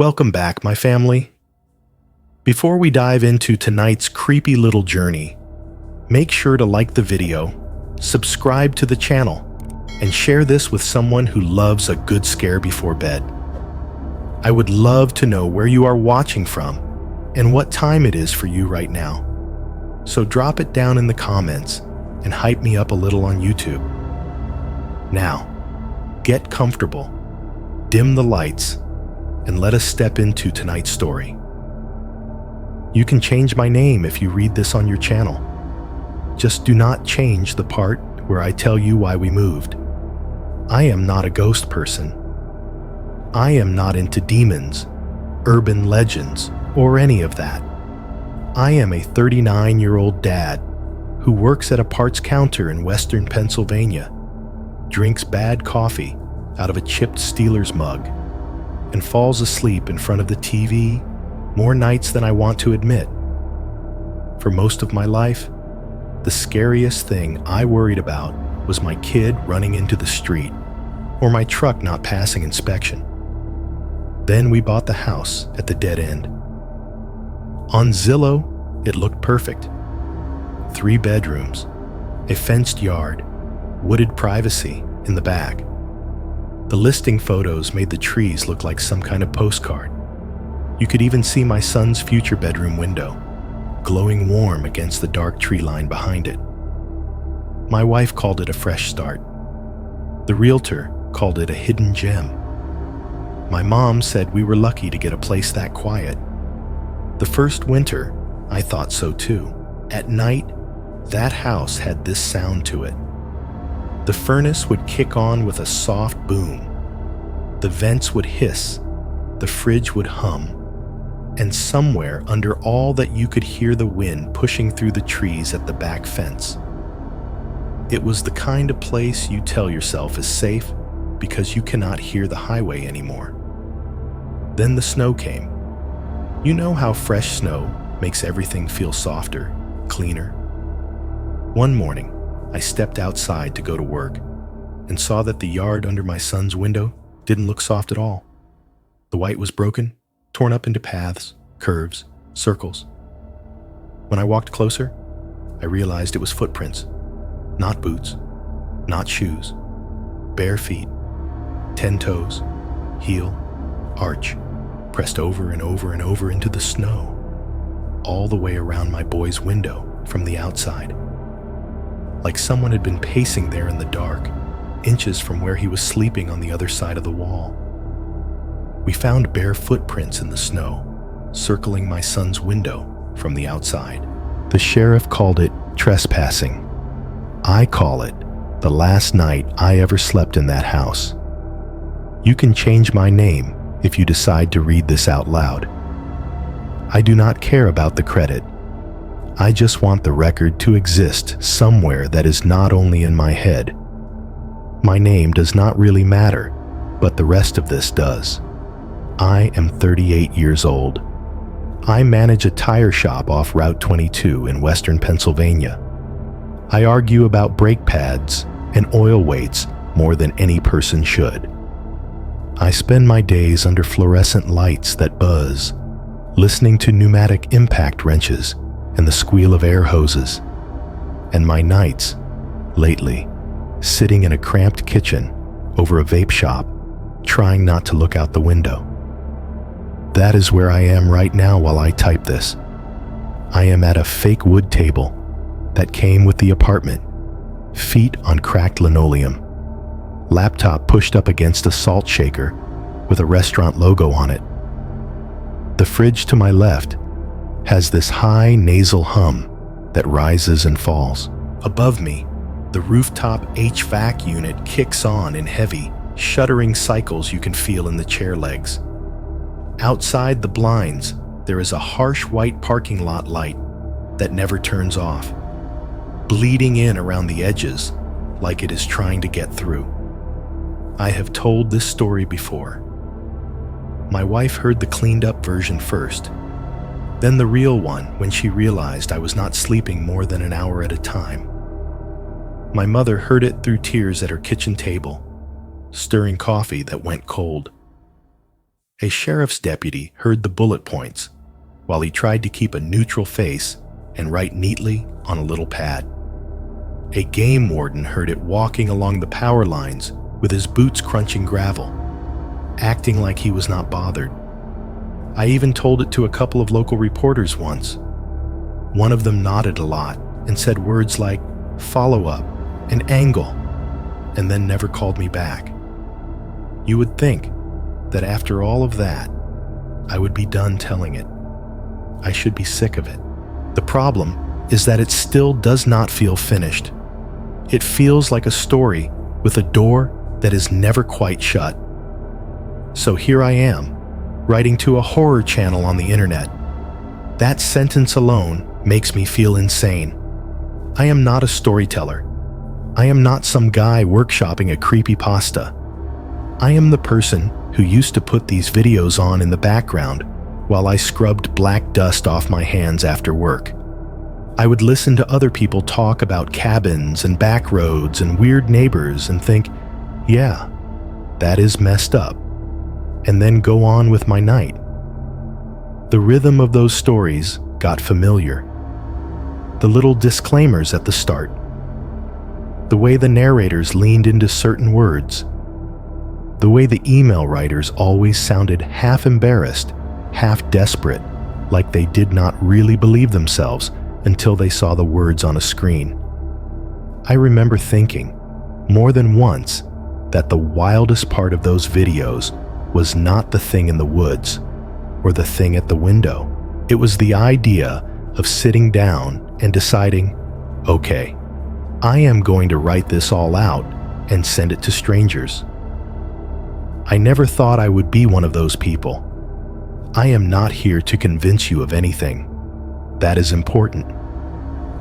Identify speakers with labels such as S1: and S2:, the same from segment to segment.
S1: Welcome back, my family. Before we dive into tonight's creepy little journey, make sure to like the video, subscribe to the channel, and share this with someone who loves a good scare before bed. I would love to know where you are watching from and what time it is for you right now. So drop it down in the comments and hype me up a little on YouTube. Now, get comfortable, dim the lights, and let us step into tonight's story. You can change my name if you read this on your channel. Just do not change the part where I tell you why we moved. I am not a ghost person. I am not into demons, urban legends, or any of that. I am a 39-year-old dad who works at a parts counter in western Pennsylvania, drinks bad coffee out of a chipped Steelers mug, and falls asleep in front of the TV more nights than I want to admit. For most of my life, the scariest thing I worried about was my kid running into the street or my truck not passing inspection. Then we bought the house at the dead end. On Zillow, it looked perfect. 3 bedrooms, a fenced yard, wooded privacy in the back. The listing photos made the trees look like some kind of postcard. You could even see my son's future bedroom window, glowing warm against the dark tree line behind it. My wife called it a fresh start. The realtor called it a hidden gem. My mom said we were lucky to get a place that quiet. The first winter, I thought so too. At night, that house had this sound to it. The furnace would kick on with a soft boom. The vents would hiss, the fridge would hum, and somewhere under all that you could hear the wind pushing through the trees at the back fence. It was the kind of place you tell yourself is safe because you cannot hear the highway anymore. Then the snow came. You know how fresh snow makes everything feel softer, cleaner? One morning, I stepped outside to go to work and saw that the yard under my son's window didn't look soft at all. The white was broken, torn up into paths, curves, circles. When I walked closer, I realized it was footprints, not boots, not shoes, bare feet, 10 toes, heel, arch, pressed over and over and over into the snow, all the way around my boy's window from the outside. Like someone had been pacing there in the dark, inches from where he was sleeping on the other side of the wall. We found bare footprints in the snow, circling my son's window from the outside. The sheriff called it trespassing. I call it the last night I ever slept in that house. You can change my name if you decide to read this out loud. I do not care about the credit. I just want the record to exist somewhere that is not only in my head. My name does not really matter, but the rest of this does. I am 38 years old. I manage a tire shop off Route 22 in western Pennsylvania. I argue about brake pads and oil weights more than any person should. I spend my days under fluorescent lights that buzz, listening to pneumatic impact wrenches and the squeal of air hoses, and my nights, lately, sitting in a cramped kitchen over a vape shop, trying not to look out the window. That is where I am right now while I type this. I am at a fake wood table that came with the apartment, feet on cracked linoleum, laptop pushed up against a salt shaker with a restaurant logo on it. The fridge to my left has this high nasal hum that rises and falls. Above me, the rooftop HVAC unit kicks on in heavy, shuddering cycles you can feel in the chair legs. Outside the blinds, there is a harsh white parking lot light that never turns off, bleeding in around the edges like it is trying to get through. I have told this story before. My wife heard the cleaned up version first, then the real one when she realized I was not sleeping more than an hour at a time. My mother heard it through tears at her kitchen table, stirring coffee that went cold. A sheriff's deputy heard the bullet points while he tried to keep a neutral face and write neatly on a little pad. A game warden heard it walking along the power lines with his boots crunching gravel, acting like he was not bothered. I even told it to a couple of local reporters once. One of them nodded a lot and said words like follow up and angle, and then never called me back. You would think that after all of that, I would be done telling it. I should be sick of it. The problem is that it still does not feel finished. It feels like a story with a door that is never quite shut. So here I am, writing to a horror channel on the internet. That sentence alone makes me feel insane. I am not a storyteller. I am not some guy workshopping a creepypasta. I am the person who used to put these videos on in the background while I scrubbed black dust off my hands after work. I would listen to other people talk about cabins and back roads and weird neighbors and think, yeah, that is messed up, and then go on with my night. The rhythm of those stories got familiar. The little disclaimers at the start, the way the narrators leaned into certain words, the way the email writers always sounded half embarrassed, half desperate, like they did not really believe themselves until they saw the words on a screen. I remember thinking, more than once, that the wildest part of those videos was not the thing in the woods or the thing at the window. It was the idea of sitting down and deciding, okay, I am going to write this all out and send it to strangers. I never thought I would be one of those people. I am not here to convince you of anything. That is important.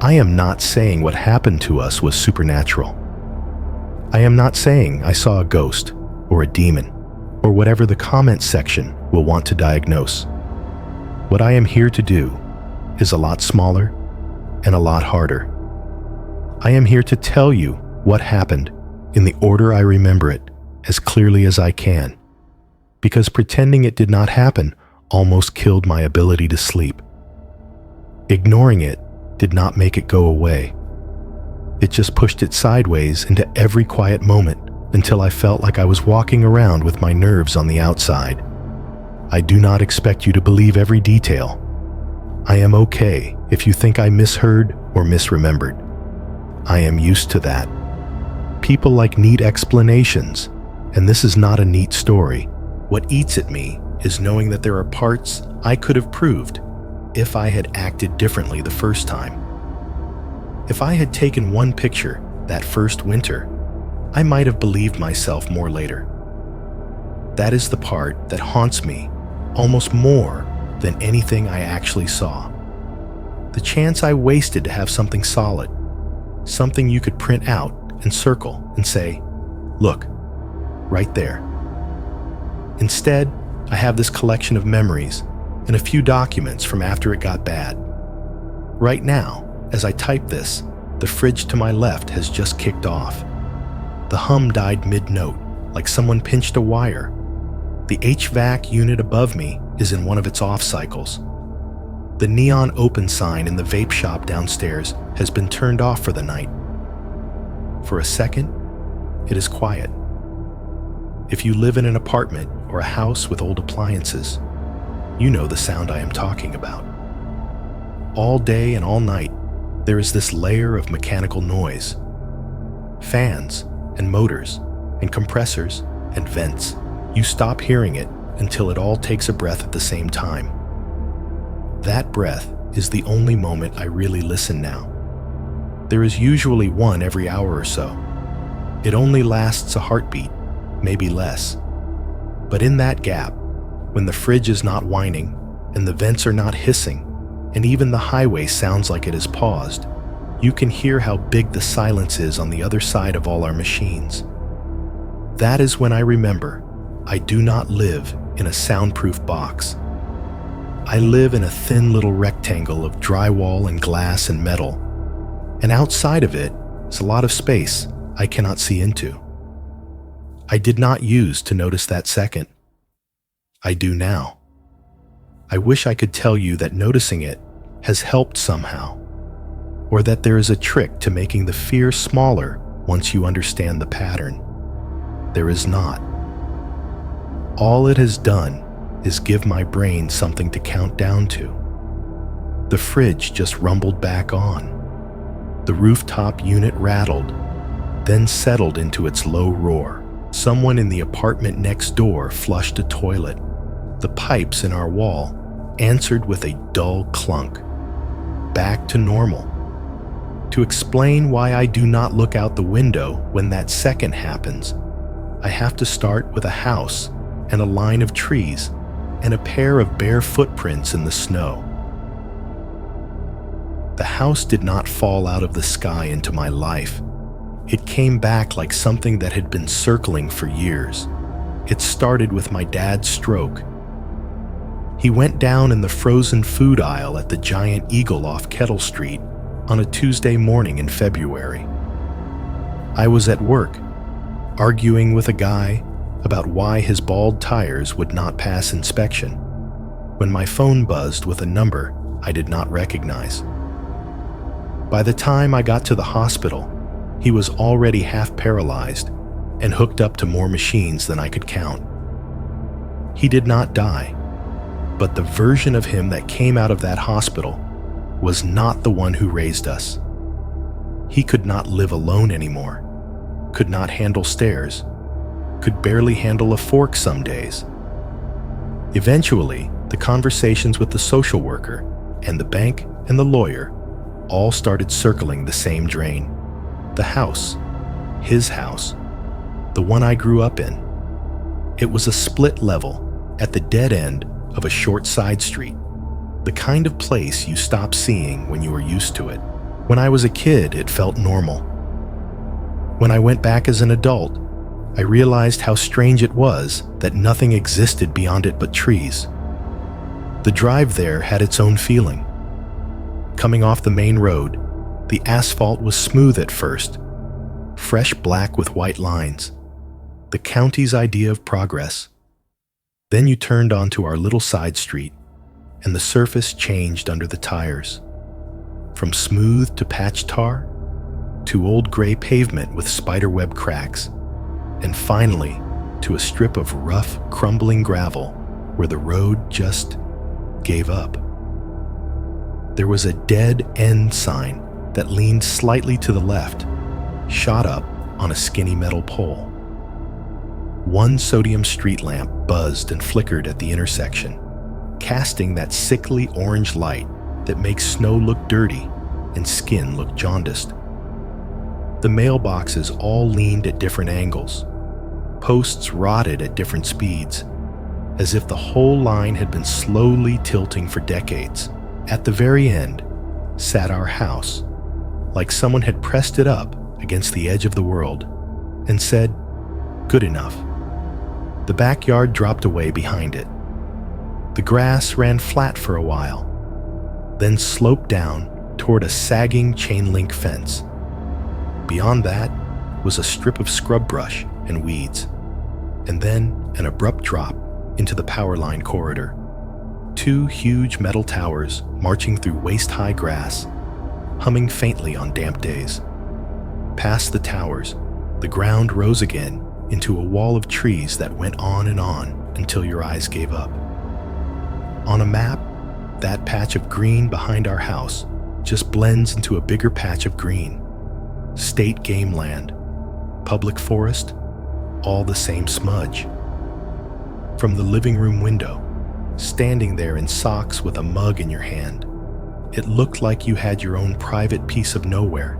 S1: I am not saying what happened to us was supernatural. I am not saying I saw a ghost or a demon or whatever the comment section will want to diagnose. What I am here to do is a lot smaller and a lot harder. I am here to tell you what happened in the order I remember it as clearly as I can, because pretending it did not happen almost killed my ability to sleep. Ignoring it did not make it go away. It just pushed it sideways into every quiet moment until I felt like I was walking around with my nerves on the outside. I do not expect you to believe every detail. I am okay if you think I misheard or misremembered. I am used to that. People like neat explanations, and this is not a neat story. What eats at me is knowing that there are parts I could have proved if I had acted differently the first time. If I had taken one picture that first winter, I might have believed myself more later. That is the part that haunts me almost more than anything I actually saw. The chance I wasted to have something solid, something you could print out and circle and say, look, right there. Instead, I have this collection of memories and a few documents from after it got bad. Right now, as I type this, the fridge to my left has just kicked off. The hum died mid-note, like someone pinched a wire. The HVAC unit above me is in one of its off cycles. The neon open sign in the vape shop downstairs has been turned off for the night. For a second, it is quiet. If you live in an apartment or a house with old appliances, you know the sound I am talking about. All day and all night, there is this layer of mechanical noise. Fans and motors and compressors and vents. You stop hearing it until it all takes a breath at the same time. That breath is the only moment I really listen now. There is usually one every hour or so. It only lasts a heartbeat, maybe less. But in that gap, when the fridge is not whining and the vents are not hissing, and even the highway sounds like it is paused, you can hear how big the silence is on the other side of all our machines. That is when I remember I do not live in a soundproof box. I live in a thin little rectangle of drywall and glass and metal, and outside of it is a lot of space I cannot see into. I did not use to notice that second. I do now. I wish I could tell you that noticing it has helped somehow, or that there is a trick to making the fear smaller once you understand the pattern. There is not. All it has done is give my brain something to count down to. The fridge just rumbled back on. The rooftop unit rattled, then settled into its low roar. Someone in the apartment next door flushed a toilet. The pipes in our wall answered with a dull clunk. Back to normal. To explain why I do not look out the window when that second happens, I have to start with a house and a line of trees and a pair of bare footprints in the snow. The house did not fall out of the sky into my life. It came back like something that had been circling for years. It started with my dad's stroke. He went down in the frozen food aisle at the Giant Eagle off Kettle Street on a Tuesday morning in February. I was at work, arguing with a guy about why his bald tires would not pass inspection, when my phone buzzed with a number I did not recognize. By the time I got to the hospital, he was already half paralyzed and hooked up to more machines than I could count. He did not die, but the version of him that came out of that hospital was not the one who raised us. He could not live alone anymore, could not handle stairs, could barely handle a fork some days. Eventually, the conversations with the social worker and the bank and the lawyer all started circling the same drain. The house, his house, the one I grew up in. It was a split level at the dead end of a short side street, the kind of place you stop seeing when you are used to it. When I was a kid, it felt normal. When I went back as an adult, I realized how strange it was that nothing existed beyond it but trees. The drive there had its own feeling. Coming off the main road, the asphalt was smooth at first, fresh black with white lines, the county's idea of progress. Then you turned onto our little side street, and the surface changed under the tires. From smooth to patched tar, to old gray pavement with spiderweb cracks, and finally to a strip of rough, crumbling gravel where the road just gave up. There was a dead end sign that leaned slightly to the left, shot up on a skinny metal pole. One sodium street lamp buzzed and flickered at the intersection, casting that sickly orange light that makes snow look dirty and skin look jaundiced. The mailboxes all leaned at different angles. Posts rotted at different speeds, as if the whole line had been slowly tilting for decades. At the very end sat our house, like someone had pressed it up against the edge of the world and said, "Good enough." The backyard dropped away behind it. The grass ran flat for a while, then sloped down toward a sagging chain-link fence. Beyond that was a strip of scrub brush and weeds, and then an abrupt drop into the power line corridor. Two huge metal towers marching through waist-high grass, humming faintly on damp days. Past the towers, the ground rose again into a wall of trees that went on until your eyes gave up. On a map, that patch of green behind our house just blends into a bigger patch of green. State game land, public forest, all the same smudge. From the living room window, standing there in socks with a mug in your hand, it looked like you had your own private piece of nowhere.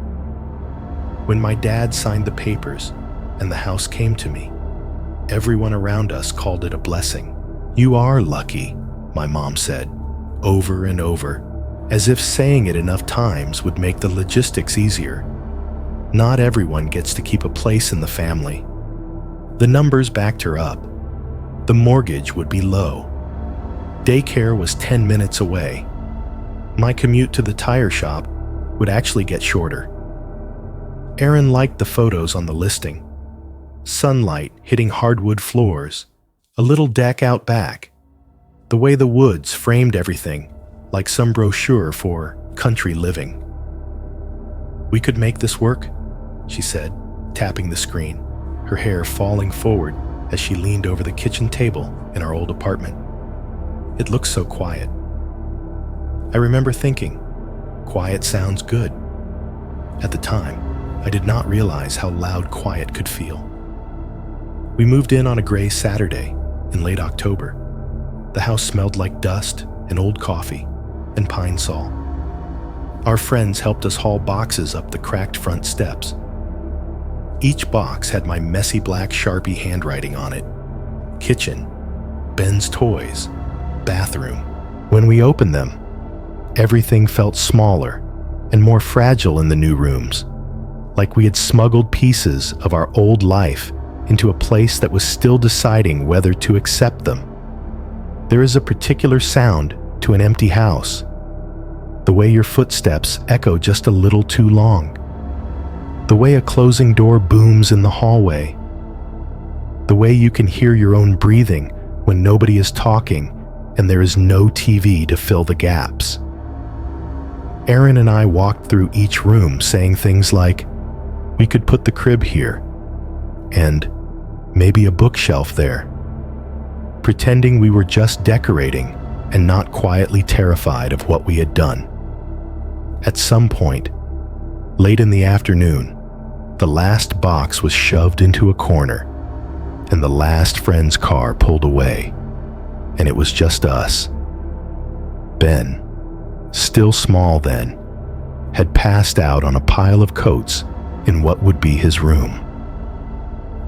S1: When my dad signed the papers and the house came to me, everyone around us called it a blessing. "You are lucky," my mom said, over and over, as if saying it enough times would make the logistics easier. Not everyone gets to keep a place in the family. The numbers backed her up. The mortgage would be low. Daycare was 10 minutes away. My commute to the tire shop would actually get shorter. Aaron liked the photos on the listing. Sunlight hitting hardwood floors, A little deck out back. The way the woods framed everything, like some brochure for country living. "We could make this work," she said, tapping the screen, her hair falling forward as she leaned over the kitchen table in our old apartment. It looked so quiet. I remember thinking, quiet sounds good. At the time, I did not realize how loud quiet could feel. We moved in on a gray Saturday in late October. The house smelled like dust and old coffee and pine sol. Our friends helped us haul boxes up the cracked front steps. Each box had my messy black Sharpie handwriting on it. Kitchen, Ben's toys, bathroom. When we opened them, everything felt smaller and more fragile in the new rooms, like we had smuggled pieces of our old life into a place that was still deciding whether to accept them. There is a particular sound to an empty house. The way your footsteps echo just a little too long. The way a closing door booms in the hallway. The way you can hear your own breathing when nobody is talking and there is no TV to fill the gaps. Aaron and I walked through each room saying things like, "We could put the crib here," and "maybe a bookshelf there," pretending we were just decorating and not quietly terrified of what we had done. At some point, late in the afternoon, the last box was shoved into a corner, and the last friend's car pulled away, and it was just us. Ben, still small then, had passed out on a pile of coats in what would be his room.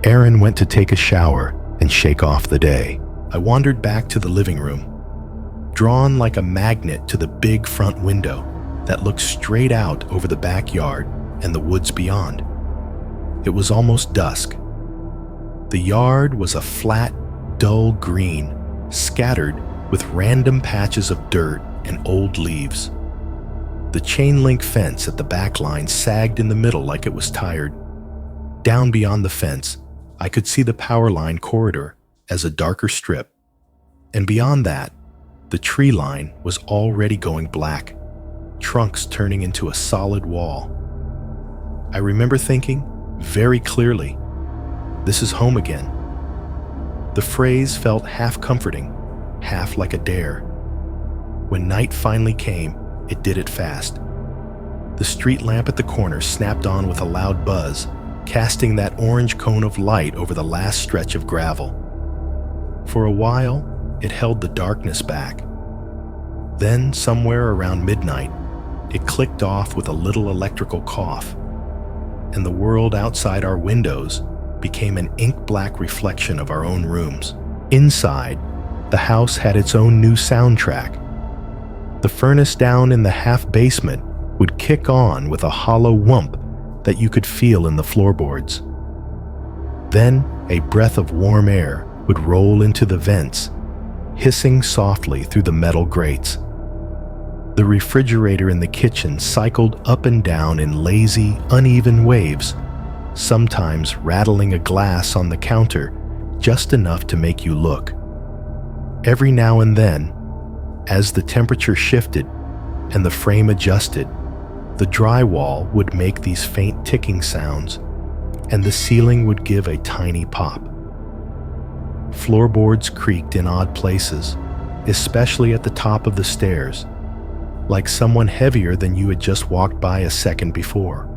S1: Aaron went to take a shower and shake off the day. I wandered back to the living room, drawn like a magnet to the big front window that looked straight out over the backyard and the woods beyond. It was almost dusk. The yard was a flat, dull green, scattered with random patches of dirt and old leaves. The chain-link fence at the back line sagged in the middle like it was tired. Down beyond the fence, I could see the power line corridor as a darker strip. And beyond that, the tree line was already going black, trunks turning into a solid wall. I remember thinking, very clearly, this is home again. The phrase felt half comforting, half like a dare. When night finally came, it did it fast. The street lamp at the corner snapped on with a loud buzz, casting that orange cone of light over the last stretch of gravel. For a while, it held the darkness back. Then, somewhere around midnight, it clicked off with a little electrical cough, and the world outside our windows became an ink-black reflection of our own rooms. Inside, the house had its own new soundtrack. The furnace down in the half-basement would kick on with a hollow whump that you could feel in the floorboards. Then, a breath of warm air would roll into the vents, hissing softly through the metal grates. The refrigerator in the kitchen cycled up and down in lazy, uneven waves, sometimes rattling a glass on the counter just enough to make you look. Every now and then, as the temperature shifted and the frame adjusted, the drywall would make these faint ticking sounds, and the ceiling would give a tiny pop. Floorboards creaked in odd places, especially at the top of the stairs, like someone heavier than you had just walked by a second before.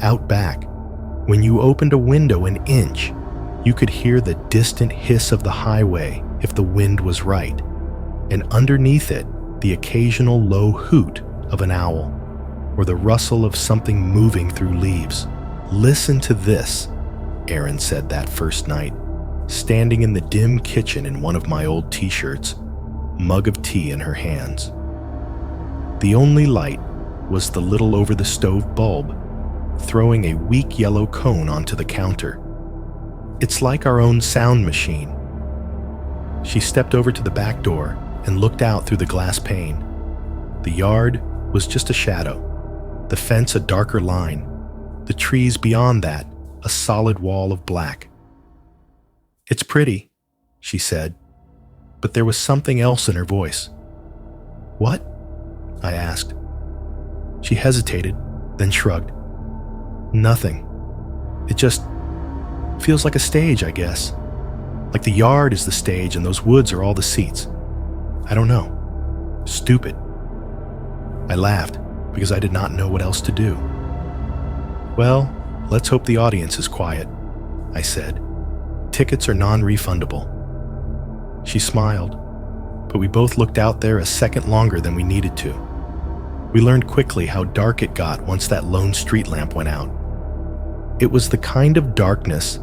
S1: Out back, when you opened a window an inch, you could hear the distant hiss of the highway if the wind was right, and underneath it, the occasional low hoot of an owl, or the rustle of something moving through leaves. "Listen to this," Aaron said that first night, standing in the dim kitchen in one of my old t-shirts, mug of tea in her hands. The only light was the little over-the-stove bulb, throwing a weak yellow cone onto the counter. "It's like our own sound machine." She stepped over to the back door and looked out through the glass pane. The yard was just a shadow, the fence a darker line, the trees beyond that a solid wall of black. "It's pretty," she said, but there was something else in her voice. What? I asked. She hesitated, then shrugged. Nothing. It just feels like a stage, I guess. Like the yard is the stage and those woods are all the seats. I don't know. Stupid. I laughed because I did not know what else to do. Well, let's hope the audience is quiet, I said. Tickets are non-refundable. She smiled, but we both looked out there a second longer than we needed to. We learned quickly how dark it got once that lone street lamp went out. It was the kind of darkness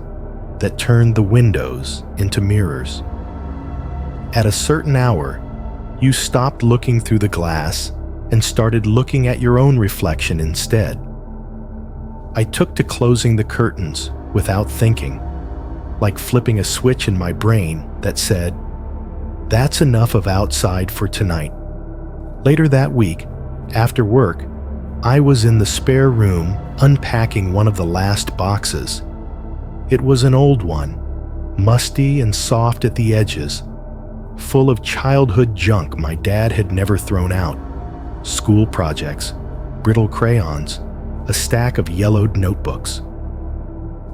S1: that turned the windows into mirrors. At a certain hour, you stopped looking through the glass and started looking at your own reflection instead. I took to closing the curtains without thinking, like flipping a switch in my brain that said, "That's enough of outside for tonight." Later that week, after work, I was in the spare room unpacking one of the last boxes. It was an old one, musty and soft at the edges, full of childhood junk my dad had never thrown out. School projects, brittle crayons, a stack of yellowed notebooks.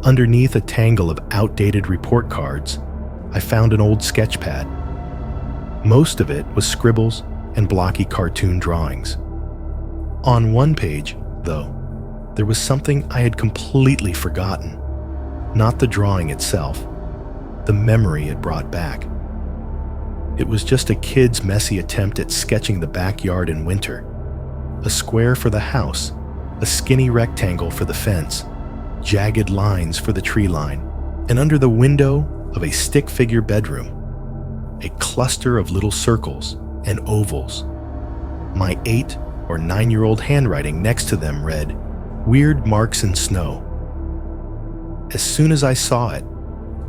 S1: Underneath a tangle of outdated report cards, I found an old sketch pad. Most of it was scribbles and blocky cartoon drawings. On one page, though, there was something I had completely forgotten. Not the drawing itself, the memory it brought back. It was just a kid's messy attempt at sketching the backyard in winter. A square for the house, a skinny rectangle for the fence, jagged lines for the tree line, and under the window of a stick figure bedroom, a cluster of little circles and ovals. My 8 or 9-year-old handwriting next to them read, "Weird marks in snow." As soon as I saw it,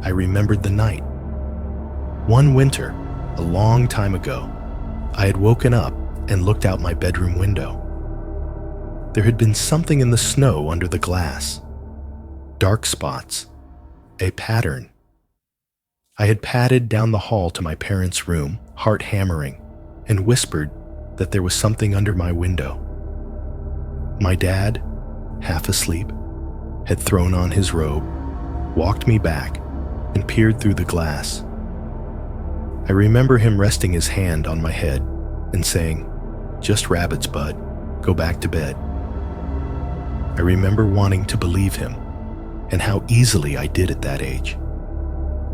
S1: I remembered the night. One winter, a long time ago, I had woken up and looked out my bedroom window. There had been something in the snow under the glass. Dark spots, a pattern. I had padded down the hall to my parents' room, heart hammering, and whispered that there was something under my window. My dad, half asleep, had thrown on his robe, walked me back, and peered through the glass. I remember him resting his hand on my head and saying, "Just rabbits, bud. Go back to bed." I remember wanting to believe him, and how easily I did at that age.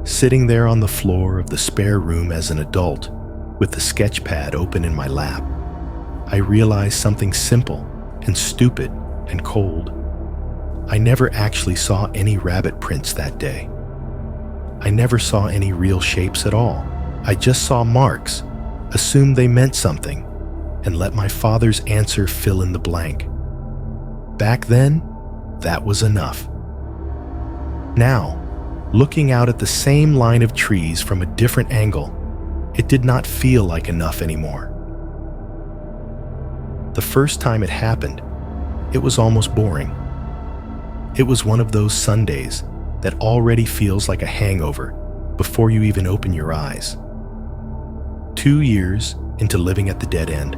S1: Sitting there on the floor of the spare room as an adult, with the sketch pad open in my lap, I realized something simple and stupid and cold. I never actually saw any rabbit prints that day. I never saw any real shapes at all. I just saw marks, assumed they meant something, and let my father's answer fill in the blank. Back then, that was enough. Now, looking out at the same line of trees from a different angle, it did not feel like enough anymore. The first time it happened, it was almost boring. It was one of those Sundays that already feels like a hangover before you even open your eyes. 2 years into living at the dead end.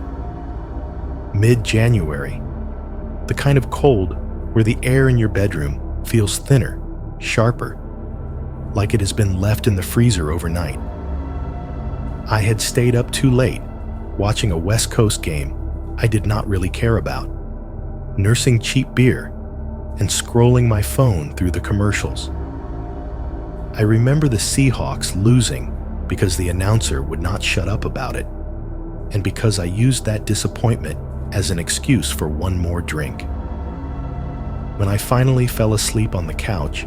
S1: Mid-January, the kind of cold where the air in your bedroom feels thinner, sharper, like it has been left in the freezer overnight. I had stayed up too late, watching a West Coast game I did not really care about, nursing cheap beer, and scrolling my phone through the commercials. I remember the Seahawks losing because the announcer would not shut up about it, and because I used that disappointment as an excuse for one more drink. When I finally fell asleep on the couch,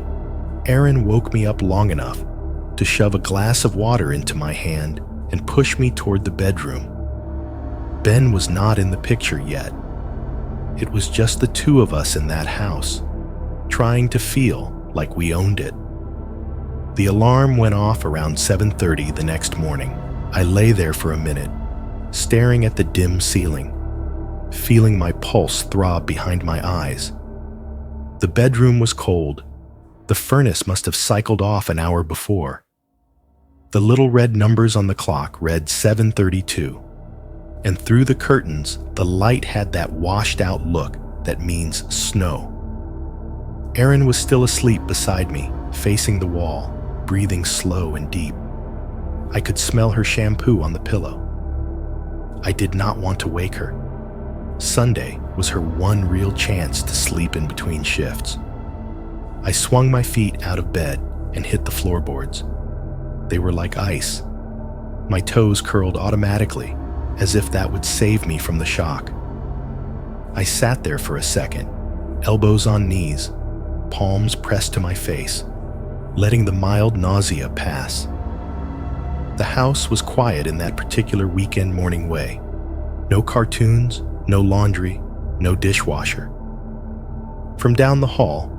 S1: Aaron woke me up long enough to shove a glass of water into my hand and push me toward the bedroom. Ben was not in the picture yet. It was just the two of us in that house, trying to feel like we owned it. The alarm went off around 7:30 the next morning. I lay there for a minute, staring at the dim ceiling, feeling my pulse throb behind my eyes. The bedroom was cold. The furnace must have cycled off an hour before. The little red numbers on the clock read 7:32, and through the curtains, the light had that washed-out look that means snow. Erin was still asleep beside me, facing the wall, breathing slow and deep. I could smell her shampoo on the pillow. I did not want to wake her. Sunday was her one real chance to sleep in between shifts. I swung my feet out of bed and hit the floorboards. They were like ice. My toes curled automatically, as if that would save me from the shock. I sat there for a second, elbows on knees, palms pressed to my face, letting the mild nausea pass. The house was quiet in that particular weekend morning way. No cartoons, no laundry, no dishwasher. From down the hall,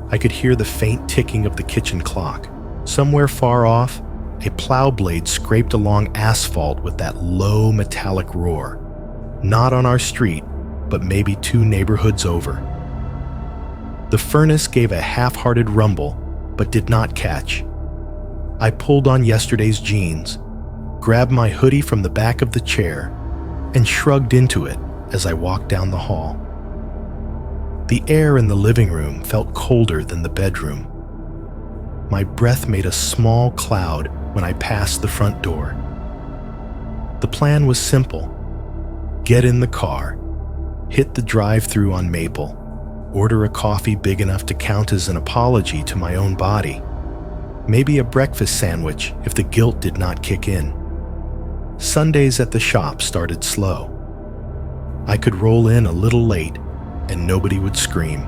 S1: I could hear the faint ticking of the kitchen clock. Somewhere far off, a plow blade scraped along asphalt with that low metallic roar. Not on our street, but maybe 2 neighborhoods over. The furnace gave a half-hearted rumble, but did not catch. I pulled on yesterday's jeans, grabbed my hoodie from the back of the chair, and shrugged into it as I walked down the hall. The air in the living room felt colder than the bedroom. My breath made a small cloud when I passed the front door. The plan was simple. Get in the car, hit the drive-thru on Maple, order a coffee big enough to count as an apology to my own body, maybe a breakfast sandwich if the guilt did not kick in. Sundays at the shop started slow. I could roll in a little late and nobody would scream.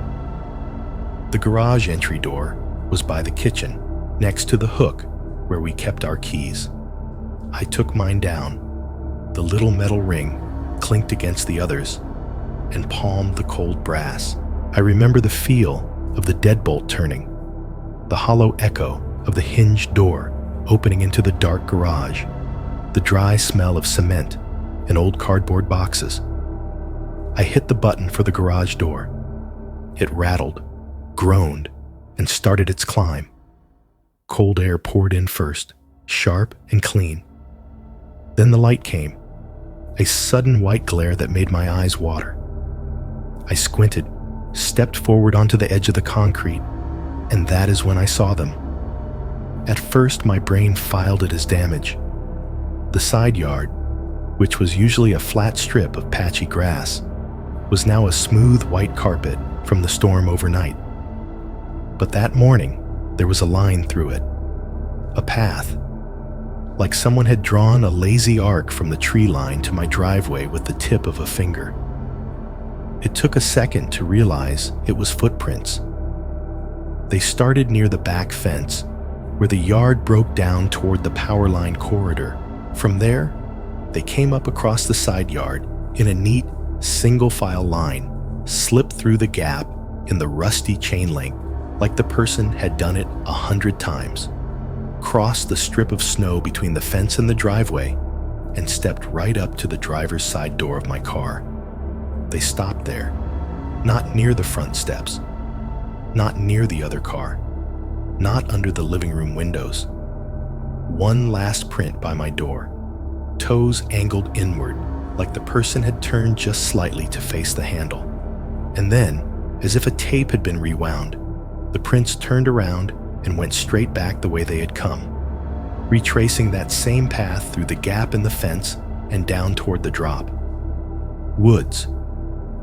S1: The garage entry door was by the kitchen, next to the hook where we kept our keys. I took mine down. The little metal ring clinked against the others and palmed the cold brass. I remember the feel of the deadbolt turning, the hollow echo of the hinged door opening into the dark garage, the dry smell of cement and old cardboard boxes. I hit the button for the garage door. It rattled, groaned, and started its climb. Cold air poured in first, sharp and clean. Then the light came, a sudden white glare that made my eyes water. I squinted, stepped forward onto the edge of the concrete, and that is when I saw them. At first, my brain filed it as damage. The side yard, which was usually a flat strip of patchy grass, was now a smooth white carpet from the storm overnight. But that morning, there was a line through it, a path, like someone had drawn a lazy arc from the tree line to my driveway with the tip of a finger. It took a second to realize it was footprints. They started near the back fence, where the yard broke down toward the power line corridor. From there, they came up across the side yard in a neat, single-file line, slipped through the gap in the rusty chain link, like the person had done it 100 times, crossed the strip of snow between the fence and the driveway, and stepped right up to the driver's side door of my car. They stopped there, not near the front steps, not near the other car, not under the living room windows. One last print by my door, toes angled inward, like the person had turned just slightly to face the handle. And then, as if a tape had been rewound, the prints turned around and went straight back the way they had come, retracing that same path through the gap in the fence and down toward the drop. Woods,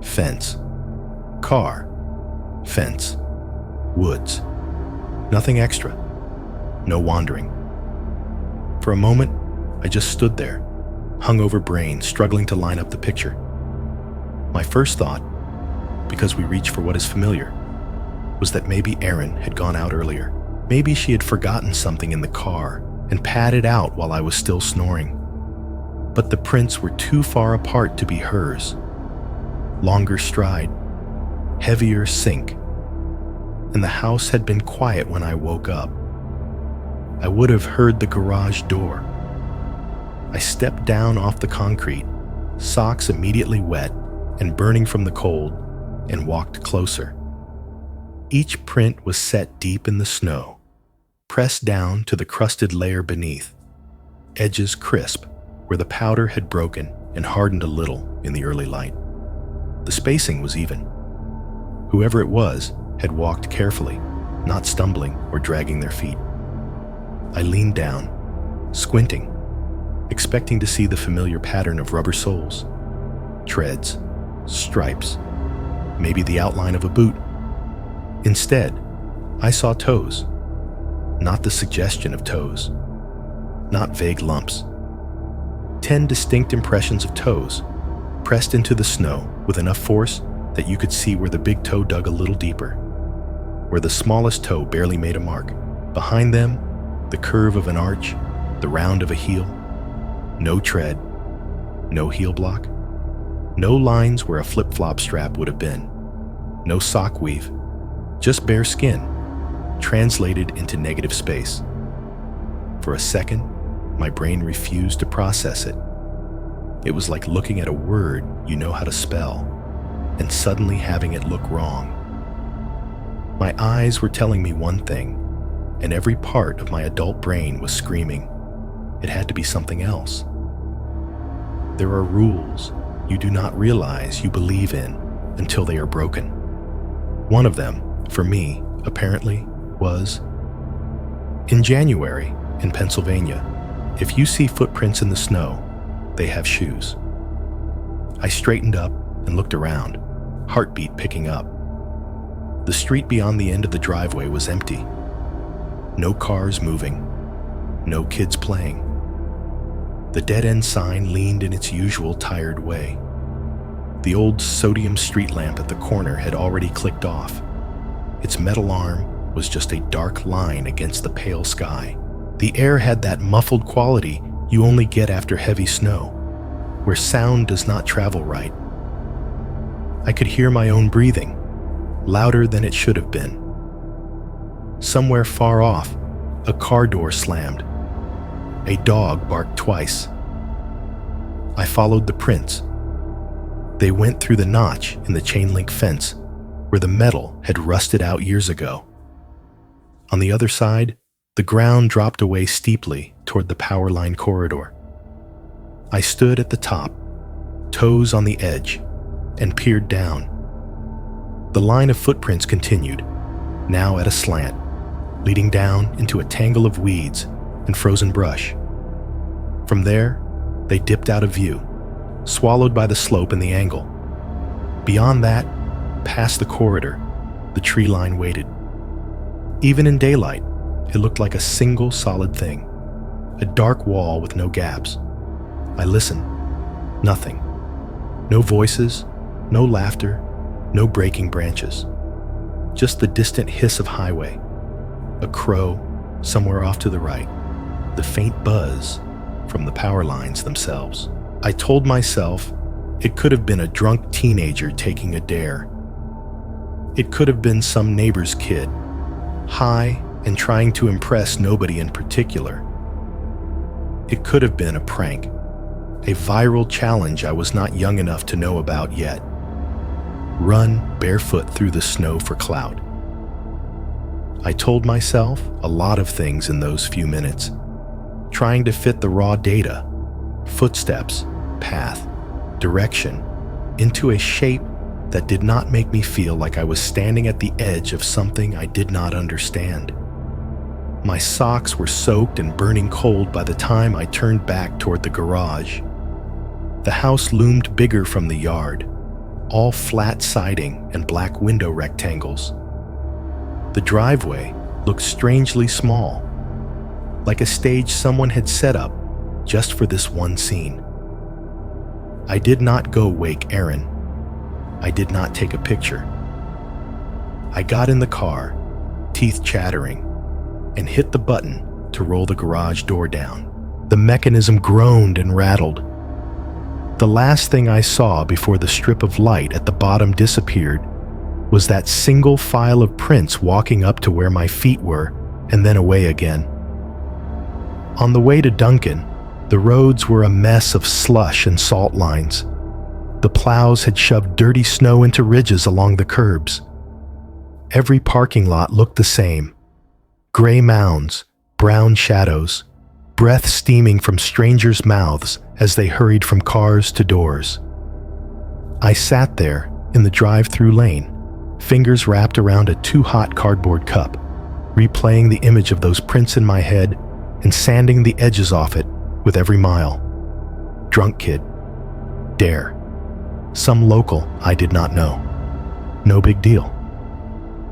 S1: fence, car, fence, woods. Nothing extra, no wandering. For a moment, I just stood there, hungover brain struggling to line up the picture. My first thought, because we reach for what is familiar, was that maybe Erin had gone out earlier. Maybe she had forgotten something in the car and padded out while I was still snoring. But the prints were too far apart to be hers. Longer stride, heavier sink, and the house had been quiet when I woke up. I would have heard the garage door. I stepped down off the concrete, socks immediately wet and burning from the cold, and walked closer. Each print was set deep in the snow, pressed down to the crusted layer beneath. edges crisp where the powder had broken and hardened a little in the early light. The spacing was even. Whoever it was had walked carefully, not stumbling or dragging their feet. I leaned down, squinting, expecting to see the familiar pattern of rubber soles, treads, stripes, maybe the outline of a boot. Instead, I saw toes, not the suggestion of toes, not vague lumps. 10 distinct impressions of toes, pressed into the snow with enough force that you could see where the big toe dug a little deeper, where the smallest toe barely made a mark. Behind them, the curve of an arch, the round of a heel. No tread, no heel block, no lines where a flip-flop strap would have been, no sock weave, just bare skin, translated into negative space. For a second, my brain refused to process it. It was like looking at a word you know how to spell, and suddenly having it look wrong. My eyes were telling me one thing, and every part of my adult brain was screaming. It had to be something else. There are rules you do not realize you believe in until they are broken. One of them, for me, apparently, was in January in Pennsylvania, if you see footprints in the snow, they have shoes. I straightened up and looked around, heartbeat picking up. The street beyond the end of the driveway was empty. No cars moving, no kids playing. The dead-end sign leaned in its usual tired way. The old sodium street lamp at the corner had already clicked off. Its metal arm was just a dark line against the pale sky. The air had that muffled quality you only get after heavy snow, where sound does not travel right. I could hear my own breathing, louder than it should have been. Somewhere far off, a car door slammed. A dog barked twice. I followed the prints. They went through the notch in the chain-link fence where the metal had rusted out years ago. On the other side, the ground dropped away steeply toward the power line corridor. I stood at the top, toes on the edge, and peered down. The line of footprints continued, now at a slant, leading down into a tangle of weeds and frozen brush. From there, they dipped out of view, swallowed by the slope and the angle. Beyond that, past the corridor, the tree line waited. Even in daylight, it looked like a single solid thing, a dark wall with no gaps. I listened. Nothing. No voices, no laughter, no breaking branches. Just the distant hiss of highway, a crow somewhere off to the right, the faint buzz from the power lines themselves. I told myself it could have been a drunk teenager taking a dare. It could have been some neighbor's kid, high and trying to impress nobody in particular. It could have been a prank, a viral challenge I was not young enough to know about yet. Run barefoot through the snow for clout. I told myself a lot of things in those few minutes, trying to fit the raw data, footsteps, path, direction, into a shape that did not make me feel like I was standing at the edge of something I did not understand. My socks were soaked and burning cold by the time I turned back toward the garage. The house loomed bigger from the yard, all flat siding and black window rectangles. The driveway looked strangely small, like a stage someone had set up just for this one scene. I did not go wake Aaron. I did not take a picture. I got in the car, teeth chattering, and hit the button to roll the garage door down. The mechanism groaned and rattled. The last thing I saw before the strip of light at the bottom disappeared was that single file of prints walking up to where my feet were and then away again. On the way to Duncan, the roads were a mess of slush and salt lines. The plows had shoved dirty snow into ridges along the curbs. Every parking lot looked the same. Gray mounds, brown shadows, breath steaming from strangers' mouths as they hurried from cars to doors. I sat there in the drive-through lane, fingers wrapped around a too-hot cardboard cup, replaying the image of those prints in my head and sanding the edges off it with every mile. Drunk kid. Dare. Some local I did not know. No big deal.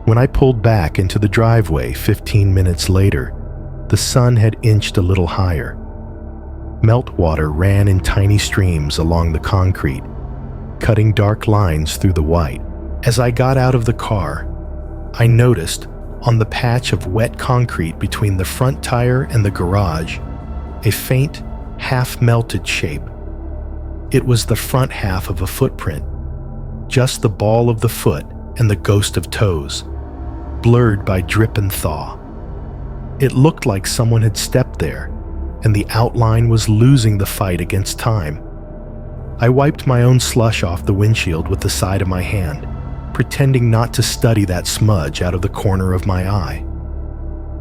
S1: When I pulled back into the driveway 15 minutes later, the sun had inched a little higher. Meltwater ran in tiny streams along the concrete, cutting dark lines through the white. As I got out of the car, I noticed on the patch of wet concrete between the front tire and the garage a faint, half-melted shape. It was the front half of a footprint, just the ball of the foot and the ghost of toes, blurred by drip and thaw. It looked like someone had stepped there, and the outline was losing the fight against time. I wiped my own slush off the windshield with the side of my hand, pretending not to study that smudge out of the corner of my eye.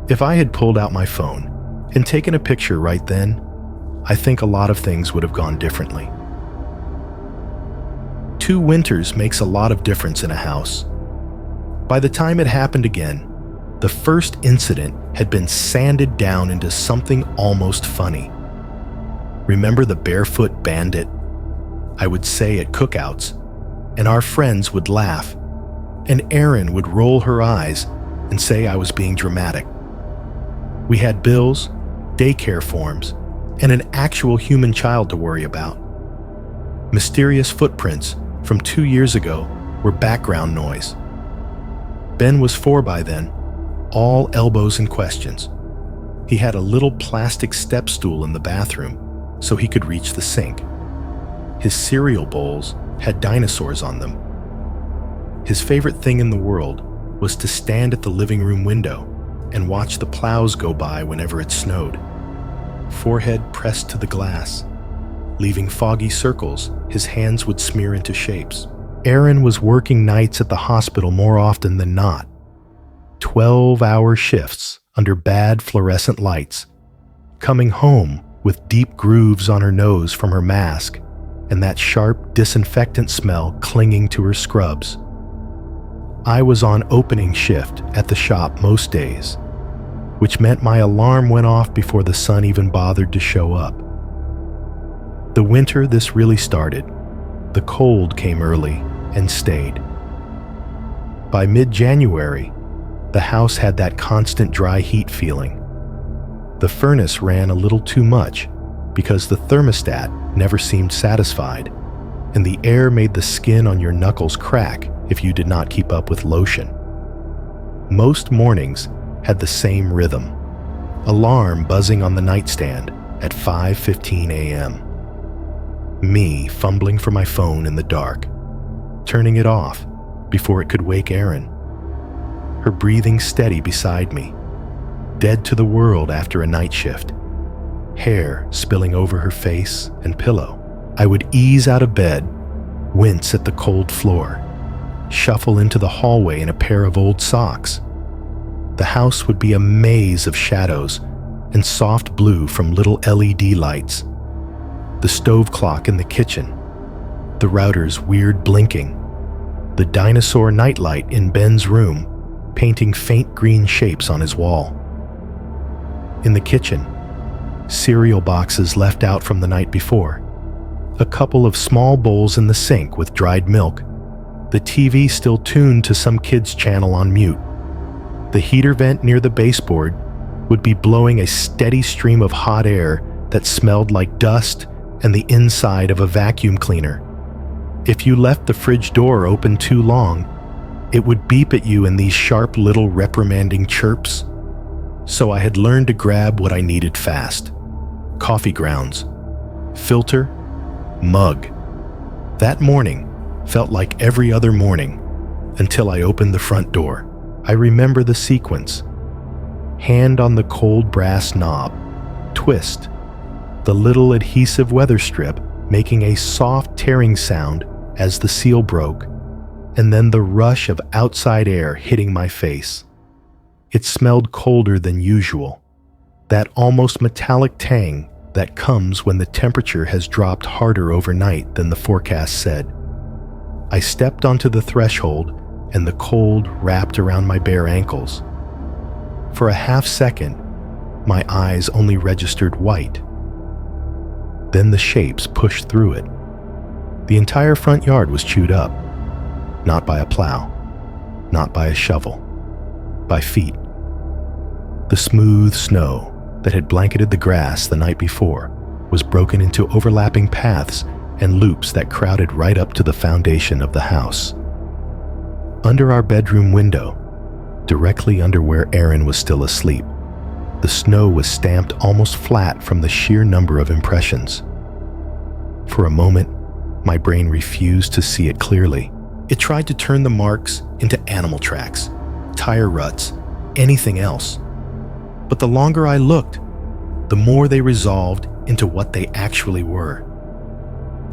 S1: If I had pulled out my phone and taken a picture right then, I think a lot of things would have gone differently. 2 winters makes a lot of difference in a house. By the time it happened again, the first incident had been sanded down into something almost funny. Remember the Barefoot bandit? I would say at cookouts, and our friends would laugh, and Erin would roll her eyes and say I was being dramatic. We had bills, daycare forms, and an actual human child to worry about. Mysterious footprints from 2 years ago were background noise. Ben was 4 by then, all elbows and questions. He had a little plastic step stool in the bathroom so he could reach the sink. His cereal bowls had dinosaurs on them. His favorite thing in the world was to stand at the living room window and watch the plows go by whenever it snowed. Forehead pressed to the glass, leaving foggy circles his hands would smear into shapes. Erin was working nights at the hospital more often than not. 12-hour shifts under bad fluorescent lights, coming home with deep grooves on her nose from her mask and that sharp disinfectant smell clinging to her scrubs. I was on opening shift at the shop most days, which meant my alarm went off before the sun even bothered to show up. The winter this really started, the cold came early and stayed. By mid-January, the house had that constant dry heat feeling. The furnace ran a little too much because the thermostat never seemed satisfied, and the air made the skin on your knuckles crack if you did not keep up with lotion. Most mornings had the same rhythm, alarm buzzing on the nightstand at 5:15 a.m. Me fumbling for my phone in the dark, turning it off before it could wake Erin. Her breathing steady beside me, dead to the world after a night shift, hair spilling over her face and pillow. I would ease out of bed, wince at the cold floor, shuffle into the hallway in a pair of old socks. The house would be a maze of shadows and soft blue from little LED lights. The stove clock in the kitchen, the router's weird blinking, the dinosaur nightlight in Ben's room painting faint green shapes on his wall. In the kitchen, cereal boxes left out from the night before, a couple of small bowls in the sink with dried milk, the TV still tuned to some kid's channel on mute. The heater vent near the baseboard would be blowing a steady stream of hot air that smelled like dust and the inside of a vacuum cleaner. If you left the fridge door open too long, it would beep at you in these sharp little reprimanding chirps. So I had learned to grab what I needed fast. Coffee grounds, filter, mug. That morning felt like every other morning until I opened the front door. I remember the sequence. Hand on the cold brass knob, twist, the little adhesive weather strip making a soft tearing sound as the seal broke, and then the rush of outside air hitting my face. It smelled colder than usual. that almost metallic tang that comes when the temperature has dropped harder overnight than the forecast said. I stepped onto the threshold and the cold wrapped around my bare ankles. For a half second, my eyes only registered white. Then the shapes pushed through it. The entire front yard was chewed up, not by a plow, not by a shovel, by feet. The smooth snow that had blanketed the grass the night before was broken into overlapping paths and loops that crowded right up to the foundation of the house. Under our bedroom window, directly under where Aaron was still asleep, the snow was stamped almost flat from the sheer number of impressions. For a moment, my brain refused to see it clearly. It tried to turn the marks into animal tracks, tire ruts, anything else. But the longer I looked, the more they resolved into what they actually were.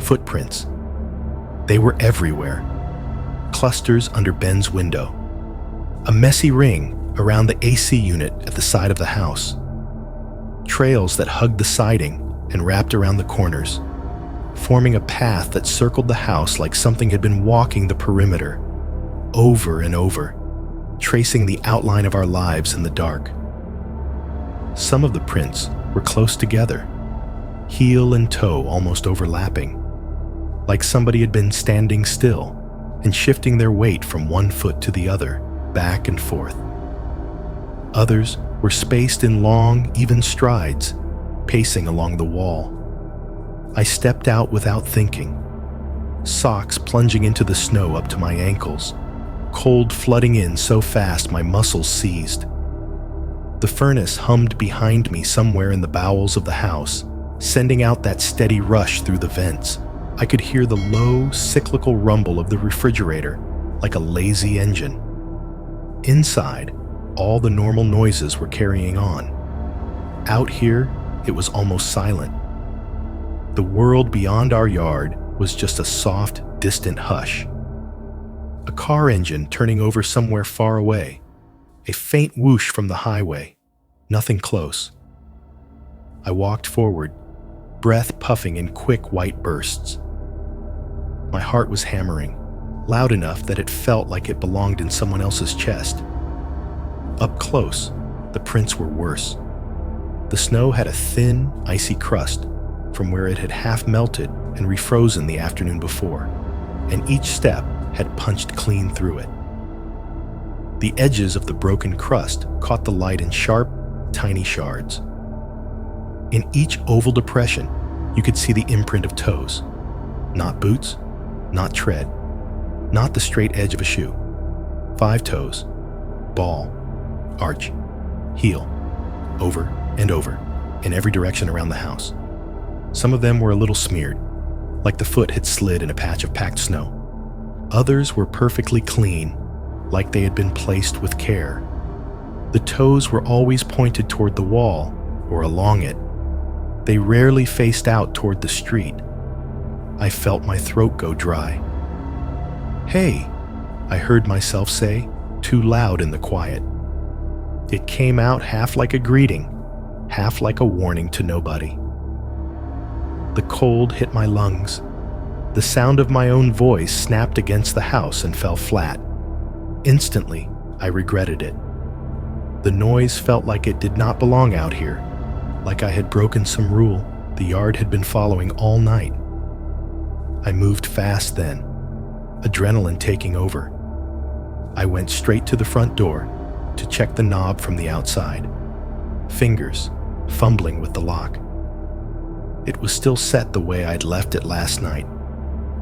S1: Footprints. They were everywhere. Clusters under Ben's window. A messy ring around the AC unit at the side of the house. Trails that hugged the siding and wrapped around the corners, forming a path that circled the house like something had been walking the perimeter, over and over, tracing the outline of our lives in the dark. Some of the prints were close together, heel and toe almost overlapping, like somebody had been standing still and shifting their weight from one foot to the other, back and forth. Others were spaced in long, even strides, pacing along the wall. I stepped out without thinking, socks plunging into the snow up to my ankles, cold flooding in so fast my muscles seized. The furnace hummed behind me somewhere in the bowels of the house, sending out that steady rush through the vents. I could hear the low, cyclical rumble of the refrigerator, like a lazy engine. Inside, all the normal noises were carrying on. Out here, it was almost silent. The world beyond our yard was just a soft, distant hush. A car engine turning over somewhere far away. A faint whoosh from the highway. Nothing close. I walked forward, breath puffing in quick white bursts. My heart was hammering, loud enough that it felt like it belonged in someone else's chest. Up close, the prints were worse. The snow had a thin, icy crust from where it had half melted and refrozen the afternoon before, and each step had punched clean through it. The edges of the broken crust caught the light in sharp, tiny shards. In each oval depression, you could see the imprint of toes. Not boots, not tread, not the straight edge of a shoe. 5 toes, ball, arch, heel, over and over, in every direction around the house. Some of them were a little smeared, like the foot had slid in a patch of packed snow. Others were perfectly clean, like they had been placed with care. The toes were always pointed toward the wall or along it. They rarely faced out toward the street. I felt my throat go dry. "Hey," I heard myself say, too loud in the quiet. It came out half like a greeting, half like a warning to nobody. The cold hit my lungs. The sound of my own voice snapped against the house and fell flat. Instantly, I regretted it. The noise felt like it did not belong out here, like I had broken some rule the yard had been following all night. I moved fast then, adrenaline taking over. I went straight to the front door to check the knob from the outside, fingers fumbling with the lock. It was still set the way I'd left it last night.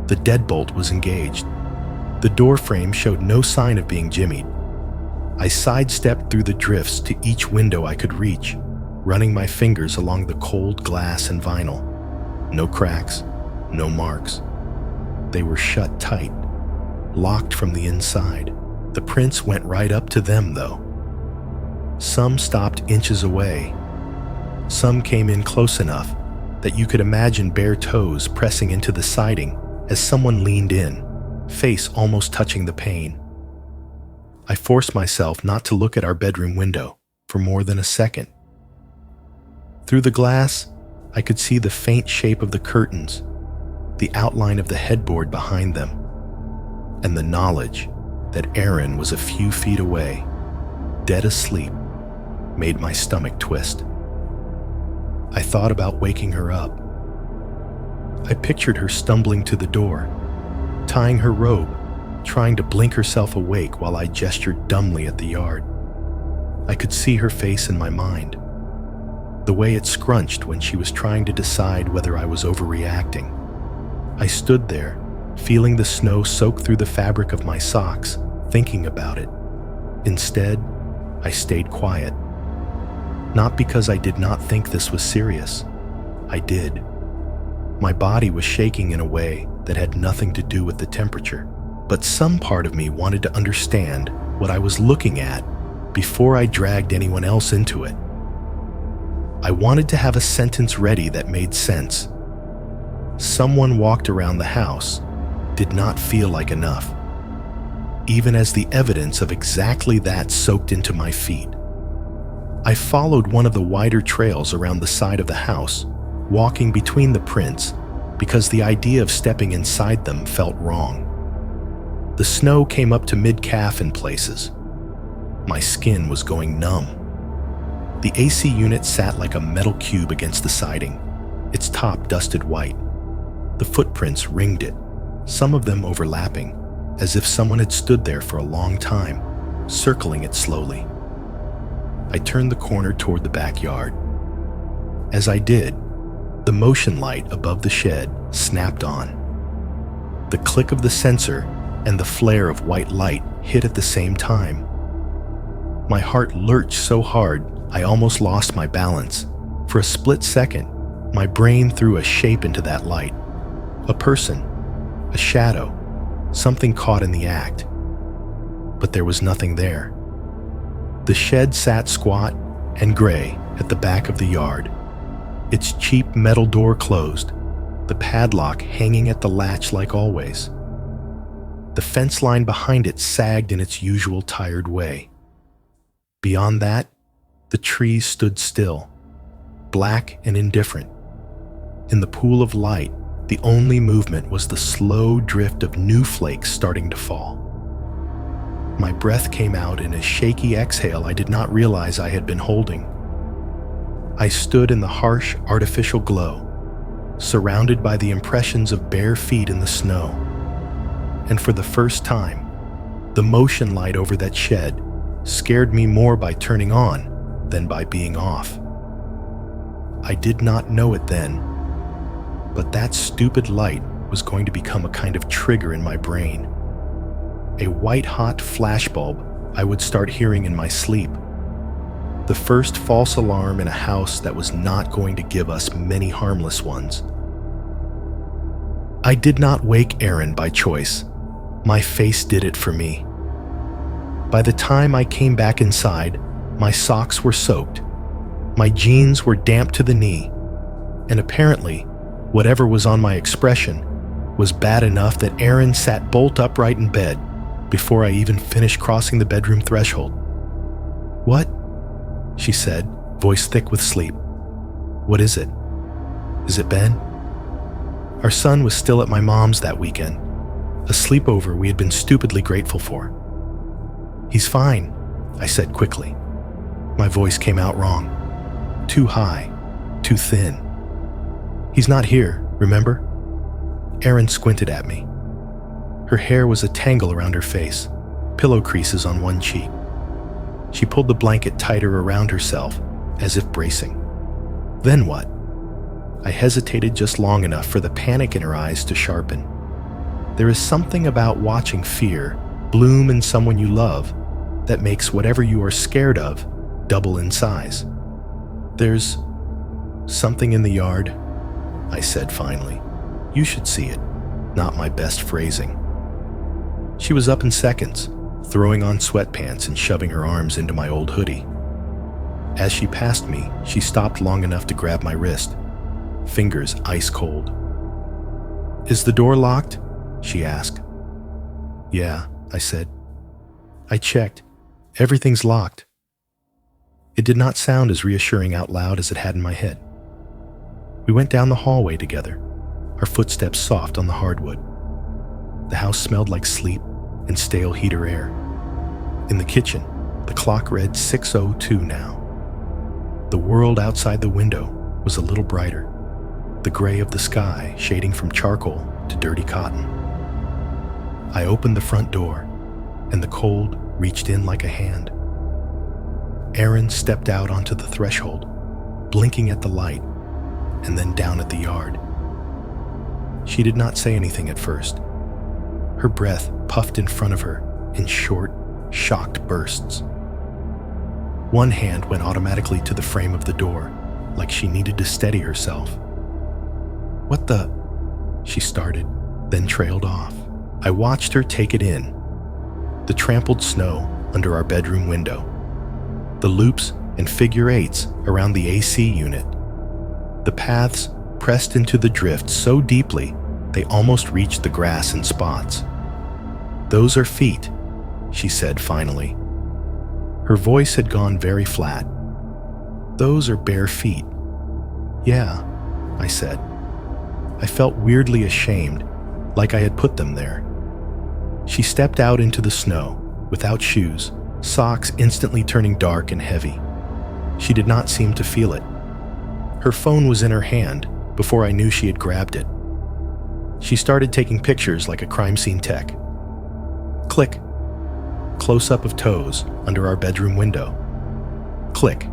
S1: The deadbolt was engaged. The door frame showed no sign of being jimmied. I sidestepped through the drifts to each window I could reach, running my fingers along the cold glass and vinyl. No cracks, no marks. They were shut tight, locked from the inside. The prints went right up to them, though. Some stopped inches away. Some came in close enough that you could imagine bare toes pressing into the siding as someone leaned in, face almost touching the pane. I forced myself not to look at our bedroom window for more than a second. Through the glass, I could see the faint shape of the curtains, the outline of the headboard behind them, and the knowledge that Erin was a few feet away, dead asleep, made my stomach twist. I thought about waking her up. I pictured her stumbling to the door, tying her robe, trying to blink herself awake while I gestured dumbly at the yard. I could see her face in my mind, the way it scrunched when she was trying to decide whether I was overreacting. I stood there, feeling the snow soak through the fabric of my socks, thinking about it. Instead, I stayed quiet. Not because I did not think this was serious. I did. My body was shaking in a way that had nothing to do with the temperature, but some part of me wanted to understand what I was looking at before I dragged anyone else into it. I wanted to have a sentence ready that made sense. Someone walked around the house did not feel like enough, even as the evidence of exactly that soaked into my feet. I followed one of the wider trails around the side of the house, walking between the prints because the idea of stepping inside them felt wrong. The snow came up to mid-calf in places. My skin was going numb. The AC unit sat like a metal cube against the siding, its top dusted white. The footprints ringed it, some of them overlapping, as if someone had stood there for a long time, circling it slowly. I turned the corner toward the backyard. As I did, the motion light above the shed snapped on. The click of the sensor and the flare of white light hit at the same time. My heart lurched so hard I almost lost my balance. For a split second, my brain threw a shape into that light. A person, a shadow, something caught in the act. But there was nothing there. The shed sat squat and gray at the back of the yard, its cheap metal door closed, the padlock hanging at the latch like always. The fence line behind it sagged in its usual tired way. Beyond that, the trees stood still, black and indifferent. In the pool of light, the only movement was the slow drift of new flakes starting to fall. My breath came out in a shaky exhale I did not realize I had been holding. I stood in the harsh, artificial glow, surrounded by the impressions of bare feet in the snow. And for the first time, the motion light over that shed scared me more by turning on than by being off. I did not know it then, but that stupid light was going to become a kind of trigger in my brain. A white-hot flashbulb I would start hearing in my sleep. The first false alarm in a house that was not going to give us many harmless ones. I did not wake Erin by choice. My face did it for me. By the time I came back inside, my socks were soaked. My jeans were damp to the knee. And apparently, whatever was on my expression was bad enough that Erin sat bolt upright in bed before I even finished crossing the bedroom threshold. "What?" she said, voice thick with sleep. "What is it? Is it Ben?" Our son was still at my mom's that weekend, a sleepover we had been stupidly grateful for. "He's fine," I said quickly. My voice came out wrong. Too high, too thin. "He's not here, remember?" Erin squinted at me. Her hair was a tangle around her face, pillow creases on one cheek. She pulled the blanket tighter around herself, as if bracing. Then what? I hesitated just long enough for the panic in her eyes to sharpen. There is something about watching fear bloom in someone you love that makes whatever you are scared of double in size. "There's something in the yard," I said finally. "You should see it." Not my best phrasing. She was up in seconds, throwing on sweatpants and shoving her arms into my old hoodie. As she passed me, she stopped long enough to grab my wrist, fingers ice cold. "Is the door locked?" she asked. "Yeah," I said. "I checked. Everything's locked." It did not sound as reassuring out loud as it had in my head. We went down the hallway together, our footsteps soft on the hardwood. The house smelled like sleep and stale heater air. In the kitchen, the clock read 6:02 now. The world outside the window was a little brighter, the gray of the sky shading from charcoal to dirty cotton. I opened the front door, and the cold reached in like a hand. Erin stepped out onto the threshold, blinking at the light, and then down at the yard. She did not say anything at first. Her breath puffed in front of her in short, shocked bursts. One hand went automatically to the frame of the door, like she needed to steady herself. "What the?" she started, then trailed off. I watched her take it in. The trampled snow under our bedroom window, the loops and figure eights around the AC unit, the paths pressed into the drift so deeply they almost reached the grass in spots. "Those are feet," she said finally. Her voice had gone very flat. "Those are bare feet." "Yeah," I said. I felt weirdly ashamed, like I had put them there. She stepped out into the snow, without shoes, socks instantly turning dark and heavy. She did not seem to feel it. Her phone was in her hand before I knew she had grabbed it. She started taking pictures like a crime scene tech. Click. Close-up of toes under our bedroom window. Click.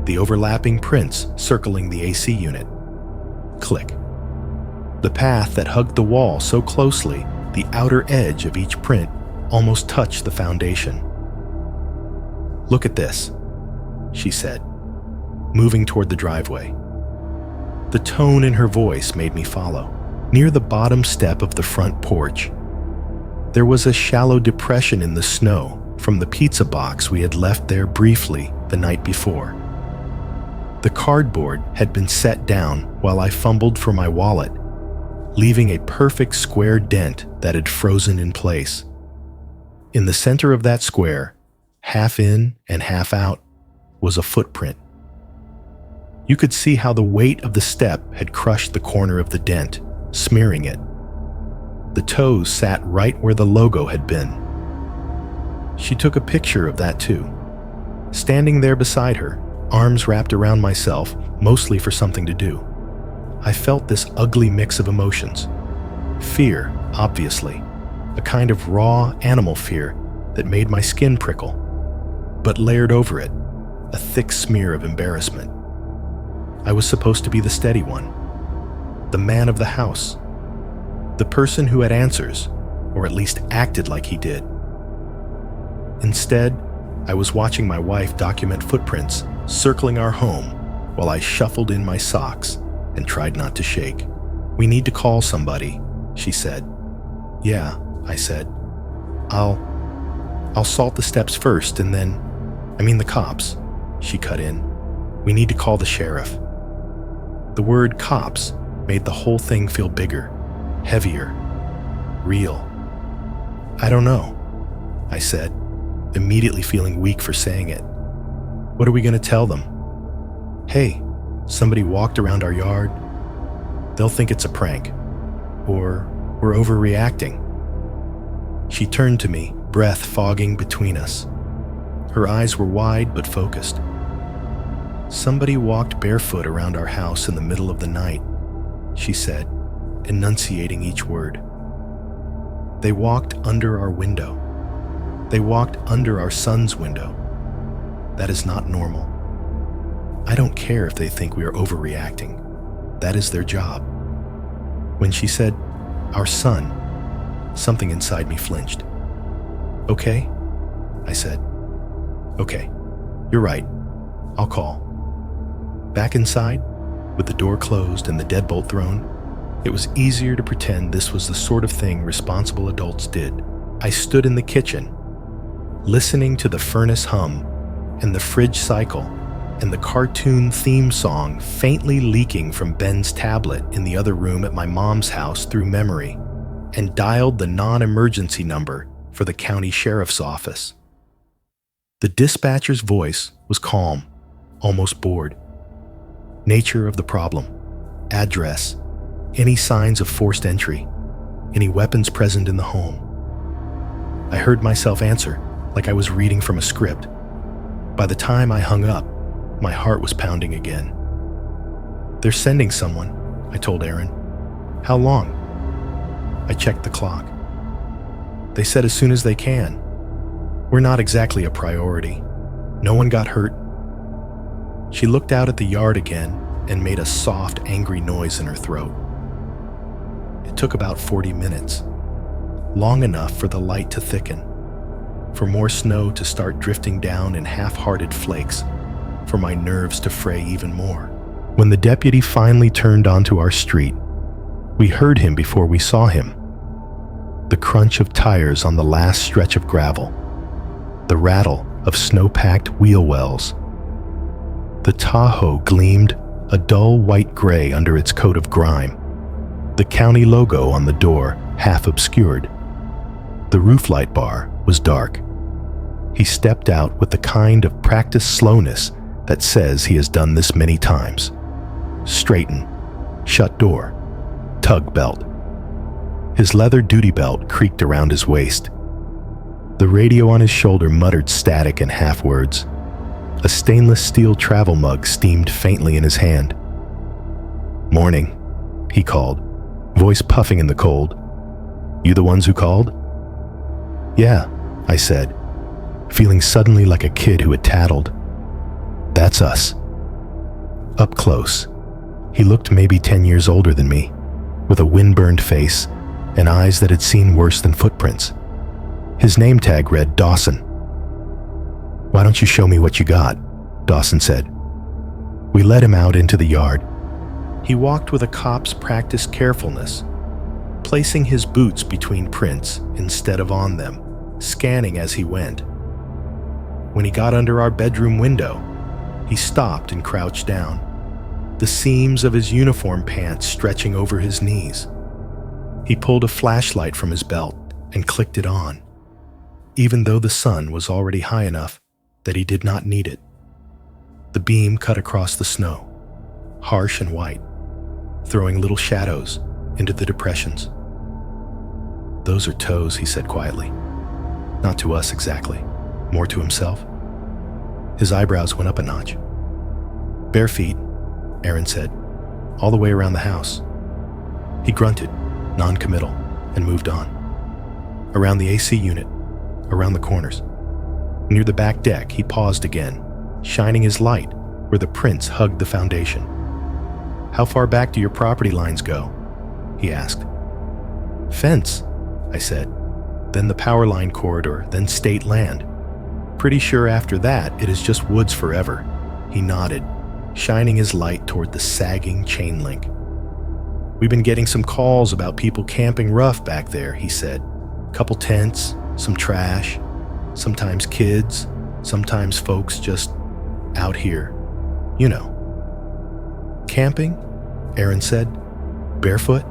S1: The overlapping prints circling the AC unit. Click. The path that hugged the wall so closely, the outer edge of each print almost touched the foundation. "Look at this," she said, moving toward the driveway. The tone in her voice made me follow. Near the bottom step of the front porch, there was a shallow depression in the snow from the pizza box we had left there briefly the night before. The cardboard had been set down while I fumbled for my wallet, leaving a perfect square dent that had frozen in place. In the center of that square, half in and half out, was a footprint. You could see how the weight of the step had crushed the corner of the dent, smearing it. The toes sat right where the logo had been. She took a picture of that too. Standing there beside her, arms wrapped around myself, mostly for something to do. I felt this ugly mix of emotions. Fear, obviously, a kind of raw animal fear that made my skin prickle, but layered over it, a thick smear of embarrassment. I was supposed to be the steady one, the man of the house, the person who had answers, or at least acted like he did. Instead, I was watching my wife document footprints circling our home while I shuffled in my socks and tried not to shake. "We need to call somebody," she said. "Yeah," I said. I'll salt the steps first and then, the cops," she cut in. "We need to call the sheriff." The word cops made the whole thing feel bigger, heavier, real. "I don't know," I said, immediately feeling weak for saying it. "What are we going to tell them? Hey, somebody walked around our yard. They'll think it's a prank. Or we're overreacting." She turned to me, breath fogging between us. Her eyes were wide but focused. "Somebody walked barefoot around our house in the middle of the night," she said, enunciating each word. "They walked under our window. They walked under our son's window. That is not normal. I don't care if they think we are overreacting. That is their job." When she said, "our son," something inside me flinched. "Okay," I said. "Okay, you're right. I'll call." Back inside, with the door closed and the deadbolt thrown, it was easier to pretend this was the sort of thing responsible adults did. I stood in the kitchen, listening to the furnace hum and the fridge cycle and the cartoon theme song faintly leaking from Ben's tablet in the other room at my mom's house through memory, and dialed the non-emergency number for the county sheriff's office. The dispatcher's voice was calm, almost bored. Nature of the problem, address, any signs of forced entry, any weapons present in the home. I heard myself answer like I was reading from a script. By the time I hung up, my heart was pounding again. "They're sending someone," I told Aaron. "How long?" I checked the clock. "They said as soon as they can. We're not exactly a priority. No one got hurt." She looked out at the yard again and made a soft, angry noise in her throat. It took about 40 minutes, long enough for the light to thicken, for more snow to start drifting down in half-hearted flakes, for my nerves to fray even more. When the deputy finally turned onto our street, we heard him before we saw him. The crunch of tires on the last stretch of gravel, the rattle of snow-packed wheel wells. The Tahoe gleamed a dull white gray under its coat of grime, the county logo on the door half obscured. The roof light bar was dark. He stepped out with the kind of practiced slowness that says he has done this many times. Straighten, shut door, tug belt. His leather duty belt creaked around his waist. The radio on his shoulder muttered static and half words. A stainless steel travel mug steamed faintly in his hand. "Morning," he called, voice puffing in the cold. "You the ones who called?" "Yeah," I said, feeling suddenly like a kid who had tattled. "That's us." Up close, he looked maybe 10 years older than me, with a wind-burned face and eyes that had seen worse than footprints. His name tag read Dawson. "Why don't you show me what you got?" Dawson said. We led him out into the yard. He walked with a cop's practiced carefulness, placing his boots between prints instead of on them, scanning as he went. When he got under our bedroom window, he stopped and crouched down, the seams of his uniform pants stretching over his knees. He pulled a flashlight from his belt and clicked it on, even though the sun was already high enough that he did not need it. The beam cut across the snow, harsh and white, throwing little shadows into the depressions. "Those are toes," he said quietly. Not to us exactly, more to himself. His eyebrows went up a notch. "Bare feet," Aaron said, "all the way around the house." He grunted, non-committal, and moved on. Around the AC unit, around the corners. Near the back deck, he paused again, shining his light where the prints hugged the foundation. "How far back do your property lines go?" he asked. "Fence," I said. "Then the power line corridor, then state land. Pretty sure after that it is just woods forever." He nodded, shining his light toward the sagging chain link. "We've been getting some calls about people camping rough back there," he said. "Couple tents, some trash, sometimes kids, sometimes folks just out here. You know." "Camping?" Aaron said. "Barefoot?"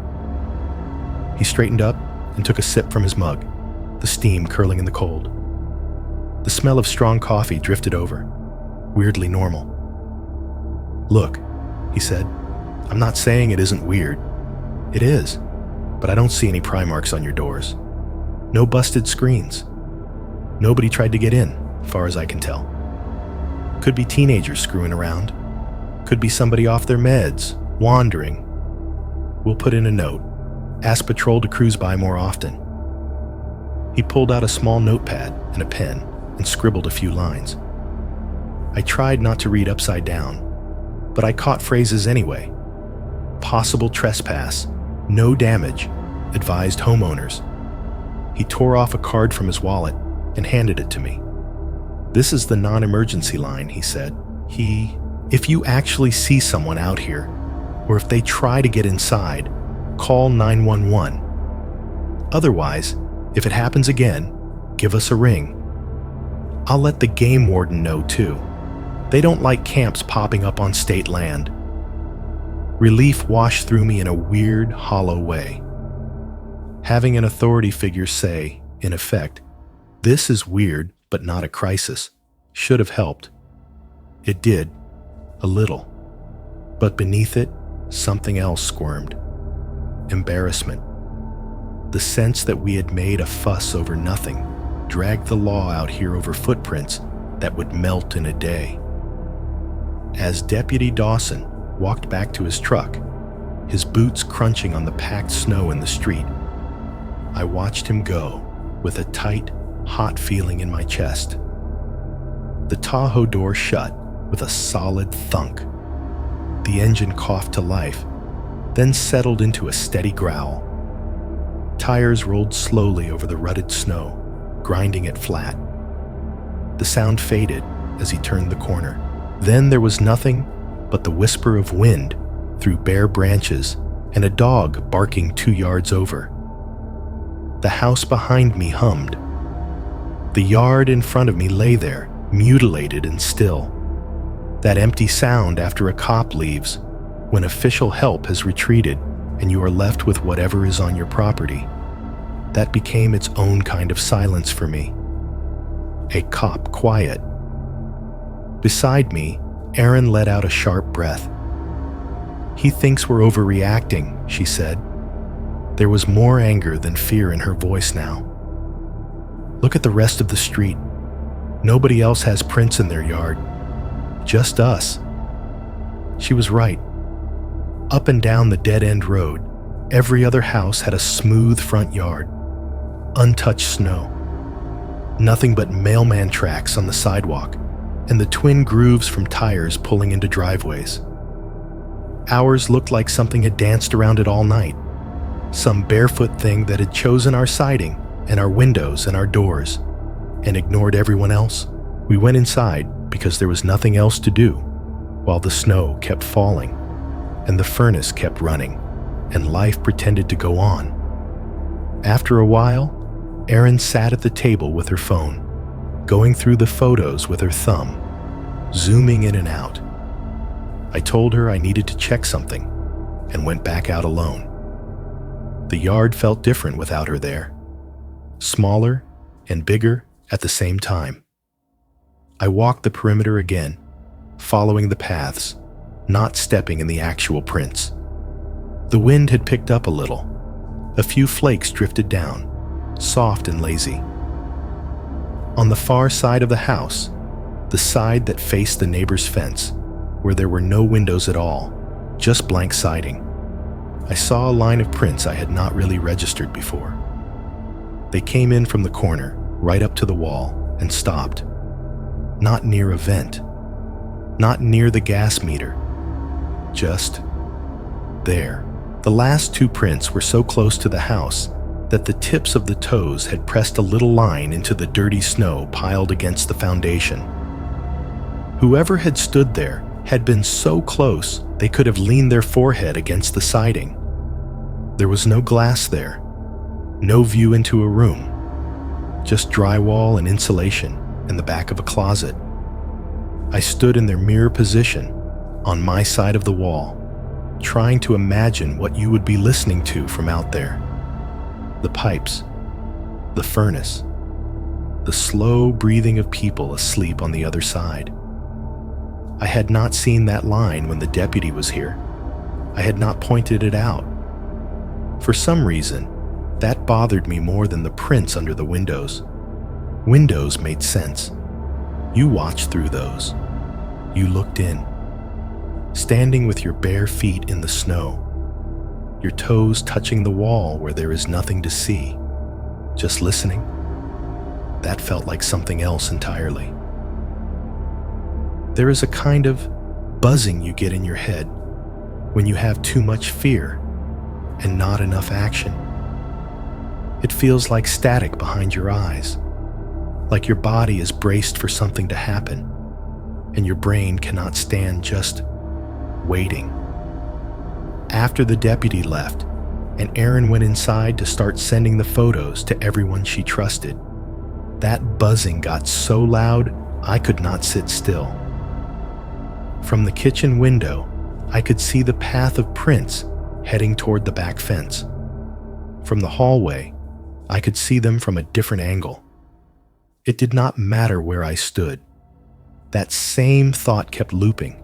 S1: He straightened up and took a sip from his mug, the steam curling in the cold. The smell of strong coffee drifted over, weirdly normal. "Look," he said, "I'm not saying it isn't weird. It is, but I don't see any pry marks on your doors. No busted screens. Nobody tried to get in, far as I can tell. Could be teenagers screwing around. Could be somebody off their meds, wandering. We'll put in a note. Ask patrol to cruise by more often." He pulled out a small notepad and a pen and scribbled a few lines. I tried not to read upside down, but I caught phrases anyway. Possible trespass, no damage, advised homeowners. He tore off a card from his wallet and handed it to me. "This is the non-emergency line," he said. If you actually see someone out here, or if they try to get inside, call 911. Otherwise, if it happens again, give us a ring. I'll let the game warden know too. They don't like camps popping up on state land." Relief washed through me in a weird, hollow way. Having an authority figure say, in effect, "This is weird, but not a crisis," should have helped. It did, a little. But beneath it, something else squirmed. Embarrassment. The sense that we had made a fuss over nothing dragged the law out here over footprints that would melt in a day. As Deputy Dawson walked back to his truck, his boots crunching on the packed snow in the street, I watched him go with a tight, hot feeling in my chest. The Tahoe door shut with a solid thunk. The engine coughed to life, then settled into a steady growl. Tires rolled slowly over the rutted snow, grinding it flat. The sound faded as he turned the corner. Then there was nothing but the whisper of wind through bare branches and a dog barking 2 yards over. The house behind me hummed. The yard in front of me lay there, mutilated and still. That empty sound after a cop leaves, when official help has retreated and you are left with whatever is on your property. That became its own kind of silence for me. A cop quiet. Beside me, Erin let out a sharp breath. "He thinks we're overreacting," she said. There was more anger than fear in her voice now. "Look at the rest of the street. Nobody else has prints in their yard. Just us." She was right. Up and down the dead-end road, every other house had a smooth front yard. Untouched snow. Nothing but mailman tracks on the sidewalk, and the twin grooves from tires pulling into driveways. Ours looked like something had danced around it all night. Some barefoot thing that had chosen our siding and our windows and our doors, and ignored everyone else. We went inside because there was nothing else to do, while the snow kept falling, and the furnace kept running, and life pretended to go on. After a while, Erin sat at the table with her phone, going through the photos with her thumb, zooming in and out. I told her I needed to check something, and went back out alone. The yard felt different without her there, smaller and bigger at the same time. I walked the perimeter again, following the paths, not stepping in the actual prints. The wind had picked up a little. A few flakes drifted down, soft and lazy. On the far side of the house, the side that faced the neighbor's fence, where there were no windows at all, just blank siding, I saw a line of prints I had not really registered before. They came in from the corner, right up to the wall, and stopped. Not near a vent, not near the gas meter, just there. The last 2 prints were so close to the house that the tips of the toes had pressed a little line into the dirty snow piled against the foundation. Whoever had stood there had been so close they could have leaned their forehead against the siding. There was no glass there, no view into a room, just drywall and insulation in the back of a closet. I stood in their mirror position on my side of the wall, trying to imagine what you would be listening to from out there. The pipes, the furnace, the slow breathing of people asleep on the other side. I had not seen that line when the deputy was here. I had not pointed it out. For some reason, that bothered me more than the prints under the windows. Windows made sense. You watched through those. You looked in. Standing with your bare feet in the snow, your toes touching the wall where there is nothing to see, just listening. That felt like something else entirely. There is a kind of buzzing you get in your head when you have too much fear and not enough action. It feels like static behind your eyes, like your body is braced for something to happen, and your brain cannot stand just waiting. After the deputy left, and Erin went inside to start sending the photos to everyone she trusted, that buzzing got so loud I could not sit still. From the kitchen window, I could see the path of prints heading toward the back fence. From the hallway, I could see them from a different angle. It did not matter where I stood. That same thought kept looping.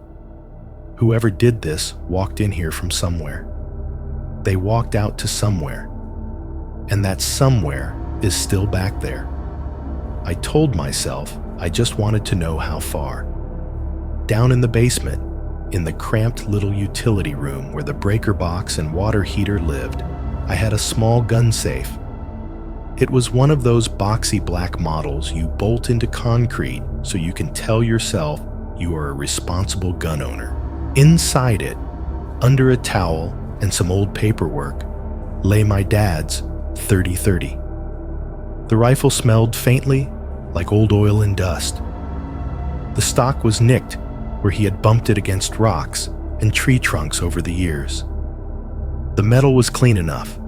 S1: Whoever did this walked in here from somewhere. They walked out to somewhere. And that somewhere is still back there. I told myself I just wanted to know how far. Down in the basement, in the cramped little utility room where the breaker box and water heater lived, I had a small gun safe. It was one of those boxy black models you bolt into concrete so you can tell yourself you are a responsible gun owner. Inside it, under a towel and some old paperwork, lay my dad's .30-30. The rifle smelled faintly like old oil and dust. The stock was nicked where he had bumped it against rocks and tree trunks over the years. The metal was clean enough.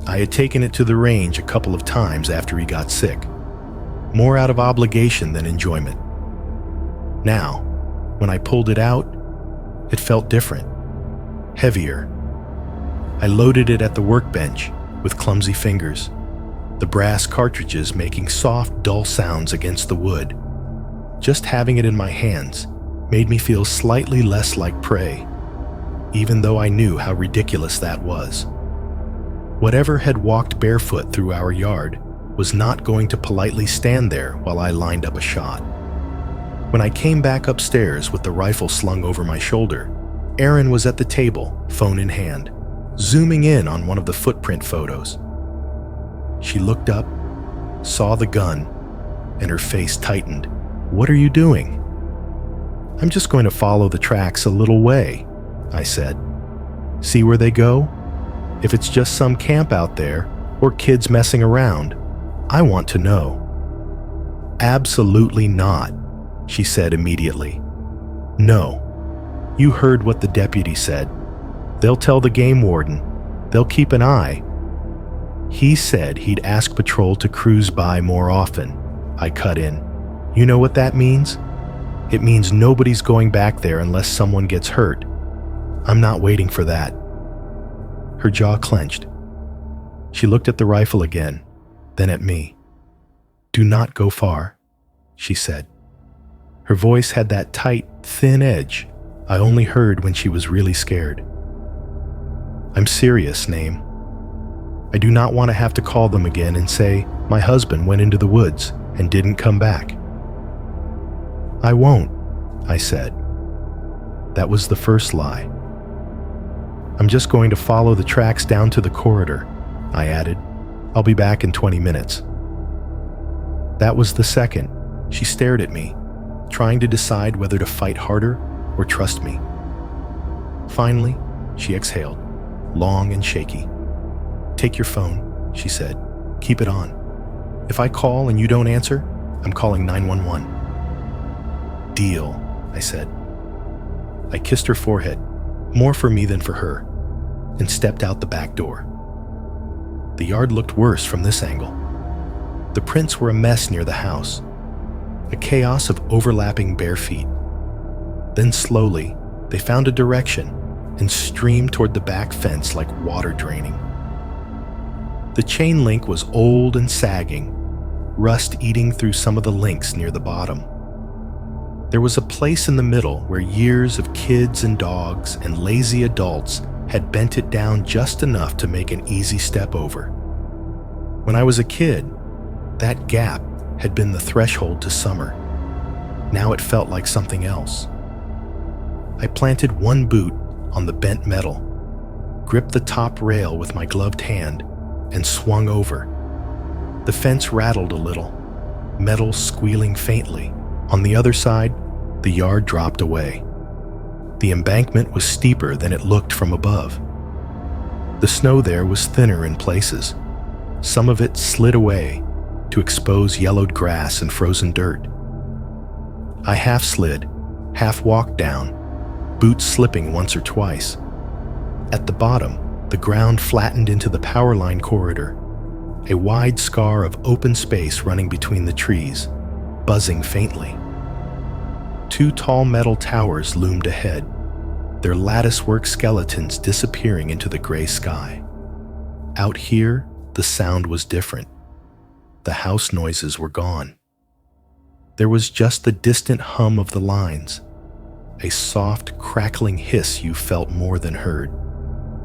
S1: I had taken it to the range a couple of times after he got sick, more out of obligation than enjoyment. Now, when I pulled it out, it felt different, heavier. I loaded it at the workbench with clumsy fingers, the brass cartridges making soft, dull sounds against the wood. Just having it in my hands made me feel slightly less like prey, even though I knew how ridiculous that was. Whatever had walked barefoot through our yard was not going to politely stand there while I lined up a shot. When I came back upstairs with the rifle slung over my shoulder, Erin was at the table, phone in hand, zooming in on one of the footprint photos. She looked up, saw the gun, and her face tightened. "What are you doing?" "I'm just going to follow the tracks a little way," I said. "See where they go? If it's just some camp out there or kids messing around, I want to know." "Absolutely not," she said immediately. "No. You heard what the deputy said. They'll tell the game warden. They'll keep an eye. He said he'd ask patrol to cruise by more often," I cut in. "You know what that means? It means nobody's going back there unless someone gets hurt. I'm not waiting for that." Her jaw clenched. She looked at the rifle again, then at me. "Do not go far," she said. Her voice had that tight, thin edge I only heard when she was really scared. "I'm serious, Name. I do not want to have to call them again and say my husband went into the woods and didn't come back." "I won't," I said. That was the first lie. "I'm just going to follow the tracks down to the corridor," I added. "I'll be back in 20 minutes. That was the second. She stared at me, trying to decide whether to fight harder or trust me. Finally, she exhaled, long and shaky. "Take your phone," she said. "Keep it on. If I call and you don't answer, I'm calling 911. "Deal," I said. I kissed her forehead, more for me than for her, and stepped out the back door. The yard looked worse from this angle. The prints were a mess near the house, a chaos of overlapping bare feet. Then slowly, they found a direction and streamed toward the back fence like water draining. The chain link was old and sagging, rust eating through some of the links near the bottom. There was a place in the middle where years of kids and dogs and lazy adults had bent it down just enough to make an easy step over. When I was a kid, that gap had been the threshold to summer. Now it felt like something else. I planted one boot on the bent metal, gripped the top rail with my gloved hand, and swung over. The fence rattled a little, metal squealing faintly. On the other side, the yard dropped away. The embankment was steeper than it looked from above. The snow there was thinner in places. Some of it slid away to expose yellowed grass and frozen dirt. I half slid, half walked down, boots slipping once or twice. At the bottom, the ground flattened into the power line corridor, a wide scar of open space running between the trees, buzzing faintly. Two tall metal towers loomed ahead, their latticework skeletons disappearing into the gray sky. Out here, the sound was different. The house noises were gone. There was just the distant hum of the lines, a soft, crackling hiss you felt more than heard,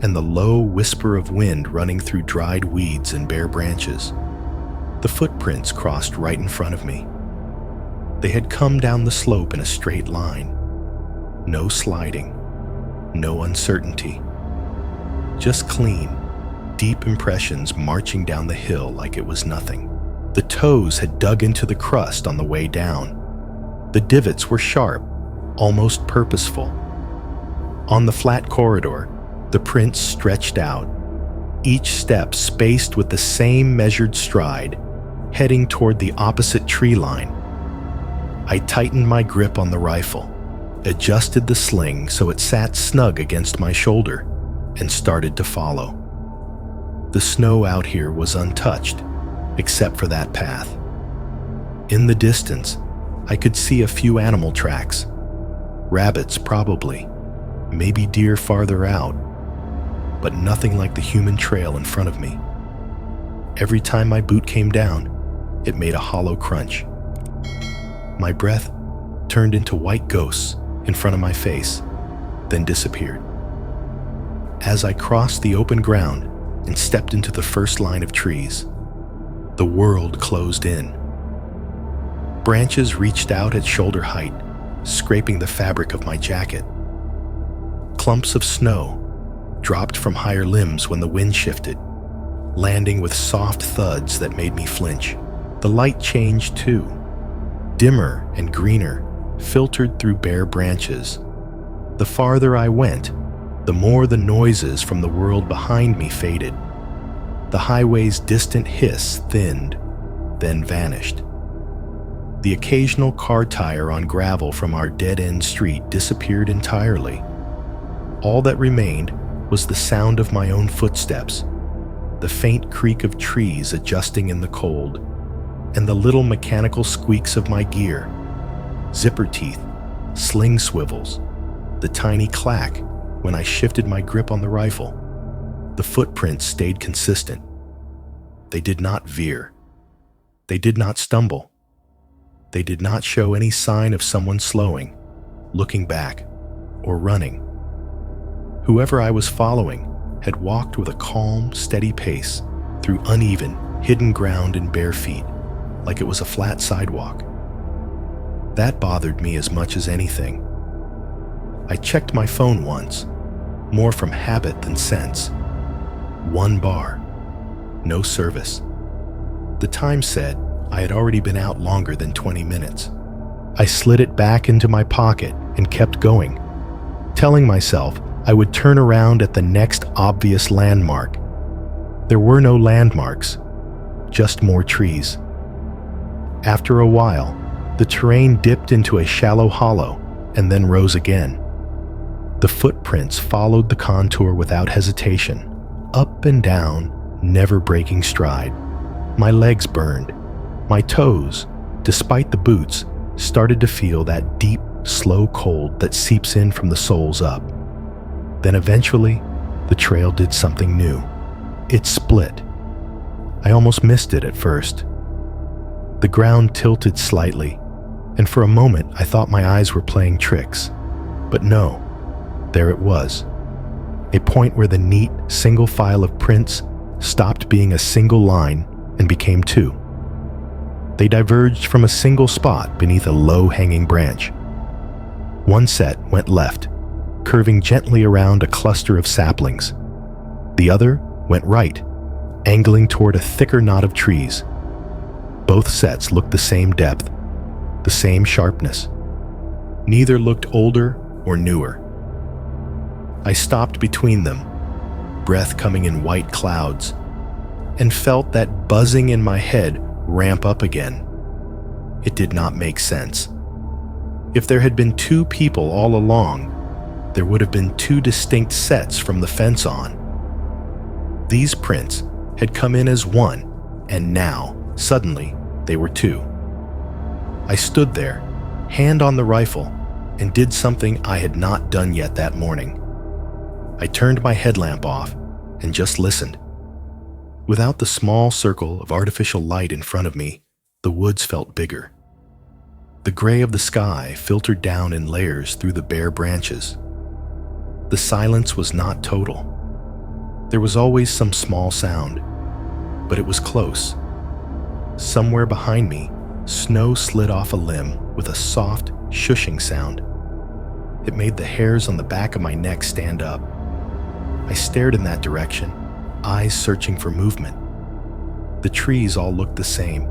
S1: and the low whisper of wind running through dried weeds and bare branches. The footprints crossed right in front of me. They had come down the slope in a straight line. No sliding, no uncertainty. Just clean, deep impressions marching down the hill like it was nothing. The toes had dug into the crust on the way down. The divots were sharp, almost purposeful. On the flat corridor, the prints stretched out, each step spaced with the same measured stride, heading toward the opposite tree line. I tightened my grip on the rifle, adjusted the sling so it sat snug against my shoulder, and started to follow. The snow out here was untouched, except for that path. In the distance, I could see a few animal tracks. Rabbits, probably. Maybe deer farther out. But nothing like the human trail in front of me. Every time my boot came down, it made a hollow crunch. My breath turned into white ghosts in front of my face, then disappeared. As I crossed the open ground and stepped into the first line of trees, the world closed in. Branches reached out at shoulder height, scraping the fabric of my jacket. Clumps of snow dropped from higher limbs when the wind shifted, landing with soft thuds that made me flinch. The light changed too, dimmer and greener, filtered through bare branches. The farther I went, the more the noises from the world behind me faded. The highway's distant hiss thinned, then vanished. The occasional car tire on gravel from our dead-end street disappeared entirely. All that remained was the sound of my own footsteps, the faint creak of trees adjusting in the cold, and the little mechanical squeaks of my gear, zipper teeth, sling swivels, the tiny clack when I shifted my grip on the rifle. The footprints stayed consistent. They did not veer. They did not stumble. They did not show any sign of someone slowing, looking back, or running. Whoever I was following had walked with a calm, steady pace through uneven, hidden ground and bare feet, like it was a flat sidewalk. That bothered me as much as anything. I checked my phone once, more from habit than sense. 1 bar. No service. The time said I had already been out longer than 20 minutes. I slid it back into my pocket and kept going, telling myself I would turn around at the next obvious landmark. There were no landmarks, just more trees. After a while, the terrain dipped into a shallow hollow and then rose again. The footprints followed the contour without hesitation, up and down, never breaking stride. My legs burned. My toes, despite the boots, started to feel that deep, slow cold that seeps in from the soles up. Then eventually, the trail did something new. It split. I almost missed it at first. The ground tilted slightly, and for a moment I thought my eyes were playing tricks. But no, there it was. A point where the neat, single file of prints stopped being a single line and became 2. They diverged from a single spot beneath a low-hanging branch. One set went left, curving gently around a cluster of saplings. The other went right, angling toward a thicker knot of trees. Both sets looked the same depth, the same sharpness. Neither looked older or newer. I stopped between them, breath coming in white clouds, and felt that buzzing in my head ramp up again. It did not make sense. If there had been 2 people all along, there would have been 2 distinct sets from the fence on. These prints had come in as 1, and now, suddenly, they were 2. I stood there, hand on the rifle, and did something I had not done yet that morning. I turned my headlamp off and just listened. Without the small circle of artificial light in front of me, the woods felt bigger. The gray of the sky filtered down in layers through the bare branches. The silence was not total. There was always some small sound, but it was close. Somewhere behind me, snow slid off a limb with a soft, shushing sound. It made the hairs on the back of my neck stand up. I stared in that direction, eyes searching for movement. The trees all looked the same.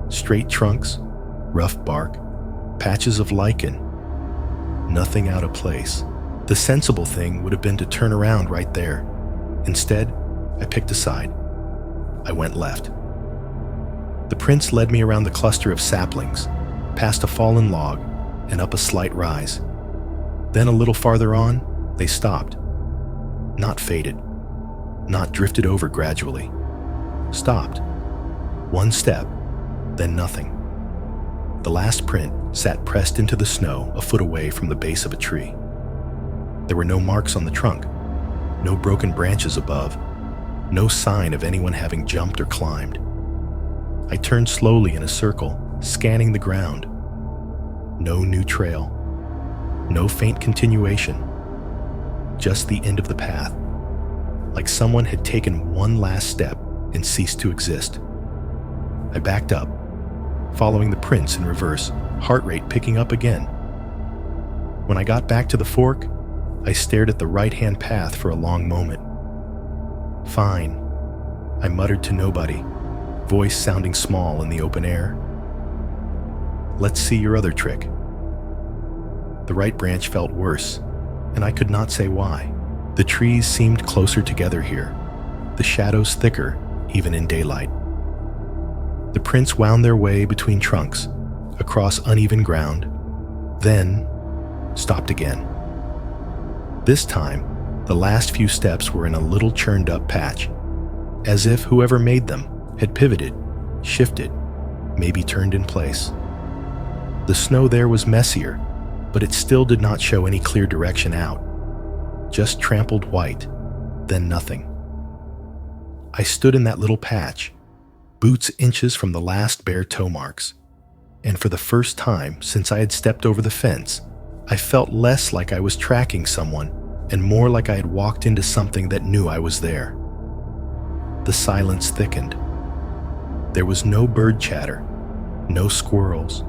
S1: Straight trunks, rough bark, patches of lichen. Nothing out of place. The sensible thing would have been to turn around right there. Instead, I picked a side. I went left. The prince led me around the cluster of saplings, past a fallen log, and up a slight rise. Then a little farther on, they stopped. Not faded, not drifted over gradually. Stopped. One step, then nothing. The last print sat pressed into the snow a foot away from the base of a tree. There were no marks on the trunk, no broken branches above, no sign of anyone having jumped or climbed. I turned slowly in a circle, scanning the ground. No new trail, no faint continuation, just the end of the path, like someone had taken one last step and ceased to exist. I backed up, following the prince in reverse, heart rate picking up again. When I got back to the fork, I stared at the right-hand path for a long moment. "Fine," I muttered to nobody, voice sounding small in the open air. "Let's see your other trick." The right branch felt worse, and I could not say why. The trees seemed closer together here, the shadows thicker, even in daylight. The prints wound their way between trunks, across uneven ground, then stopped again. This time, the last few steps were in a little churned-up patch, as if whoever made them had pivoted, shifted, maybe turned in place. The snow there was messier, but it still did not show any clear direction out. Just trampled white, then nothing. I stood in that little patch, boots inches from the last bare toe marks, and for the first time since I had stepped over the fence, I felt less like I was tracking someone and more like I had walked into something that knew I was there. The silence thickened. There was no bird chatter, no squirrels.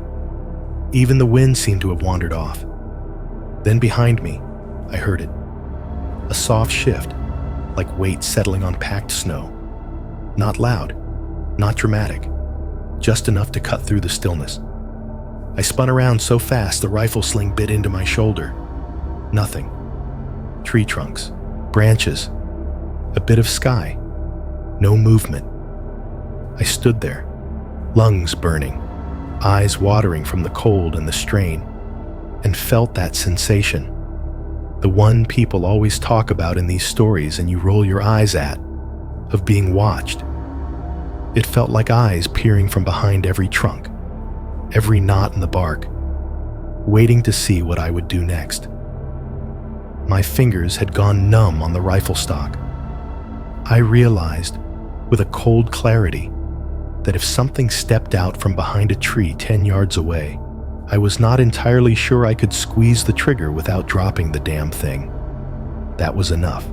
S1: Even the wind seemed to have wandered off. Then behind me, I heard it. A soft shift, like weight settling on packed snow. Not loud, not dramatic, just enough to cut through the stillness. I spun around so fast the rifle sling bit into my shoulder. Nothing. Tree trunks, branches, a bit of sky. No movement. I stood there, lungs burning, eyes watering from the cold and the strain, and felt that sensation. The one people always talk about in these stories and you roll your eyes at, of being watched. It felt like eyes peering from behind every trunk, every knot in the bark, waiting to see what I would do next. My fingers had gone numb on the rifle stock. I realized, with a cold clarity, that if something stepped out from behind a tree 10 yards away, I was not entirely sure I could squeeze the trigger without dropping the damn thing. That was enough.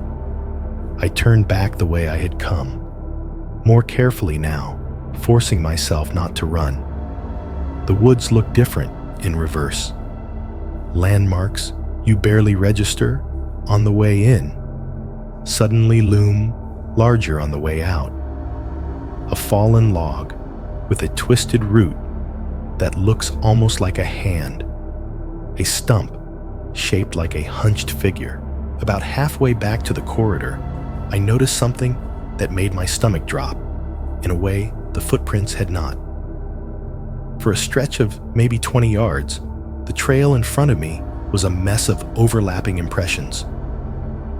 S1: I turned back the way I had come, more carefully now, forcing myself not to run. The woods looked different in reverse. Landmarks you barely register on the way in suddenly loom larger on the way out. A fallen log with a twisted root that looks almost like a hand. A stump shaped like a hunched figure. About halfway back to the corridor, I noticed something that made my stomach drop, in a way the footprints had not. For a stretch of maybe 20 yards, the trail in front of me was a mess of overlapping impressions.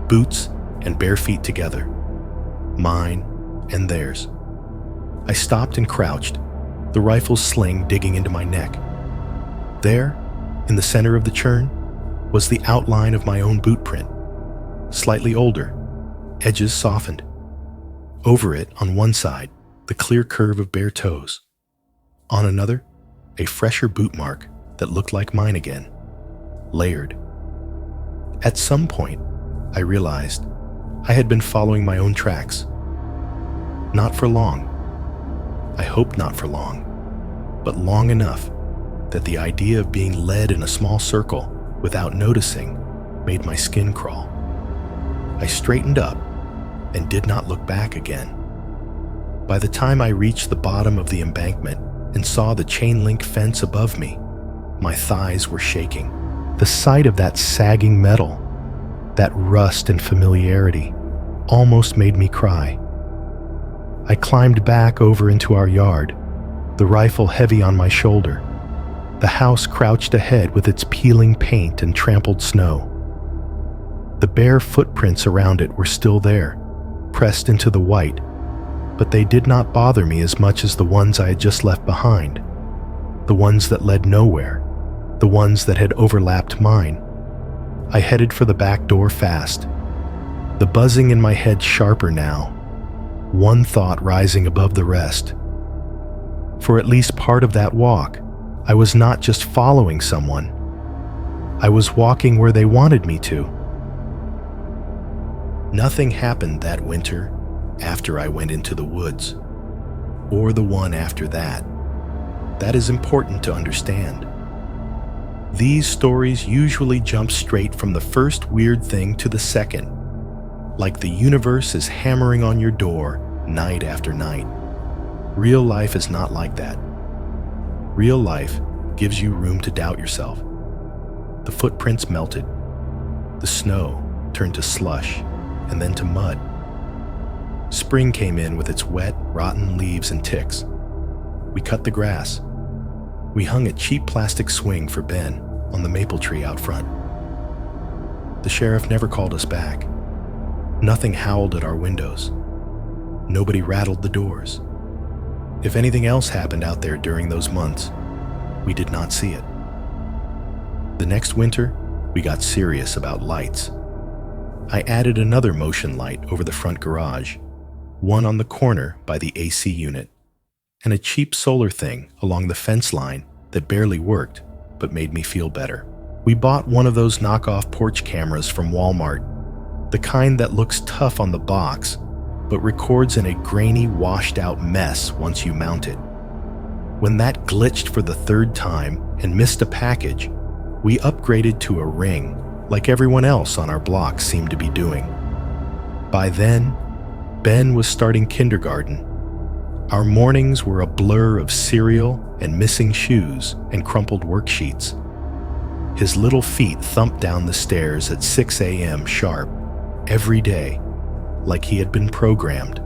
S1: Boots and bare feet together. Mine and theirs. I stopped and crouched, the rifle's sling digging into my neck. There, in the center of the churn, was the outline of my own boot print. Slightly older, edges softened. Over it, on one side, the clear curve of bare toes. On another, a fresher boot mark, that looked like mine again, layered. At some point, I realized I had been following my own tracks. Not for long. I hope not for long, but long enough that the idea of being led in a small circle without noticing made my skin crawl. I straightened up and did not look back again. By the time I reached the bottom of the embankment and saw the chain link fence above me, my thighs were shaking. The sight of that sagging metal, that rust and familiarity, almost made me cry. I climbed back over into our yard, the rifle heavy on my shoulder. The house crouched ahead with its peeling paint and trampled snow. The bare footprints around it were still there, pressed into the white, but they did not bother me as much as the ones I had just left behind, the ones that led nowhere, the ones that had overlapped mine. I headed for the back door fast, the buzzing in my head sharper now, one thought rising above the rest. For at least part of that walk, I was not just following someone. I was walking where they wanted me to. Nothing happened that winter after I went into the woods, or the one after that. That is important to understand. These stories usually jump straight from the first weird thing to the second, like the universe is hammering on your door night after night. Real life is not like that. Real life gives you room to doubt yourself. The footprints melted. The snow turned to slush and then to mud. Spring came in with its wet, rotten leaves and ticks. We cut the grass. We hung a cheap plastic swing for Ben on the maple tree out front. The sheriff never called us back. Nothing howled at our windows. Nobody rattled the doors. If anything else happened out there during those months, we did not see it. The next winter, we got serious about lights. I added another motion light over the front garage, one on the corner by the AC unit, and a cheap solar thing along the fence line that barely worked but made me feel better. We bought one of those knockoff porch cameras from Walmart, the kind that looks tough on the box but records in a grainy, washed-out mess once you mount it. When that glitched for the third time and missed a package, we upgraded to a ring, like everyone else on our block seemed to be doing. By then, Ben was starting kindergarten. Our mornings were a blur of cereal and missing shoes and crumpled worksheets. His little feet thumped down the stairs at 6 a.m. sharp, every day, like he had been programmed.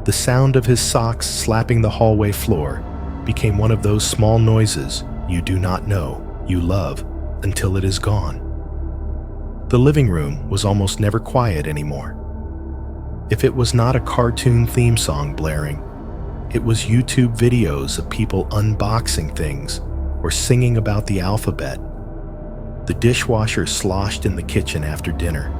S1: The sound of his socks slapping the hallway floor became one of those small noises you do not know you love until it is gone. The living room was almost never quiet anymore. If it was not a cartoon theme song blaring, it was YouTube videos of people unboxing things or singing about the alphabet. The dishwasher sloshed in the kitchen after dinner.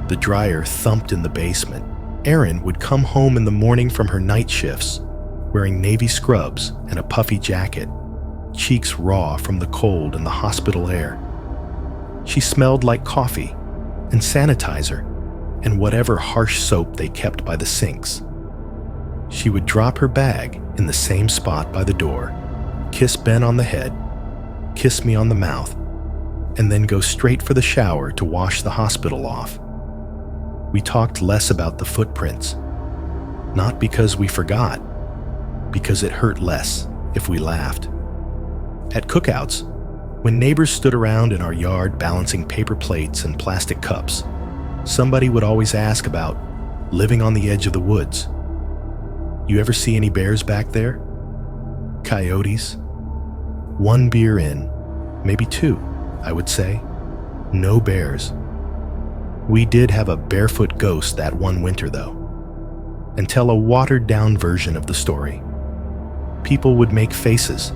S1: The dryer thumped in the basement. Erin would come home in the morning from her night shifts, wearing navy scrubs and a puffy jacket, cheeks raw from the cold and the hospital air. She smelled like coffee and sanitizer and whatever harsh soap they kept by the sinks. She would drop her bag in the same spot by the door, kiss Ben on the head, kiss me on the mouth, and then go straight for the shower to wash the hospital off. We talked less about the footprints, not because we forgot, because it hurt less if we laughed. At cookouts, when neighbors stood around in our yard balancing paper plates and plastic cups, somebody would always ask about living on the edge of the woods. You ever see any bears back there? Coyotes? One beer in, maybe two, I would say. No bears. We did have a barefoot ghost that one winter, though, and tell a watered-down version of the story. People would make faces,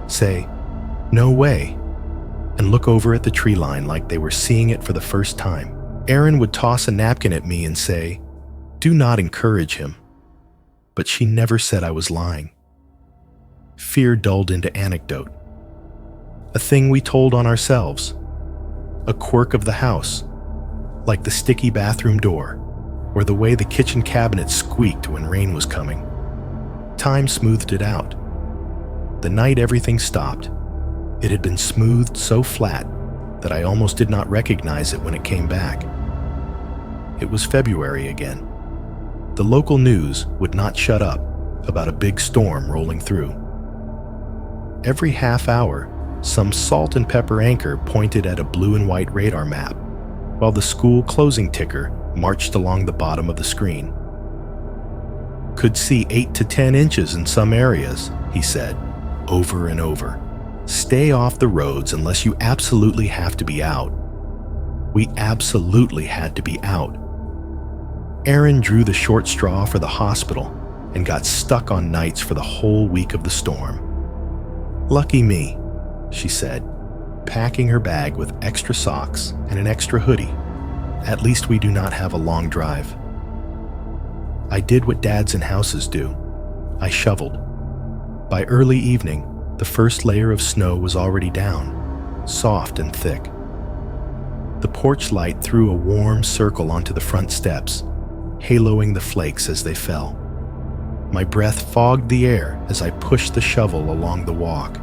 S1: say, "No way," and look over at the tree line like they were seeing it for the first time. Erin would toss a napkin at me and say, "Do not encourage him." But she never said I was lying. Fear dulled into anecdote. a thing we told on ourselves, a quirk of the house, like the sticky bathroom door or the way the kitchen cabinet squeaked when rain was coming. Time smoothed it out. The night everything stopped, it had been smoothed so flat that I almost did not recognize it when it came back. It was February again. The local news would not shut up about a big storm rolling through. Every half hour, some salt and pepper anchor pointed at a blue and white radar map, while the school closing ticker marched along the bottom of the screen. Could see 8 to 10 inches in some areas, he said, over and over. Stay off the roads unless you absolutely have to be out. We absolutely had to be out. Erin drew the short straw for the hospital and got stuck on nights for the whole week of the storm. Lucky me, she said, packing her bag with extra socks and an extra hoodie. At least we do not have a long drive. I did what dads in houses do. I shoveled. By early evening, the first layer of snow was already down, soft and thick. The porch light threw a warm circle onto the front steps, haloing the flakes as they fell. My breath fogged the air as I pushed the shovel along the walk,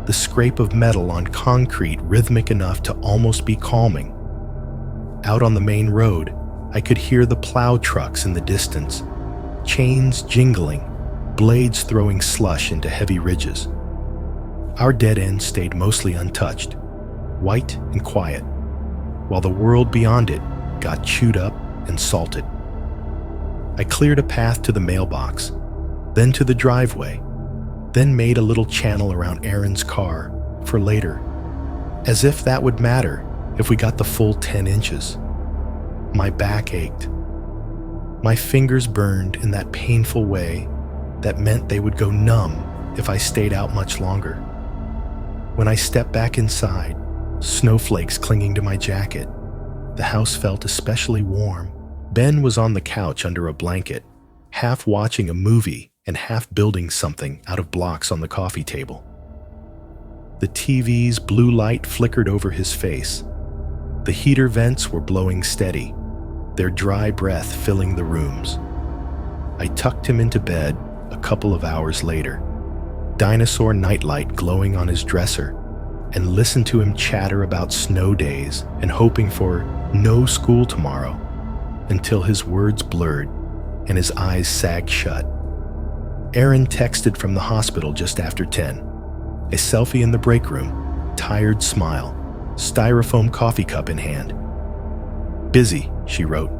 S1: the scrape of metal on concrete rhythmic enough to almost be calming. Out on the main road, I could hear the plow trucks in the distance, chains jingling, blades throwing slush into heavy ridges. Our dead end stayed mostly untouched, white and quiet, while the world beyond it got chewed up and salted. I cleared a path to the mailbox, then to the driveway, then made a little channel around Erin's car for later, as if that would matter if we got the full 10 inches. My back ached. My fingers burned in that painful way that meant they would go numb if I stayed out much longer. When I stepped back inside, snowflakes clinging to my jacket, the house felt especially warm. Ben was on the couch under a blanket, half watching a movie and half building something out of blocks on the coffee table. The TV's blue light flickered over his face. The heater vents were blowing steady, their dry breath filling the rooms. I tucked him into bed a couple of hours later, dinosaur nightlight glowing on his dresser, and listened to him chatter about snow days and hoping for no school tomorrow, until his words blurred and his eyes sagged shut. Erin texted from the hospital just after 10, a selfie in the break room, tired smile, styrofoam coffee cup in hand. Busy, she wrote.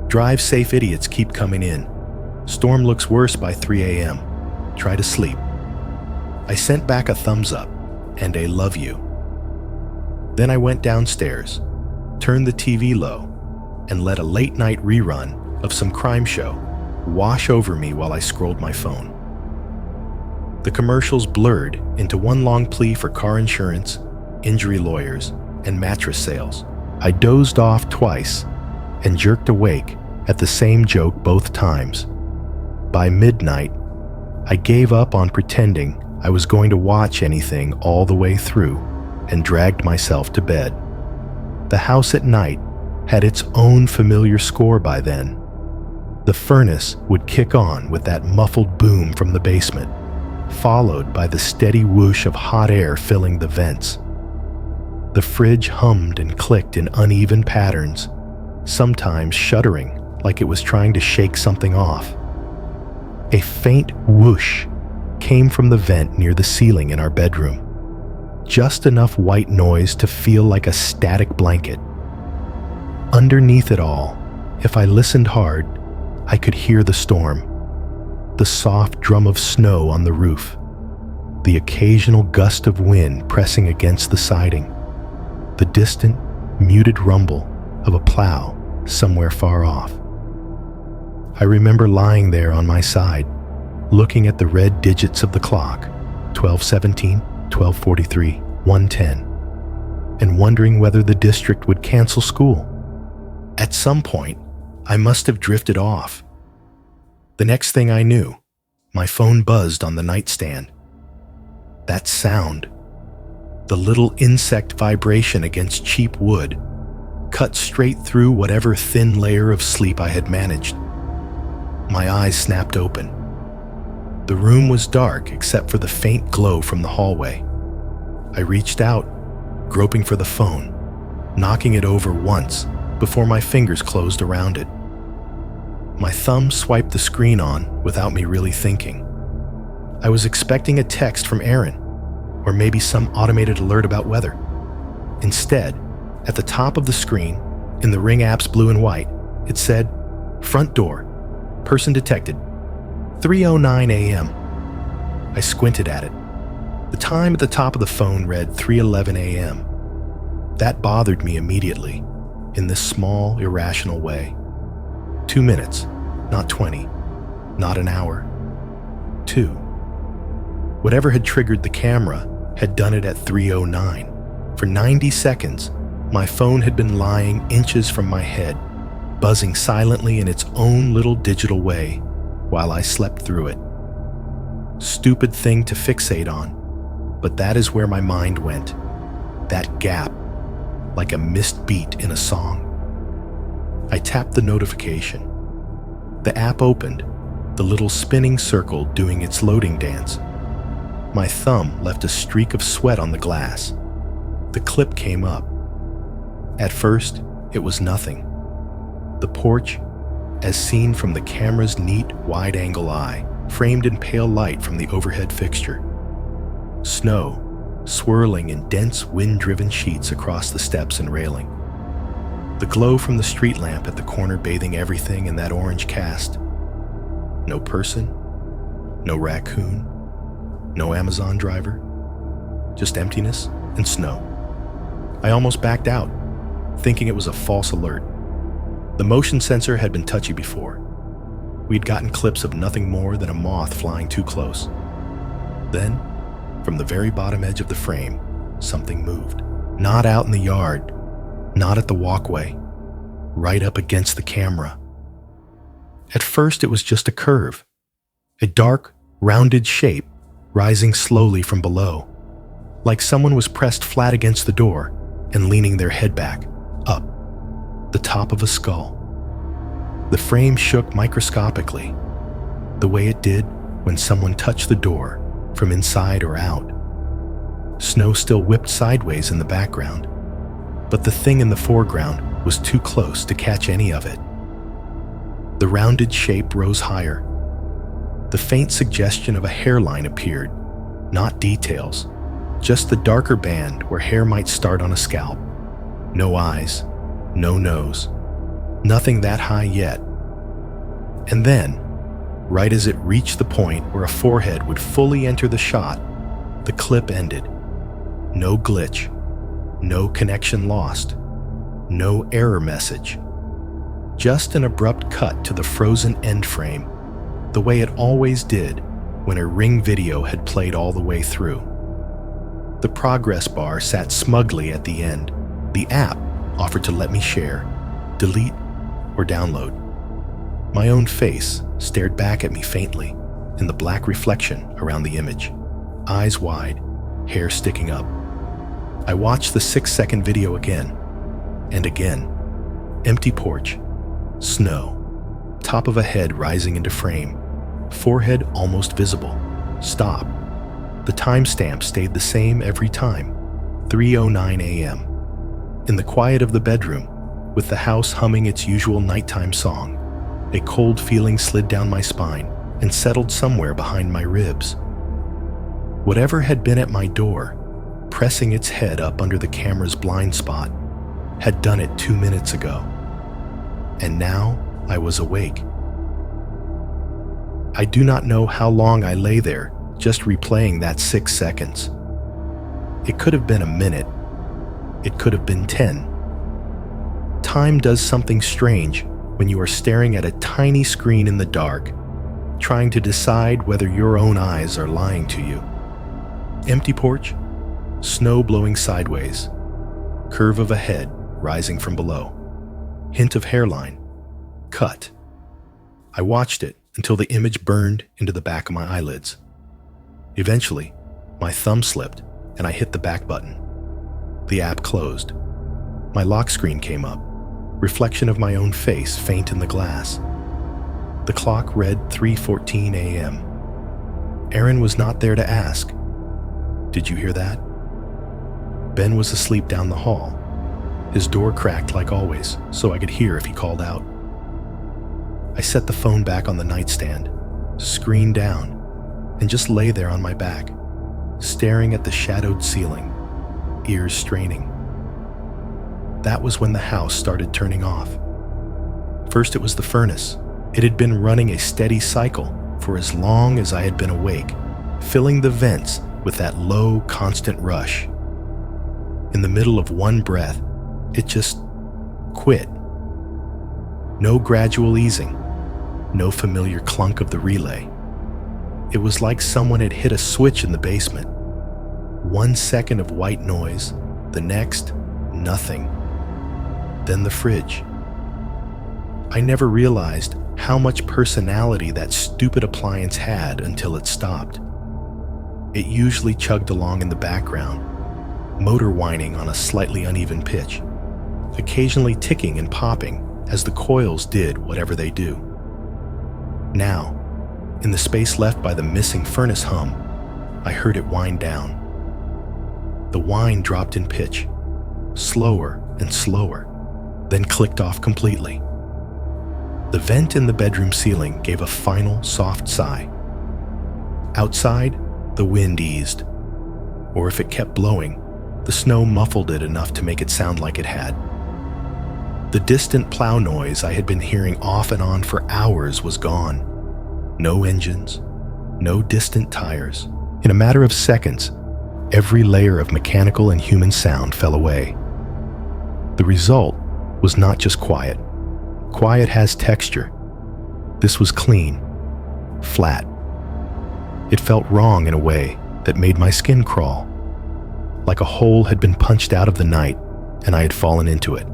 S1: Drive safe idiots keep coming in. Storm looks worse by 3 a.m. Try to sleep. I sent back a thumbs up and a love you. Then I went downstairs, turned the TV low, and let a late-night rerun of some crime show wash over me while I scrolled my phone. The commercials blurred into one long plea for car insurance, injury lawyers, and mattress sales. I dozed off twice and jerked awake at the same joke both times. By midnight, I gave up on pretending I was going to watch anything all the way through and dragged myself to bed. The house at night had its own familiar score by then. The furnace would kick on with that muffled boom from the basement, followed by the steady whoosh of hot air filling the vents. The fridge hummed and clicked in uneven patterns, sometimes shuddering like it was trying to shake something off. A faint whoosh came from the vent near the ceiling in our bedroom, just enough white noise to feel like a static blanket. Underneath it all, if I listened hard, I could hear the storm, the soft drum of snow on the roof, the occasional gust of wind pressing against the siding, the distant, muted rumble of a plow somewhere far off. I remember lying there on my side, looking at the red digits of the clock, 12:17, 12:43, 1:10, and wondering whether the district would cancel school. At some point, I must have drifted off. The next thing I knew, my phone buzzed on the nightstand. That sound. The little insect vibration against cheap wood cut straight through whatever thin layer of sleep I had managed. My eyes snapped open. The room was dark except for the faint glow from the hallway. I reached out, groping for the phone, knocking it over once before my fingers closed around it. My thumb swiped the screen on without me really thinking. I was expecting a text from Aaron, or maybe some automated alert about weather. Instead, at the top of the screen, in the Ring app's blue and white, it said, "Front door, person detected, 3:09 a.m. I squinted at it. The time at the top of the phone read 3:11 a.m. That bothered me immediately, in this small, irrational way. 2 minutes, not 20, not an hour. 2. Whatever had triggered the camera had done it at 3:09. For 90 seconds, my phone had been lying inches from my head, buzzing silently in its own little digital way while I slept through it. Stupid thing to fixate on, but that is where my mind went. That gap, like a missed beat in a song. I tapped the notification. The app opened, the little spinning circle doing its loading dance. My thumb left a streak of sweat on the glass. The clip came up. At first, it was nothing. The porch, as seen from the camera's neat, wide-angle eye, framed in pale light from the overhead fixture. Snow, swirling in dense, wind-driven sheets across the steps and railing. The glow from the street lamp at the corner bathing everything in that orange cast. No person, no raccoon, no Amazon driver, just emptiness and snow. I almost backed out, thinking it was a false alert. The motion sensor had been touchy before. We'd gotten clips of nothing more than a moth flying too close. Then, from the very bottom edge of the frame, something moved. Not out in the yard, not at the walkway, right up against the camera. At first, it was just a curve, a dark, rounded shape rising slowly from below, like someone was pressed flat against the door and leaning their head back, up, the top of a skull. The frame shook microscopically, the way it did when someone touched the door from inside or out. Snow still whipped sideways in the background, but the thing in the foreground was too close to catch any of it. The rounded shape rose higher. The faint suggestion of a hairline appeared, not details, just the darker band where hair might start on a scalp. No eyes, no nose, nothing that high yet. And then, right as it reached the point where a forehead would fully enter the shot, the clip ended. No glitch, no connection lost, no error message. Just an abrupt cut to the frozen end frame, the way it always did when a Ring video had played all the way through. The progress bar sat smugly at the end. The app offered to let me share, delete, or download. My own face stared back at me faintly in the black reflection around the image, eyes wide, hair sticking up. I watched the 6-second video again and again. Empty porch, snow, top of a head rising into frame, forehead almost visible. Stop. The timestamp stayed the same every time, 3:09 a.m. In the quiet of the bedroom, with the house humming its usual nighttime song, a cold feeling slid down my spine and settled somewhere behind my ribs. Whatever had been at my door, pressing its head up under the camera's blind spot, had done it 2 minutes ago. And now I was awake. I do not know how long I lay there, just replaying that 6 seconds. It could have been a minute. It could have been 10. Time does something strange when you are staring at a tiny screen in the dark, trying to decide whether your own eyes are lying to you. Empty porch, snow blowing sideways, curve of a head rising from below, hint of hairline, cut. I watched it until the image burned into the back of my eyelids. Eventually, my thumb slipped and I hit the back button. The app closed. My lock screen came up, reflection of my own face faint in the glass. The clock read 3:14 a.m. Aaron was not there to ask, "Did you hear that?" Ben was asleep down the hall. His door cracked like always, so I could hear if he called out. I set the phone back on the nightstand, screen down, and just lay there on my back, staring at the shadowed ceiling, ears straining. That was when the house started turning off. First it was the furnace. It had been running a steady cycle for as long as I had been awake, filling the vents with that low, constant rush. In the middle of one breath, it just quit. No gradual easing, no familiar clunk of the relay. It was like someone had hit a switch in the basement. 1 second of white noise, the next, nothing. Then the fridge. I never realized how much personality that stupid appliance had until it stopped. It usually chugged along in the background, motor whining on a slightly uneven pitch, occasionally ticking and popping as the coils did whatever they do. Now, in the space left by the missing furnace hum, I heard it wind down. The whine dropped in pitch, slower and slower, then clicked off completely. The vent in the bedroom ceiling gave a final soft sigh. Outside, the wind eased, or if it kept blowing, the snow muffled it enough to make it sound like it had. The distant plow noise I had been hearing off and on for hours was gone. No engines, no distant tires. In a matter of seconds, every layer of mechanical and human sound fell away. The result was not just quiet. Quiet has texture. This was clean, flat. It felt wrong in a way that made my skin crawl, like a hole had been punched out of the night and I had fallen into it.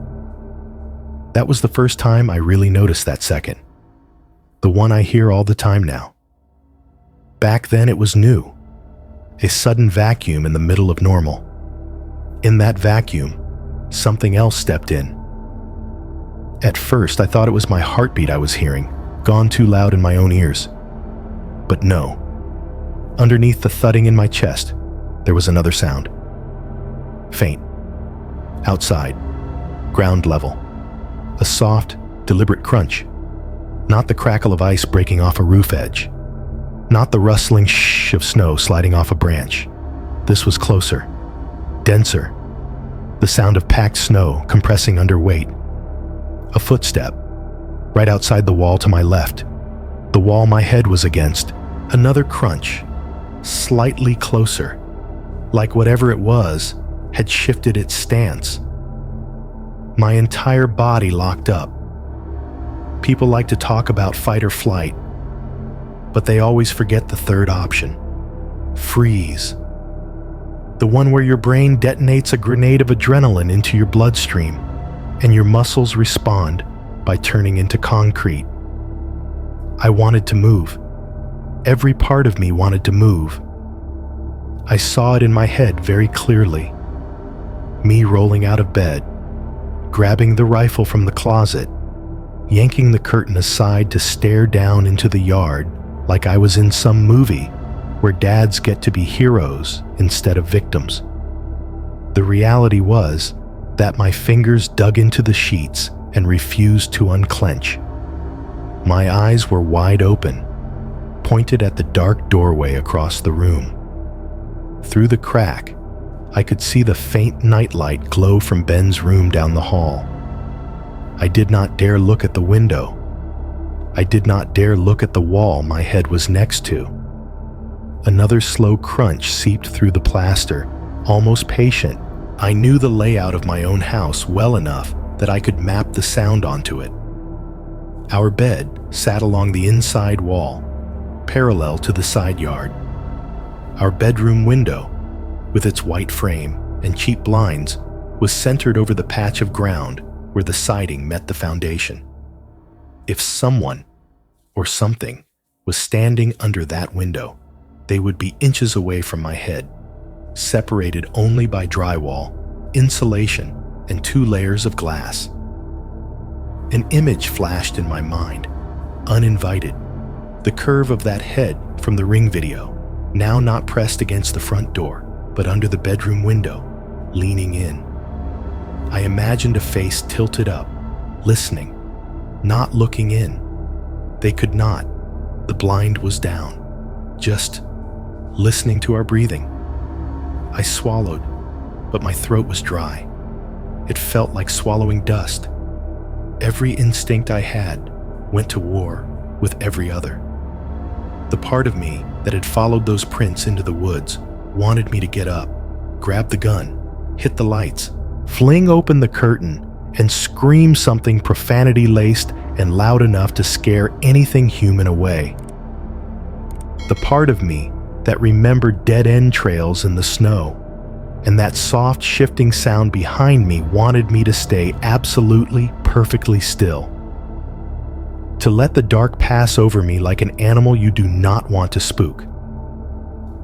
S1: That was the first time I really noticed that second, the one I hear all the time now. Back then it was new, a sudden vacuum in the middle of normal. In that vacuum, something else stepped in. At first, I thought it was my heartbeat I was hearing, gone too loud in my own ears. But no. Underneath the thudding in my chest, there was another sound. Faint. Outside. Ground level. A soft, deliberate crunch. Not the crackle of ice breaking off a roof edge. Not the rustling shh of snow sliding off a branch. This was closer. Denser. The sound of packed snow compressing under weight. A footstep, right outside the wall to my left, the wall my head was against. Another crunch, slightly closer, like whatever it was had shifted its stance. My entire body locked up. People like to talk about fight or flight, but they always forget the third option, freeze. The one where your brain detonates a grenade of adrenaline into your bloodstream, and your muscles respond by turning into concrete. I wanted to move. Every part of me wanted to move. I saw it in my head very clearly. Me rolling out of bed, grabbing the rifle from the closet, yanking the curtain aside to stare down into the yard like I was in some movie where dads get to be heroes instead of victims. The reality was that my fingers dug into the sheets and refused to unclench. My eyes were wide open, pointed at the dark doorway across the room. Through the crack, I could see the faint nightlight glow from Ben's room down the hall. I did not dare look at the window. I did not dare look at the wall my head was next to. Another slow crunch seeped through the plaster, almost patient. I knew the layout of my own house well enough that I could map the sound onto it. Our bed sat along the inside wall, parallel to the side yard. Our bedroom window, with its white frame and cheap blinds, was centered over the patch of ground where the siding met the foundation. If someone, or something, was standing under that window, they would be inches away from my head, separated only by drywall, insulation, and 2 layers of glass. An image flashed in my mind, uninvited. The curve of that head from the Ring video, now not pressed against the front door, but under the bedroom window, leaning in. I imagined a face tilted up, listening, not looking in. They could not. The blind was down, just listening to our breathing. I swallowed, but my throat was dry. It felt like swallowing dust. Every instinct I had went to war with every other. The part of me that had followed those prints into the woods wanted me to get up, grab the gun, hit the lights, fling open the curtain, and scream something profanity-laced and loud enough to scare anything human away. The part of me that remembered dead-end trails in the snow and that soft shifting sound behind me wanted me to stay absolutely, perfectly still. To let the dark pass over me like an animal you do not want to spook.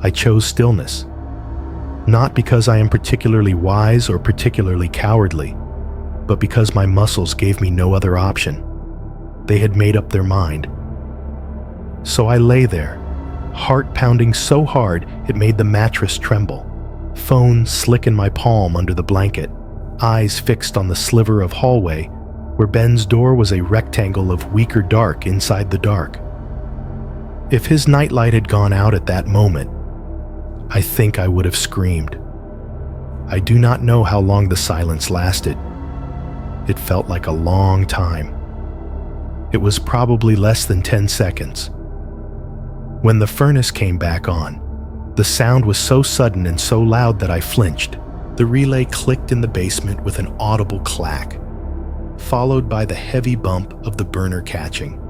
S1: I chose stillness. Not because I am particularly wise or particularly cowardly, but because my muscles gave me no other option. They had made up their mind. So I lay there, heart pounding so hard it made the mattress tremble, phone slick in my palm under the blanket, eyes fixed on the sliver of hallway where Ben's door was a rectangle of weaker dark inside the dark. If his nightlight had gone out at that moment, I think I would have screamed. I do not know how long the silence lasted. It felt like a long time. It was probably less than 10 seconds. When the furnace came back on, the sound was so sudden and so loud that I flinched. The relay clicked in the basement with an audible clack, followed by the heavy bump of the burner catching.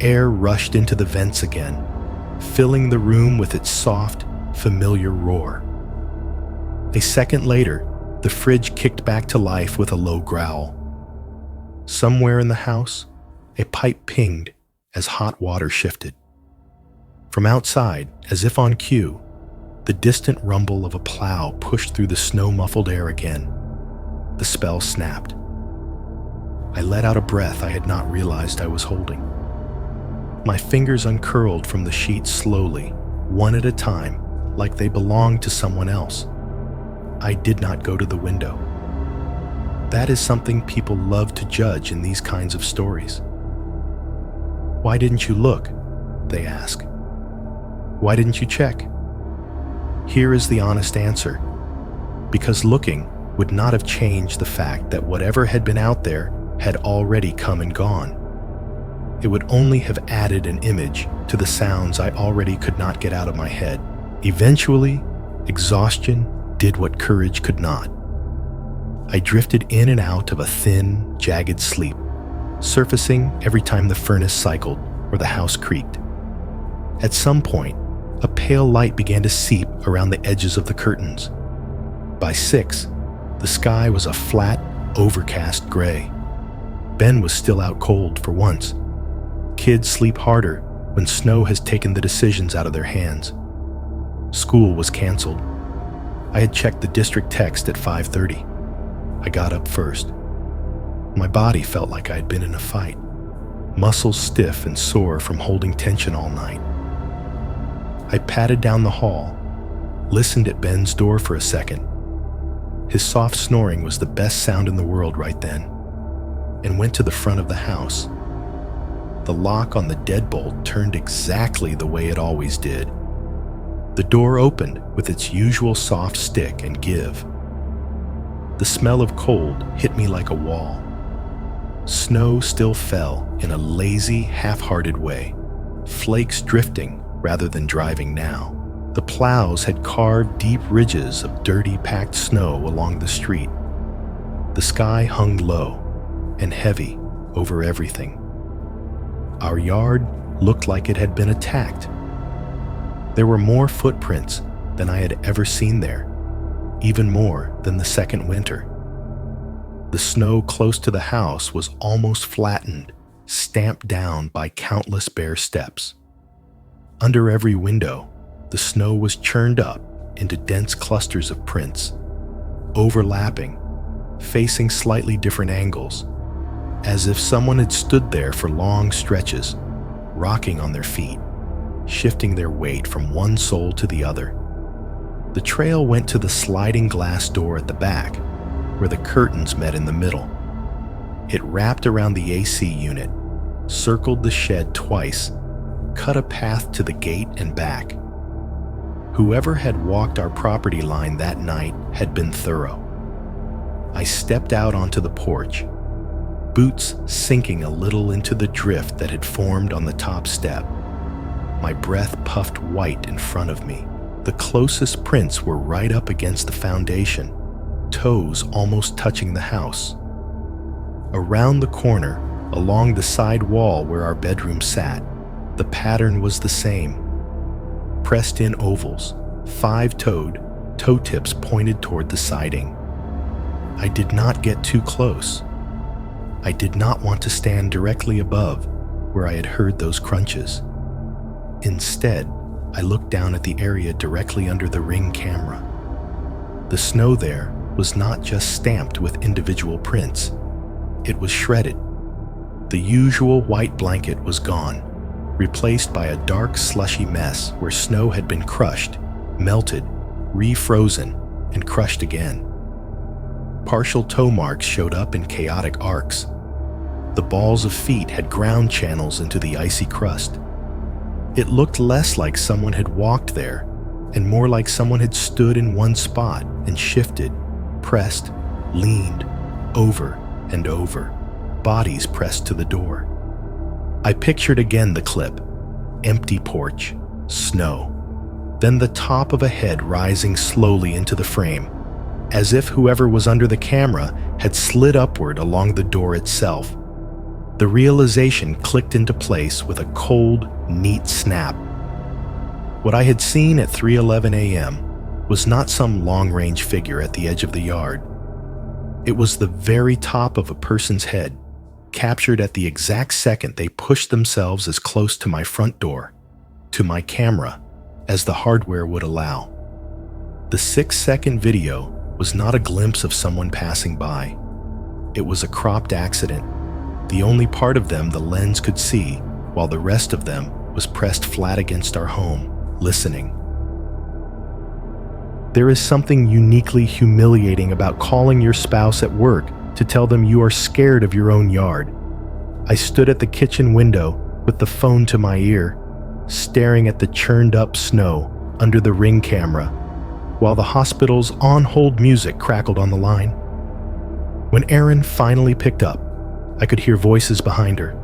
S1: Air rushed into the vents again, filling the room with its soft, familiar roar. A second later, the fridge kicked back to life with a low growl. Somewhere in the house, a pipe pinged as hot water shifted. From outside, as if on cue, the distant rumble of a plow pushed through the snow-muffled air again. The spell snapped. I let out a breath I had not realized I was holding. My fingers uncurled from the sheet slowly, one at a time, like they belonged to someone else. I did not go to the window. That is something people love to judge in these kinds of stories. "Why didn't you look?" they ask. "Why didn't you check?" Here is the honest answer. Because looking would not have changed the fact that whatever had been out there had already come and gone. It would only have added an image to the sounds I already could not get out of my head. Eventually, exhaustion did what courage could not. I drifted in and out of a thin, jagged sleep, surfacing every time the furnace cycled or the house creaked. At some point, a pale light began to seep around the edges of the curtains. By 6, the sky was a flat, overcast gray. Ben was still out cold for once. Kids sleep harder when snow has taken the decisions out of their hands. School was canceled. I had checked the district text at 5:30. I got up first. My body felt like I had been in a fight, muscles stiff and sore from holding tension all night. I padded down the hall, listened at Ben's door for a second. His soft snoring was the best sound in the world right then, and went to the front of the house. The lock on the deadbolt turned exactly the way it always did. The door opened with its usual soft stick and give. The smell of cold hit me like a wall. Snow still fell in a lazy, half-hearted way, flakes drifting rather than driving now. The plows had carved deep ridges of dirty, packed snow along the street. The sky hung low and heavy over everything. Our yard looked like it had been attacked. There were more footprints than I had ever seen there, even more than the second winter. The snow close to the house was almost flattened, stamped down by countless bare steps. Under every window, the snow was churned up into dense clusters of prints, overlapping, facing slightly different angles, as if someone had stood there for long stretches, rocking on their feet, shifting their weight from one sole to the other. The trail went to the sliding glass door at the back, where the curtains met in the middle. It wrapped around the AC unit, circled the shed twice, cut a path to the gate and back. Whoever had walked our property line that night had been thorough. I stepped out onto the porch, boots sinking a little into the drift that had formed on the top step. My breath puffed white in front of me. The closest prints were right up against the foundation, toes almost touching the house. Around the corner, along the side wall where our bedroom sat, the pattern was the same. Pressed-in ovals, five-toed, toe tips pointed toward the siding. I did not get too close. I did not want to stand directly above where I had heard those crunches. Instead, I looked down at the area directly under the Ring camera. The snow there was not just stamped with individual prints. It was shredded. The usual white blanket was gone, replaced by a dark, slushy mess where snow had been crushed, melted, refrozen, and crushed again. Partial toe marks showed up in chaotic arcs. The balls of feet had ground channels into the icy crust. It looked less like someone had walked there and more like someone had stood in one spot and shifted, pressed, leaned, over and over, bodies pressed to the door. I pictured again the clip: empty porch, snow, then the top of a head rising slowly into the frame, as if whoever was under the camera had slid upward along the door itself. The realization clicked into place with a cold, neat snap. What I had seen at 3:11 a.m. was not some long-range figure at the edge of the yard. It was the very top of a person's head, captured at the exact second they pushed themselves as close to my front door, to my camera, as the hardware would allow. The 6-second video was not a glimpse of someone passing by. It was a cropped accident, the only part of them the lens could see, while the rest of them was pressed flat against our home, listening. There is something uniquely humiliating about calling your spouse at work to tell them you are scared of your own yard. I stood at the kitchen window with the phone to my ear, staring at the churned up snow under the Ring camera, while the hospital's on-hold music crackled on the line. When Erin finally picked up, I could hear voices behind her,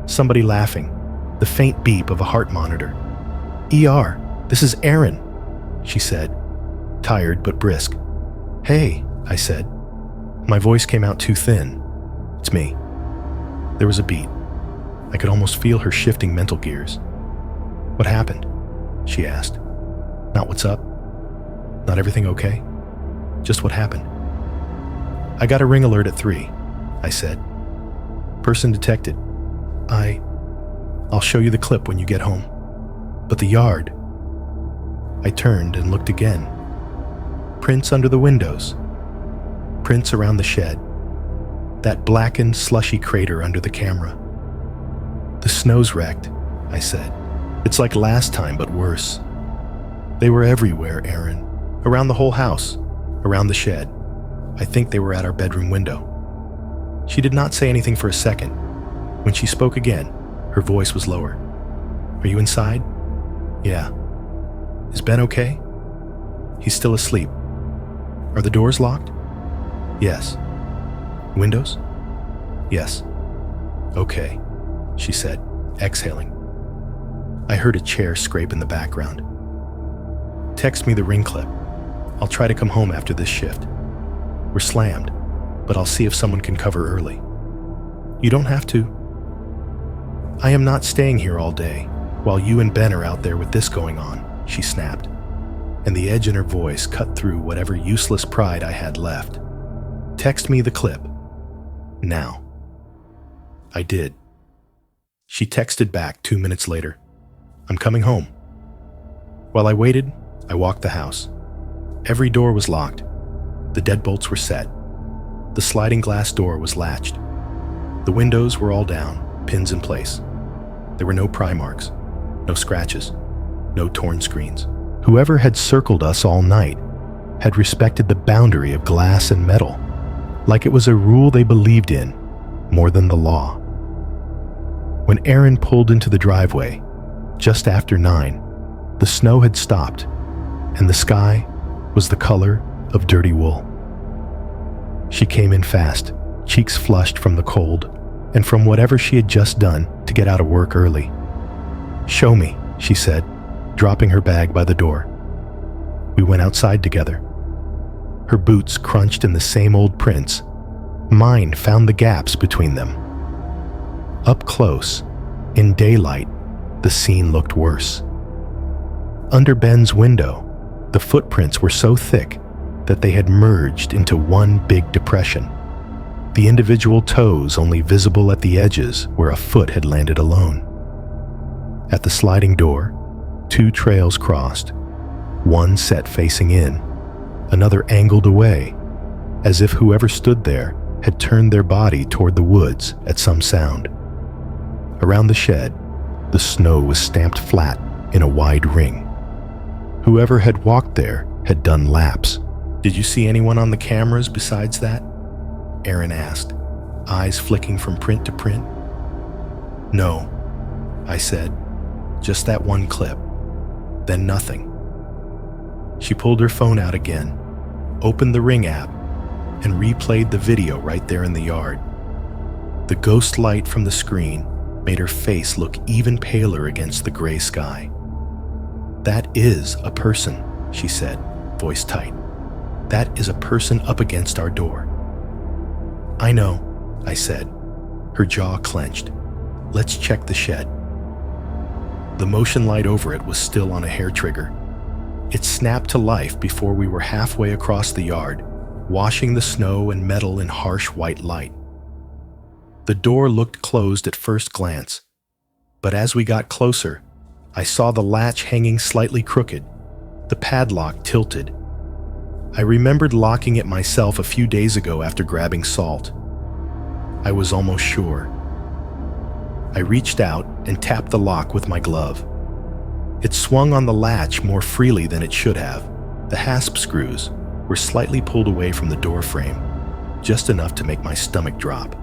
S1: somebody laughing, the faint beep of a heart monitor. "ER, this is Erin," she said, tired but brisk. "Hey," I said. My voice came out too thin. "It's me." There was a beat. I could almost feel her shifting mental gears. "What happened?" she asked. "Not what's up? Not everything okay? Just what happened?" "I got a Ring alert at 3, I said. "Person detected. I'll show you the clip when you get home. But the yard..." I turned and looked again. Prints under the windows. Prints around the shed. That blackened, slushy crater under the camera. "The snow's wrecked," I said. "It's like last time, but worse." "They were everywhere, Erin. Around the whole house. Around the shed. I think they were at our bedroom window." She did not say anything for a second. When she spoke again, her voice was lower. "Are you inside?" "Yeah." "Is Ben okay?" "He's still asleep." "Are the doors locked?" "Yes." "Windows?" "Yes." "Okay," she said, exhaling. I heard a chair scrape in the background. "Text me the Ring clip. I'll try to come home after this shift. We're slammed, but I'll see if someone can cover early." "You don't have to." "I am not staying here all day, while you and Ben are out there with this going on," she snapped, and the edge in her voice cut through whatever useless pride I had left. "Text me the clip. Now." I did. She texted back 2 minutes later. "I'm coming home." While I waited, I walked the house. Every door was locked. The deadbolts were set. The sliding glass door was latched. The windows were all down, pins in place. There were no pry marks, no scratches, no torn screens. Whoever had circled us all night had respected the boundary of glass and metal, like it was a rule they believed in more than the law. When Aaron pulled into the driveway, just after 9, the snow had stopped, and the sky was the color of dirty wool. She came in fast, cheeks flushed from the cold and from whatever she had just done to get out of work early. "Show me," she said, dropping her bag by the door. We went outside together. Her boots crunched in the same old prints. Mine found the gaps between them. Up close, in daylight, the scene looked worse. Under Ben's window, the footprints were so thick that they had merged into one big depression, the individual toes only visible at the edges where a foot had landed alone. At the sliding door, 2 trails crossed, one set facing in, another angled away, as if whoever stood there had turned their body toward the woods at some sound. Around the shed, the snow was stamped flat in a wide ring. Whoever had walked there had done laps. "Did you see anyone on the cameras besides that?" Aaron asked, eyes flicking from print to print. "No," I said, "just that one clip, then nothing." She pulled her phone out again, opened the Ring app, and replayed the video right there in the yard. The ghost light from the screen made her face look even paler against the gray sky. "That is a person," she said, voice tight. "That is a person up against our door." "I know," I said, her jaw clenched. "Let's check the shed." The motion light over it was still on a hair trigger. It snapped to life before we were halfway across the yard, washing the snow and metal in harsh white light. The door looked closed at first glance, but as we got closer, I saw the latch hanging slightly crooked, the padlock tilted. I remembered locking it myself a few days ago after grabbing salt. I was almost sure. I reached out and tapped the lock with my glove. It swung on the latch more freely than it should have. The hasp screws were slightly pulled away from the door frame, just enough to make my stomach drop.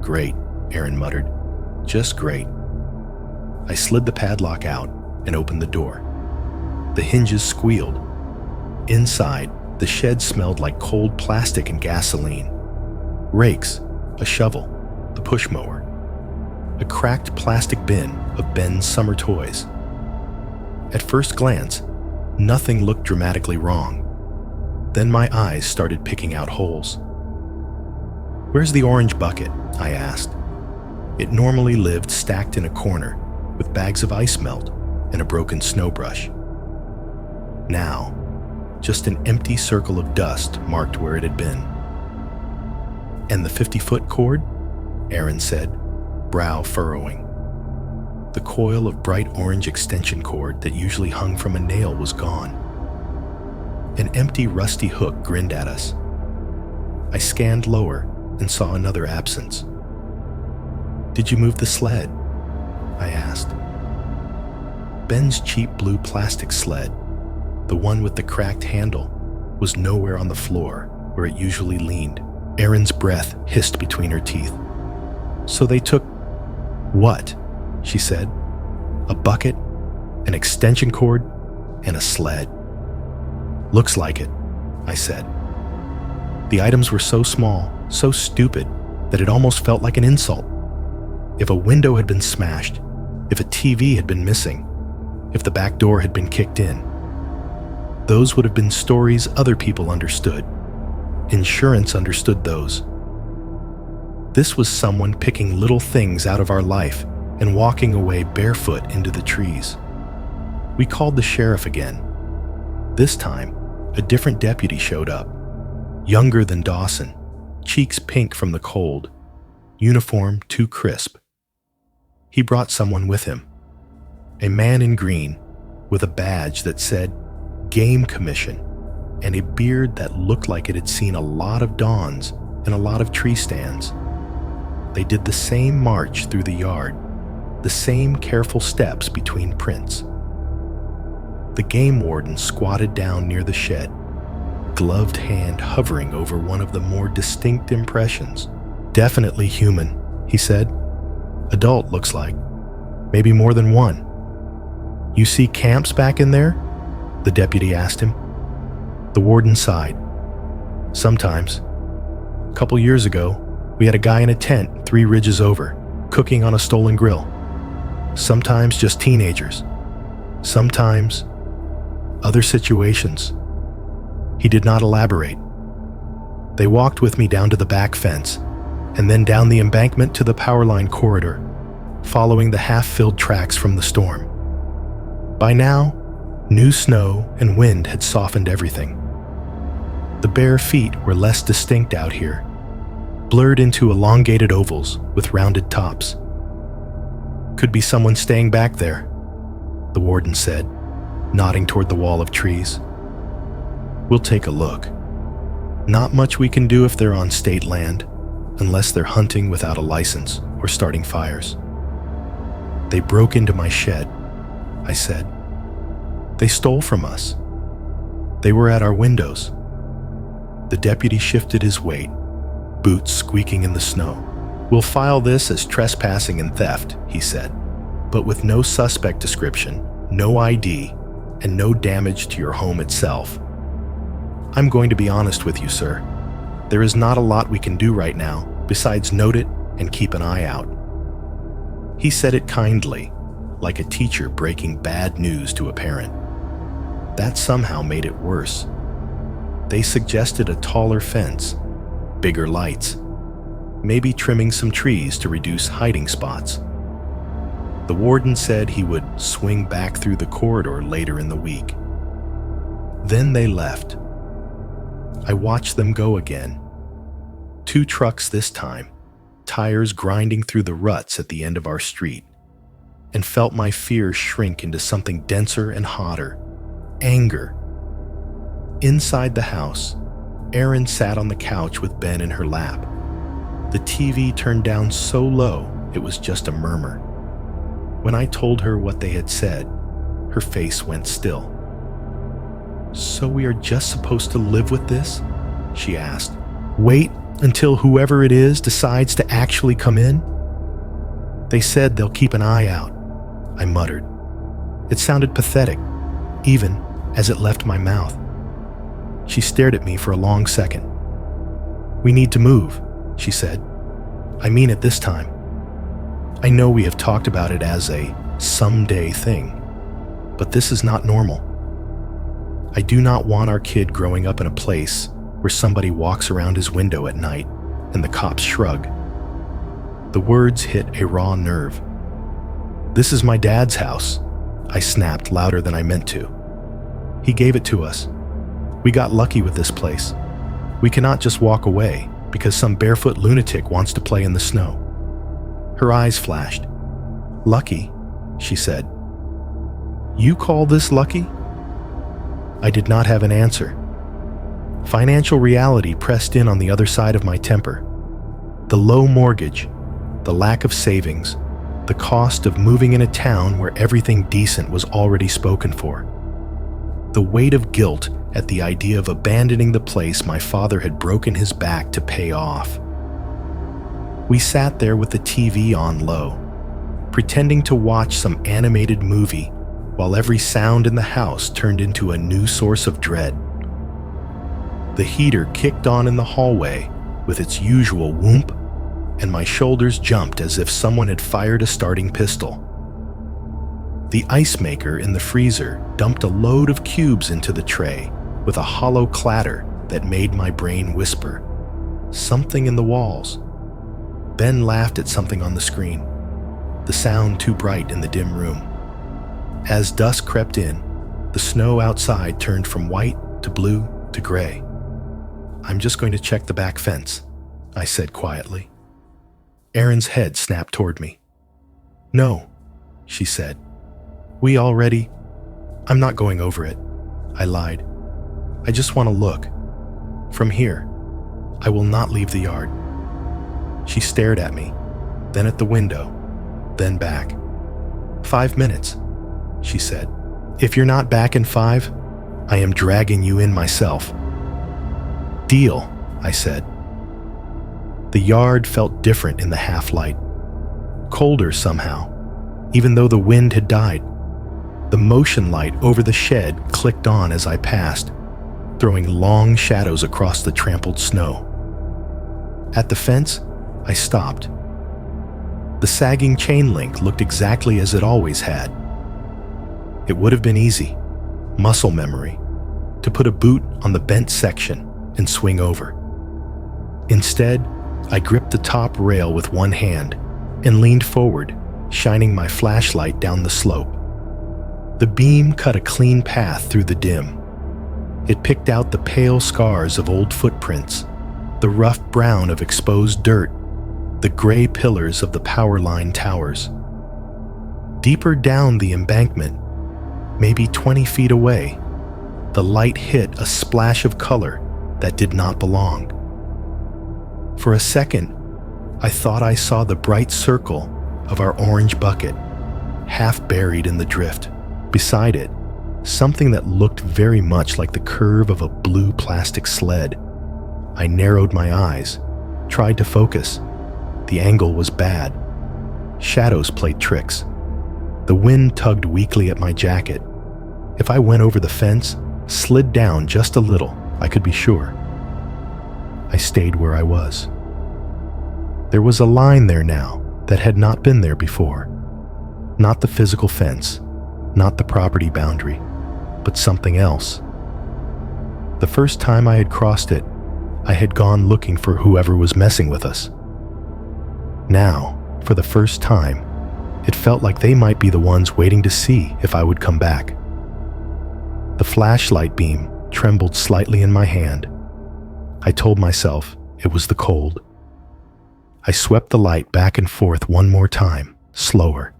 S1: "Great," Aaron muttered. "Just great." I slid the padlock out and opened the door. The hinges squealed. Inside, the shed smelled like cold plastic and gasoline. Rakes, a shovel, the push mower, a cracked plastic bin of Ben's summer toys. At first glance, nothing looked dramatically wrong. Then my eyes started picking out holes. "Where's the orange bucket?" I asked. It normally lived stacked in a corner with bags of ice melt and a broken snow brush. Now, just an empty circle of dust marked where it had been. "And the 50-foot cord?" Aaron said, brow furrowing. The coil of bright orange extension cord that usually hung from a nail was gone. An empty, rusty hook grinned at us. I scanned lower and saw another absence. "Did you move the sled?" I asked. Ben's cheap blue plastic sled, the one with the cracked handle, was nowhere on the floor where it usually leaned. Erin's breath hissed between her teeth. "So they took what?" she said. "A bucket, an extension cord, and a sled." "Looks like it," I said. The items were so small, so stupid, that it almost felt like an insult. If a window had been smashed, if a TV had been missing, if the back door had been kicked in, those would have been stories other people understood. Insurance understood those. This was someone picking little things out of our life and walking away barefoot into the trees. We called the sheriff again. This time, a different deputy showed up, younger than Dawson, cheeks pink from the cold, uniform too crisp. He brought someone with him, a man in green with a badge that said Game Commission and a beard that looked like it had seen a lot of dawns and a lot of tree stands. They did the same march through the yard, the same careful steps between prints. The game warden squatted down near the shed, gloved hand hovering over one of the more distinct impressions. "Definitely human," he said. "Adult, looks like. Maybe more than one." "You see camps back in there?" the deputy asked him. The warden sighed. "Sometimes. A couple years ago, we had a guy in a tent 3 ridges over, cooking on a stolen grill. Sometimes just teenagers. Sometimes other situations." He did not elaborate. They walked with me down to the back fence, and then down the embankment to the power line corridor, following the half-filled tracks from the storm. By now, new snow and wind had softened everything. The bare feet were less distinct out here, blurred into elongated ovals with rounded tops. "Could be someone staying back there," the warden said, nodding toward the wall of trees. "We'll take a look. Not much we can do if they're on state land, unless they're hunting without a license or starting fires." "They broke into my shed," I said. "They stole from us. They were at our windows." The deputy shifted his weight, boots squeaking in the snow. "We'll file this as trespassing and theft," he said, "but with no suspect description, no ID, and no damage to your home itself. I'm going to be honest with you, sir. There is not a lot we can do right now besides note it and keep an eye out." He said it kindly, like a teacher breaking bad news to a parent. That somehow made it worse. They suggested a taller fence, bigger lights, maybe trimming some trees to reduce hiding spots. The warden said he would swing back through the corridor later in the week. Then they left. I watched them go again. 2 trucks this time, tires grinding through the ruts at the end of our street, and felt my fear shrink into something denser and hotter: anger. Inside the house, Erin sat on the couch with Ben in her lap. The TV turned down so low it was just a murmur. When I told her what they had said, her face went still. "So we are just supposed to live with this?" she asked. "Wait until whoever it is decides to actually come in?" "They said they'll keep an eye out," I muttered. It sounded pathetic, even as it left my mouth. She stared at me for a long second. "We need to move," she said. "I mean it this time. I know we have talked about it as a someday thing, but this is not normal. I do not want our kid growing up in a place where somebody walks around his window at night and the cops shrug." The words hit a raw nerve. "This is my dad's house," I snapped louder than I meant to. "He gave it to us. We got lucky with this place. We cannot just walk away because some barefoot lunatic wants to play in the snow." Her eyes flashed. "Lucky?" she said. "You call this lucky?" I did not have an answer. Financial reality pressed in on the other side of my temper. The low mortgage, the lack of savings, the cost of moving in a town where everything decent was already spoken for. The weight of guilt at the idea of abandoning the place my father had broken his back to pay off. We sat there with the TV on low, pretending to watch some animated movie while every sound in the house turned into a new source of dread. The heater kicked on in the hallway with its usual whoomp, and my shoulders jumped as if someone had fired a starting pistol. The ice maker in the freezer dumped a load of cubes into the tray with a hollow clatter that made my brain whisper, "Something in the walls." Ben laughed at something on the screen, the sound too bright in the dim room. As dusk crept in, the snow outside turned from white to blue to gray. "I'm just going to check the back fence," I said quietly. Erin's head snapped toward me. "No," she said. I'm not going over it," I lied. I just want to look. From here, I will not leave the yard." She stared at me, then at the window, then back. "5 minutes," she said. "If you're not back in 5, I am dragging you in myself." "Deal," I said. The yard felt different in the half-light. Colder somehow, even though the wind had died. The motion light over the shed clicked on as I passed, throwing long shadows across the trampled snow. At the fence, I stopped. The sagging chain link looked exactly as it always had. It would have been easy, muscle memory, to put a boot on the bent section and swing over. Instead, I gripped the top rail with one hand and leaned forward, shining my flashlight down the slope. The beam cut a clean path through the dim. It picked out the pale scars of old footprints, the rough brown of exposed dirt, the gray pillars of the power line towers. Deeper down the embankment, maybe 20 feet away, the light hit a splash of color that did not belong. For a second, I thought I saw the bright circle of our orange bucket, half buried in the drift. Beside it, something that looked very much like the curve of a blue plastic sled. I narrowed my eyes, tried to focus. The angle was bad. Shadows played tricks. The wind tugged weakly at my jacket. If I went over the fence, slid down just a little, I could be sure. I stayed where I was. There was a line there now that had not been there before. Not the physical fence, not the property boundary, but something else. The first time I had crossed it, I had gone looking for whoever was messing with us. Now, for the first time, it felt like they might be the ones waiting to see if I would come back. The flashlight beam trembled slightly in my hand. I told myself it was the cold. I swept the light back and forth one more time, slower.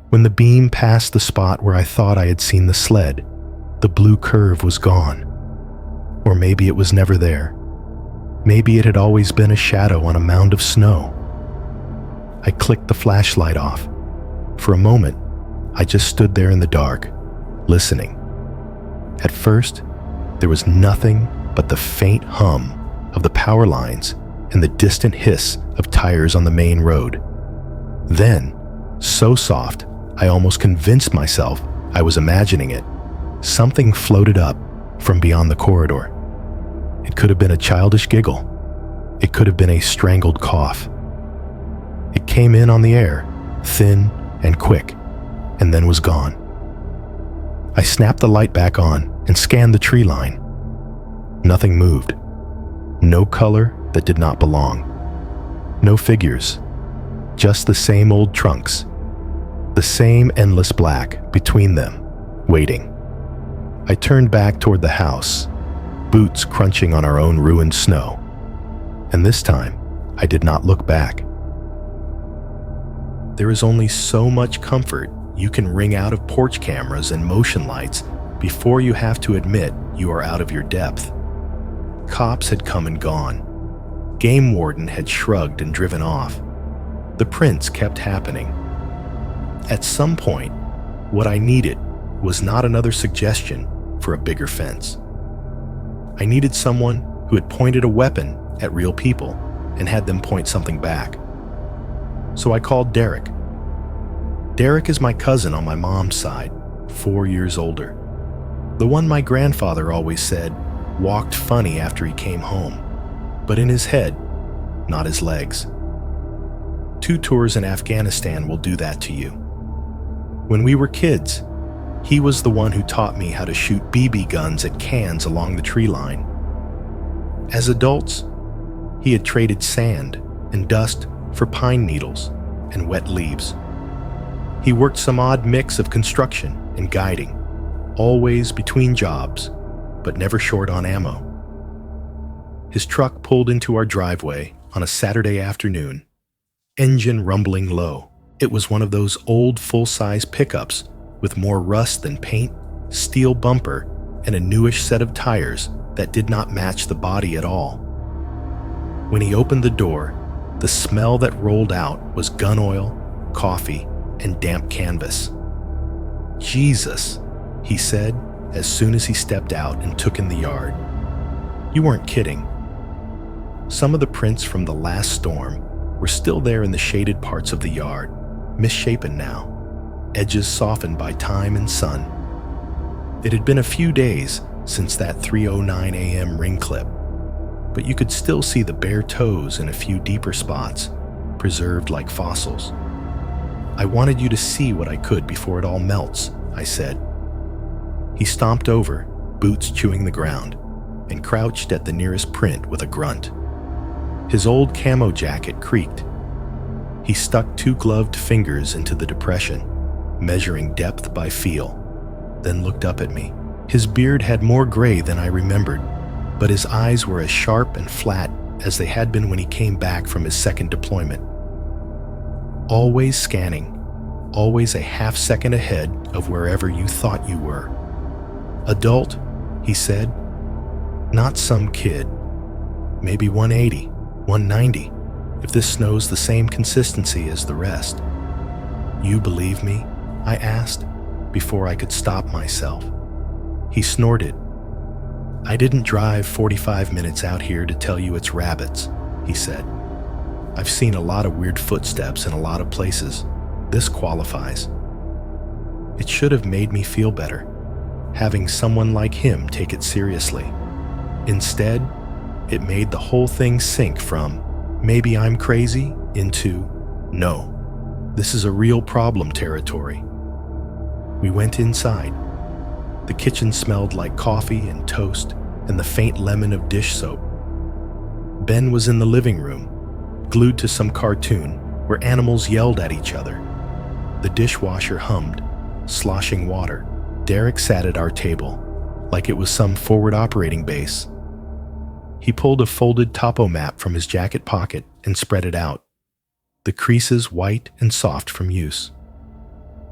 S1: When the beam passed the spot where I thought I had seen the sled, the blue curve was gone. Or maybe it was never there. Maybe it had always been a shadow on a mound of snow. I clicked the flashlight off. For a moment, I just stood there in the dark, listening. At first, there was nothing but the faint hum of the power lines and the distant hiss of tires on the main road. Then, so soft, I almost convinced myself I was imagining it. Something floated up from beyond the corridor. It could have been a childish giggle. It could have been a strangled cough. It came in on the air, thin and quick, and then was gone. I snapped the light back on and scanned the tree line. Nothing moved. No color that did not belong. No figures. Just the same old trunks. The same endless black between them, waiting. I turned back toward the house, boots crunching on our own ruined snow. And this time, I did not look back. There is only so much comfort you can wring out of porch cameras and motion lights before you have to admit you are out of your depth. Cops had come and gone. Game warden had shrugged and driven off. The prints kept happening. At some point, what I needed was not another suggestion for a bigger fence. I needed someone who had pointed a weapon at real people and had them point something back. So I called Derek. Derek is my cousin on my mom's side, 4 years older. The one my grandfather always said walked funny after he came home, but in his head, not his legs. 2 tours in Afghanistan will do that to you. When we were kids, he was the one who taught me how to shoot BB guns at cans along the tree line. As adults, he had traded sand and dust for pine needles and wet leaves. He worked some odd mix of construction and guiding, always between jobs, but never short on ammo. His truck pulled into our driveway on a Saturday afternoon, engine rumbling low. It was one of those old full-size pickups with more rust than paint, steel bumper, and a newish set of tires that did not match the body at all. When he opened the door, the smell that rolled out was gun oil, coffee, and damp canvas. "Jesus," he said as soon as he stepped out and took in the yard. "You weren't kidding." Some of the prints from the last storm were still there in the shaded parts of the yard, misshapen now, edges softened by time and sun. It had been a few days since that 3:09 a.m. ring clip, but you could still see the bare toes in a few deeper spots, preserved like fossils. "I wanted you to see what I could before it all melts," I said. He stomped over, boots chewing the ground, and crouched at the nearest print with a grunt. His old camo jacket creaked. He stuck 2 gloved fingers into the depression, measuring depth by feel, then looked up at me. His beard had more gray than I remembered, but his eyes were as sharp and flat as they had been when he came back from his second deployment. Always scanning, always a half-second ahead of wherever you thought you were. "Adult," he said. "Not some kid. Maybe 180, 190, if this snow's the same consistency as the rest." "You believe me?" I asked, before I could stop myself. He snorted. "I didn't drive 45 minutes out here to tell you it's rabbits," he said. "I've seen a lot of weird footsteps in a lot of places. This qualifies." It should have made me feel better, having someone like him take it seriously. Instead, it made the whole thing sink from, "Maybe I'm crazy," into, "No, this is a real problem" territory. We went inside. The kitchen smelled like coffee and toast and the faint lemon of dish soap. Ben was in the living room, glued to some cartoon where animals yelled at each other. The dishwasher hummed, sloshing water. Derek sat at our table, like it was some forward operating base. He pulled a folded topo map from his jacket pocket and spread it out, the creases white and soft from use.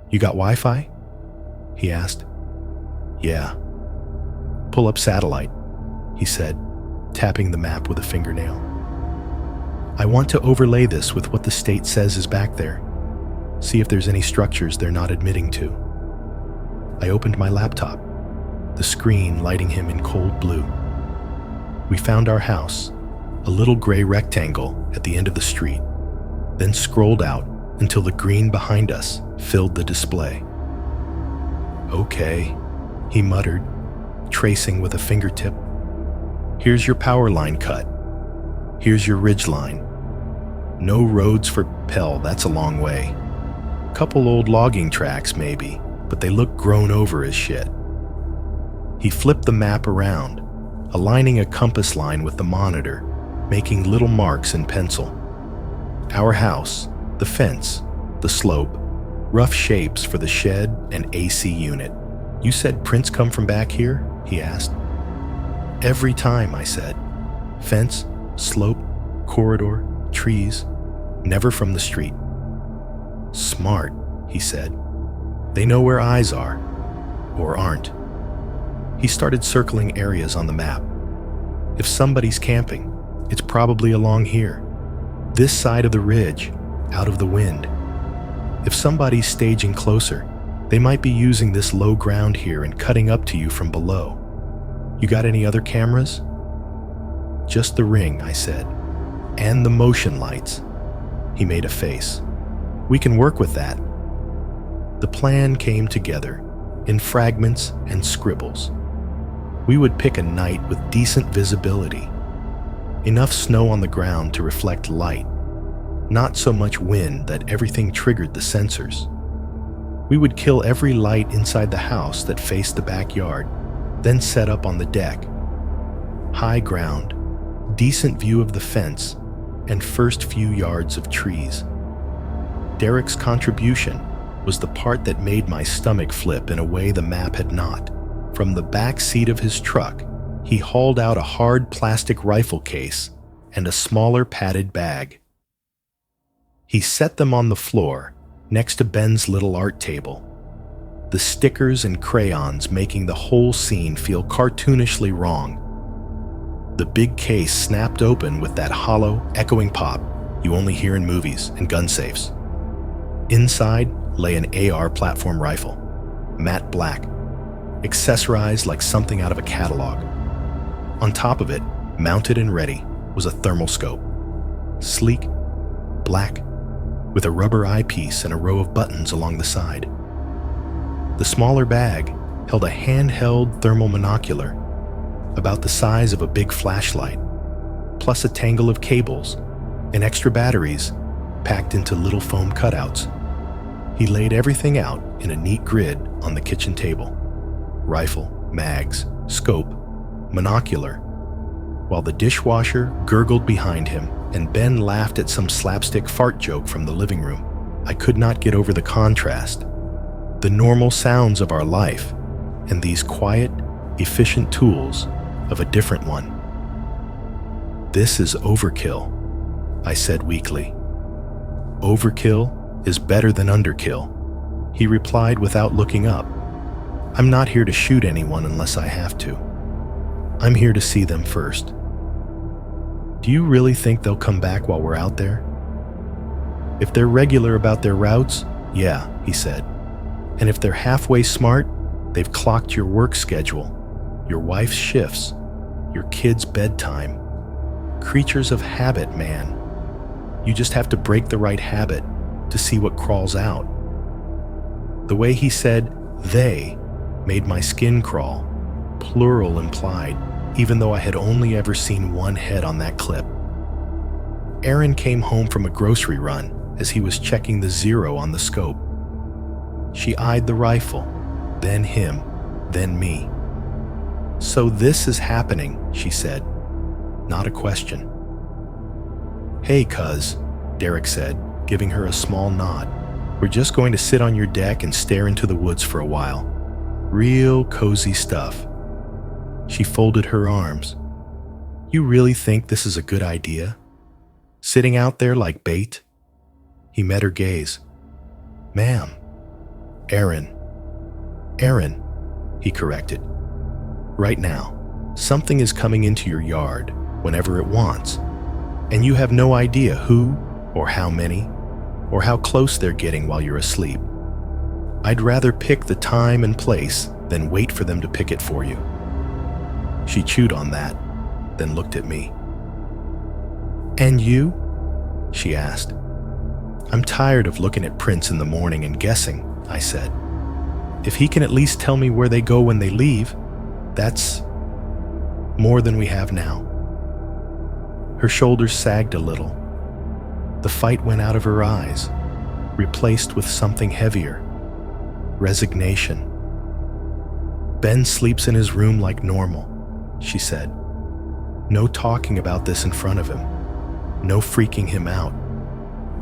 S1: "You got Wi-Fi?" he asked. "Yeah." "Pull up satellite," he said, tapping the map with a fingernail. "I want to overlay this with what the state says is back there. See if there's any structures they're not admitting to." I opened my laptop, the screen lighting him in cold blue. We found our house, a little gray rectangle at the end of the street, then scrolled out until the green behind us filled the display. "Okay," he muttered, tracing with a fingertip. "Here's your power line cut. Here's your ridge line. No roads for Pell, that's a long way. Couple old logging tracks maybe, but they look grown over as shit." He flipped the map around, aligning a compass line with the monitor, making little marks in pencil. Our house, the fence, the slope, rough shapes for the shed and AC unit. "You said prints come from back here?" he asked. "Every time," I said. "Fence, slope, corridor, trees, never from the street." "Smart," he said. "They know where eyes are, or aren't." He started circling areas on the map. If somebody's camping, it's probably along here, this side of the ridge, out of the wind. If somebody's staging closer, they might be using this low ground here and cutting up to you from below. "You got any other cameras?" "Just the ring," I said. "And the motion lights." He made a face. "We can work with that." The plan came together, in fragments and scribbles. We would pick a night with decent visibility. Enough snow on the ground to reflect light, not so much wind that everything triggered the sensors. We would kill every light inside the house that faced the backyard, then set up on the deck. High ground, decent view of the fence, and first few yards of trees. Derek's contribution was the part that made my stomach flip in a way the map had not. From the back seat of his truck, he hauled out a hard plastic rifle case and a smaller padded bag. He set them on the floor next to Ben's little art table. the stickers and crayons making the whole scene feel cartoonishly wrong. The big case snapped open with that hollow, echoing pop you only hear in movies and gun safes. Inside lay an AR platform rifle, matte black, accessorized like something out of a catalog. On top of it, mounted and ready, was a thermal scope, sleek, black, with a rubber eyepiece and a row of buttons along the side. The smaller bag held a handheld thermal monocular, about the size of a big flashlight, plus a tangle of cables and extra batteries packed into little foam cutouts. He laid everything out in a neat grid on the kitchen table. Rifle, mags, scope, monocular, while the dishwasher gurgled behind him and Ben laughed at some slapstick fart joke from the living room. I could not get over the contrast. The normal sounds of our life and these quiet, efficient tools of a different one. "This is overkill," I said weakly. "Overkill is better than underkill," he replied without looking up. "I'm not here to shoot anyone unless I have to. I'm here to see them first." "Do you really think they'll come back while we're out there?" "If they're regular about their routes, yeah," he said. "And if they're halfway smart, they've clocked your work schedule, your wife's shifts, your kids' bedtime. Creatures of habit, man. You just have to break the right habit to see what crawls out." The way he said "they" made my skin crawl, plural implied, even though I had only ever seen one head on that clip. Aaron came home from a grocery run as he was checking the 0 on the scope. She eyed the rifle, then him, then me. "So this is happening," she said, not a question. "Hey, cuz," Derek said, giving her a small nod. "We're just going to sit on your deck and stare into the woods for a while. Real cozy stuff." She folded her arms. "You really think this is a good idea? Sitting out there like bait?" He met her gaze. "Ma'am." "Aaron." "Aaron," he corrected. "Right now, something is coming into your yard whenever it wants, and you have no idea who or how many or how close they're getting while you're asleep. I'd rather pick the time and place than wait for them to pick it for you." She chewed on that, then looked at me. "And you?" she asked. "I'm tired of looking at prints in the morning and guessing," I said. "If he can at least tell me where they go when they leave, that's more than we have now." Her shoulders sagged a little. The fight went out of her eyes, replaced with something heavier. Resignation. "Ben sleeps in his room like normal," she said. "No talking about this in front of him. No freaking him out.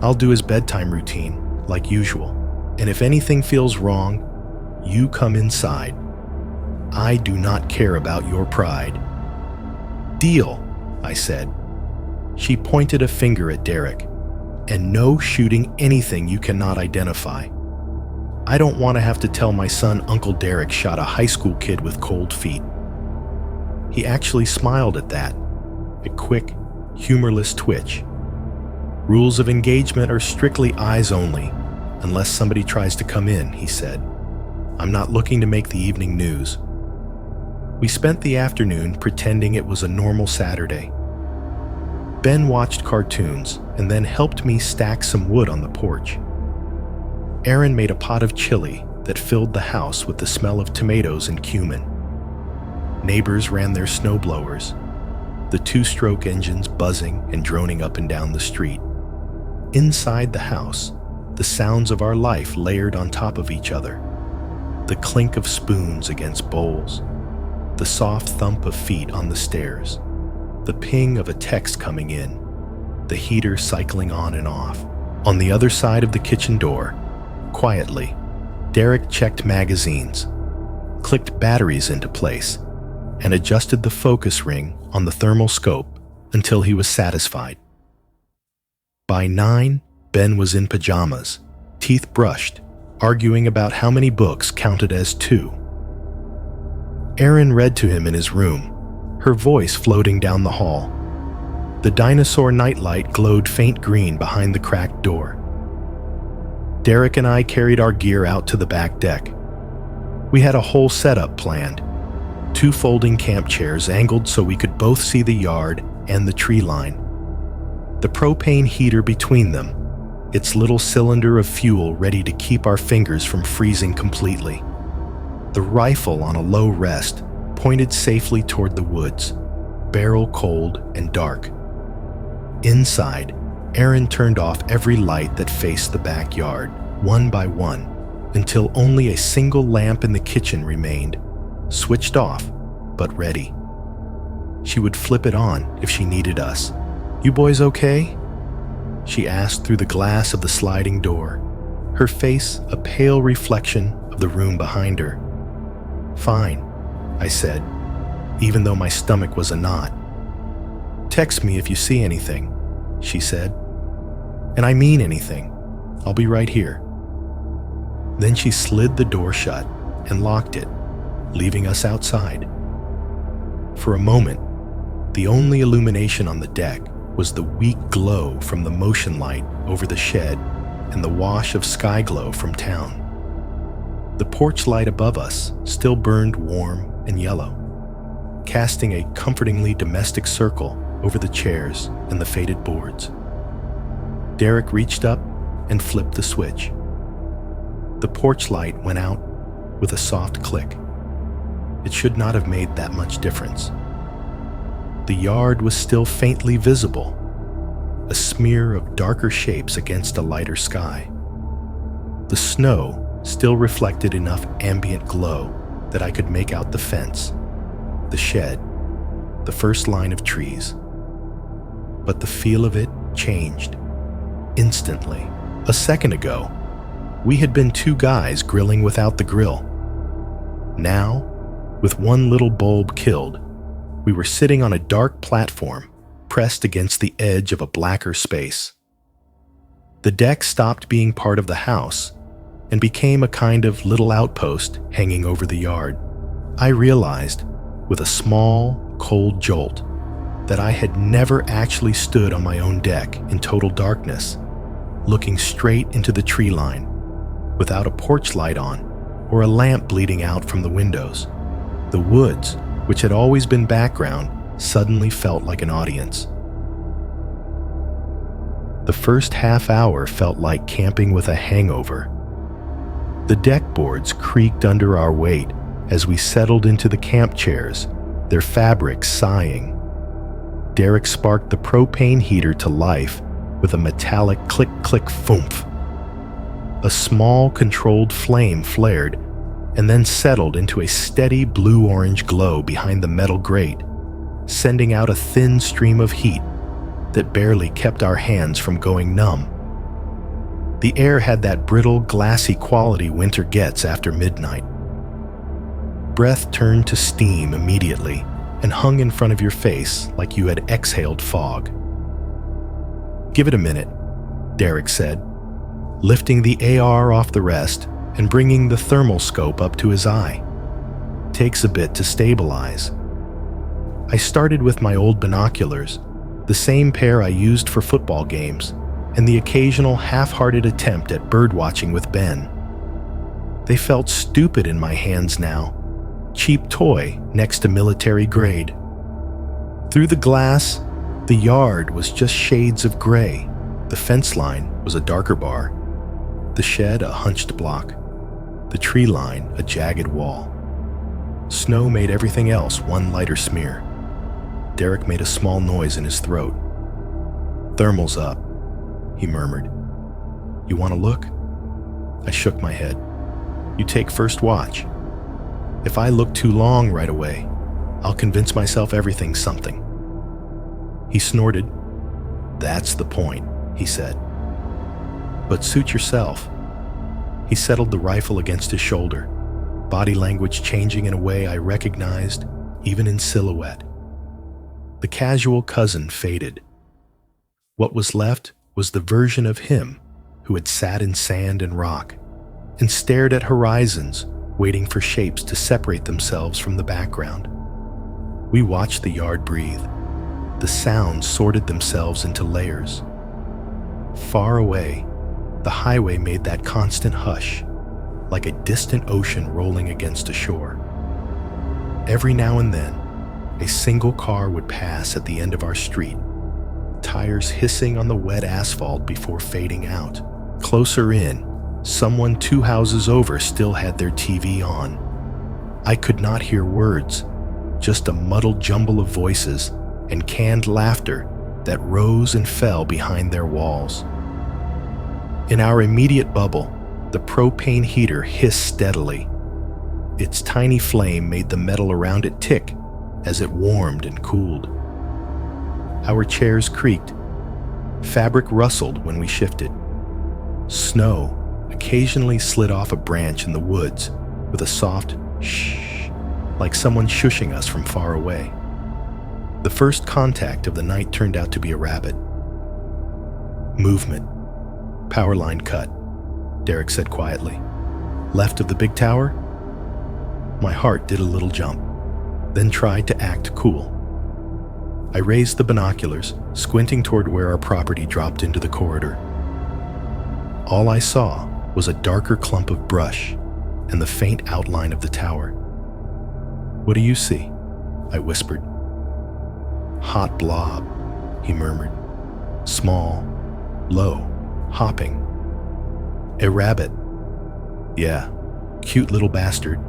S1: I'll do his bedtime routine, like usual. And if anything feels wrong, you come inside. I do not care about your pride." "Deal," I said. She pointed a finger at Derek. "And no shooting anything you cannot identify. I don't want to have to tell my son Uncle Derek shot a high school kid with cold feet." He actually smiled at that, a quick, humorless twitch. "Rules of engagement are strictly eyes only, unless somebody tries to come in," he said. "I'm not looking to make the evening news." We spent the afternoon pretending it was a normal Saturday. Ben watched cartoons and then helped me stack some wood on the porch. Aaron made a pot of chili that filled the house with the smell of tomatoes and cumin. Neighbors ran their snowblowers, the 2-stroke engines buzzing and droning up and down the street. Inside the house, the sounds of our life layered on top of each other. The clink of spoons against bowls, the soft thump of feet on the stairs, the ping of a text coming in, the heater cycling on and off. On the other side of the kitchen door, quietly, Derek checked magazines, clicked batteries into place, and adjusted the focus ring on the thermal scope until he was satisfied. By 9, Ben was in pajamas, teeth brushed, arguing about how many books counted as two. Erin read to him in his room, her voice floating down the hall. The dinosaur nightlight glowed faint green behind the cracked door. Derek and I carried our gear out to the back deck. We had a whole setup planned. 2 folding camp chairs angled so we could both see the yard and the tree line. The propane heater between them, its little cylinder of fuel ready to keep our fingers from freezing completely. The rifle on a low rest, pointed safely toward the woods, barrel cold and dark. Inside, Erin turned off every light that faced the backyard, one by one, until only a single lamp in the kitchen remained, switched off, but ready. She would flip it on if she needed us. "You boys okay?" she asked through the glass of the sliding door, her face a pale reflection of the room behind her. "Fine," I said, even though my stomach was a knot. "Text me if you see anything," she said. "And I mean anything. I'll be right here." Then she slid the door shut and locked it, leaving us outside. For a moment, the only illumination on the deck was the weak glow from the motion light over the shed and the wash of sky glow from town. The porch light above us still burned warm and yellow, casting a comfortingly domestic circle over the chairs and the faded boards. Derek reached up and flipped the switch. The porch light went out with a soft click. It should not have made that much difference. The yard was still faintly visible, a smear of darker shapes against a lighter sky. The snow still reflected enough ambient glow that I could make out the fence, the shed, the first line of trees. But the feel of it changed instantly. A second ago, we had been 2 guys grilling without the grill. Now, with one little bulb killed, we were sitting on a dark platform pressed against the edge of a blacker space. The deck stopped being part of the house and became a kind of little outpost hanging over the yard. I realized, with a small, cold jolt, that I had never actually stood on my own deck in total darkness, looking straight into the tree line, without a porch light on or a lamp bleeding out from the windows. The woods, which had always been background, suddenly felt like an audience. The first half hour felt like camping with a hangover. The deck boards creaked under our weight as we settled into the camp chairs, their fabrics sighing. Derek sparked the propane heater to life with a metallic click-click thump. A small, controlled flame flared and then settled into a steady blue-orange glow behind the metal grate, sending out a thin stream of heat that barely kept our hands from going numb. The air had that brittle, glassy quality winter gets after midnight. Breath turned to steam immediately and hung in front of your face like you had exhaled fog. "Give it a minute," Derek said, lifting the AR off the rest and bringing the thermal scope up to his eye. "Takes a bit to stabilize." I started with my old binoculars, the same pair I used for football games, and the occasional half-hearted attempt at birdwatching with Ben. They felt stupid in my hands now, cheap toy next to military grade. Through the glass, the yard was just shades of gray. The fence line was a darker bar, the shed a hunched block, the tree line a jagged wall. Snow made everything else one lighter smear. Derek made a small noise in his throat. "Thermal's up," he murmured. "You want to look?" I shook my head. "You take first watch. If I look too long right away, I'll convince myself everything's something." He snorted. "That's the point," he said. "But suit yourself." He settled the rifle against his shoulder, body language changing in a way I recognized even in silhouette. The casual cousin faded. What was left was the version of him who had sat in sand and rock and stared at horizons, waiting for shapes to separate themselves from the background. We watched the yard breathe. The sounds sorted themselves into layers. Far away, the highway made that constant hush, like a distant ocean rolling against a shore. Every now and then, a single car would pass at the end of our street, tires hissing on the wet asphalt before fading out. Closer in, someone 2 houses over still had their TV on. I could not hear words, just a muddled jumble of voices and canned laughter that rose and fell behind their walls. In our immediate bubble, the propane heater hissed steadily. Its tiny flame made the metal around it tick as it warmed and cooled. Our chairs creaked. Fabric rustled when we shifted. Snow occasionally slid off a branch in the woods with a soft shh, like someone shushing us from far away. The first contact of the night turned out to be a rabbit. Movement. Power line cut, Derek said quietly. Left of the big tower? My heart did a little jump, then tried to act cool. I raised the binoculars, squinting toward where our property dropped into the corridor. All I saw was a darker clump of brush and the faint outline of the tower. "What do you see?" I whispered. "Hot blob," he murmured. "Small, low, hopping." "A rabbit." "Yeah, cute little bastard."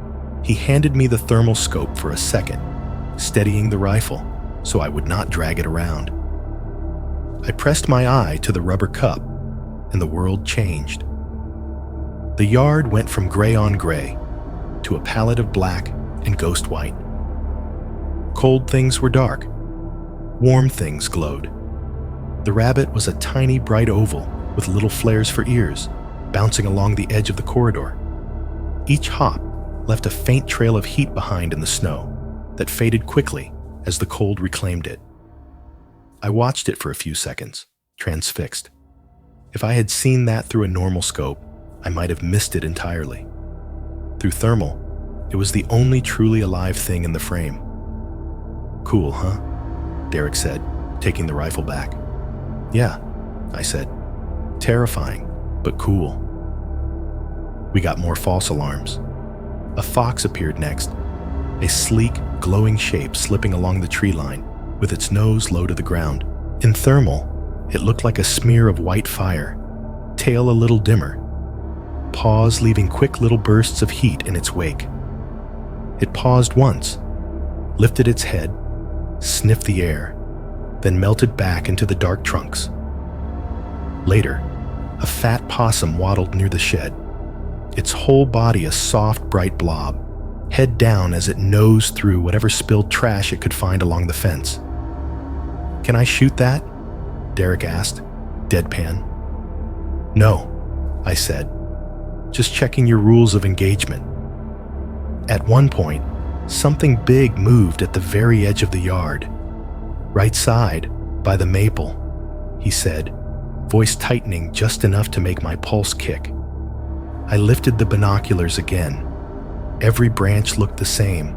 S1: He handed me the thermal scope for a second, steadying the rifle so I would not drag it around. I pressed my eye to the rubber cup, and the world changed. The yard went from gray on gray to a palette of black and ghost white. Cold things were dark. Warm things glowed. The rabbit was a tiny bright oval with little flares for ears, bouncing along the edge of the corridor. Each hop left a faint trail of heat behind in the snow that faded quickly as the cold reclaimed it. I watched it for a few seconds, transfixed. If I had seen that through a normal scope, I might have missed it entirely. Through thermal, it was the only truly alive thing in the frame. "Cool, huh?" Derek said, taking the rifle back. "Yeah," I said. "Terrifying, but cool." We got more false alarms. A fox appeared next, a sleek, glowing shape slipping along the tree line with its nose low to the ground. In thermal, it looked like a smear of white fire, tail a little dimmer, paws leaving quick little bursts of heat in its wake. It paused once, lifted its head, sniffed the air, then melted back into the dark trunks. Later, a fat possum waddled near the shed, its whole body a soft, bright blob, head down as it nosed through whatever spilled trash it could find along the fence. "Can I shoot that?" Derek asked, deadpan. "No," I said, "just checking your rules of engagement." At one point, something big moved at the very edge of the yard. "Right side, by the maple," he said, voice tightening just enough to make my pulse kick. I lifted the binoculars again. Every branch looked the same.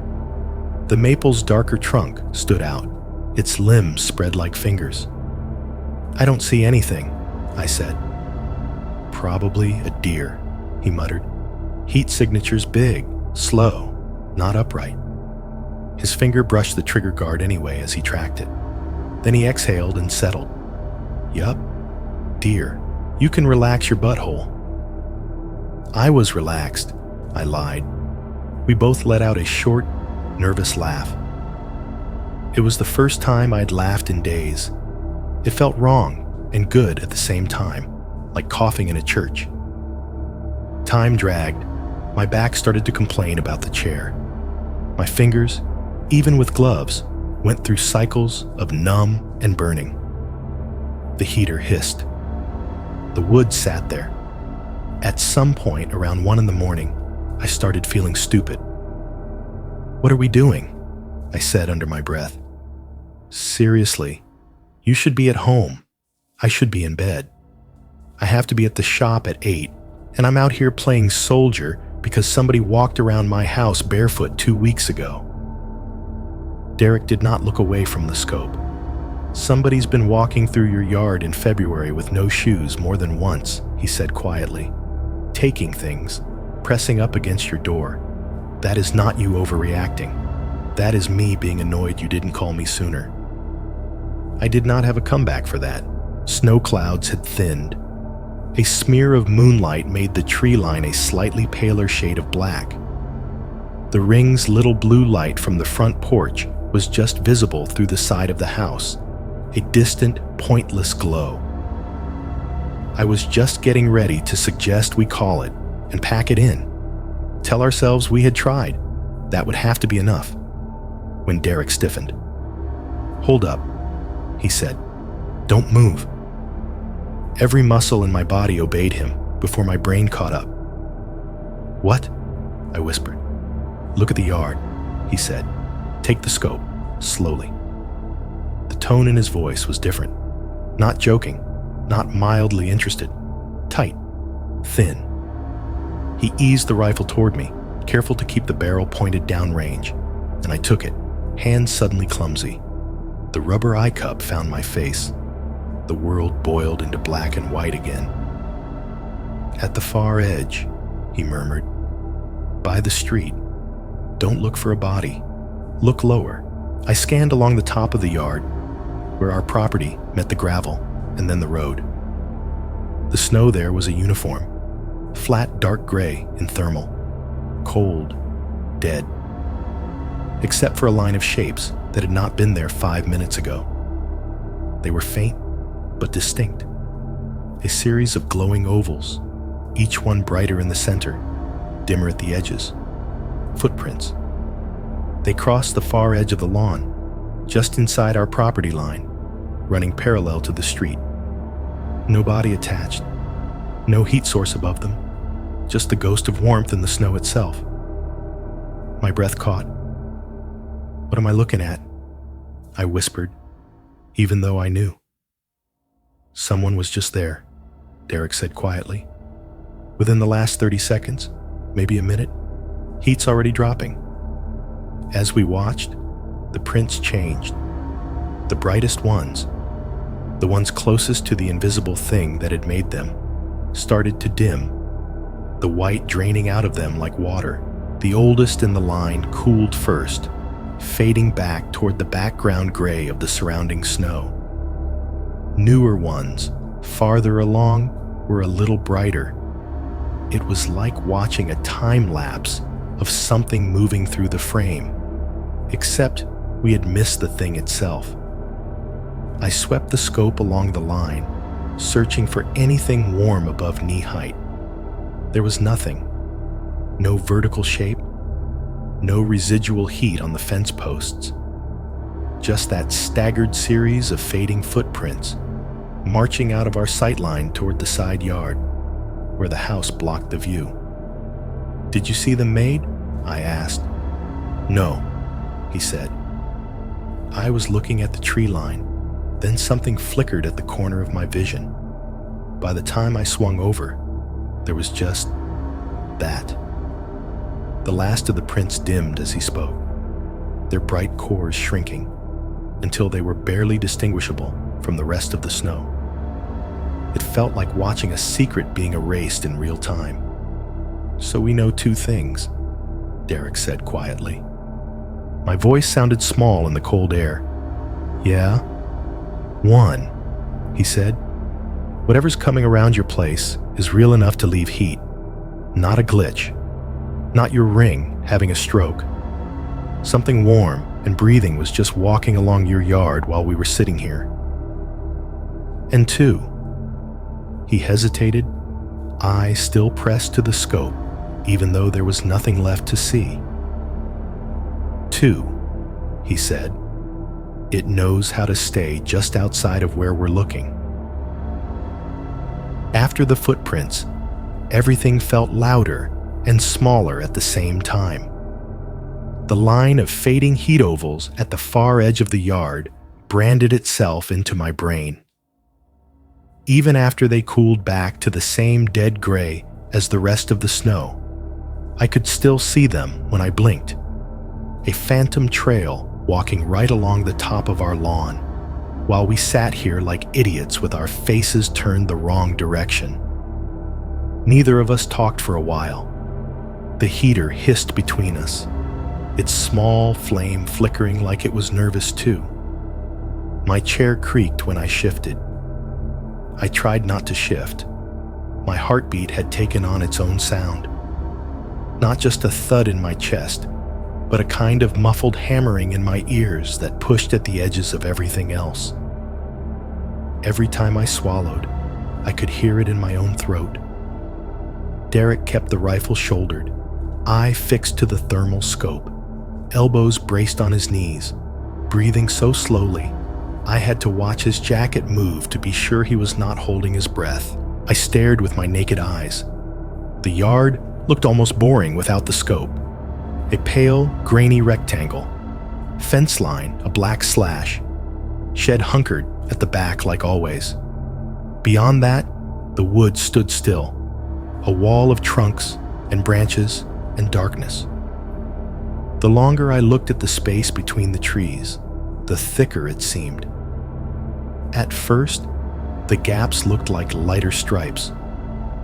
S1: The maple's darker trunk stood out, its limbs spread like fingers. "I don't see anything," I said. "Probably a deer," he muttered. "Heat signature's big, slow, not upright." His finger brushed the trigger guard anyway as he tracked it. Then he exhaled and settled. "Yup, deer. You can relax your butthole." I was relaxed, I lied. We both let out a short, nervous laugh. It was the first time I'd laughed in days. It felt wrong and good at the same time, like coughing in a church. Time dragged. My back started to complain about the chair. My fingers, even with gloves, went through cycles of numb and burning. The heater hissed. The wood sat there. At some point around 1 a.m, I started feeling stupid. "What are we doing?" I said under my breath. "Seriously, you should be at home. I should be in bed. I have to be at the shop at 8, And I'm out here playing soldier because somebody walked around my house barefoot 2 weeks ago. Derek did not look away from the scope. Somebody's been walking through your yard in February with no shoes more than once, he said quietly. Taking things, pressing up against your door. That is not you overreacting. That is me being annoyed you didn't call me sooner. I did not have a comeback for that. Snow clouds had thinned. A smear of moonlight made the tree line a slightly paler shade of black. The ring's little blue light from the front porch was just visible through the side of the house, a distant, pointless glow. I was just getting ready to suggest we call it and pack it in. Tell ourselves we had tried. That would have to be enough. When Derek stiffened. Hold up, he said. Don't move. Every muscle in my body obeyed him before my brain caught up. What? I whispered. Look at the yard, he said. Take the scope, slowly. The tone in his voice was different. Not joking, not mildly interested. Tight, thin. He eased the rifle toward me, careful to keep the barrel pointed downrange, and I took it, hands suddenly clumsy. The rubber eye cup found my face. The world boiled into black and white again. At the far edge, he murmured. By the street. Don't look for a body. Look lower. I scanned along the top of the yard, where our property met the gravel and then the road. The snow there was a uniform, flat dark gray in thermal, cold, dead. Except for a line of shapes that had not been there 5 minutes ago. They were faint, but distinct. A series of glowing ovals, each one brighter in the center, dimmer at the edges. Footprints. They crossed the far edge of the lawn, just inside our property line, running parallel to the street. No body attached, no heat source above them, just the ghost of warmth in the snow itself. My breath caught. What am I looking at? I whispered, even though I knew. Someone was just there, Derek said quietly. Within the last 30 seconds, maybe a minute, heat's already dropping. As we watched, the prints changed. The brightest ones, the ones closest to the invisible thing that had made them, started to dim, the white draining out of them like water. The oldest in the line cooled first, fading back toward the background gray of the surrounding snow. Newer ones, farther along, were a little brighter. It was like watching a time lapse of something moving through the frame, except we had missed the thing itself. I swept the scope along the line, searching for anything warm above knee height. There was nothing. No vertical shape, no residual heat on the fence posts. Just that staggered series of fading footprints, marching out of our sightline toward the side yard, where the house blocked the view. Did you see them made? I asked. No, he said. I was looking at the tree line, then something flickered at the corner of my vision. By the time I swung over, there was just that. The last of the prints dimmed as he spoke, their bright cores shrinking until they were barely distinguishable from the rest of the snow. It felt like watching a secret being erased in real time. So we know two things, Derek said quietly. My voice sounded small in the cold air. Yeah? One, he said. Whatever's coming around your place is real enough to leave heat. Not a glitch. Not your ring having a stroke. Something warm and breathing was just walking along your yard while we were sitting here. And two, he hesitated, eye still pressed to the scope, even though there was nothing left to see. Two, he said. It knows how to stay just outside of where we're looking. After the footprints, everything felt louder and smaller at the same time. The line of fading heat ovals at the far edge of the yard branded itself into my brain. Even after they cooled back to the same dead gray as the rest of the snow. I could still see them when I blinked. A phantom trail walking right along the top of our lawn, while we sat here like idiots with our faces turned the wrong direction. Neither of us talked for a while. The heater hissed between us, its small flame flickering like it was nervous too. My chair creaked when I shifted. I tried not to shift. My heartbeat had taken on its own sound. Not just a thud in my chest, but a kind of muffled hammering in my ears that pushed at the edges of everything else. Every time I swallowed, I could hear it in my own throat. Derek kept the rifle shouldered, eye fixed to the thermal scope, elbows braced on his knees, breathing so slowly, I had to watch his jacket move to be sure he was not holding his breath. I stared with my naked eyes. The yard looked almost boring without the scope. A pale, grainy rectangle. Fence line, a black slash. Shed hunkered at the back like always. Beyond that, the woods stood still. A wall of trunks and branches and darkness. The longer I looked at the space between the trees, the thicker it seemed. At first, the gaps looked like lighter stripes,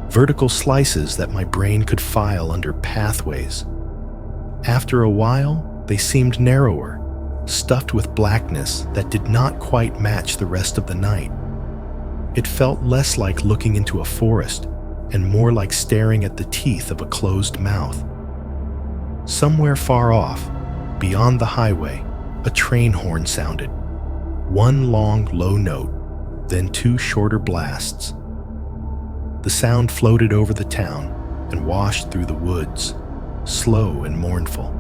S1: vertical slices that my brain could file under pathways. After a while, they seemed narrower, stuffed with blackness that did not quite match the rest of the night. It felt less like looking into a forest and more like staring at the teeth of a closed mouth. Somewhere far off, beyond the highway, a train horn sounded. One long, low note, then two shorter blasts. The sound floated over the town and washed through the woods, slow and mournful.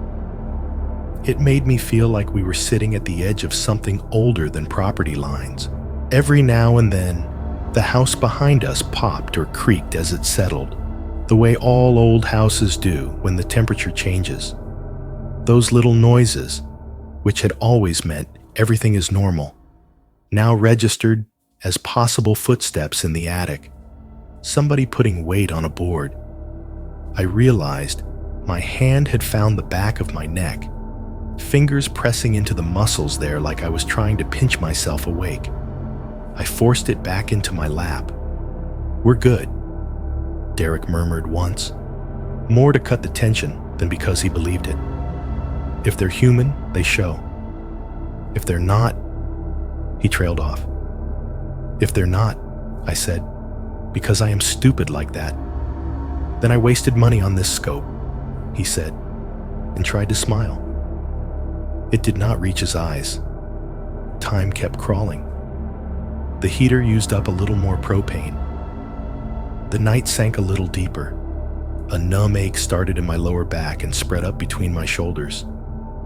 S1: It made me feel like we were sitting at the edge of something older than property lines. Every now and then, the house behind us popped or creaked as it settled, the way all old houses do when the temperature changes. Those little noises, which had always meant everything is normal, now registered as possible footsteps in the attic, somebody putting weight on a board. I realized my hand had found the back of my neck, fingers pressing into the muscles there like I was trying to pinch myself awake. I forced it back into my lap. "We're good," Derek murmured once, more to cut the tension than because he believed it. "If they're human, they show. If they're not," he trailed off. "If they're not," I said, "because I am stupid like that." "Then I wasted money on this scope," he said, and tried to smile. It did not reach his eyes. Time kept crawling. The heater used up a little more propane. The night sank a little deeper. A numb ache started in my lower back and spread up between my shoulders.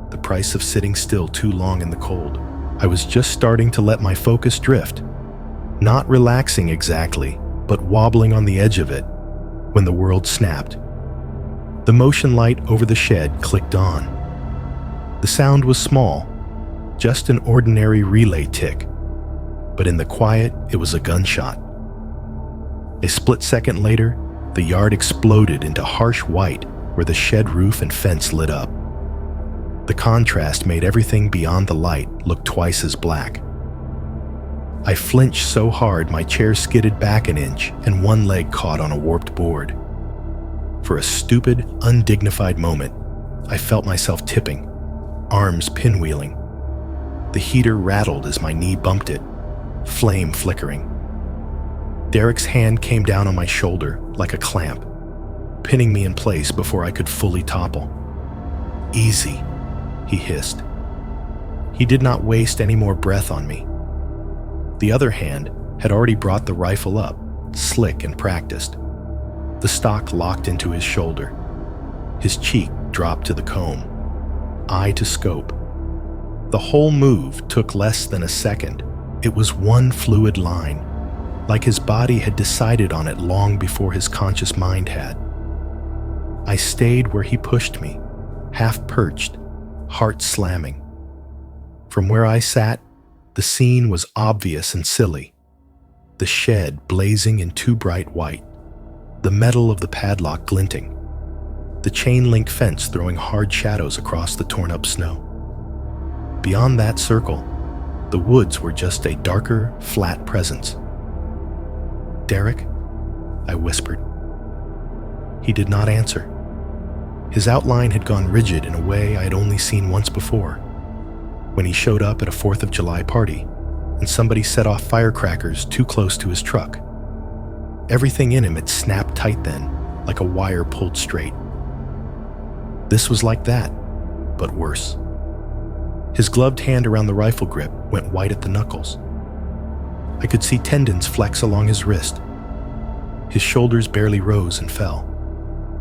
S1: The price of sitting still too long in the cold. I was just starting to let my focus drift, not relaxing exactly, but wobbling on the edge of it, when the world snapped. The motion light over the shed clicked on. The sound was small, just an ordinary relay tick, but in the quiet, it was a gunshot. A split second later, the yard exploded into harsh white where the shed roof and fence lit up. The contrast made everything beyond the light look twice as black. I flinched so hard my chair skidded back an inch and one leg caught on a warped board. For a stupid, undignified moment, I felt myself tipping, arms pinwheeling. The heater rattled as my knee bumped it, flame flickering. Derek's hand came down on my shoulder like a clamp, pinning me in place before I could fully topple. "Easy," he hissed. He did not waste any more breath on me. The other hand had already brought the rifle up, slick and practiced. The stock locked into his shoulder. His cheek dropped to the comb, eye to scope. The whole move took less than a second. It was one fluid line, like his body had decided on it long before his conscious mind had. I stayed where he pushed me, half perched, heart slamming. From where I sat, the scene was obvious and silly. The shed blazing in too bright white, the metal of the padlock glinting, the chain-link fence throwing hard shadows across the torn-up snow. Beyond that circle, the woods were just a darker, flat presence. "Derek?" I whispered. He did not answer. His outline had gone rigid in a way I had only seen once before, when he showed up at a 4th of July party and somebody set off firecrackers too close to his truck. Everything in him had snapped tight then, like a wire pulled straight. This was like that, but worse. His gloved hand around the rifle grip went white at the knuckles. I could see tendons flex along his wrist. His shoulders barely rose and fell.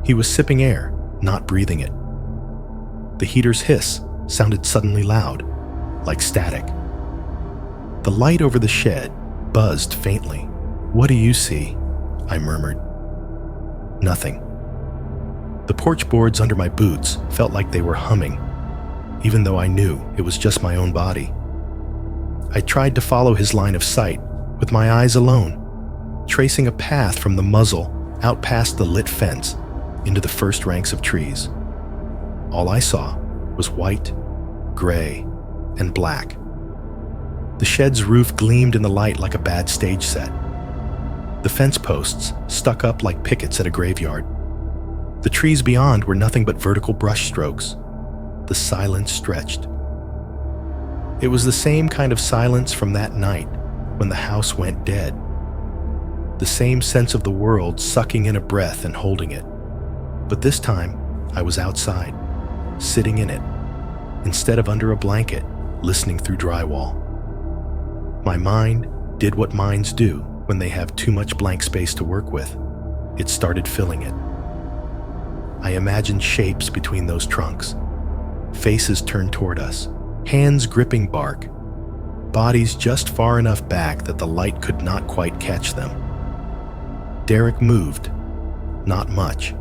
S1: He was sipping air, not breathing it. The heater's hiss sounded suddenly loud, like static. The light over the shed buzzed faintly. "What do you see?" I murmured. "Nothing." The porch boards under my boots felt like they were humming, even though I knew it was just my own body. I tried to follow his line of sight with my eyes alone, tracing a path from the muzzle out past the lit fence into the first ranks of trees. All I saw was white, gray, and black. The shed's roof gleamed in the light like a bad stage set. The fence posts stuck up like pickets at a graveyard. The trees beyond were nothing but vertical brush strokes. The silence stretched. It was the same kind of silence from that night when the house went dead. The same sense of the world sucking in a breath and holding it. But this time, I was outside, sitting in it, instead of under a blanket, listening through drywall. My mind did what minds do when they have too much blank space to work with. It started filling it. I imagined shapes between those trunks, faces turned toward us, hands gripping bark, bodies just far enough back that the light could not quite catch them. Derek moved, not much.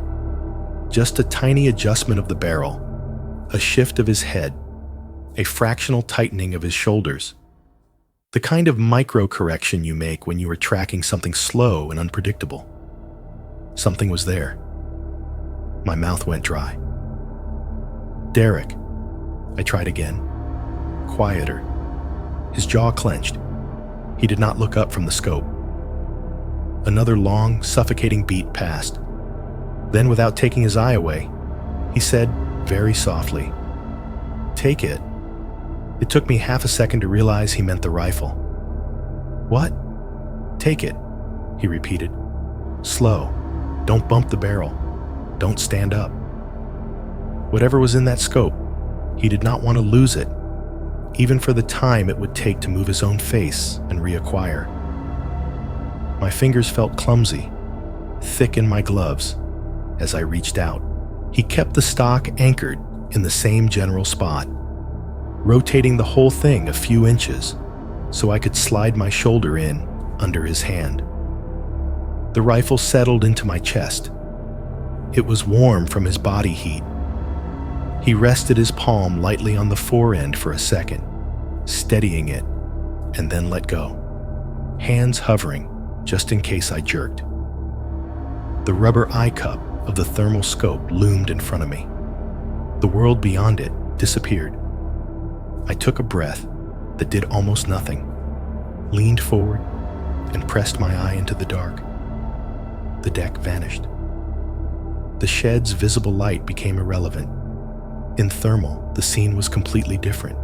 S1: Just a tiny adjustment of the barrel, a shift of his head, a fractional tightening of his shoulders. The kind of micro-correction you make when you are tracking something slow and unpredictable. Something was there. My mouth went dry. "Derek." I tried again. Quieter. His jaw clenched. He did not look up from the scope. Another long, suffocating beat passed. Then, without taking his eye away, he said very softly, "Take it." It took me half a second to realize he meant the rifle. "What?" "Take it," he repeated. "Slow. Don't bump the barrel. Don't stand up." Whatever was in that scope, he did not want to lose it, even for the time it would take to move his own face and reacquire. My fingers felt clumsy, thick in my gloves, as I reached out. He kept the stock anchored in the same general spot, rotating the whole thing a few inches so I could slide my shoulder in under his hand. The rifle settled into my chest. It was warm from his body heat. He rested his palm lightly on the forend for a second, steadying it, and then let go, hands hovering just in case I jerked. The rubber eye cup of the thermal scope loomed in front of me. The world beyond it disappeared. I took a breath that did almost nothing, leaned forward, and pressed my eye into the dark. The deck vanished. The shed's visible light became irrelevant. In thermal, the scene was completely different.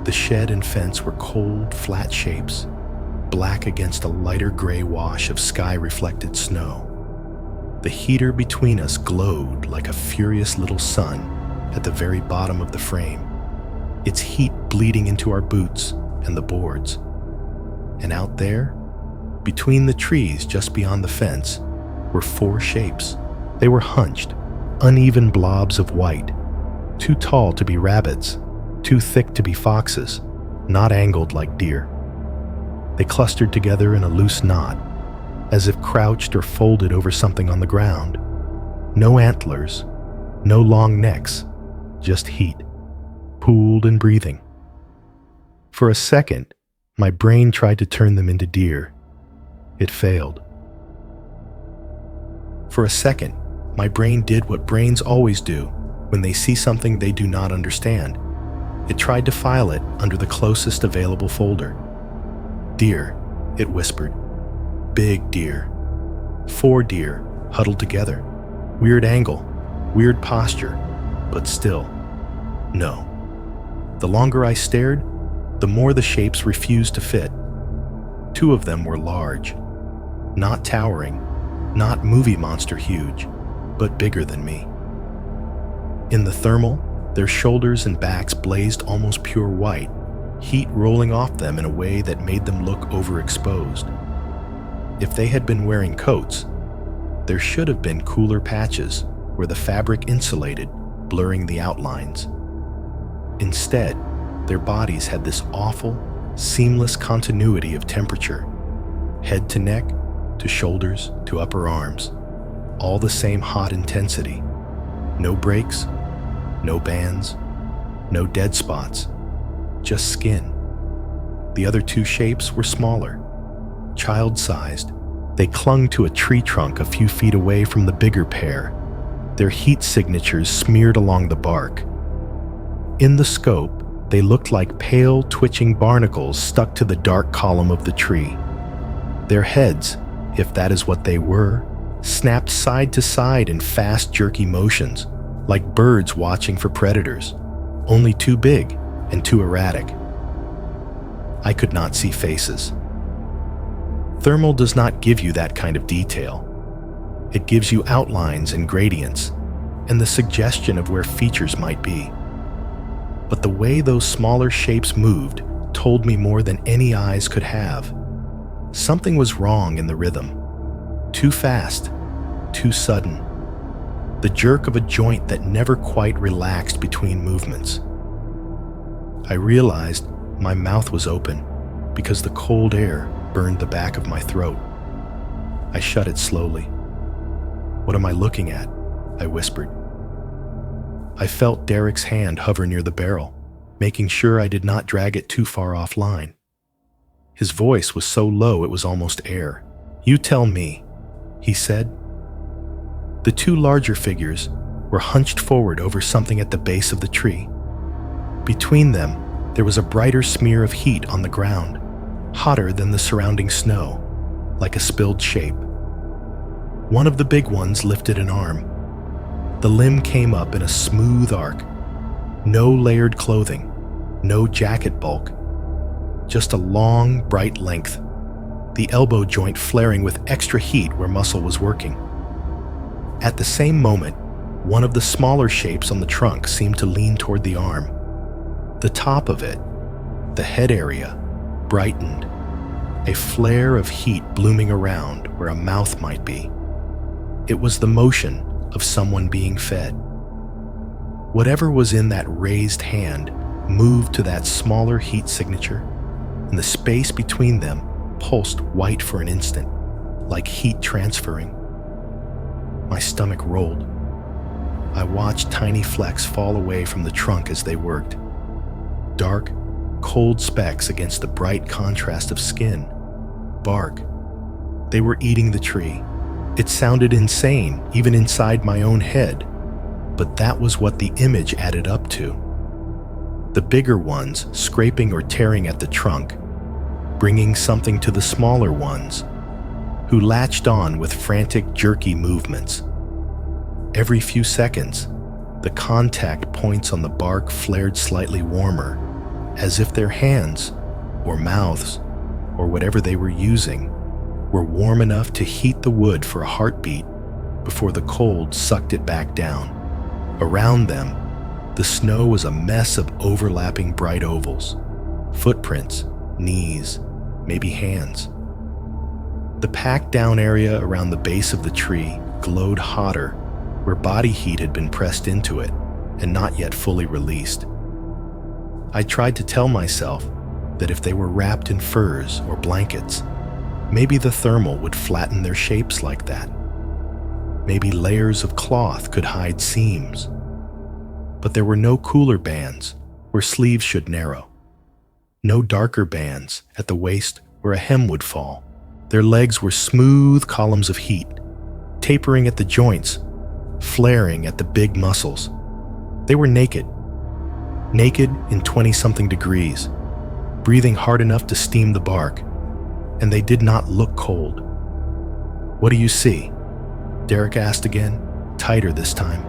S1: The shed and fence were cold, flat shapes, black against a lighter gray wash of sky-reflected snow. The heater between us glowed like a furious little sun at the very bottom of the frame, its heat bleeding into our boots and the boards. And out there, between the trees just beyond the fence, were 4 shapes. They were hunched, uneven blobs of white, too tall to be rabbits, too thick to be foxes, not angled like deer. They clustered together in a loose knot, as if crouched or folded over something on the ground. No antlers, no long necks, just heat, pooled and breathing. For a second, my brain tried to turn them into deer. It failed. For a second, my brain did what brains always do when they see something they do not understand. It tried to file it under the closest available folder. Deer, it whispered. Big deer. 4 deer huddled together. Weird angle, weird posture, but still, no. The longer I stared, the more the shapes refused to fit. 2 of them were large, not towering, not movie monster huge, but bigger than me. In the thermal, their shoulders and backs blazed almost pure white, heat rolling off them in a way that made them look overexposed. If they had been wearing coats, there should have been cooler patches where the fabric insulated, blurring the outlines. Instead, their bodies had this awful, seamless continuity of temperature, head to neck, to shoulders, to upper arms, all the same hot intensity. No breaks, no bands, no dead spots, just skin. The other 2 shapes were smaller, child-sized. They clung to a tree trunk a few feet away from the bigger pair, their heat signatures smeared along the bark. In the scope, they looked like pale, twitching barnacles stuck to the dark column of the tree. Their heads, if that is what they were, snapped side to side in fast, jerky motions, like birds watching for predators, only too big and too erratic. I could not see faces. Thermal does not give you that kind of detail. It gives you outlines and gradients, and the suggestion of where features might be. But the way those smaller shapes moved told me more than any eyes could have. Something was wrong in the rhythm. Too fast, too sudden. The jerk of a joint that never quite relaxed between movements. I realized my mouth was open because the cold air burned the back of my throat. I shut it slowly. "What am I looking at?" I whispered. I felt Derek's hand hover near the barrel, making sure I did not drag it too far offline. His voice was so low it was almost air. "You tell me," he said. The 2 larger figures were hunched forward over something at the base of the tree. Between them, there was a brighter smear of heat on the ground, hotter than the surrounding snow, like a spilled shape. One of the big ones lifted an arm. The limb came up in a smooth arc. No layered clothing, no jacket bulk, just a long, bright length, the elbow joint flaring with extra heat where muscle was working. At the same moment, one of the smaller shapes on the trunk seemed to lean toward the arm. The top of it, the head area, brightened, a flare of heat blooming around where a mouth might be. It was the motion of someone being fed. Whatever was in that raised hand moved to that smaller heat signature, and the space between them pulsed white for an instant, like heat transferring. My stomach rolled. I watched tiny flecks fall away from the trunk as they worked. Dark, cold specks against the bright contrast of skin, bark. They were eating the tree. It sounded insane, even inside my own head, but that was what the image added up to. The bigger ones scraping or tearing at the trunk, bringing something to the smaller ones, who latched on with frantic, jerky movements. Every few seconds, the contact points on the bark flared slightly warmer, as if their hands, or mouths, or whatever they were using, were warm enough to heat the wood for a heartbeat before the cold sucked it back down. Around them, the snow was a mess of overlapping bright ovals, footprints, knees, maybe hands. The packed down area around the base of the tree glowed hotter, where body heat had been pressed into it and not yet fully released. I tried to tell myself that if they were wrapped in furs or blankets, maybe the thermal would flatten their shapes like that. Maybe layers of cloth could hide seams. But there were no cooler bands where sleeves should narrow. No darker bands at the waist where a hem would fall. Their legs were smooth columns of heat, tapering at the joints, flaring at the big muscles. They were naked in 20-something degrees, breathing hard enough to steam the bark, and they did not look cold. "What do you see?" Derek asked again, tighter this time.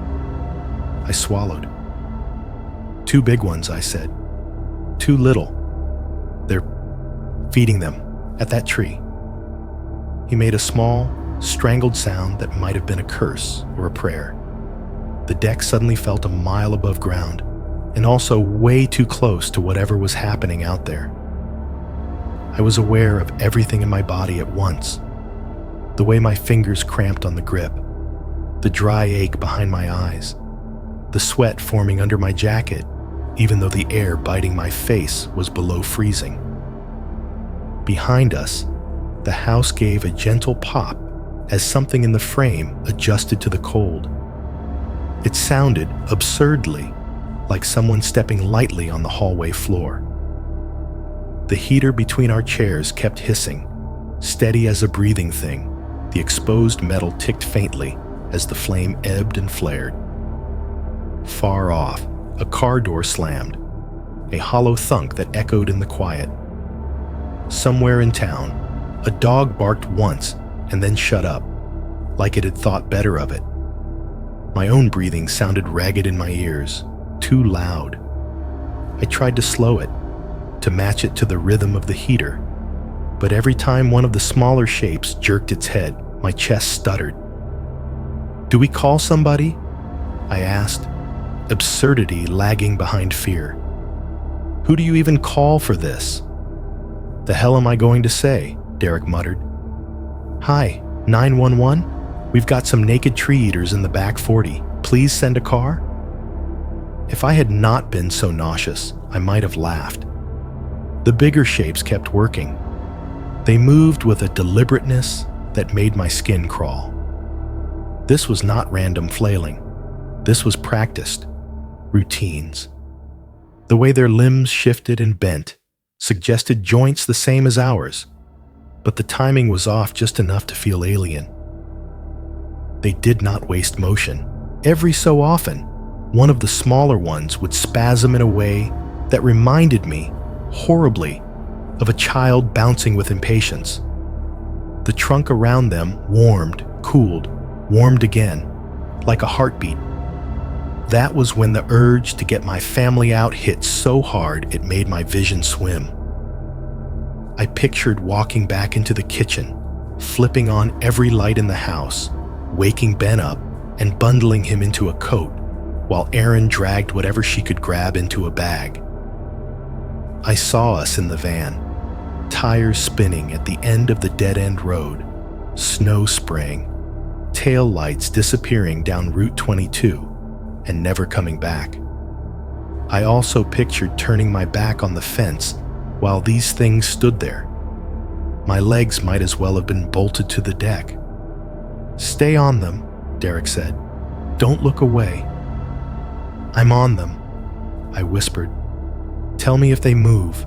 S1: I swallowed. "Two big ones," I said. "Two little. They're feeding them at that tree." He made a small, strangled sound that might have been a curse or a prayer. The deck suddenly felt a mile above ground, and also way too close to whatever was happening out there. I was aware of everything in my body at once. The way my fingers cramped on the grip, the dry ache behind my eyes, the sweat forming under my jacket, even though the air biting my face was below freezing. Behind us, the house gave a gentle pop as something in the frame adjusted to the cold. It sounded absurdly like someone stepping lightly on the hallway floor. The heater between our chairs kept hissing, steady as a breathing thing. The exposed metal ticked faintly as the flame ebbed and flared. Far off, a car door slammed, a hollow thunk that echoed in the quiet. Somewhere in town, a dog barked once and then shut up, like it had thought better of it. My own breathing sounded ragged in my ears, too loud. I tried to slow it, to match it to the rhythm of the heater, but every time one of the smaller shapes jerked its head, my chest stuttered. "Do we call somebody?" I asked, absurdity lagging behind fear. "Who do you even call for this?" "The hell am I going to say?" Derek muttered. "Hi, 911? We've got some naked tree eaters in the back 40. Please send a car?" If I had not been so nauseous, I might have laughed. The bigger shapes kept working. They moved with a deliberateness that made my skin crawl. This was not random flailing. This was practiced. Routines. The way their limbs shifted and bent suggested joints the same as ours, but the timing was off just enough to feel alien. They did not waste motion. Every so often, one of the smaller ones would spasm in a way that reminded me, horribly, of a child bouncing with impatience. The trunk around them warmed, cooled, warmed again, like a heartbeat. That was when the urge to get my family out hit so hard it made my vision swim. I pictured walking back into the kitchen, flipping on every light in the house, waking Ben up and bundling him into a coat, while Erin dragged whatever she could grab into a bag. I saw us in the van, tires spinning at the end of the dead-end road, snow spraying, tail lights disappearing down Route 22 and never coming back. I also pictured turning my back on the fence while these things stood there. My legs might as well have been bolted to the deck. "Stay on them," Derek said. "Don't look away." "I'm on them," I whispered. "Tell me if they move."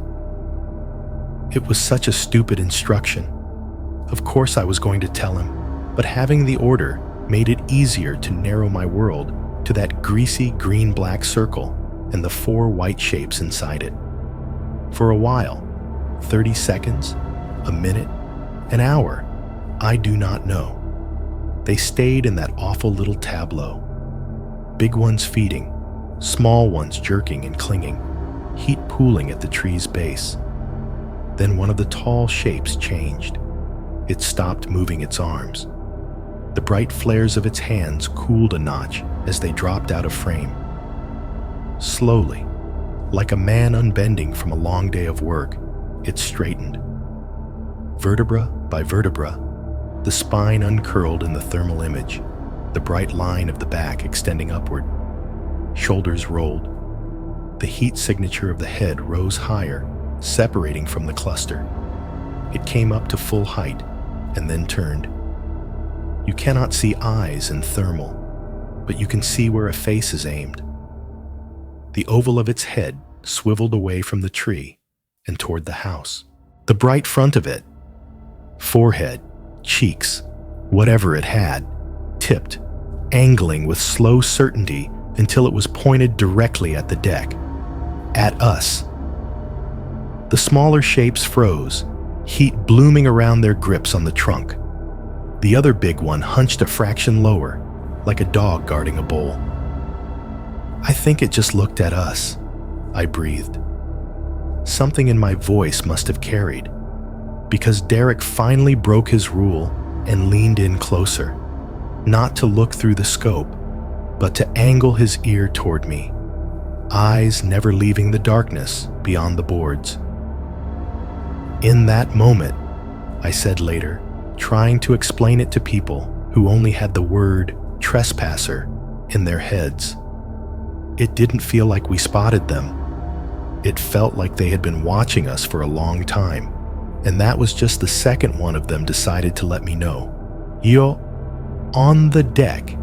S1: It was such a stupid instruction. Of course I was going to tell him, but having the order made it easier to narrow my world to that greasy green-black circle and the 4 white shapes inside it. For a while, 30 seconds, a minute, an hour, I do not know. They stayed in that awful little tableau. Big ones feeding, small ones jerking and clinging, heat pooling at the tree's base. Then one of the tall shapes changed. It stopped moving its arms. The bright flares of its hands cooled a notch as they dropped out of frame. Slowly, like a man unbending from a long day of work, it straightened. Vertebra by vertebra, the spine uncurled in the thermal image, the bright line of the back extending upward. Shoulders rolled. The heat signature of the head rose higher, separating from the cluster. It came up to full height and then turned. You cannot see eyes in thermal, but you can see where a face is aimed. The oval of its head swiveled away from the tree and toward the house. The bright front of it, forehead, cheeks, whatever it had, tipped, angling with slow certainty until it was pointed directly at the deck. At us. The smaller shapes froze, heat blooming around their grips on the trunk. The other big one hunched a fraction lower, like a dog guarding a bowl. I think it just looked at us, I breathed. Something in my voice must have carried, because Derek finally broke his rule and leaned in closer, not to look through the scope, but to angle his ear toward me, eyes never leaving the darkness beyond the boards. In that moment, I said later, trying to explain it to people who only had the word trespasser in their heads. It didn't feel like we spotted them. It felt like they had been watching us for a long time, and that was just the second one of them decided to let me know. Yo, on the deck,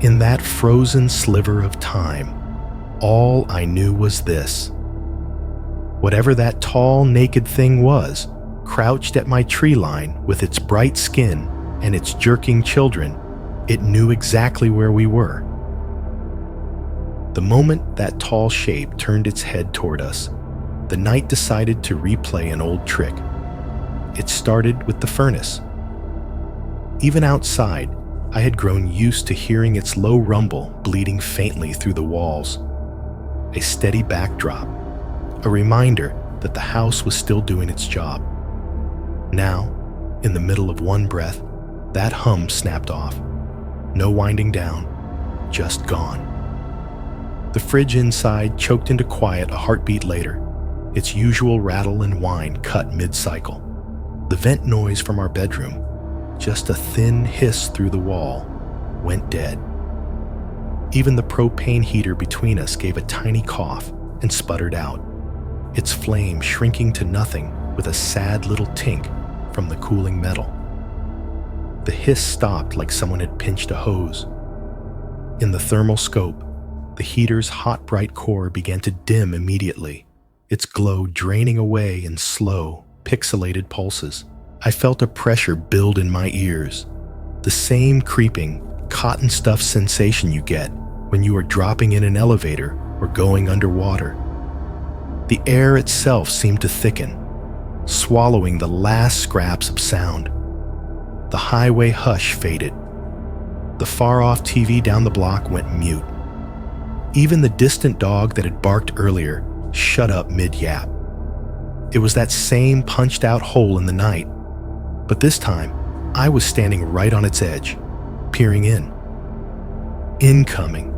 S1: in that frozen sliver of time, all I knew was this. Whatever that tall, naked thing was, crouched at my tree line with its bright skin and its jerking children, it knew exactly where we were. The moment that tall shape turned its head toward us, the night decided to replay an old trick. It started with the furnace. Even outside, I had grown used to hearing its low rumble bleeding faintly through the walls. A steady backdrop, a reminder that the house was still doing its job. Now, in the middle of one breath, that hum snapped off. No winding down, just gone. The fridge inside choked into quiet a heartbeat later, its usual rattle and whine cut mid-cycle. The vent noise from our bedroom, just a thin hiss through the wall, went dead. Even the propane heater between us gave a tiny cough and sputtered out, its flame shrinking to nothing with a sad little tink from the cooling metal. The hiss stopped like someone had pinched a hose. In the thermal scope, the heater's hot, bright core began to dim immediately, its glow draining away in slow, pixelated pulses. I felt a pressure build in my ears, the same creeping, cotton-stuffed sensation you get when you are dropping in an elevator or going underwater. The air itself seemed to thicken, swallowing the last scraps of sound. The highway hush faded. The far-off TV down the block went mute. Even the distant dog that had barked earlier shut up mid-yap. It was that same punched-out hole in the night, but this time I was standing right on its edge, peering in. Incoming,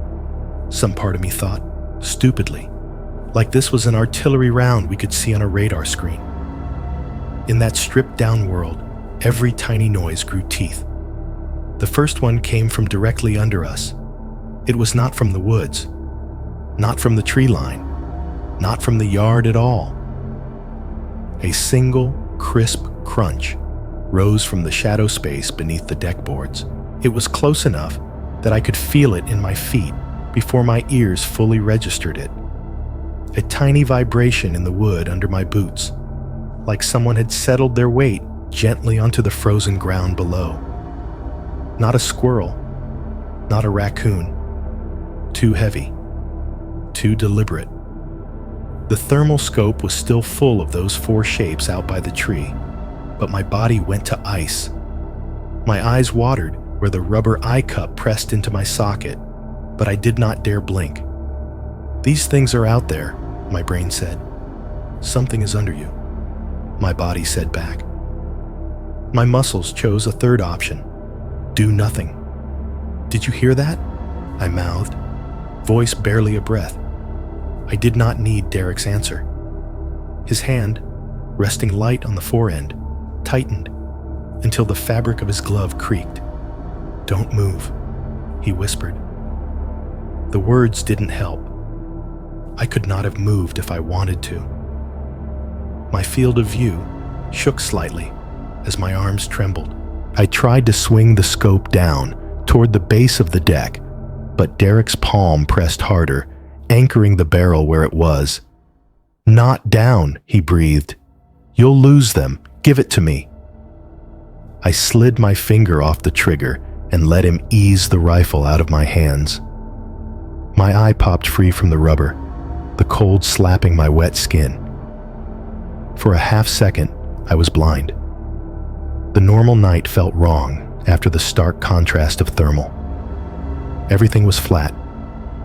S1: some part of me thought, stupidly, like this was an artillery round we could see on a radar screen. In that stripped-down world, every tiny noise grew teeth. The first one came from directly under us. It was not from the woods, not from the tree line, not from the yard at all. A single, crisp crunch rose from the shadow space beneath the deck boards. It was close enough that I could feel it in my feet before my ears fully registered it. A tiny vibration in the wood under my boots, like someone had settled their weight gently onto the frozen ground below. Not a squirrel, not a raccoon. Too heavy, too deliberate. The thermal scope was still full of those four shapes out by the tree, but my body went to ice. My eyes watered where the rubber eye cup pressed into my socket, but I did not dare blink. These things are out there, my brain said. Something is under you, my body said back. My muscles chose a third option. Do nothing. Did you hear that? I mouthed, voice barely a breath. I did not need Derek's answer. His hand, resting light on the forend, tightened until the fabric of his glove creaked. Don't move, he whispered. The words didn't help. I could not have moved if I wanted to. My field of view shook slightly as my arms trembled. I tried to swing the scope down toward the base of the deck, but Derek's palm pressed harder, anchoring the barrel where it was. Not down, he breathed. You'll lose them. Give it to me. I slid my finger off the trigger and let him ease the rifle out of my hands. My eye popped free from the rubber, the cold slapping my wet skin. For a half second, I was blind. The normal night felt wrong after the stark contrast of thermal. Everything was flat,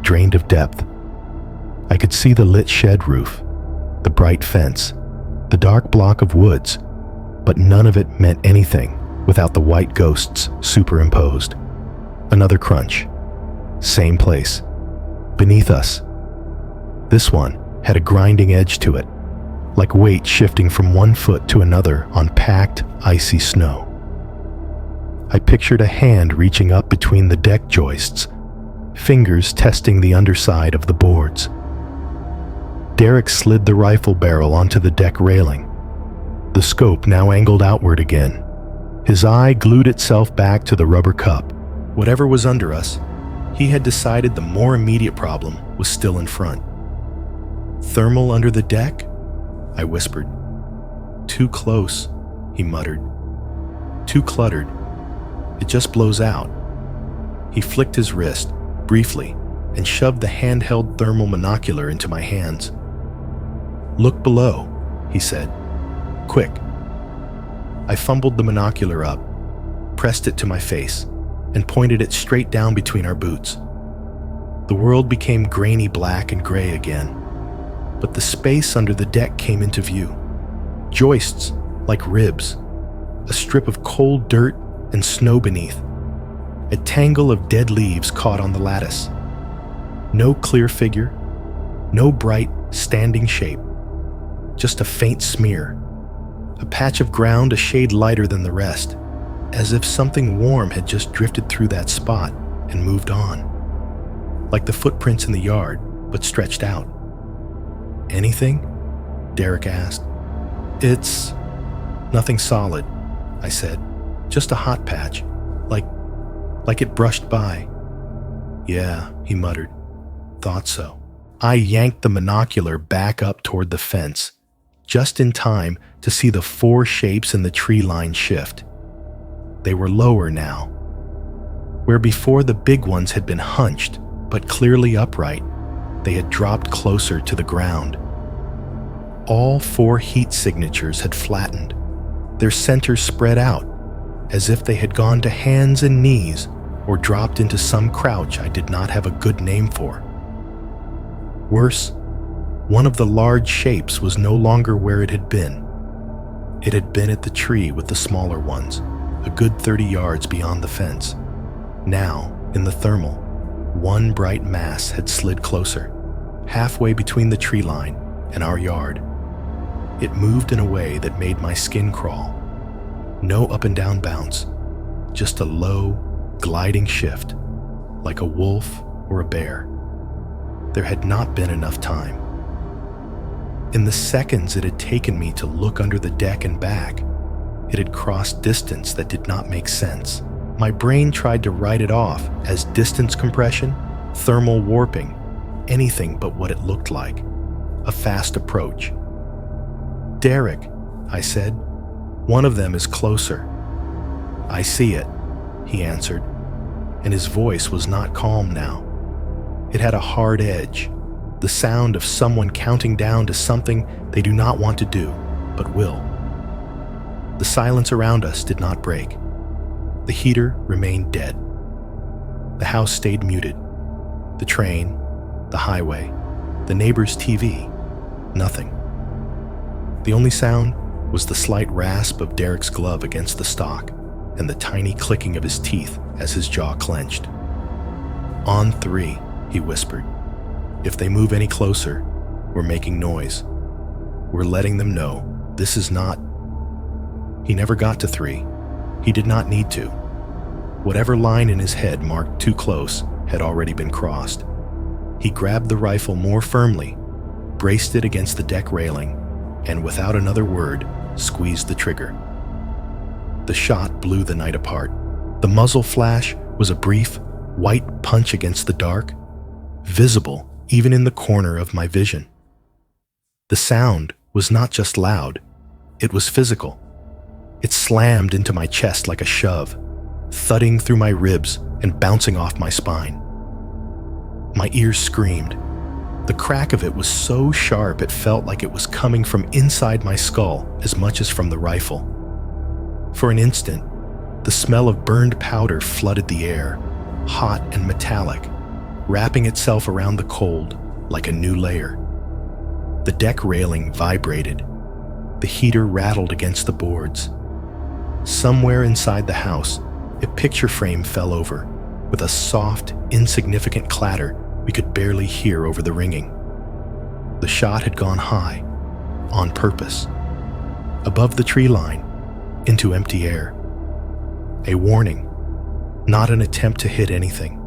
S1: drained of depth. I could see the lit shed roof, the bright fence, the dark block of woods, but none of it meant anything without the white ghosts superimposed. Another crunch. Same place. Beneath us. This one had a grinding edge to it, like weight shifting from one foot to another on packed, icy snow. I pictured a hand reaching up between the deck joists, fingers testing the underside of the boards. Derek slid the rifle barrel onto the deck railing, the scope now angled outward again. His eye glued itself back to the rubber cup. Whatever was under us, he had decided the more immediate problem was still in front. Thermal under the deck? I whispered. Too close, he muttered. Too cluttered. It just blows out. He flicked his wrist, briefly, and shoved the handheld thermal monocular into my hands. Look below, he said. Quick. I fumbled the monocular up, pressed it to my face, and pointed it straight down between our boots. The world became grainy black and gray again, but the space under the deck came into view. Joists like ribs, a strip of cold dirt and snow beneath, a tangle of dead leaves caught on the lattice. No clear figure, no bright, standing shape, just a faint smear, a patch of ground a shade lighter than the rest, as if something warm had just drifted through that spot and moved on. Like the footprints in the yard, but stretched out. Anything? Derek asked. It's nothing solid, I said. Just a hot patch, like it brushed by. Yeah, he muttered. Thought so. I yanked the monocular back up toward the fence, just in time to see the four shapes in the tree line shift. They were lower now. Where before the big ones had been hunched, but clearly upright, they had dropped closer to the ground. All four heat signatures had flattened, their centers spread out, as if they had gone to hands and knees or dropped into some crouch I did not have a good name for. Worse, one of the large shapes was no longer where it had been. It had been at the tree with the smaller ones, a good 30 yards beyond the fence. Now, in the thermal, one bright mass had slid closer, halfway between the tree line and our yard. It moved in a way that made my skin crawl. No up and down bounce, just a low, gliding shift, like a wolf or a bear. There had not been enough time. In the seconds it had taken me to look under the deck and back, it had crossed distance that did not make sense. My brain tried to write it off as distance compression, thermal warping, anything but what it looked like. A fast approach. Derek, I said. One of them is closer. I see it, he answered, and his voice was not calm now. It had a hard edge, the sound of someone counting down to something they do not want to do, but will. The silence around us did not break. The heater remained dead. The house stayed muted. The train, the highway, the neighbor's TV, nothing. The only sound was the slight rasp of Derek's glove against the stock and the tiny clicking of his teeth as his jaw clenched. On 3, he whispered. If they move any closer, we're making noise. We're letting them know this is not. He never got to 3. He did not need to. Whatever line in his head marked too close had already been crossed. He grabbed the rifle more firmly, braced it against the deck railing, and without another word, squeezed the trigger. The shot blew the night apart. The muzzle flash was a brief, white punch against the dark, visible even in the corner of my vision. The sound was not just loud, it was physical. It slammed into my chest like a shove, thudding through my ribs and bouncing off my spine. My ears screamed. The crack of it was so sharp it felt like it was coming from inside my skull as much as from the rifle. For an instant, the smell of burned powder flooded the air, hot and metallic, wrapping itself around the cold like a new layer. The deck railing vibrated. The heater rattled against the boards. Somewhere inside the house, a picture frame fell over, with a soft, insignificant clatter we could barely hear over the ringing. The shot had gone high, on purpose, above the tree line, into empty air. A warning, not an attempt to hit anything.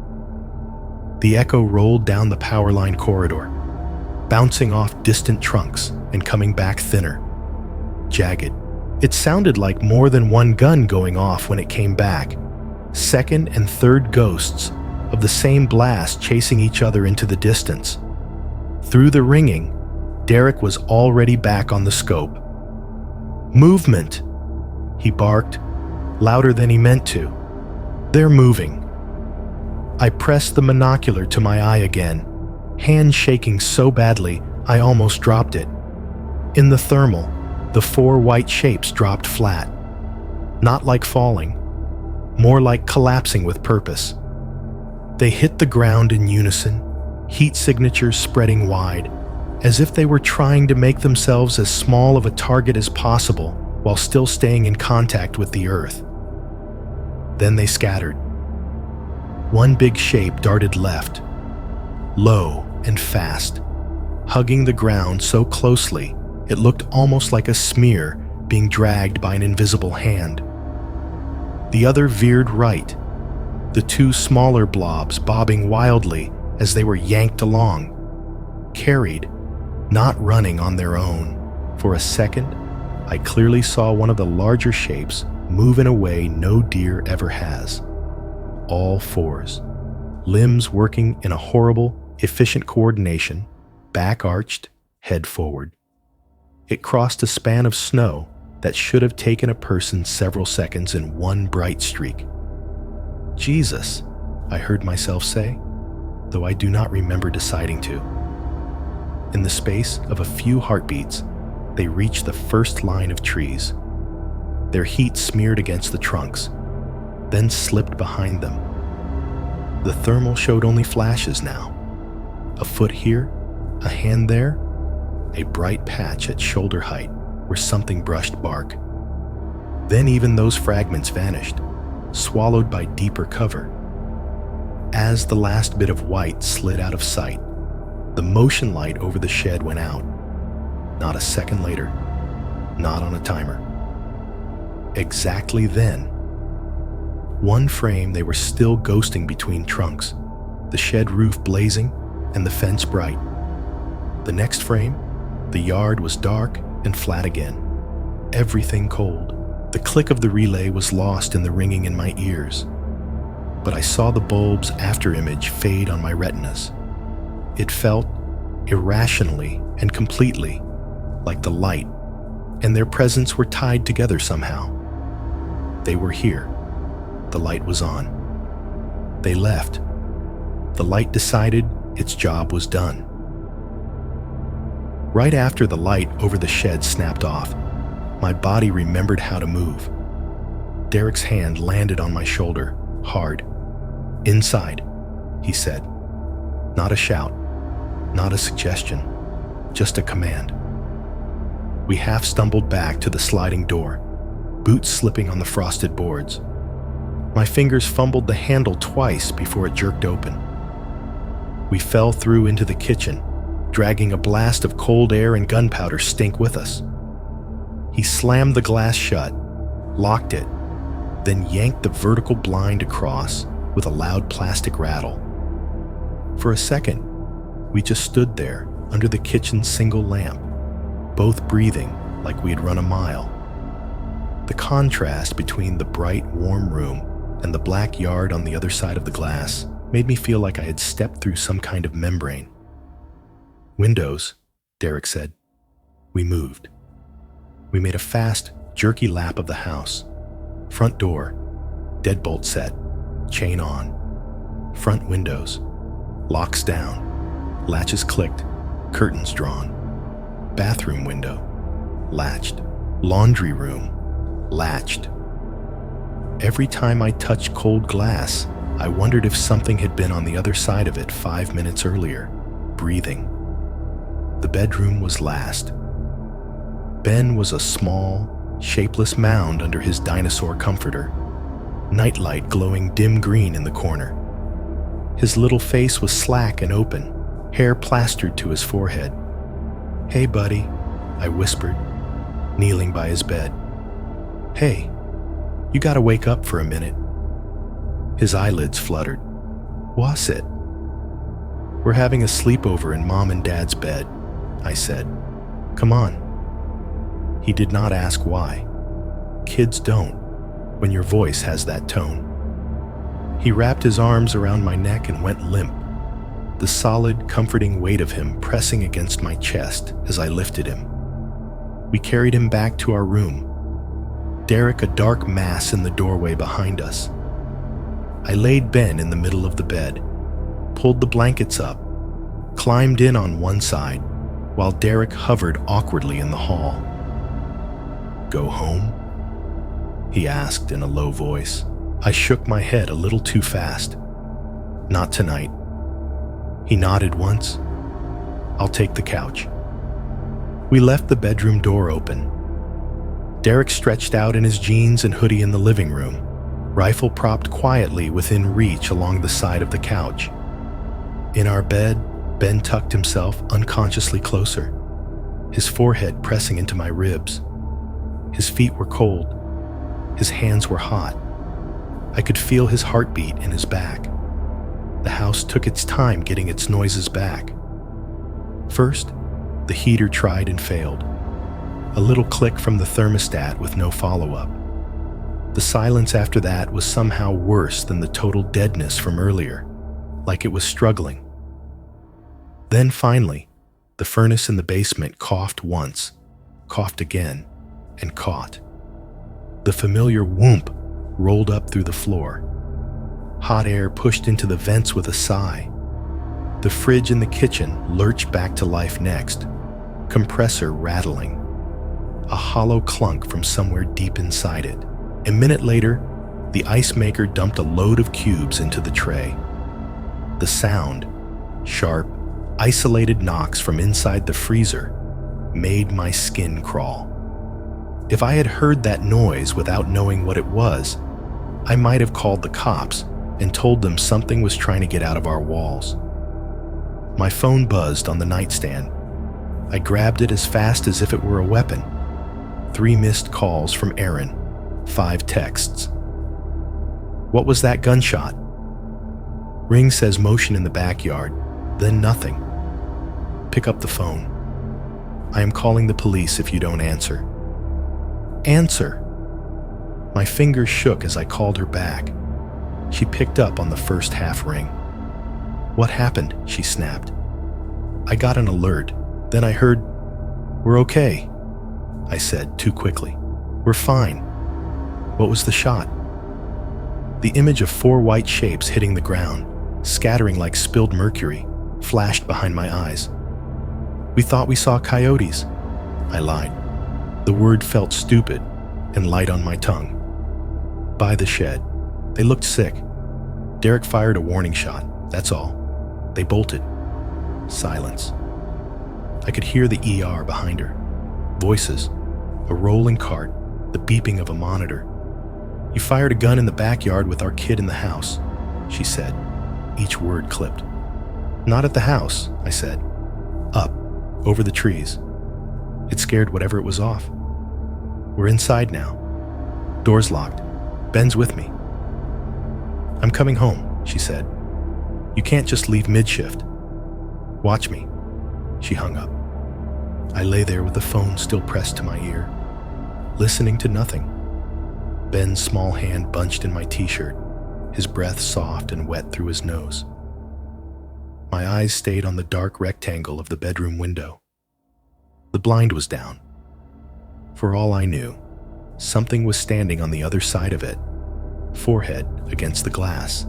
S1: The echo rolled down the power line corridor, bouncing off distant trunks and coming back thinner, jagged. It sounded like more than one gun going off when it came back. Second and third ghosts of the same blast chasing each other into the distance. Through the ringing, Derek was already back on the scope. "Movement!" he barked, louder than he meant to. "They're moving." I pressed the monocular to my eye again, hand shaking so badly I almost dropped it. In the thermal, the 4 white shapes dropped flat. Not like falling, more like collapsing with purpose. They hit the ground in unison, heat signatures spreading wide, as if they were trying to make themselves as small of a target as possible while still staying in contact with the earth. Then they scattered. One big shape darted left, low and fast, hugging the ground so closely it looked almost like a smear being dragged by an invisible hand. The other veered right, the 2 smaller blobs bobbing wildly as they were yanked along, carried, not running on their own. For a second, I clearly saw one of the larger shapes move in a way no deer ever has. All 4s, limbs working in a horrible, efficient coordination, back arched, head forward. It crossed a span of snow that should have taken a person several seconds in one bright streak. "Jesus," I heard myself say, though I do not remember deciding to. In the space of a few heartbeats, they reached the first line of trees. Their heat smeared against the trunks, then slipped behind them. The thermal showed only flashes now. A foot here, a hand there, a bright patch at shoulder height where something brushed bark. Then even those fragments vanished, swallowed by deeper cover. As the last bit of white slid out of sight, the motion light over the shed went out. Not a second later, not on a timer. Exactly then, one frame they were still ghosting between trunks, the shed roof blazing and the fence bright. The next frame, the yard was dark and flat again, everything cold. The click of the relay was lost in the ringing in my ears, but I saw the bulb's afterimage fade on my retinas. It felt, irrationally and completely, like the light and their presence were tied together somehow. They were here. The light was on. They left. The light decided its job was done. Right after the light over the shed snapped off, my body remembered how to move. Derek's hand landed on my shoulder, hard. "Inside," he said. Not a shout, not a suggestion, just a command. We half stumbled back to the sliding door, boots slipping on the frosted boards. My fingers fumbled the handle twice before it jerked open. We fell through into the kitchen, dragging a blast of cold air and gunpowder stink with us. He slammed the glass shut, locked it, then yanked the vertical blind across with a loud plastic rattle. For a second, we just stood there under the kitchen's single lamp, both breathing like we had run a mile. The contrast between the bright, warm room and the black yard on the other side of the glass made me feel like I had stepped through some kind of membrane. "Windows," Derek said. We moved. We made a fast, jerky lap of the house. Front door, Deadbolt set, chain on, front windows, locks down, latches clicked, curtains drawn, bathroom window, latched, laundry room, latched. Every time I touched cold glass, I wondered if something had been on the other side of it 5 minutes earlier, breathing. The bedroom was last. Ben was a small, shapeless mound under his dinosaur comforter, nightlight glowing dim green in the corner. His little face was slack and open, hair plastered to his forehead. "Hey, buddy," I whispered, kneeling by his bed. "Hey, you gotta wake up for a minute." His eyelids fluttered. "What's it?" "We're having a sleepover in Mom and Dad's bed," I said. "Come on." He did not ask why. Kids don't, when your voice has that tone. He wrapped his arms around my neck and went limp, the solid, comforting weight of him pressing against my chest as I lifted him. We carried him back to our room, Derek a dark mass in the doorway behind us. I laid Ben in the middle of the bed, pulled the blankets up, climbed in on one side, while Derek hovered awkwardly in the hall. "Go home?" he asked in a low voice. I shook my head a little too fast. "Not tonight." He nodded once. "I'll take the couch." We left the bedroom door open. Derek stretched out in his jeans and hoodie in the living room, rifle propped quietly within reach along the side of the couch. In our bed, Ben tucked himself unconsciously closer, his forehead pressing into my ribs. His feet were cold. His hands were hot. I could feel his heartbeat in his back. The house took its time getting its noises back. First, the heater tried and failed. A little click from the thermostat with no follow-up. The silence after that was somehow worse than the total deadness from earlier, like it was struggling. Then finally, the furnace in the basement coughed once, coughed again, and caught. The familiar whoomp rolled up through the floor. Hot air pushed into the vents with a sigh. The fridge in the kitchen lurched back to life next, compressor rattling. A hollow clunk from somewhere deep inside it. A minute later, the ice maker dumped a load of cubes into the tray. The sound, sharp, isolated knocks from inside the freezer, made my skin crawl. If I had heard that noise without knowing what it was, I might have called the cops and told them something was trying to get out of our walls. My phone buzzed on the nightstand. I grabbed it as fast as if it were a weapon. 3 missed calls from Aaron, 5 texts. "What was that gunshot?" Ring says motion in the backyard, then nothing. "Pick up the phone. I am calling the police if you don't answer." "Answer!" My fingers shook as I called her back. She picked up on the first half ring. "What happened?" she snapped. I got an alert. Then I heard, "We're okay," I said too quickly. "We're fine." "What was the shot?" The image of 4 white shapes hitting the ground, scattering like spilled mercury, flashed behind my eyes. "We thought we saw coyotes," I lied. The word felt stupid and light on my tongue. "By the shed. They looked sick. Derek fired a warning shot, that's all. They bolted." Silence. I could hear the ER behind her. Voices. A rolling cart. The beeping of a monitor. "You fired a gun in the backyard with our kid in the house," she said, each word clipped. "Not at the house," I said. "Up, over the trees. It scared whatever it was off. We're inside now. Door's locked. Ben's with me." "I'm coming home," she said. "You can't just leave mid-shift. Watch me." She hung up. I lay there with the phone still pressed to my ear, listening to nothing. Ben's small hand bunched in my t-shirt, his breath soft and wet through his nose. My eyes stayed on the dark rectangle of the bedroom window. The blind was down. For all I knew, something was standing on the other side of it, forehead against the glass,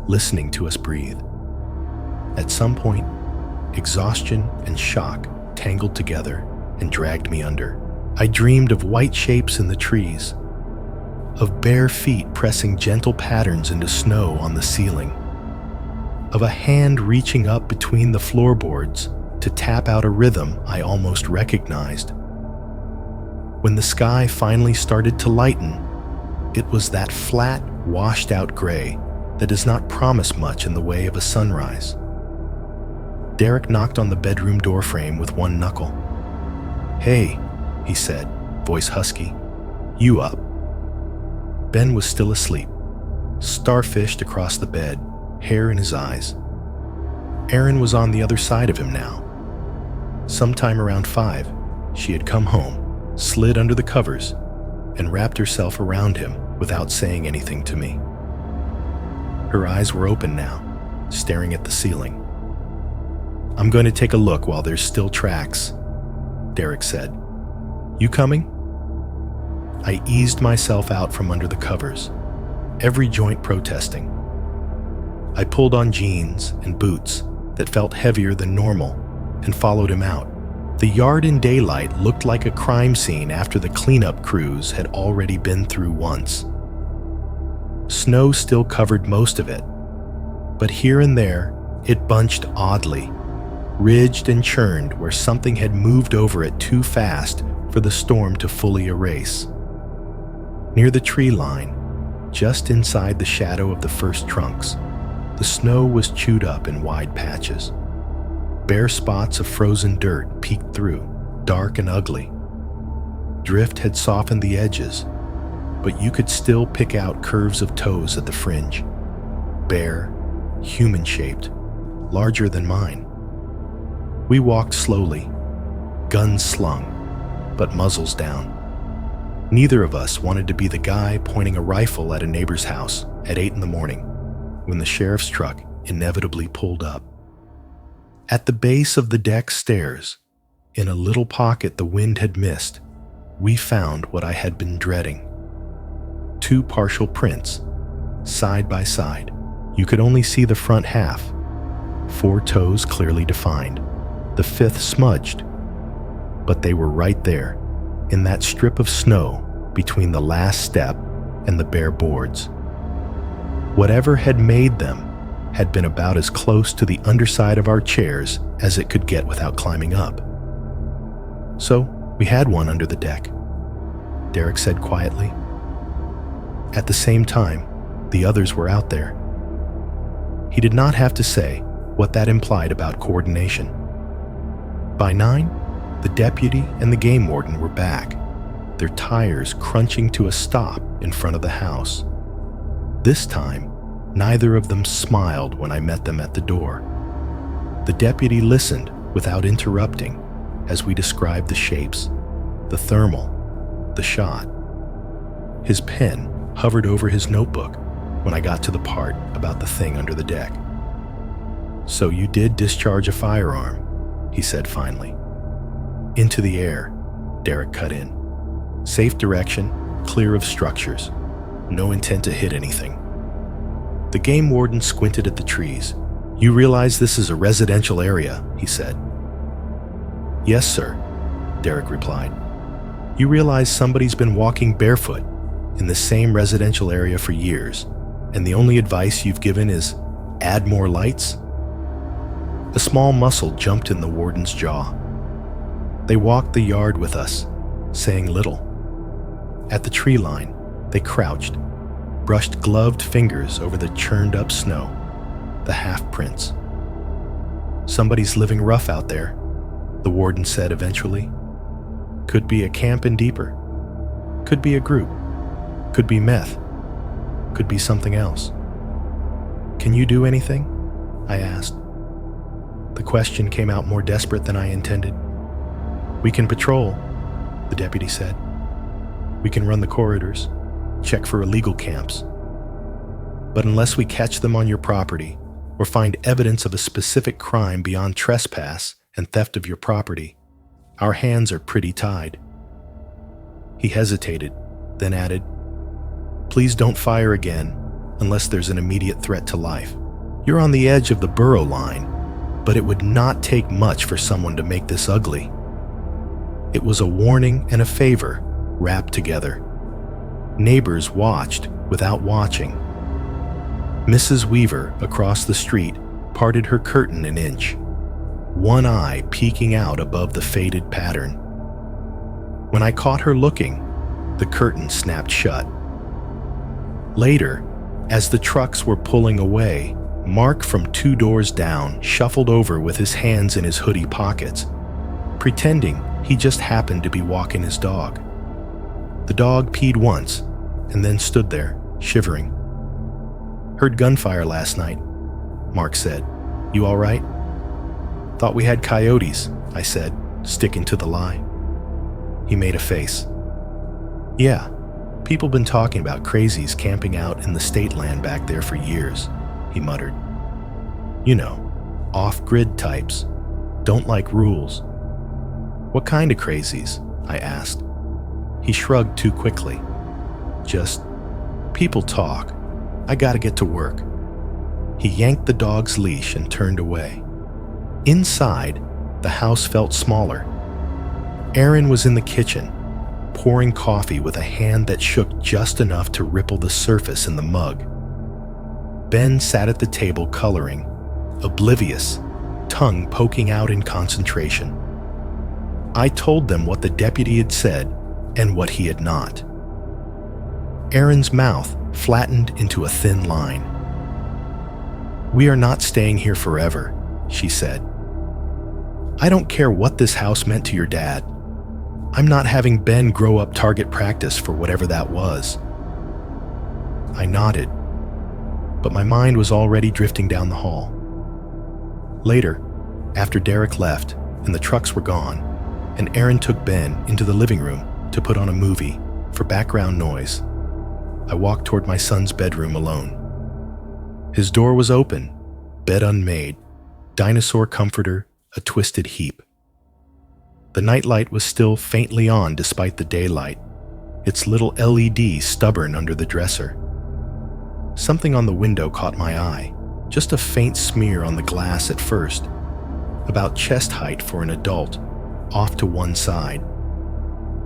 S1: listening to us breathe. At some point, exhaustion and shock tangled together and dragged me under. I dreamed of white shapes in the trees, of bare feet pressing gentle patterns into snow on the ceiling, of a hand reaching up between the floorboards to tap out a rhythm I almost recognized. When the sky finally started to lighten, it was that flat, washed-out gray that does not promise much in the way of a sunrise. Derek knocked on the bedroom doorframe with one knuckle. "Hey," he said, voice husky. "You up?" Ben was still asleep, starfished across the bed, hair in his eyes. Erin was on the other side of him now. Sometime around 5, she had come home, slid under the covers, and wrapped herself around him without saying anything to me. Her eyes were open now, staring at the ceiling. "I'm going to take a look while there's still tracks," Derek said. "You coming?" I eased myself out from under the covers, every joint protesting. I pulled on jeans and boots that felt heavier than normal and followed him out. The yard in daylight looked like a crime scene after the cleanup crews had already been through once. Snow still covered most of it, but here and there it bunched oddly, ridged and churned where something had moved over it too fast for the storm to fully erase. Near the tree line, just inside the shadow of the first trunks, the snow was chewed up in wide patches. Bare spots of frozen dirt peeked through, dark and ugly. Drift had softened the edges, but you could still pick out curves of toes at the fringe. Bare, human-shaped, larger than mine. We walked slowly, guns slung, but muzzles down. Neither of us wanted to be the guy pointing a rifle at a neighbor's house at 8 in the morning when the sheriff's truck inevitably pulled up. At the base of the deck stairs, in a little pocket the wind had missed, we found what I had been dreading. 2 partial prints, side by side. You could only see the front half, 4 toes clearly defined, the 5th smudged, but they were right there, in that strip of snow between the last step and the bare boards. Whatever had made them had been about as close to the underside of our chairs as it could get without climbing up. "So, we had one under the deck," Derek said quietly. At the same time, the others were out there. He did not have to say what that implied about coordination. By 9, the deputy and the game warden were back, their tires crunching to a stop in front of the house. This time, neither of them smiled when I met them at the door. The deputy listened without interrupting as we described the shapes, the thermal, the shot. His pen hovered over his notebook when I got to the part about the thing under the deck. "So you did discharge a firearm," he said finally. "Into the air," Derek cut in. "Safe direction, clear of structures. No intent to hit anything." The game warden squinted at the trees. "You realize this is a residential area," he said. "Yes, sir," Derek replied. "You realize somebody's been walking barefoot in the same residential area for years, and the only advice you've given is add more lights?" A small muscle jumped in the warden's jaw. They walked the yard with us, saying little. At the tree line, they crouched, brushed gloved fingers over the churned-up snow, the half-prints. "Somebody's living rough out there," the warden said eventually. "Could be a camp in deeper. Could be a group. Could be meth. Could be something else." "Can you do anything?" I asked. The question came out more desperate than I intended. "We can patrol," the deputy said. "We can run the corridors, check for illegal camps. But unless we catch them on your property or find evidence of a specific crime beyond trespass and theft of your property, our hands are pretty tied." He hesitated, then added, Please don't fire again unless there's an immediate threat to life. You're on the edge of the burrow line, but it would not take much for someone to make this ugly." It was a warning and a favor wrapped together. Neighbors watched without watching. Mrs. Weaver, across the street, parted her curtain an inch, one eye peeking out above the faded pattern. When I caught her looking, the curtain snapped shut. Later, as the trucks were pulling away, Mark from 2 doors down shuffled over with his hands in his hoodie pockets, pretending he just happened to be walking his dog. The dog peed once and then stood there, shivering. "Heard gunfire last night," Mark said. "You all right?" "Thought we had coyotes," I said, sticking to the lie. He made a face. "Yeah, people been talking about crazies camping out in the state land back there for years," he muttered. "You know, off-grid types. Don't like rules." "What kind of crazies?" I asked. He shrugged too quickly. "Just people talk. I gotta get to work." He yanked the dog's leash and turned away. Inside, the house felt smaller. Aaron was in the kitchen, pouring coffee with a hand that shook just enough to ripple the surface in the mug. Ben sat at the table coloring, oblivious, tongue poking out in concentration. I told them what the deputy had said and what he had not. Aaron's mouth flattened into a thin line. "We are not staying here forever," she said. "I don't care what this house meant to your dad. I'm not having Ben grow up target practice for whatever that was." I nodded, but my mind was already drifting down the hall. Later, after Derek left and the trucks were gone, and Aaron took Ben into the living room to put on a movie for background noise, I walked toward my son's bedroom alone. His door was open, bed unmade, dinosaur comforter a twisted heap. The nightlight was still faintly on despite the daylight, its little LED stubborn under the dresser. Something on the window caught my eye, just a faint smear on the glass at first, about chest height for an adult, off to one side.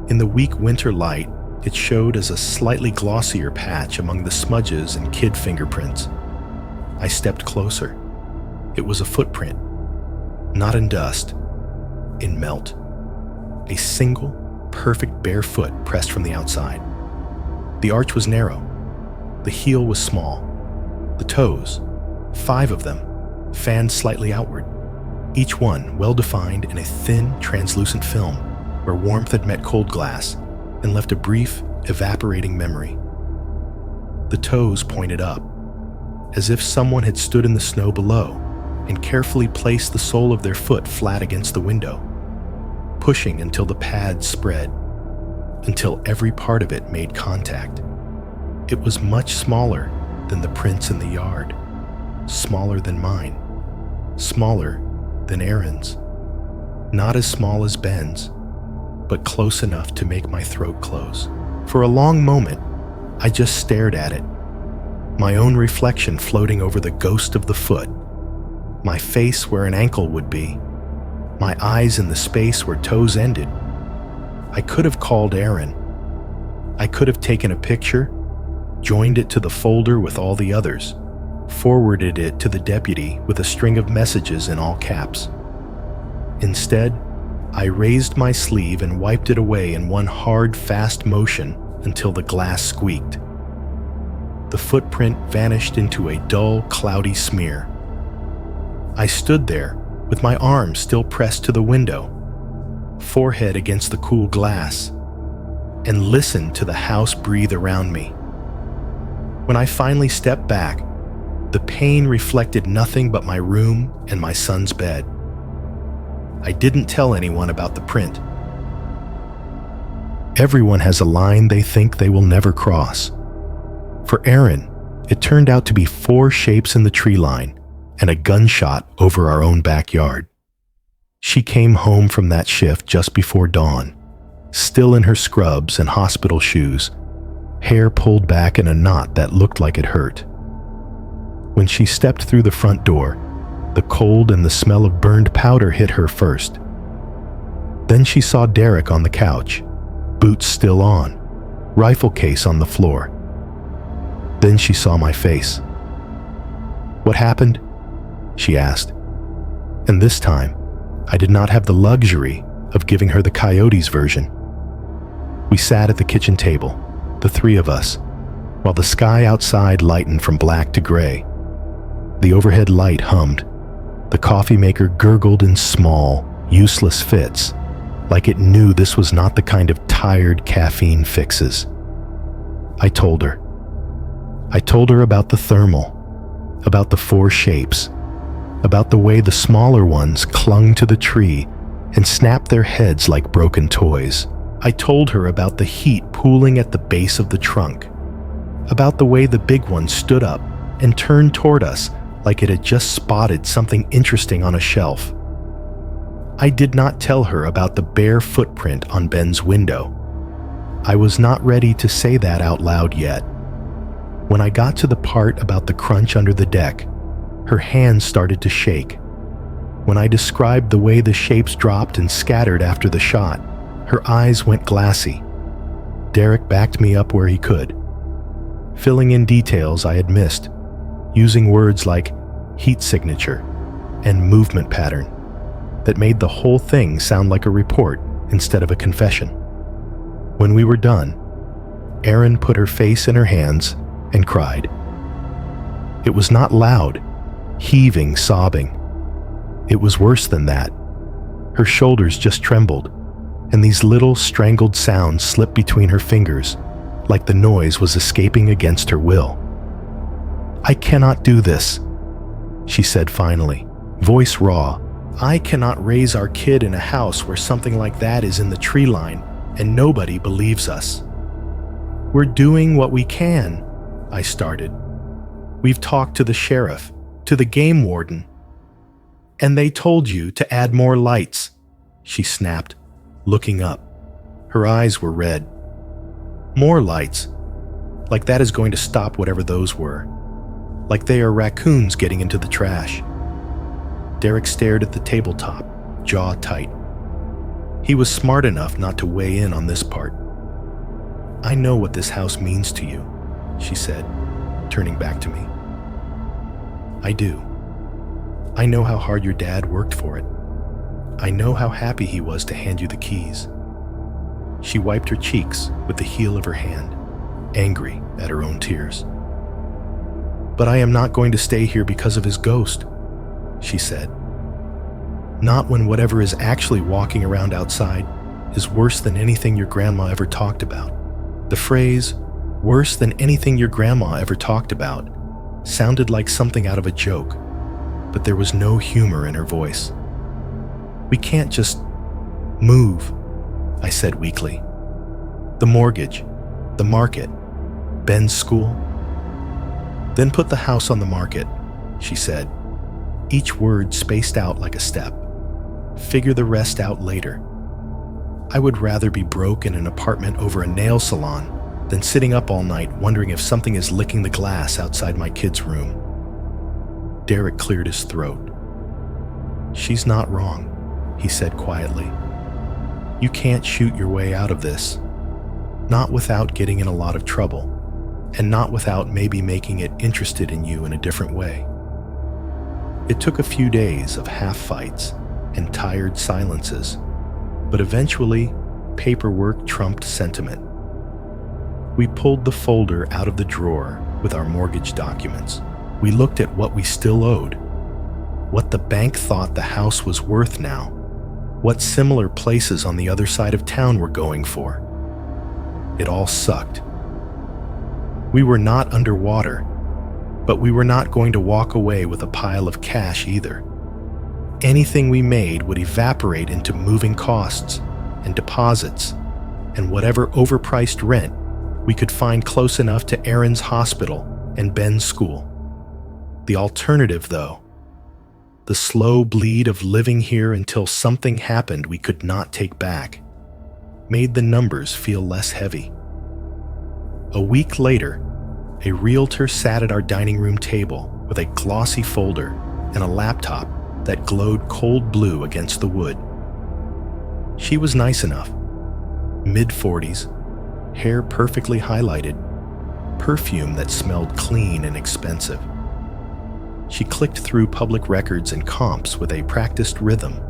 S1: In the weak winter light, it showed as a slightly glossier patch among the smudges and kid fingerprints. I stepped closer. It was a footprint, not in dust, in melt. A single, perfect bare foot pressed from the outside. The arch was narrow. The heel was small. The toes, 5 of them, fanned slightly outward, each one well-defined in a thin, translucent film where warmth had met cold glass and left a brief, evaporating memory. The toes pointed up, as if someone had stood in the snow below and carefully placed the sole of their foot flat against the window, pushing until the pad spread, until every part of it made contact. It was much smaller than the prints in the yard, smaller than mine, smaller than Aaron's, not as small as Ben's, but close enough to make my throat close. For a long moment, I just stared at it, my own reflection floating over the ghost of the foot, my face where an ankle would be, my eyes in the space where toes ended. I could have called Aaron. I could have taken a picture, joined it to the folder with all the others, forwarded it to the deputy with a string of messages in all caps. Instead, I raised my sleeve and wiped it away in one hard, fast motion until the glass squeaked. The footprint vanished into a dull, cloudy smear. I stood there with my arms still pressed to the window, forehead against the cool glass, and listened to the house breathe around me. When I finally stepped back, the pain reflected nothing but my room and my son's bed. I didn't tell anyone about the print. Everyone has a line they think they will never cross. For Aaron, it turned out to be 4 shapes in the tree line and a gunshot over our own backyard. She came home from that shift just before dawn, still in her scrubs and hospital shoes, hair pulled back in a knot that looked like it hurt. When she stepped through the front door, the cold and the smell of burned powder hit her first. Then she saw Derek on the couch, boots still on, rifle case on the floor. Then she saw my face. "What happened?" she asked. And this time, I did not have the luxury of giving her the coyote's version. We sat at the kitchen table, the three of us, while the sky outside lightened from black to gray. The overhead light hummed. The coffee maker gurgled in small, useless fits, like it knew this was not the kind of tired caffeine fixes. I told her. I told her about the thermal, about the four shapes, about the way the smaller ones clung to the tree and snapped their heads like broken toys. I told her about the heat pooling at the base of the trunk, about the way the big one stood up and turned toward us like it had just spotted something interesting on a shelf. I did not tell her about the bare footprint on Ben's window. I was not ready to say that out loud yet. When I got to the part about the crunch under the deck, her hands started to shake. When I described the way the shapes dropped and scattered after the shot, her eyes went glassy. Derek backed me up where he could, filling in details I had missed, using words like heat signature and movement pattern that made the whole thing sound like a report instead of a confession. When we were done, Erin put her face in her hands and cried. It was not loud, heaving, sobbing. It was worse than that. Her shoulders just trembled, and these little strangled sounds slipped between her fingers, like the noise was escaping against her will. "I cannot do this," she said finally, voice raw. "I cannot raise our kid in a house where something like that is in the tree line and nobody believes us." "We're doing what we can," I started. "We've talked to the sheriff, to the game warden." "And they told you to add more lights," she snapped, looking up. Her eyes were red. "More lights? Like that is going to stop whatever those were. Like they are raccoons getting into the trash." Derek stared at the tabletop, jaw tight. He was smart enough not to weigh in on this part. "I know what this house means to you," she said, turning back to me. "I do. I know how hard your dad worked for it. I know how happy he was to hand you the keys." She wiped her cheeks with the heel of her hand, angry at her own tears. "But I am not going to stay here because of his ghost," she said. "Not when whatever is actually walking around outside is worse than anything your grandma ever talked about." The phrase, "worse than anything your grandma ever talked about," sounded like something out of a joke, but there was no humor in her voice. "We can't just move," I said weakly. "The mortgage, the market, Ben's school." "Then put the house on the market," she said, each word spaced out like a step. "Figure the rest out later. I would rather be broke in an apartment over a nail salon than sitting up all night wondering if something is licking the glass outside my kid's room." Derek cleared his throat. "She's not wrong," he said quietly. "You can't shoot your way out of this. Not without getting in a lot of trouble, and not without maybe making it interested in you in a different way." It took a few days of half-fights and tired silences, but eventually, paperwork trumped sentiment. We pulled the folder out of the drawer with our mortgage documents. We looked at what we still owed, what the bank thought the house was worth now, what similar places on the other side of town were going for. It all sucked. We were not underwater, but we were not going to walk away with a pile of cash either. Anything we made would evaporate into moving costs and deposits and whatever overpriced rent we could find close enough to Erin's hospital and Ben's school. The alternative, though, the slow bleed of living here until something happened we could not take back, made the numbers feel less heavy. A week later, a realtor sat at our dining room table with a glossy folder and a laptop that glowed cold blue against the wood. She was nice enough. Mid-40s, hair perfectly highlighted, perfume that smelled clean and expensive. She clicked through public records and comps with a practiced rhythm,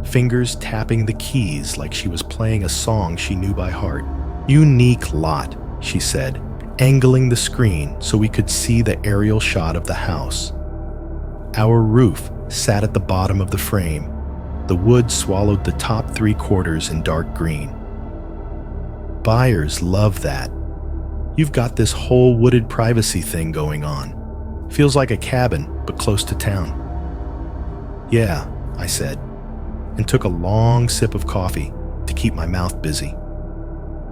S1: fingers tapping the keys like she was playing a song she knew by heart. "Unique lot," she said, angling the screen so we could see the aerial shot of the house. Our roof sat at the bottom of the frame. The wood swallowed the top 3/4 in dark green. Buyers love that. You've got this whole wooded privacy thing going on. Feels like a cabin, but close to town. "Yeah," I said, and took a long sip of coffee to keep my mouth busy.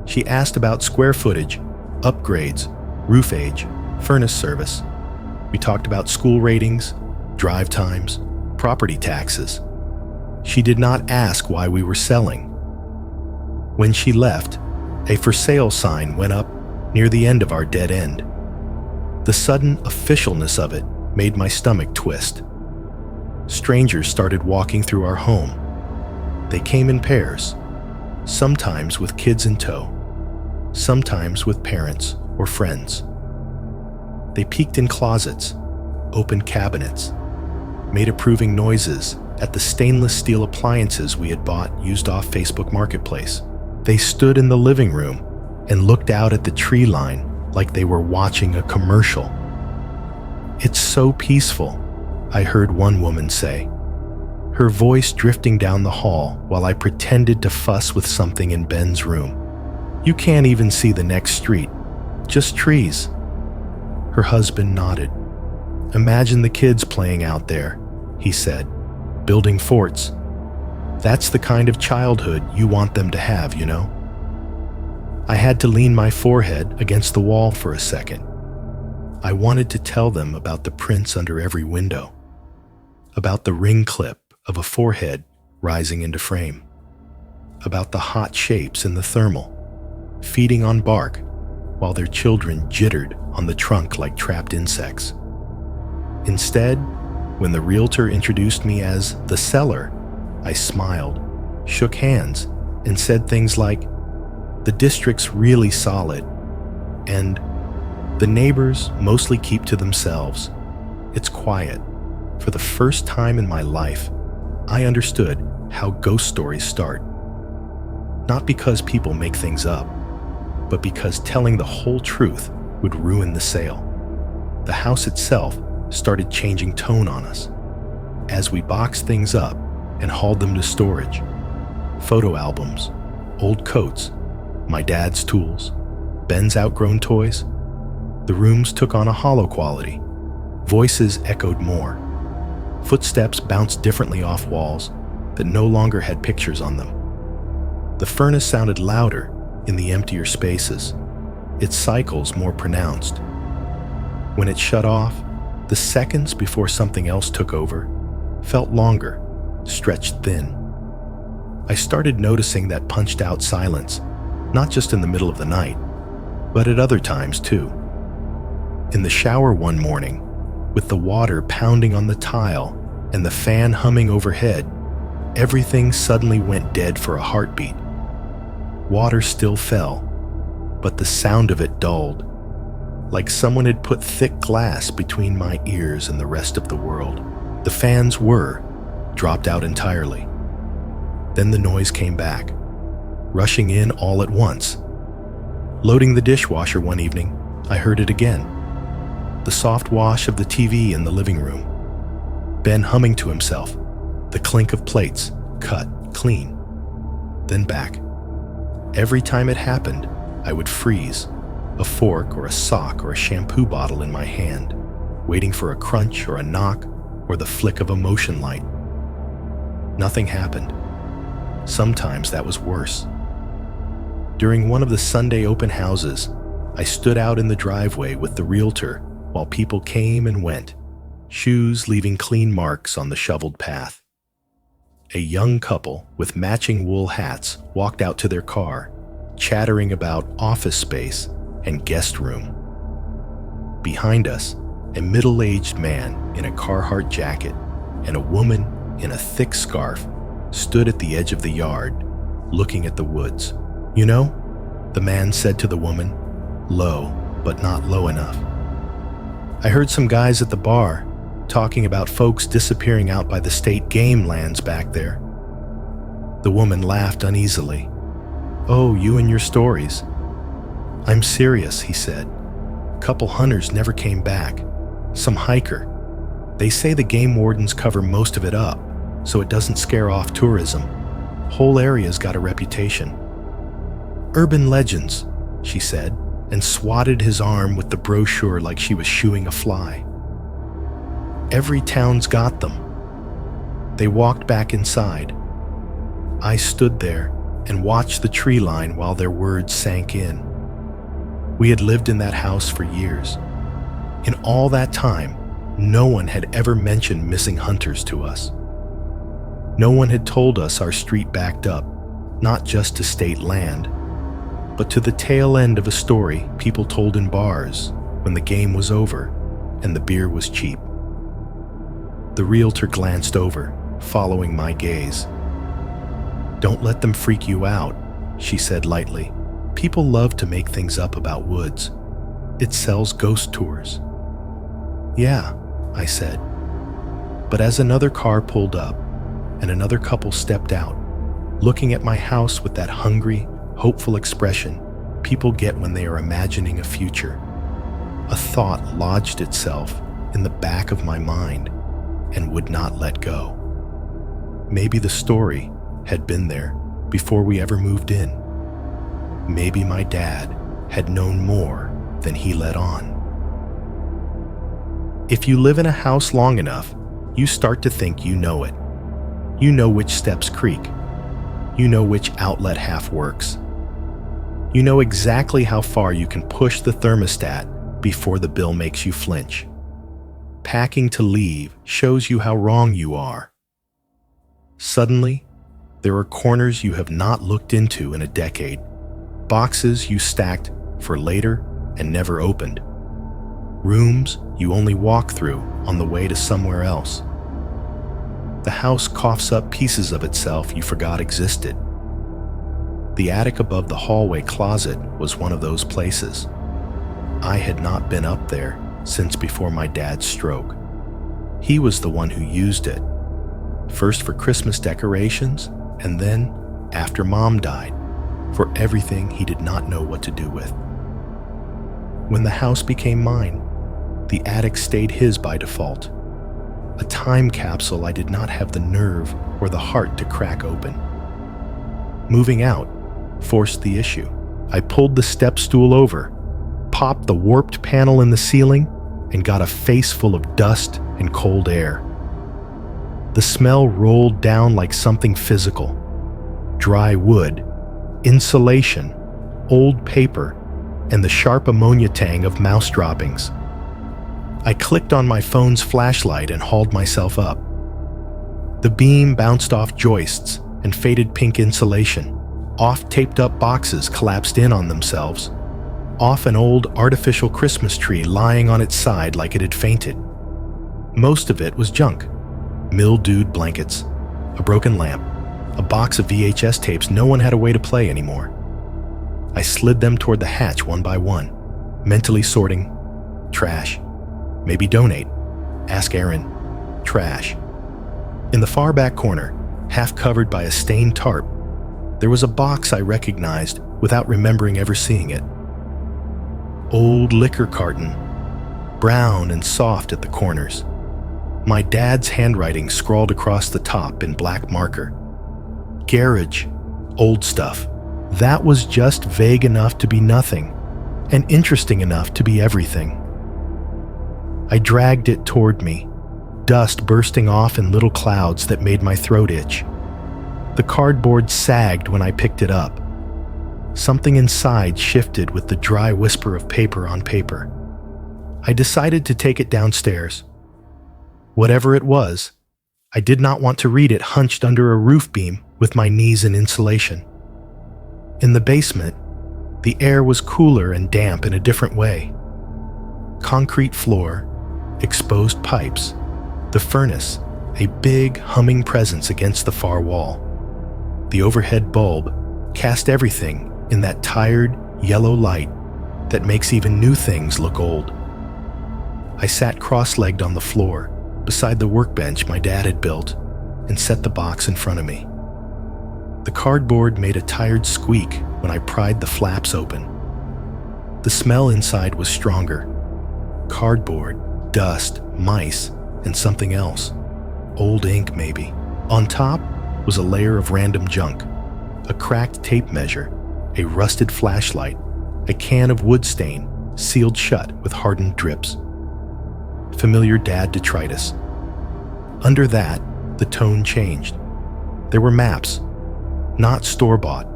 S1: She asked about square footage, upgrades, roof age, furnace service. We talked about school ratings, drive times, property taxes. She did not ask why we were selling. When she left, a for sale sign went up near the end of our dead end. The sudden officialness of it made my stomach twist. Strangers started walking through our home. They came in pairs, sometimes with kids in tow, sometimes with parents or friends. They peeked in closets, opened cabinets, made approving noises at the stainless steel appliances we had bought used off Facebook Marketplace. They stood in the living room and looked out at the tree line like they were watching a commercial. "It's so peaceful," I heard one woman say, her voice drifting down the hall while I pretended to fuss with something in Ben's room. "You can't even see the next street, just trees." Her husband nodded. "Imagine the kids playing out there," he said, "building forts. That's the kind of childhood you want them to have, you know." I had to lean my forehead against the wall for a second. I wanted to tell them about the prints under every window, about the ring clip of a forehead rising into frame, about the hot shapes in the thermal, feeding on bark while their children jittered on the trunk like trapped insects. Instead, when the realtor introduced me as the seller, I smiled, shook hands, and said things like, "The district's really solid," and "The neighbors mostly keep to themselves. It's quiet." For the first time in my life, I understood how ghost stories start. Not because people make things up, but because telling the whole truth would ruin the sale. The house itself started changing tone on us as we boxed things up and hauled them to storage. Photo albums, old coats, my dad's tools, Ben's outgrown toys. The rooms took on a hollow quality. Voices echoed more. Footsteps bounced differently off walls that no longer had pictures on them. The furnace sounded louder in the emptier spaces, its cycles more pronounced. When it shut off, the seconds before something else took over felt longer, stretched thin. I started noticing that punched-out silence, not just in the middle of the night, but at other times too. In the shower one morning, with the water pounding on the tile and the fan humming overhead, everything suddenly went dead for a heartbeat. Water still fell, but the sound of it dulled, like someone had put thick glass between my ears and the rest of the world. The fans dropped out entirely. Then the noise came back, rushing in all at once. Loading the dishwasher one evening, I heard it again. The soft wash of the TV in the living room. Ben humming to himself, the clink of plates, cut, clean, then back. Every time it happened, I would freeze, a fork or a sock or a shampoo bottle in my hand, waiting for a crunch or a knock or the flick of a motion light. Nothing happened. Sometimes that was worse. During one of the Sunday open houses, I stood out in the driveway with the realtor while people came and went, shoes leaving clean marks on the shoveled path. A young couple with matching wool hats walked out to their car, chattering about office space and guest room. Behind us, a middle-aged man in a Carhartt jacket and a woman in a thick scarf stood at the edge of the yard, looking at the woods. "You know," the man said to the woman, low but not low enough, "I heard some guys at the bar talking about folks disappearing out by the state game lands back there." The woman laughed uneasily. "Oh, you and your stories." "I'm serious," he said. "Couple hunters never came back. Some hiker. They say the game wardens cover most of it up, so it doesn't scare off tourism. Whole area's got a reputation." "Urban legends," she said, and swatted his arm with the brochure like she was shooing a fly. "Every town's got them." They walked back inside. I stood there and watched the tree line while their words sank in. We had lived in that house for years. In all that time, no one had ever mentioned missing hunters to us. No one had told us our street backed up, not just to state land, but to the tail end of a story people told in bars when the game was over and the beer was cheap. The realtor glanced over, following my gaze. "Don't let them freak you out," she said lightly. "People love to make things up about woods. It sells ghost tours." "Yeah," I said. But as another car pulled up and another couple stepped out, looking at my house with that hungry, hopeful expression people get when they are imagining a future, a thought lodged itself in the back of my mind and would not let go. Maybe the story had been there before we ever moved in. Maybe my dad had known more than he let on. If you live in a house long enough, you start to think you know it. You know which steps creak. You know which outlet half works. You know exactly how far you can push the thermostat before the bill makes you flinch. Packing to leave shows you how wrong you are. Suddenly, there are corners you have not looked into in a decade, boxes you stacked for later and never opened, rooms you only walk through on the way to somewhere else. The house coughs up pieces of itself you forgot existed. The attic above the hallway closet was one of those places. I had not been up there since before my dad's stroke. He was the one who used it, first for Christmas decorations, and then, after Mom died, for everything he did not know what to do with. When the house became mine, the attic stayed his by default. A time capsule I did not have the nerve or the heart to crack open. Moving out forced the issue. I pulled the step stool over, popped the warped panel in the ceiling, and got a face full of dust and cold air. The smell rolled down like something physical. Dry wood, insulation, old paper, and the sharp ammonia tang of mouse droppings. I clicked on my phone's flashlight and hauled myself up. The beam bounced off joists and faded pink insulation, off taped-up boxes collapsed in on themselves, off an old artificial Christmas tree lying on its side like it had fainted. Most of it was junk. Mildewed blankets, a broken lamp, a box of VHS tapes no one had a way to play anymore. I slid them toward the hatch one by one, mentally sorting. Trash. Maybe donate. Ask Aaron. Trash. In the far back corner, half covered by a stained tarp, there was a box I recognized without remembering ever seeing it. Old liquor carton, brown and soft at the corners. My dad's handwriting scrawled across the top in black marker. Garage, old stuff. That was just vague enough to be nothing, and interesting enough to be everything. I dragged it toward me, dust bursting off in little clouds that made my throat itch. The cardboard sagged when I picked it up. Something inside shifted with the dry whisper of paper on paper. I decided to take it downstairs. Whatever it was, I did not want to read it hunched under a roof beam with my knees in insulation. In the basement, The air was cooler and damp in a different way. Concrete floor, exposed pipes, the furnace, a big humming presence against the far wall. The overhead bulb cast everything in that tired, yellow light that makes even new things look old. I sat cross-legged on the floor beside the workbench my dad had built and set the box in front of me. The cardboard made a tired squeak when I pried the flaps open. The smell inside was stronger. Cardboard, dust, mice, and something else. Old ink, maybe. On top was a layer of random junk. A cracked tape measure, a rusted flashlight, a can of wood stain sealed shut with hardened drips. Familiar dad detritus. Under that, the tone changed. There were maps, not store-bought,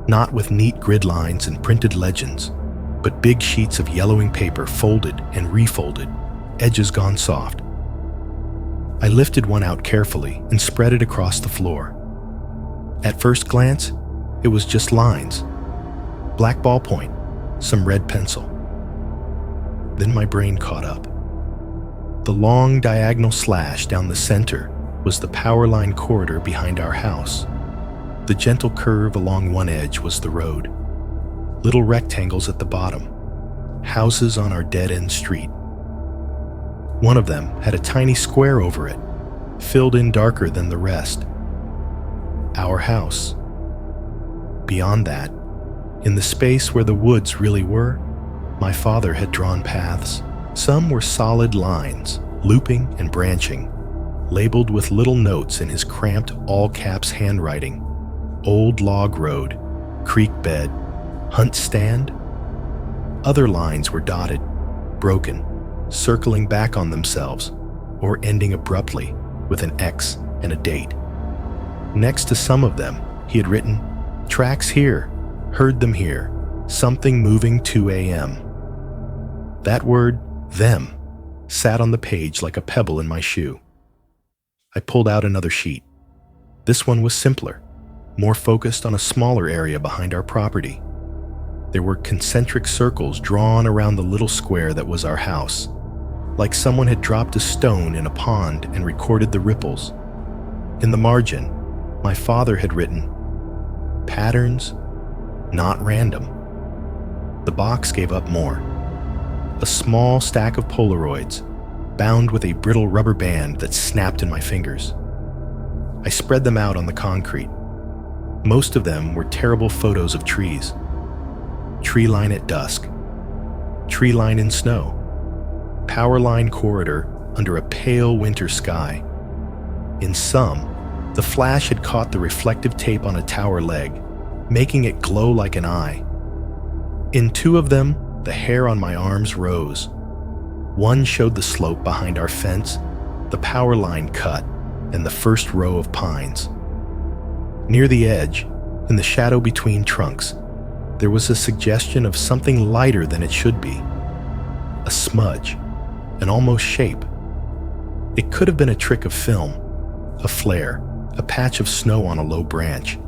S1: not with neat grid lines and printed legends, but big sheets of yellowing paper folded and refolded, edges gone soft. I lifted one out carefully and spread it across the floor. At first glance, it was just lines. Black ballpoint, some red pencil. Then my brain caught up. The long diagonal slash down the center was the power line corridor behind our house. The gentle curve along one edge was the road. Little rectangles at the bottom. Houses on our dead-end street. One of them had a tiny square over it, filled in darker than the rest. Our house. Beyond that, in the space where the woods really were, my father had drawn paths. Some were solid lines, looping and branching, labeled with little notes in his cramped all-caps handwriting. Old log road, creek bed, hunt stand. Other lines were dotted, broken, circling back on themselves, or ending abruptly with an X and a date. Next to some of them, he had written, "Tracks here, heard them here, something moving 2 a.m." That word, them, sat on the page like a pebble in my shoe. I pulled out another sheet. This one was simpler, more focused on a smaller area behind our property. There were concentric circles drawn around the little square that was our house, like someone had dropped a stone in a pond and recorded the ripples. In the margin, my father had written, "Patterns, not random." The box gave up more. A small stack of Polaroids, bound with a brittle rubber band that snapped in my fingers. I spread them out on the concrete. Most of them were terrible photos of trees. Tree line at dusk. Tree line in snow. Power line corridor under a pale winter sky. In some, the flash had caught the reflective tape on a tower leg, making it glow like an eye. In two of them, the hair on my arms rose. One showed the slope behind our fence, the power line cut, and the first row of pines. Near the edge, in the shadow between trunks, there was a suggestion of something lighter than it should be. A smudge, an almost shape. It could have been a trick of film, a flare, a patch of snow on a low branch.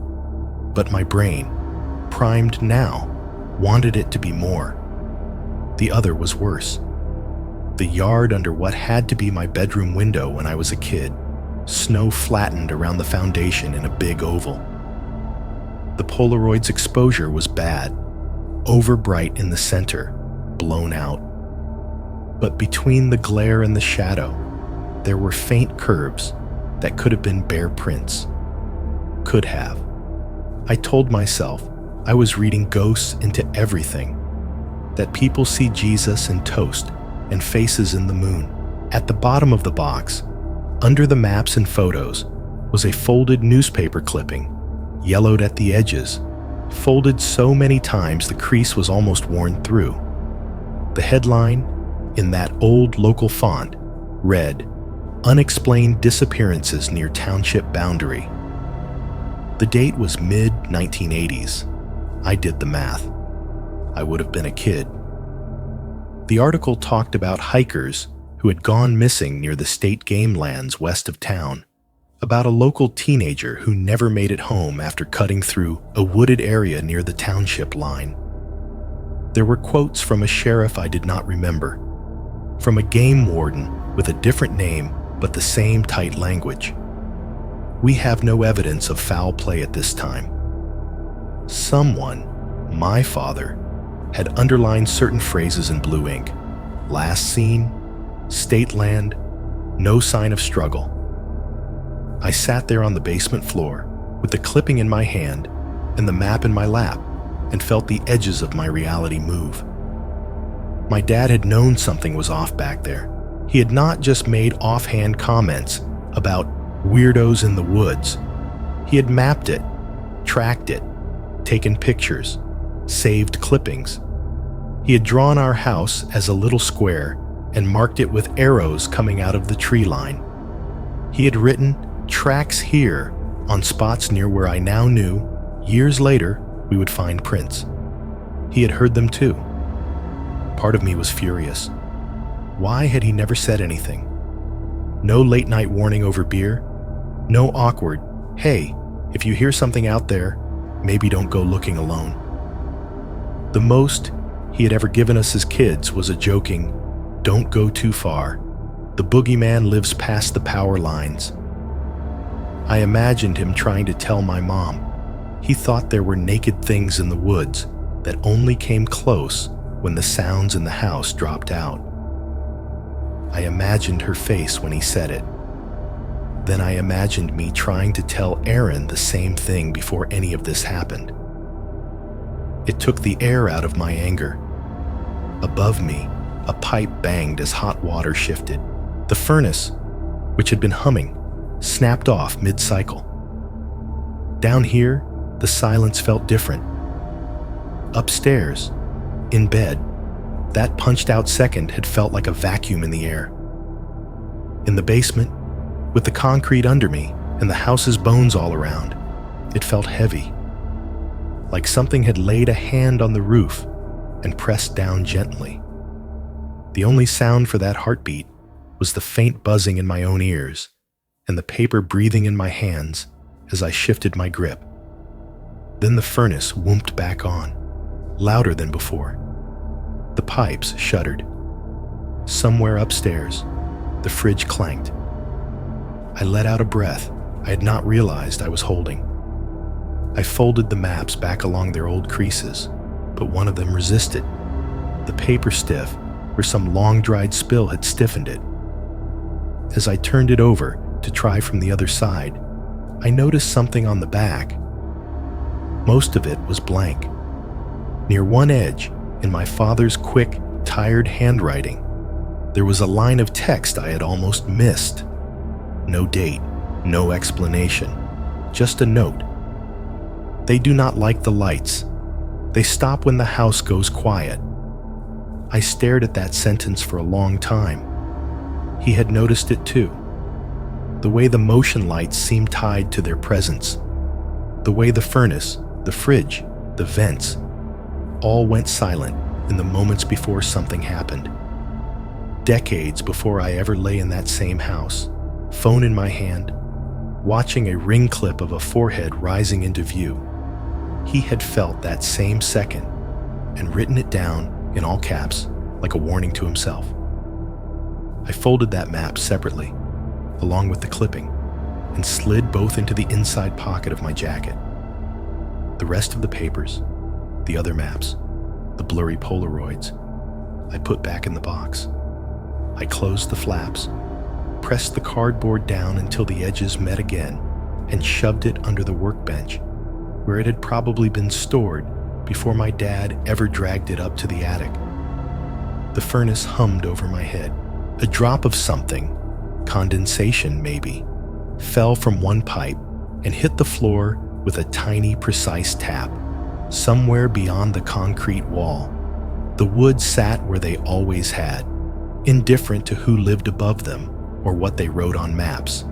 S1: But my brain, primed now, wanted it to be more. The other was worse. The yard under what had to be my bedroom window when I was a kid, snow flattened around the foundation in a big oval. The Polaroid's exposure was bad, over bright in the center, blown out. But between the glare and the shadow, there were faint curves that could have been bare prints. Could have. I told myself I was reading ghosts into everything, that people see Jesus in toast and faces in the moon. At the bottom of the box, under the maps and photos, was a folded newspaper clipping, yellowed at the edges, folded so many times the crease was almost worn through. The headline, in that old local font, read, "Unexplained disappearances near township boundary." The date was mid-1980s. I did the math. I would have been a kid. The article talked about hikers who had gone missing near the state game lands west of town, about a local teenager who never made it home after cutting through a wooded area near the township line. There were quotes from a sheriff I did not remember, from a game warden with a different name but the same tight language. We have no evidence of foul play at this time. Someone, my father, had underlined certain phrases in blue ink. Last seen, state land, no sign of struggle. I sat there on the basement floor with the clipping in my hand and the map in my lap and felt the edges of my reality move. My dad had known something was off back there. He had not just made offhand comments about weirdos in the woods. He had mapped it, tracked it, taken pictures, saved clippings. He had drawn our house as a little square and marked it with arrows coming out of the tree line. He had written tracks here on spots near where I now knew, years later, we would find prints. He had heard them too. Part of me was furious. Why had he never said anything? No late night warning over beer. No awkward, hey, if you hear something out there, maybe don't go looking alone. The most he had ever given us as kids was a joking, don't go too far. The boogeyman lives past the power lines. I imagined him trying to tell my mom. He thought there were naked things in the woods that only came close when the sounds in the house dropped out. I imagined her face when he said it. Then I imagined me trying to tell Aaron the same thing before any of this happened. It took the air out of my anger. Above me, a pipe banged as hot water shifted. The furnace, which had been humming, snapped off mid-cycle. Down here, the silence felt different. Upstairs, in bed, that punched-out second had felt like a vacuum in the air. In the basement, with the concrete under me and the house's bones all around, it felt heavy, like something had laid a hand on the roof and pressed down gently. The only sound for that heartbeat was the faint buzzing in my own ears and the paper breathing in my hands as I shifted my grip. Then the furnace whoomped back on, louder than before. The pipes shuddered. Somewhere upstairs, the fridge clanked. I let out a breath I had not realized I was holding. I folded the maps back along their old creases, but one of them resisted. The paper stiff, where some long-dried spill had stiffened it. As I turned it over to try from the other side, I noticed something on the back. Most of it was blank. Near one edge, in my father's quick, tired handwriting, there was a line of text I had almost missed. No date, no explanation, just a note. They do not like the lights. They stop when the house goes quiet. I stared at that sentence for a long time. He had noticed it too. The way the motion lights seemed tied to their presence. The way the furnace, the fridge, the vents, all went silent in the moments before something happened. Decades before I ever lay in that same house, phone in my hand, watching a ring clip of a forehead rising into view. He had felt that same second and written it down in all caps like a warning to himself. I folded that map separately, along with the clipping, and slid both into the inside pocket of my jacket. The rest of the papers, the other maps, the blurry Polaroids, I put back in the box. I closed the flaps, pressed the cardboard down until the edges met again, and shoved it under the workbench, where it had probably been stored before my dad ever dragged it up to the attic. The furnace hummed over my head. A drop of something, condensation maybe, fell from one pipe and hit the floor with a tiny, precise tap, somewhere beyond the concrete wall. The wood sat where they always had, indifferent to who lived above them or what they wrote on maps.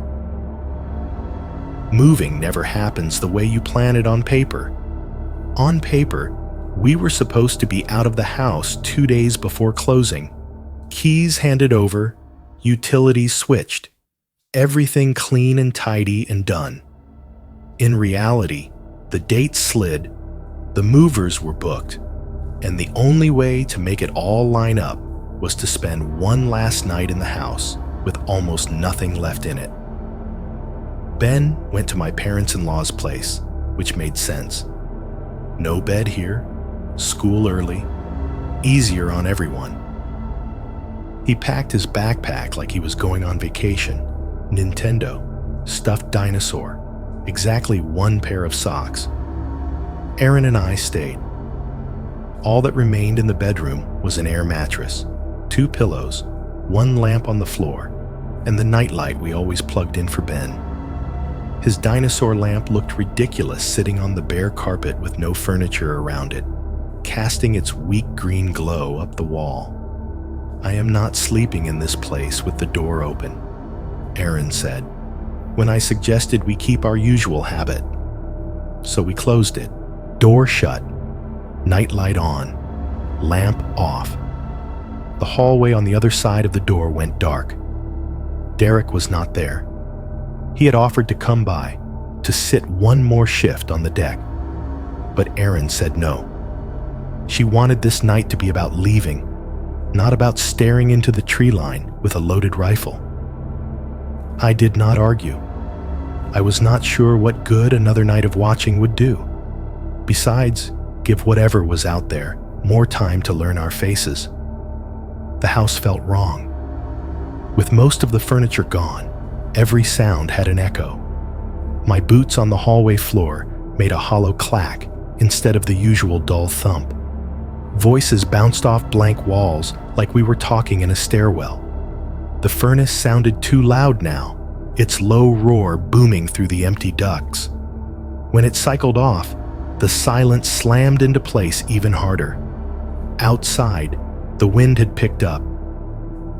S1: Moving never happens the way you plan it on paper. On paper, we were supposed to be out of the house 2 days before closing. Keys handed over, utilities switched, everything clean and tidy and done. In reality, the dates slid, the movers were booked, and the only way to make it all line up was to spend one last night in the house with almost nothing left in it. Ben went to my parents-in-law's place, which made sense. No bed here, school early, easier on everyone. He packed his backpack like he was going on vacation. Nintendo, stuffed dinosaur, exactly one pair of socks. Aaron and I stayed. All that remained in the bedroom was an air mattress, 2 pillows, 1 lamp on the floor, and the nightlight we always plugged in for Ben. His dinosaur lamp looked ridiculous sitting on the bare carpet with no furniture around it, casting its weak green glow up the wall. "I am not sleeping in this place with the door open," Aaron said, when I suggested we keep our usual habit. So we closed it, door shut, nightlight on, lamp off. The hallway on the other side of the door went dark. Derek was not there. He had offered to come by, to sit one more shift on the deck. But Aaron said no. She wanted this night to be about leaving, not about staring into the tree line with a loaded rifle. I did not argue. I was not sure what good another night of watching would do. Besides, give whatever was out there more time to learn our faces. The house felt wrong. With most of the furniture gone, every sound had an echo. My boots on the hallway floor made a hollow clack instead of the usual dull thump. Voices bounced off blank walls like we were talking in a stairwell. The furnace sounded too loud now, its low roar booming through the empty ducts. When it cycled off, the silence slammed into place even harder. Outside, the wind had picked up.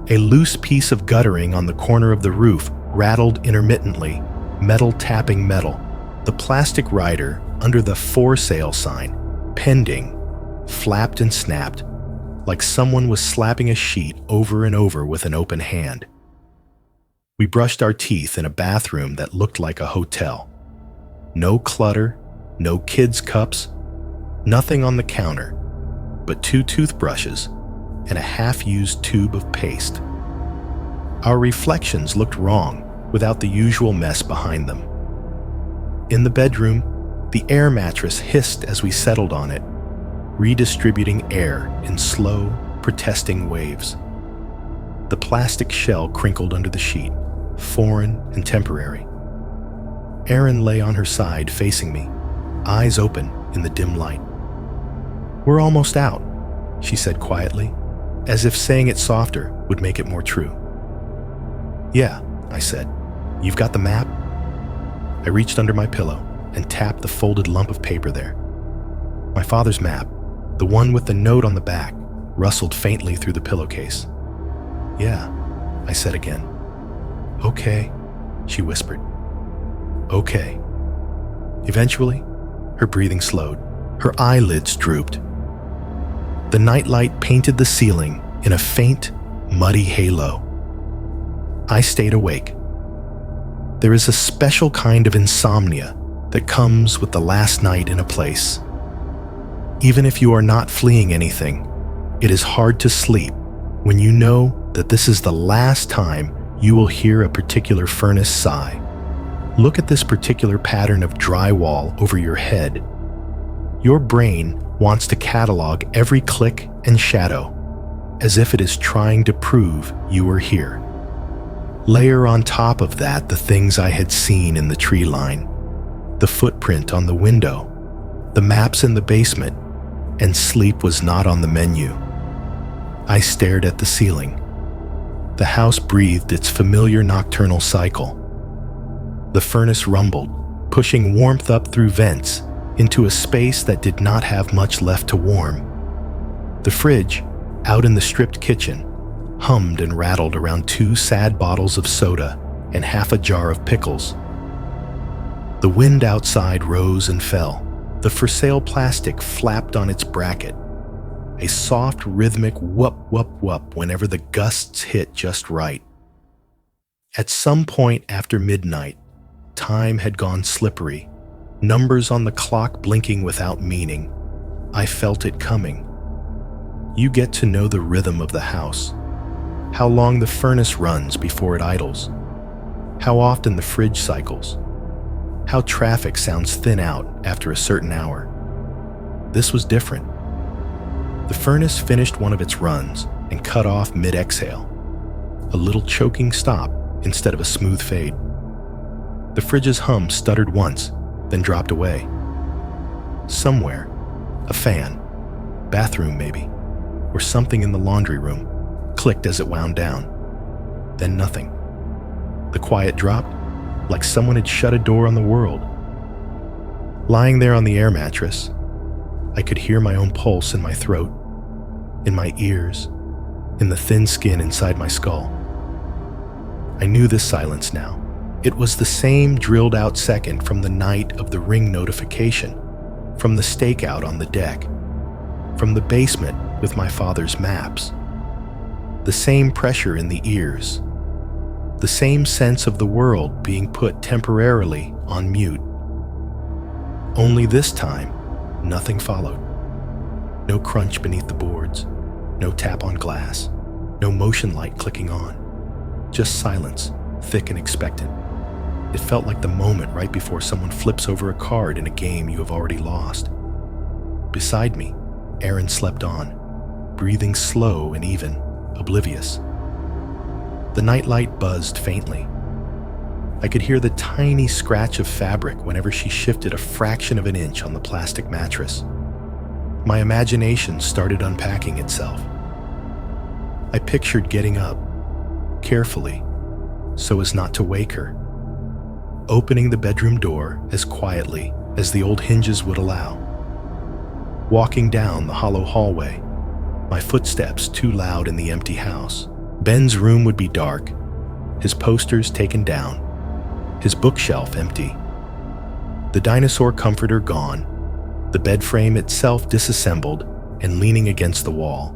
S1: A loose piece of guttering on the corner of the roof rattled intermittently, metal tapping metal. The plastic rider under the for sale sign, pending, flapped and snapped, like someone was slapping a sheet over and over with an open hand. We brushed our teeth in a bathroom that looked like a hotel. No clutter, no kids' cups, nothing on the counter, but 2 toothbrushes and a half-used tube of paste. Our reflections looked wrong without the usual mess behind them. In the bedroom, the air mattress hissed as we settled on it, redistributing air in slow, protesting waves. The plastic shell crinkled under the sheet, foreign and temporary. Erin lay on her side facing me, eyes open in the dim light. "We're almost out," she said quietly, as if saying it softer would make it more true. "Yeah," I said. "You've got the map?" I reached under my pillow and tapped the folded lump of paper there. My father's map, the one with the note on the back, rustled faintly through the pillowcase. "Yeah," I said again. "Okay," she whispered. "Okay." Eventually, her breathing slowed. Her eyelids drooped. The nightlight painted the ceiling in a faint, muddy halo. I stayed awake. There is a special kind of insomnia that comes with the last night in a place. Even if you are not fleeing anything, it is hard to sleep when you know that this is the last time you will hear a particular furnace sigh. Look at this particular pattern of drywall over your head. Your brain wants to catalog every click and shadow, as if it is trying to prove you are here. Layer on top of that the things I had seen in the tree line, the footprint on the window, the maps in the basement, and sleep was not on the menu. I stared at the ceiling. The house breathed its familiar nocturnal cycle. The furnace rumbled, pushing warmth up through vents into a space that did not have much left to warm. The fridge, out in the stripped kitchen, hummed and rattled around 2 sad bottles of soda and half a jar of pickles. The wind outside rose and fell. The for sale plastic flapped on its bracket, a soft rhythmic whoop whoop whoop whenever the gusts hit just right. At some point after midnight, time had gone slippery, numbers on the clock blinking without meaning. I felt it coming, You get to know the rhythm of the house, how long the furnace runs before it idles, how often the fridge cycles, how traffic sounds thin out after a certain hour. This was different. The furnace finished one of its runs and cut off mid-exhale, a little choking stop instead of a smooth fade. The fridge's hum stuttered once, then dropped away. Somewhere, a fan, bathroom maybe, or something in the laundry room, clicked as it wound down. Then nothing. The quiet dropped, like someone had shut a door on the world. Lying there on the air mattress, I could hear my own pulse in my throat, in my ears, in the thin skin inside my skull. I knew this silence now. It was the same drilled-out second from the night of the ring notification, from the stakeout on the deck, from the basement with my father's maps. The same pressure in the ears, the same sense of the world being put temporarily on mute. Only this time, nothing followed. No crunch beneath the boards, no tap on glass, no motion light clicking on. Just silence, thick and expectant. It felt like the moment right before someone flips over a card in a game you have already lost. Beside me, Aaron slept on, breathing slow and even, oblivious. The nightlight buzzed faintly. I could hear the tiny scratch of fabric whenever she shifted a fraction of an inch on the plastic mattress. My imagination started unpacking itself. I pictured getting up, carefully, so as not to wake her, opening the bedroom door as quietly as the old hinges would allow, walking down the hollow hallway, my footsteps too loud in the empty house. Ben's room would be dark, his posters taken down, his bookshelf empty, the dinosaur comforter gone, the bed frame itself disassembled and leaning against the wall.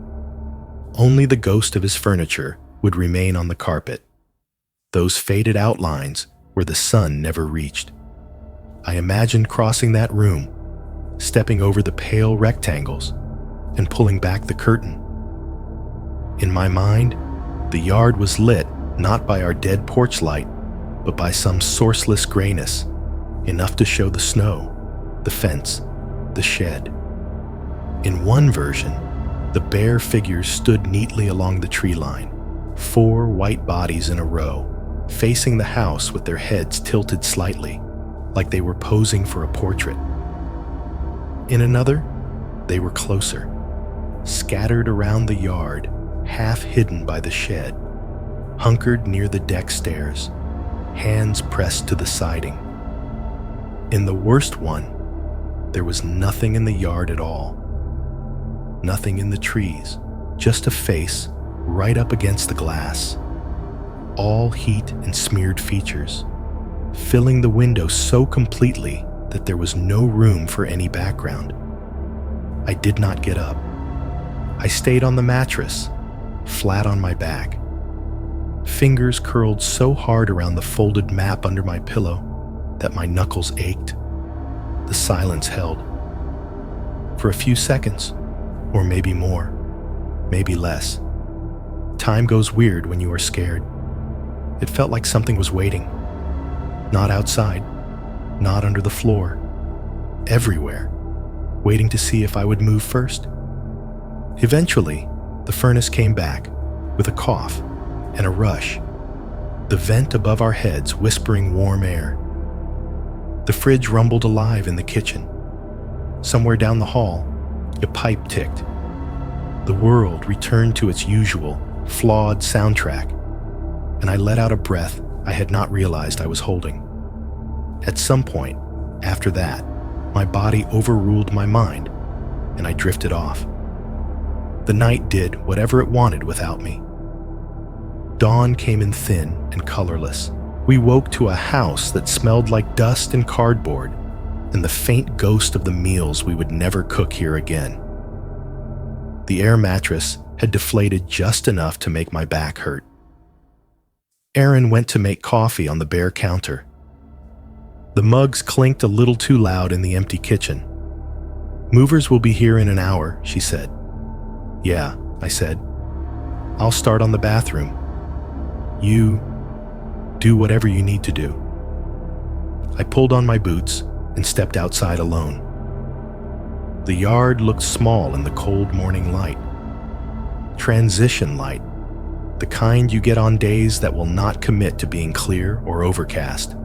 S1: Only the ghost of his furniture would remain on the carpet, those faded outlines where the sun never reached. I imagined crossing that room, stepping over the pale rectangles, and pulling back the curtain. In my mind, the yard was lit not by our dead porch light, but by some sourceless grayness, enough to show the snow, the fence, the shed. In one version, the bare figures stood neatly along the tree line, 4 white bodies in a row, facing the house with their heads tilted slightly, like they were posing for a portrait. In another, they were closer, scattered around the yard, half hidden by the shed, hunkered near the deck stairs, hands pressed to the siding. In the worst one, there was nothing in the yard at all. Nothing in the trees, just a face right up against the glass. All heat and smeared features, filling the window so completely that there was no room for any background. I did not get up. I stayed on the mattress, flat on my back. Fingers curled so hard around the folded map under my pillow that my knuckles ached. The silence held. For a few seconds, or maybe more, maybe less. Time goes weird when you are scared. It felt like something was waiting. Not outside, not under the floor, everywhere, waiting to see if I would move first. Eventually, the furnace came back, with a cough and a rush, the vent above our heads whispering warm air. The fridge rumbled alive in the kitchen. Somewhere down the hall, a pipe ticked. The world returned to its usual, flawed soundtrack, and I let out a breath I had not realized I was holding. At some point, after that, my body overruled my mind, and I drifted off. The night did whatever it wanted without me. Dawn came in thin and colorless. We woke to a house that smelled like dust and cardboard, and the faint ghost of the meals we would never cook here again. The air mattress had deflated just enough to make my back hurt. Aaron went to make coffee on the bare counter. The mugs clinked a little too loud in the empty kitchen. "Movers will be here in an hour," she said. "Yeah," I said. "I'll start on the bathroom. You do whatever you need to do." I pulled on my boots and stepped outside alone. The yard looked small in the cold morning light. Transition light, the kind you get on days that will not commit to being clear or overcast.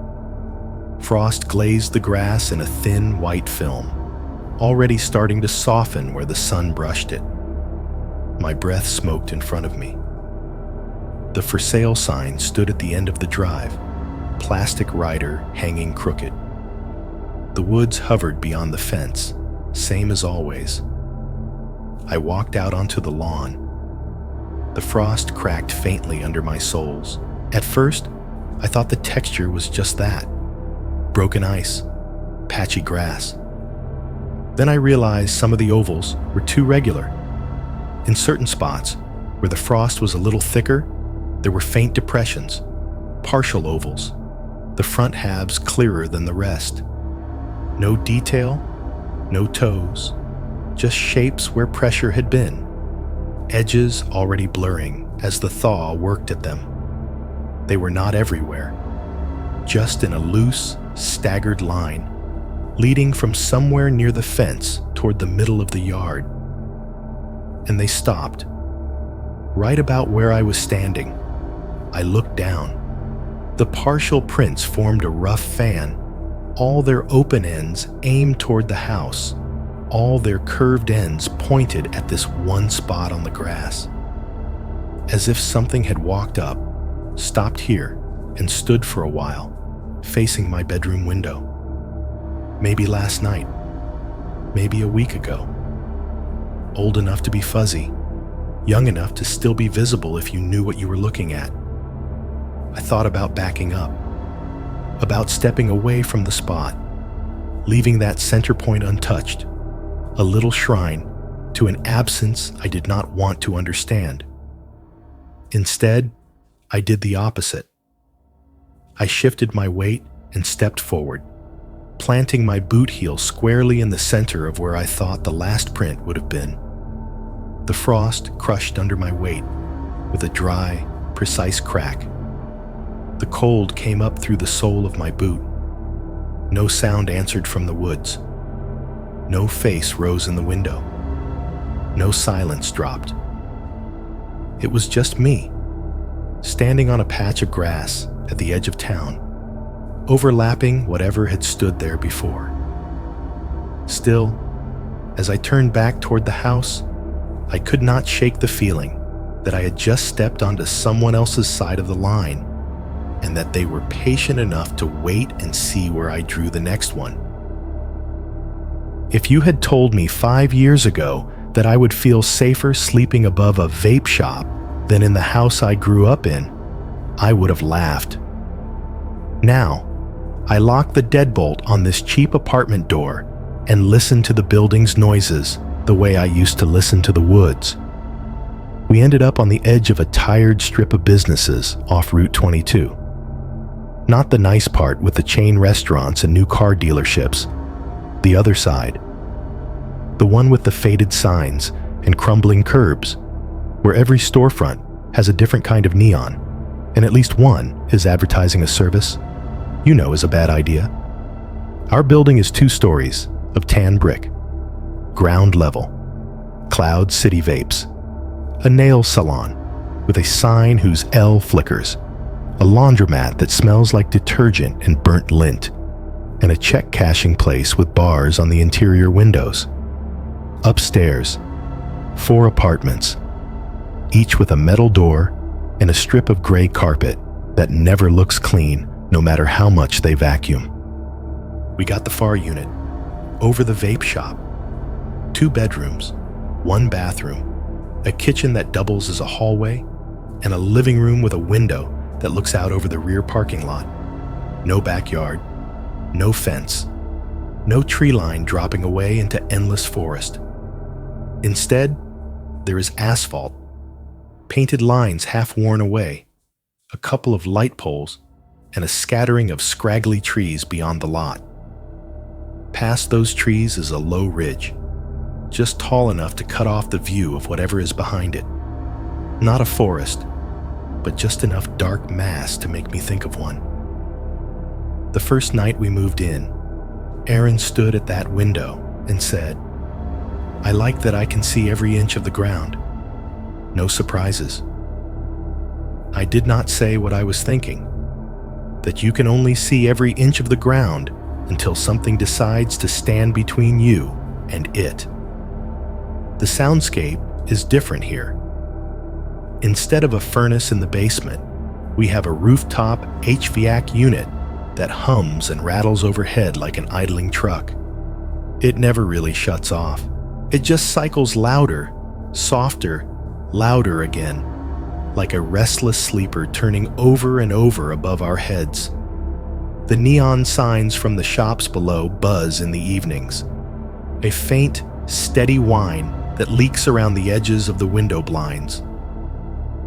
S1: Frost glazed the grass in a thin white film, already starting to soften where the sun brushed it. My breath smoked in front of me. The for sale sign stood at the end of the drive, plastic rider hanging crooked. The woods hovered beyond the fence, same as always. I walked out onto the lawn. The frost cracked faintly under my soles. At first, I thought the texture was just that: broken ice, patchy grass. Then I realized some of the ovals were too regular. In certain spots, where the frost was a little thicker, there were faint depressions, partial ovals, the front halves clearer than the rest. No detail, no toes, just shapes where pressure had been, edges already blurring as the thaw worked at them. They were not everywhere, just in a loose, staggered line, leading from somewhere near the fence toward the middle of the yard. And they stopped, right about where I was standing. I looked down. The partial prints formed a rough fan, all their open ends aimed toward the house, all their curved ends pointed at this one spot on the grass. As if something had walked up, stopped here, and stood for a while, facing my bedroom window. Maybe last night, maybe a week ago. Old enough to be fuzzy, young enough to still be visible if you knew what you were looking at. I thought about backing up, about stepping away from the spot, leaving that center point untouched, a little shrine to an absence I did not want to understand. Instead, I did the opposite. I shifted my weight and stepped forward, planting my boot heel squarely in the center of where I thought the last print would have been. The frost crushed under my weight with a dry, precise crack. The cold came up through the sole of my boot. No sound answered from the woods. No face rose in the window. No silence dropped. It was just me, standing on a patch of grass at the edge of town, overlapping whatever had stood there before. Still, as I turned back toward the house, I could not shake the feeling that I had just stepped onto someone else's side of the line, and that they were patient enough to wait and see where I drew the next one. If you had told me 5 years ago that I would feel safer sleeping above a vape shop than in the house I grew up in, I would have laughed. Now, I lock the deadbolt on this cheap apartment door and listen to the building's noises the way I used to listen to the woods. We ended up on the edge of a tired strip of businesses off Route 22. Not the nice part with the chain restaurants and new car dealerships. The other side. The one with the faded signs and crumbling curbs, where every storefront has a different kind of neon, and at least one is advertising a service you know is a bad idea. Our building is 2 stories of tan brick. Ground level. Cloud City Vapes. A nail salon with a sign whose L flickers. A laundromat that smells like detergent and burnt lint. And a check cashing place with bars on the interior windows. Upstairs, 4 apartments, each with a metal door and a strip of gray carpet that never looks clean no matter how much they vacuum. We got the far unit, over the vape shop, 2 bedrooms, 1 bathroom, a kitchen that doubles as a hallway, and a living room with a window that looks out over the rear parking lot. No backyard, no fence, no tree line dropping away into endless forest. Instead, there is asphalt, painted lines half worn away, a couple of light poles, and a scattering of scraggly trees beyond the lot. Past those trees is a low ridge, just tall enough to cut off the view of whatever is behind it. Not a forest, but just enough dark mass to make me think of one. The first night we moved in, Aaron stood at that window and said, "I like that I can see every inch of the ground. No surprises." I did not say what I was thinking, that you can only see every inch of the ground until something decides to stand between you and it. The soundscape is different here. Instead of a furnace in the basement, we have a rooftop HVAC unit that hums and rattles overhead like an idling truck. It never really shuts off. It just cycles louder, softer, louder again, like a restless sleeper turning over and over above our heads. The neon signs from the shops below buzz in the evenings. A faint, steady whine that leaks around the edges of the window blinds.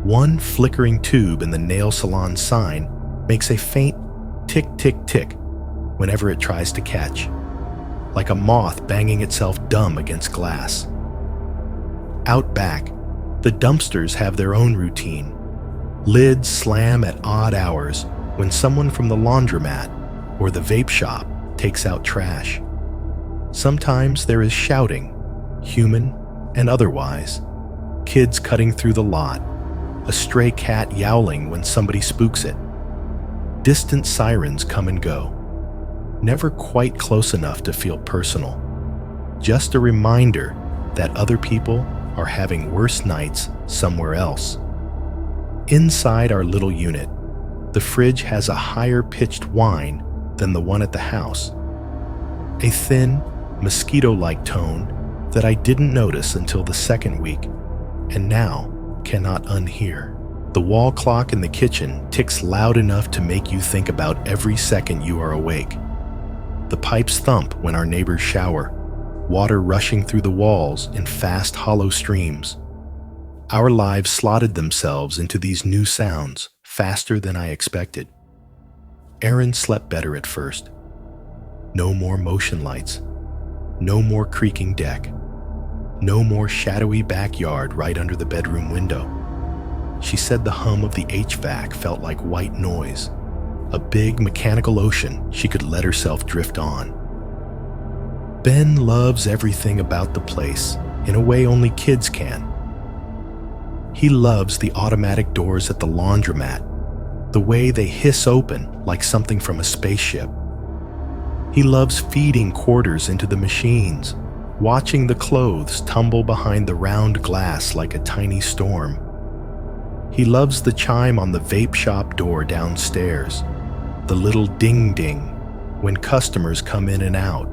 S1: One flickering tube in the nail salon sign makes a faint tick, tick, tick whenever it tries to catch, like a moth banging itself dumb against glass. Out back, the dumpsters have their own routine. Lids slam at odd hours when someone from the laundromat or the vape shop takes out trash. Sometimes there is shouting, human and otherwise, kids cutting through the lot, a stray cat yowling when somebody spooks it. Distant sirens come and go, never quite close enough to feel personal. Just a reminder that other people are having worse nights somewhere else. Inside our little unit, the fridge has a higher-pitched whine than the one at the house. A thin, mosquito-like tone that I didn't notice until the second week, and now cannot unhear. The wall clock in the kitchen ticks loud enough to make you think about every second you are awake. The pipes thump when our neighbors shower, water rushing through the walls in fast, hollow streams. Our lives slotted themselves into these new sounds faster than I expected. Aaron slept better at first. No more motion lights. No more creaking deck. No more shadowy backyard right under the bedroom window. She said the hum of the HVAC felt like white noise, a big mechanical ocean she could let herself drift on. Ben loves everything about the place in a way only kids can. He loves the automatic doors at the laundromat, the way they hiss open like something from a spaceship. He loves feeding quarters into the machines, watching the clothes tumble behind the round glass like a tiny storm. He loves the chime on the vape shop door downstairs, the little ding-ding when customers come in and out,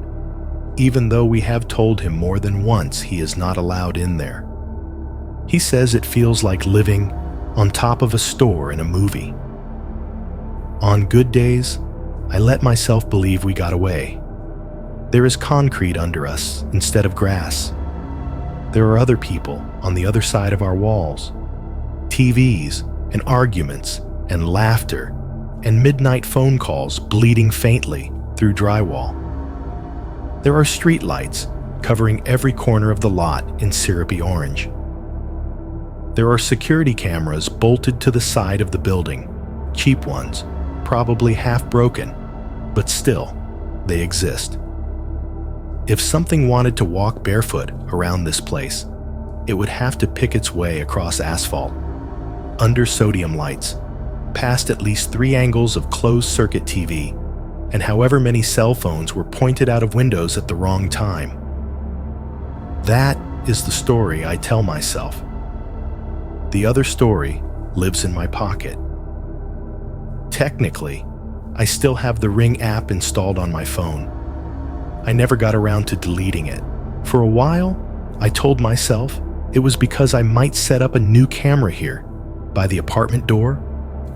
S1: even though we have told him more than once he is not allowed in there. He says it feels like living on top of a store in a movie. On good days, I let myself believe we got away. There is concrete under us instead of grass. There are other people on the other side of our walls. TVs and arguments and laughter and midnight phone calls bleeding faintly through drywall. There are street lights covering every corner of the lot in syrupy orange. There are security cameras bolted to the side of the building, cheap ones, probably half broken, but still, they exist. If something wanted to walk barefoot around this place, it would have to pick its way across asphalt, under sodium lights, past at least 3 angles of closed-circuit TV, and however many cell phones were pointed out of windows at the wrong time. That is the story I tell myself. The other story lives in my pocket. Technically, I still have the Ring app installed on my phone. I never got around to deleting it. For a while, I told myself it was because I might set up a new camera here, by the apartment door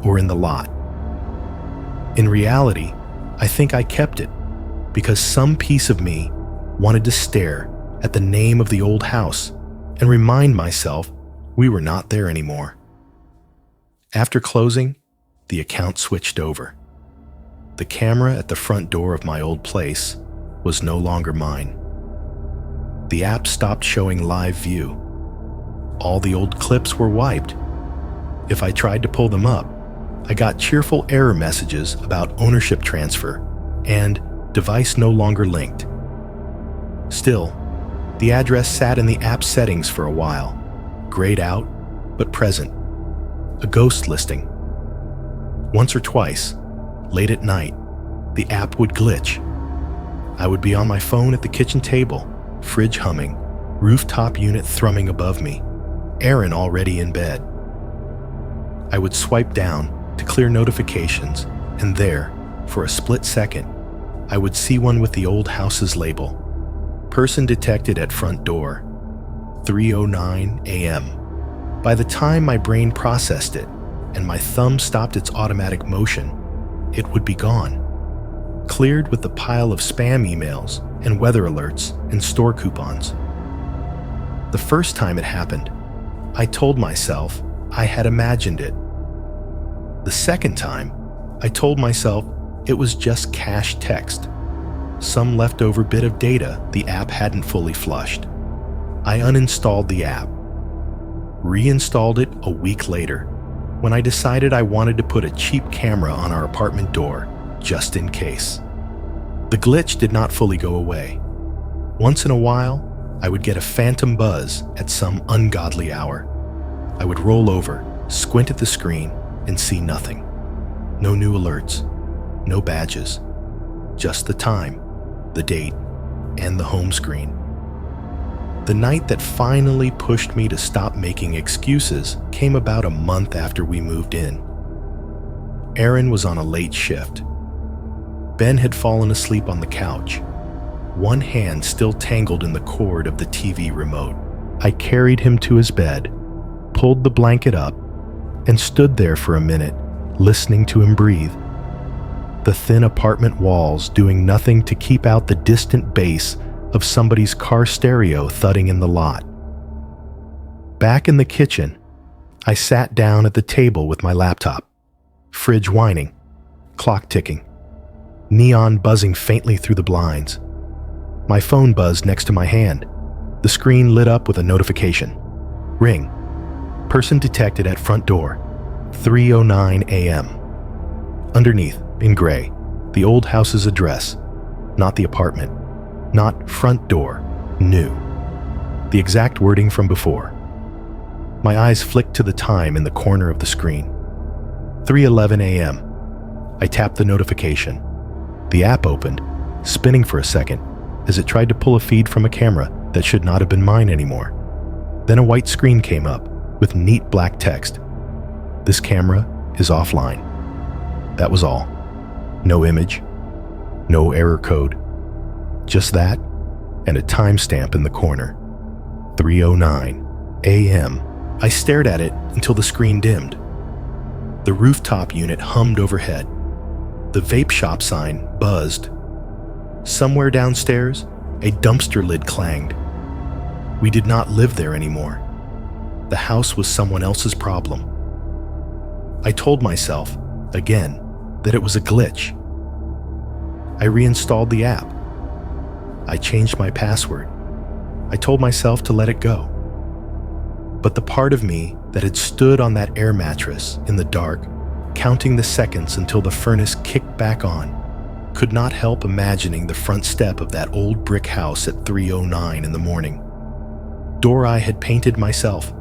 S1: or in the lot. In reality, I think I kept it because some piece of me wanted to stare at the name of the old house and remind myself we were not there anymore. After closing, the account switched over. The camera at the front door of my old place was no longer mine. the app stopped showing live view. All the old clips were wiped. If I tried to pull them up, I got cheerful error messages about ownership transfer and device no longer linked. Still, the address sat in the app settings for a while, grayed out but present, a ghost listing. Once or twice, late at night, the app would glitch. I would be on my phone at the kitchen table, fridge humming, rooftop unit thrumming above me, Aaron already in bed. I would swipe down to clear notifications, and there, for a split second, I would see one with the old house's label. Person detected at front door, 3:09 a.m. By the time my brain processed it and my thumb stopped its automatic motion, it would be gone, cleared with the pile of spam emails and weather alerts and store coupons. The first time it happened, I told myself I had imagined it. The second time, I told myself it was just cached text, some leftover bit of data the app hadn't fully flushed. I uninstalled the app, reinstalled it a week later when I decided I wanted to put a cheap camera on our apartment door, just in case. The glitch did not fully go away. Once in a while, I would get a phantom buzz at some ungodly hour. I would roll over, squint at the screen, and see nothing. No new alerts, no badges, just the time, the date, and the home screen. The night that finally pushed me to stop making excuses came about a month after we moved in. Aaron was on a late shift. Ben had fallen asleep on the couch, one hand still tangled in the cord of the TV remote. I carried him to his bed, pulled the blanket up, and stood there for a minute, listening to him breathe. The thin apartment walls doing nothing to keep out the distant bass of somebody's car stereo thudding in the lot. Back in the kitchen, I sat down at the table with my laptop, fridge whining, clock ticking, neon buzzing faintly through the blinds. My phone buzzed next to my hand. The screen lit up with a notification. Ring. Person detected at front door, 3:09 a.m. Underneath, in gray, the old house's address, not the apartment, not front door, new. The exact wording from before. My eyes flicked to the time in the corner of the screen. 3:11 a.m. I tapped the notification. The app opened, spinning for a second as it tried to pull a feed from a camera that should not have been mine anymore. Then a white screen came up with neat black text. This camera is offline. That was all. No image, no error code. Just that and a timestamp in the corner. 3:09 a.m. I stared at it until the screen dimmed. The rooftop unit hummed overhead. The vape shop sign buzzed. Somewhere downstairs, a dumpster lid clanged. We did not live there anymore. The house was someone else's problem. I told myself, again, that it was a glitch. I reinstalled the app. I changed my password. I told myself to let it go. But the part of me that had stood on that air mattress in the dark, counting the seconds until the furnace kicked back on, could not help imagining the front step of that old brick house at 3:09 in the morning. Door I had painted myself.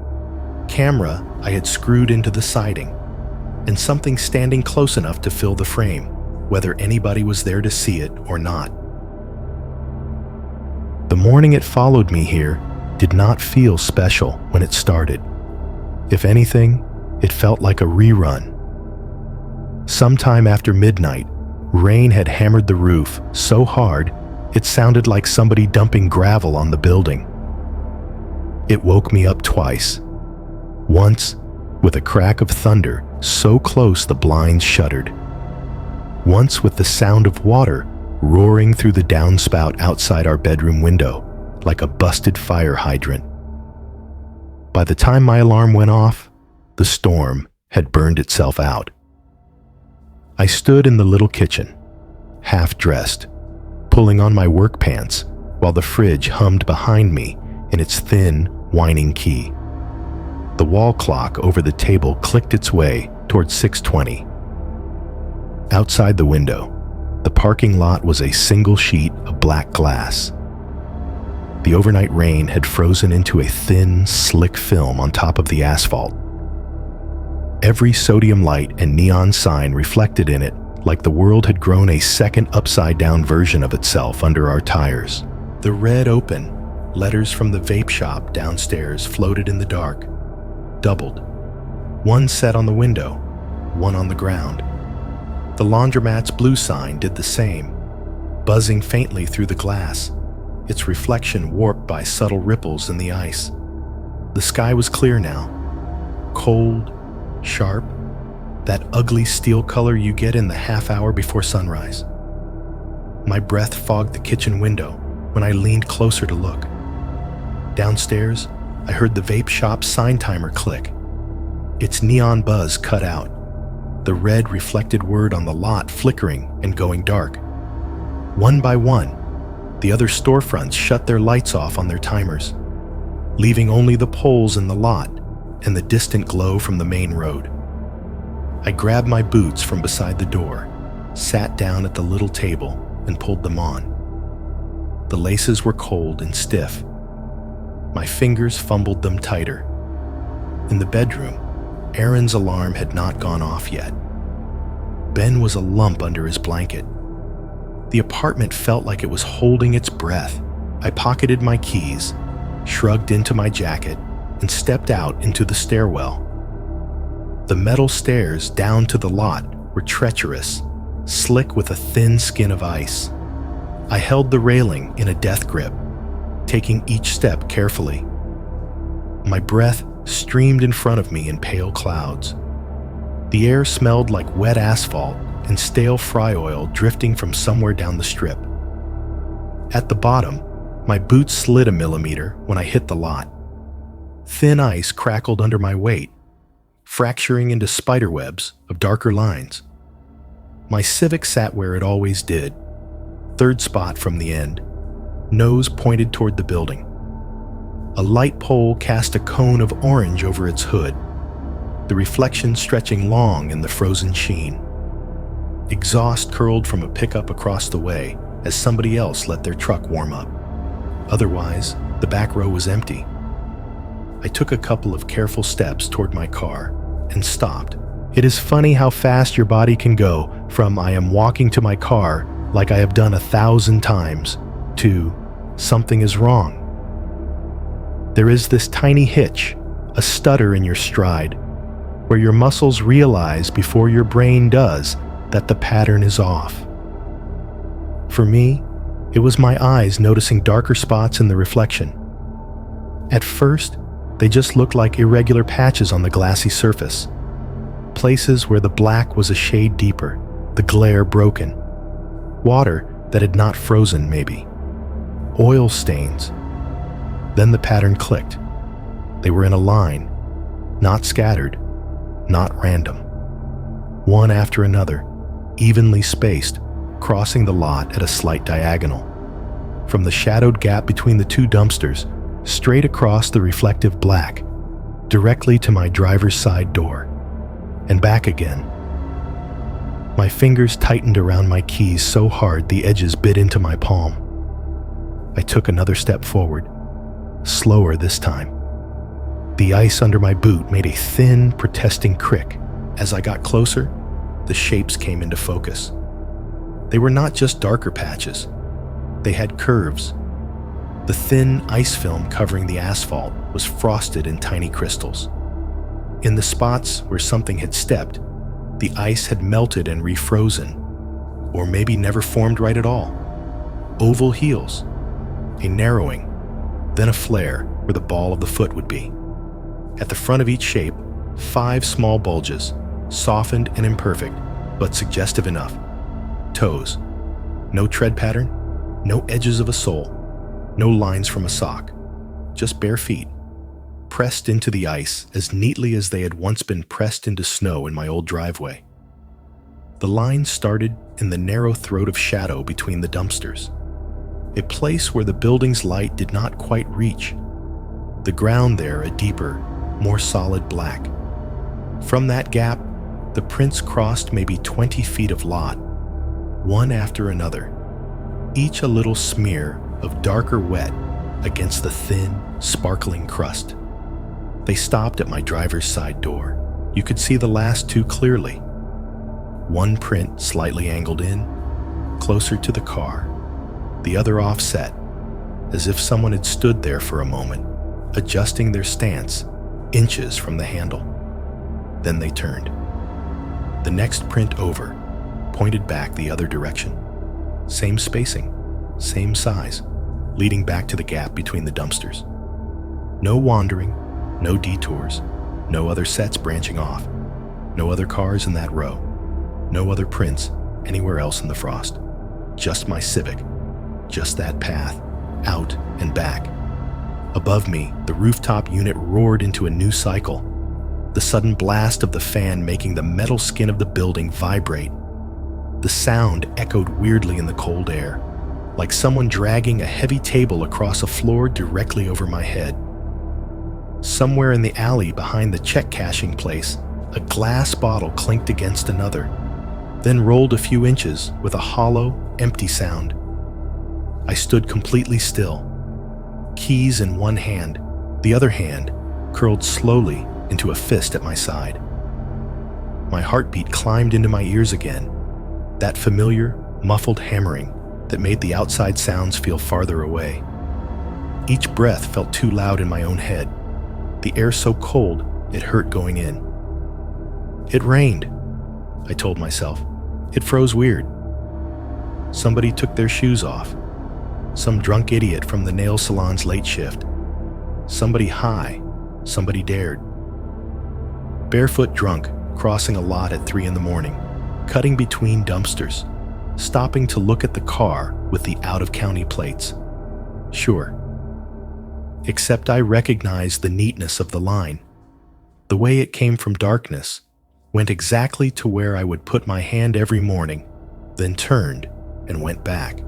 S1: Camera I had screwed into the siding. And something standing close enough to fill the frame, whether anybody was there to see it or not. The morning it followed me here did not feel special when it started. If anything, it felt like a rerun. Sometime after midnight, rain had hammered the roof so hard it sounded like somebody dumping gravel on the building. It woke me up twice. Once, with a crack of thunder so close the blinds shuddered. Once with the sound of water roaring through the downspout outside our bedroom window, like a busted fire hydrant. By the time my alarm went off, the storm had burned itself out. I stood in the little kitchen, half dressed, pulling on my work pants, while the fridge hummed behind me in its thin, whining key. The wall clock over the table clicked its way towards 6:20. Outside the window, the parking lot was a single sheet of black glass. The overnight rain had frozen into a thin, slick film on top of the asphalt. Every sodium light and neon sign reflected in it like the world had grown a second upside-down version of itself under our tires. The red open, letters from the vape shop downstairs floated in the dark, doubled. One set on the window, one on the ground. The laundromat's blue sign did the same, buzzing faintly through the glass, its reflection warped by subtle ripples in the ice. The sky was clear now, cold, sharp, that ugly steel color you get in the half hour before sunrise. My breath fogged the kitchen window when I leaned closer to look. Downstairs, I heard the vape shop's sign timer click. Its neon buzz cut out, the red reflected word on the lot flickering and going dark. One by one, the other storefronts shut their lights off on their timers, leaving only the poles in the lot and the distant glow from the main road. I grabbed my boots from beside the door, sat down at the little table, and pulled them on. The laces were cold and stiff. My fingers fumbled them tighter. In the bedroom, Aaron's alarm had not gone off yet. Ben was a lump under his blanket. The apartment felt like it was holding its breath. I pocketed my keys, shrugged into my jacket, and stepped out into the stairwell. The metal stairs down to the lot were treacherous, slick with a thin skin of ice. I held the railing in a death grip, taking each step carefully. My breath streamed in front of me in pale clouds. The air smelled like wet asphalt and stale fry oil drifting from somewhere down the strip. At the bottom, my boots slid a millimeter when I hit the lot. Thin ice crackled under my weight, fracturing into spiderwebs of darker lines. My Civic sat where it always did, third spot from the end, nose pointed toward the building. A light pole cast a cone of orange over its hood, the reflection stretching long in the frozen sheen. Exhaust curled from a pickup across the way as somebody else let their truck warm up. Otherwise, the back row was empty. I took a couple of careful steps toward my car and stopped. It is funny how fast your body can go from I am walking to my car like I have done 1,000 times to something is wrong. There is this tiny hitch, a stutter in your stride, where your muscles realize before your brain does that the pattern is off. For me, it was my eyes noticing darker spots in the reflection. At first, they just looked like irregular patches on the glassy surface, places where the black was a shade deeper, the glare broken. Water that had not frozen, maybe. Oil stains. Then the pattern clicked. They were in a line, not scattered, not random. One after another, evenly spaced, crossing the lot at a slight diagonal. From the shadowed gap between the two dumpsters, straight across the reflective black, directly to my driver's side door, and back again. My fingers tightened around my keys so hard the edges bit into my palm. I took another step forward, slower this time. The ice under my boot made a thin, protesting crick. As I got closer, the shapes came into focus. They were not just darker patches. They had curves. The thin ice film covering the asphalt was frosted in tiny crystals. In the spots where something had stepped, the ice had melted and refrozen, or maybe never formed right at all. Oval heels, a narrowing, then a flare where the ball of the foot would be. At the front of each shape, 5 small bulges, softened and imperfect, but suggestive enough. Toes. No tread pattern, no edges of a sole, no lines from a sock, just bare feet, pressed into the ice as neatly as they had once been pressed into snow in my old driveway. The line started in the narrow throat of shadow between the dumpsters. a place where the building's light did not quite reach. The ground there a deeper, more solid black. From that gap, the prints crossed maybe 20 feet of lot, one after another, each a little smear of darker wet against the thin, sparkling crust. They stopped at my driver's side door. You could see the last two clearly. One print slightly angled in, closer to the car, the other offset, as if someone had stood there for a moment, adjusting their stance inches from the handle. Then they turned. The next print over pointed back the other direction. Same spacing, same size, leading back to the gap between the dumpsters. No wandering, no detours, no other sets branching off, no other cars in that row, no other prints anywhere else in the frost. Just my Civic, just that path, out and back. Above me, the rooftop unit roared into a new cycle, the sudden blast of the fan making the metal skin of the building vibrate. The sound echoed weirdly in the cold air, like someone dragging a heavy table across a floor directly over my head. Somewhere in the alley behind the check cashing place, a glass bottle clinked against another, then rolled a few inches with a hollow, empty sound. I stood completely still, keys in one hand, the other hand curled slowly into a fist at my side. My heartbeat climbed into my ears again, that familiar, muffled hammering that made the outside sounds feel farther away. Each breath felt too loud in my own head, the air so cold it hurt going in. It rained, I told myself. It froze weird. Somebody took their shoes off. Some drunk idiot from the nail salon's late shift. Somebody high. Somebody dared. Barefoot drunk, crossing a lot at 3 a.m, cutting between dumpsters, stopping to look at the car with the out-of-county plates. Sure. Except I recognized the neatness of the line. The way it came from darkness, went exactly to where I would put my hand every morning, then turned and went back.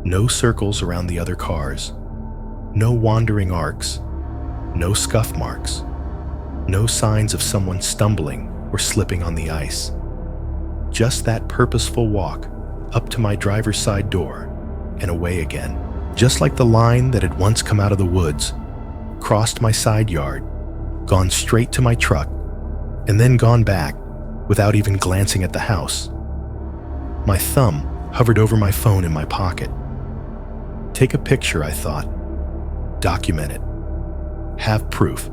S1: No circles around the other cars, no wandering arcs, no scuff marks, no signs of someone stumbling or slipping on the ice. Just that purposeful walk up to my driver's side door and away again, just like the line that had once come out of the woods, crossed my side yard, gone straight to my truck, and then gone back without even glancing at the house. My thumb hovered over my phone in my pocket. Take a picture, I thought. Document it. Have proof.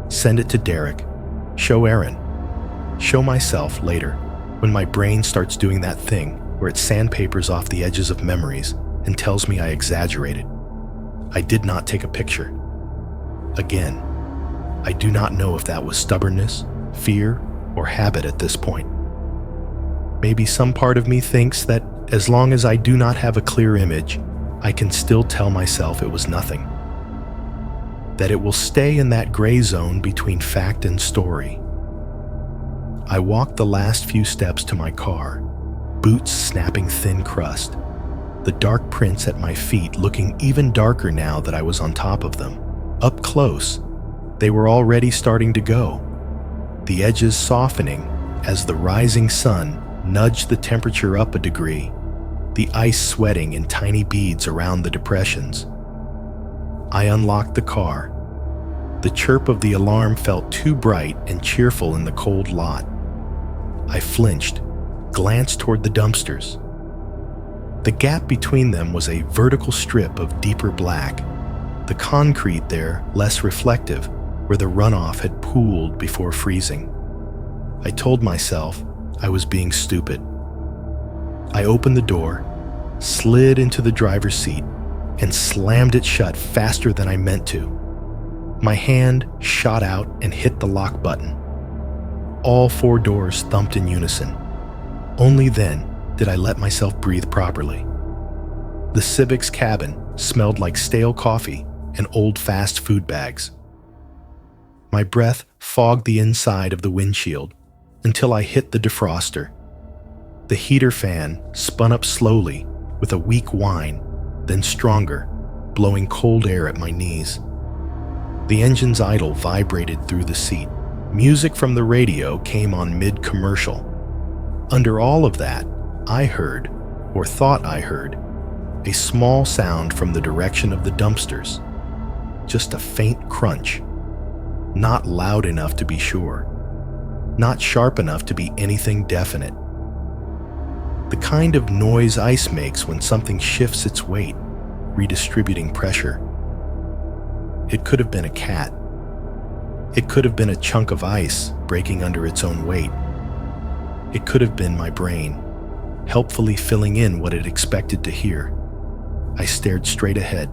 S1: Send it to Derek. Show Aaron. Show myself later, when my brain starts doing that thing where it sandpapers off the edges of memories and tells me I exaggerated. I did not take a picture. Again, I do not know if that was stubbornness, fear, or habit at this point. Maybe some part of me thinks that as long as I do not have a clear image, I can still tell myself it was nothing. That it will stay in that gray zone between fact and story. I walked the last few steps to my car, boots snapping thin crust, the dark prints at my feet looking even darker now that I was on top of them. Up close, they were already starting to go, the edges softening as the rising sun nudged the temperature up a degree, the ice sweating in tiny beads around the depressions. I unlocked the car. The chirp of the alarm felt too bright and cheerful in the cold lot. I flinched, glanced toward the dumpsters. The gap between them was a vertical strip of deeper black, the concrete there less reflective, where the runoff had pooled before freezing. I told myself I was being stupid. I opened the door, slid into the driver's seat, and slammed it shut faster than I meant to. My hand shot out and hit the lock button. All 4 doors thumped in unison. Only then did I let myself breathe properly. The Civic's cabin smelled like stale coffee and old fast food bags. My breath fogged the inside of the windshield until I hit the defroster. The heater fan spun up slowly with a weak whine, then stronger, blowing cold air at my knees. The engine's idle vibrated through the seat. Music from the radio came on mid-commercial. Under all of that, I heard, or thought I heard, a small sound from the direction of the dumpsters. Just a faint crunch. Not loud enough to be sure. Not sharp enough to be anything definite. The kind of noise ice makes when something shifts its weight, redistributing pressure. It could have been a cat. It could have been a chunk of ice breaking under its own weight. It could have been my brain, helpfully filling in what it expected to hear. I stared straight ahead.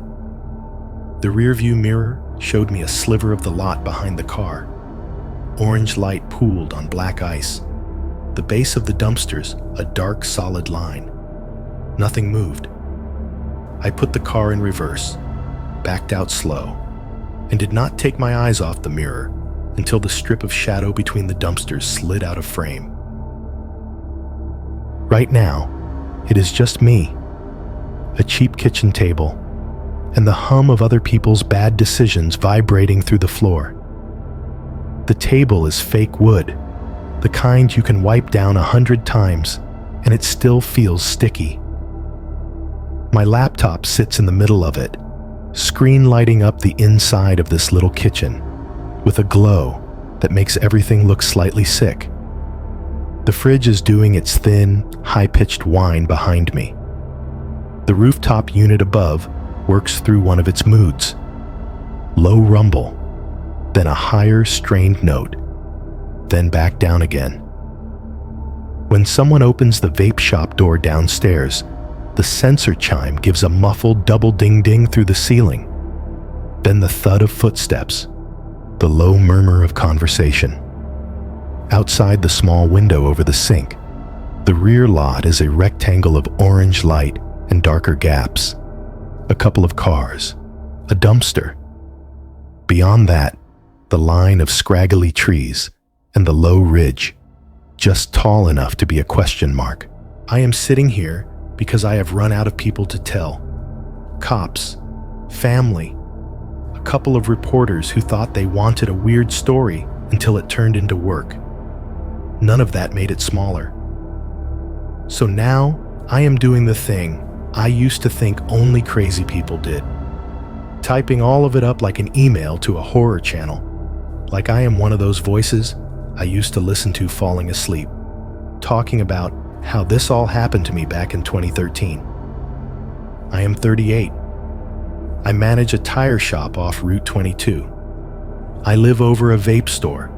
S1: The rearview mirror showed me a sliver of the lot behind the car. Orange light pooled on black ice. The base of the dumpsters, a dark, solid line. Nothing moved. I put the car in reverse, backed out slow, and did not take my eyes off the mirror until the strip of shadow between the dumpsters slid out of frame. Right now, it is just me, a cheap kitchen table, and the hum of other people's bad decisions vibrating through the floor. The table is fake wood, the kind you can wipe down 100 times and it still feels sticky. My laptop sits in the middle of it, screen lighting up the inside of this little kitchen with a glow that makes everything look slightly sick. The fridge is doing its thin, high-pitched whine behind me. The rooftop unit above works through one of its moods. Low rumble, then a higher strained note, then back down again. When someone opens the vape shop door downstairs, the sensor chime gives a muffled double ding-ding through the ceiling. Then the thud of footsteps, the low murmur of conversation. Outside the small window over the sink, the rear lot is a rectangle of orange light and darker gaps. A couple of cars, a dumpster. Beyond that, the line of scraggly trees and the low ridge, just tall enough to be a question mark. I am sitting here because I have run out of people to tell. Cops, family, a couple of reporters who thought they wanted a weird story until it turned into work. None of that made it smaller. So now I am doing the thing I used to think only crazy people did. Typing all of it up like an email to a horror channel, like I am one of those voices I used to listen to falling asleep, talking about how this all happened to me back in 2013. I am 38. I manage a tire shop off Route 22. I live over a vape store.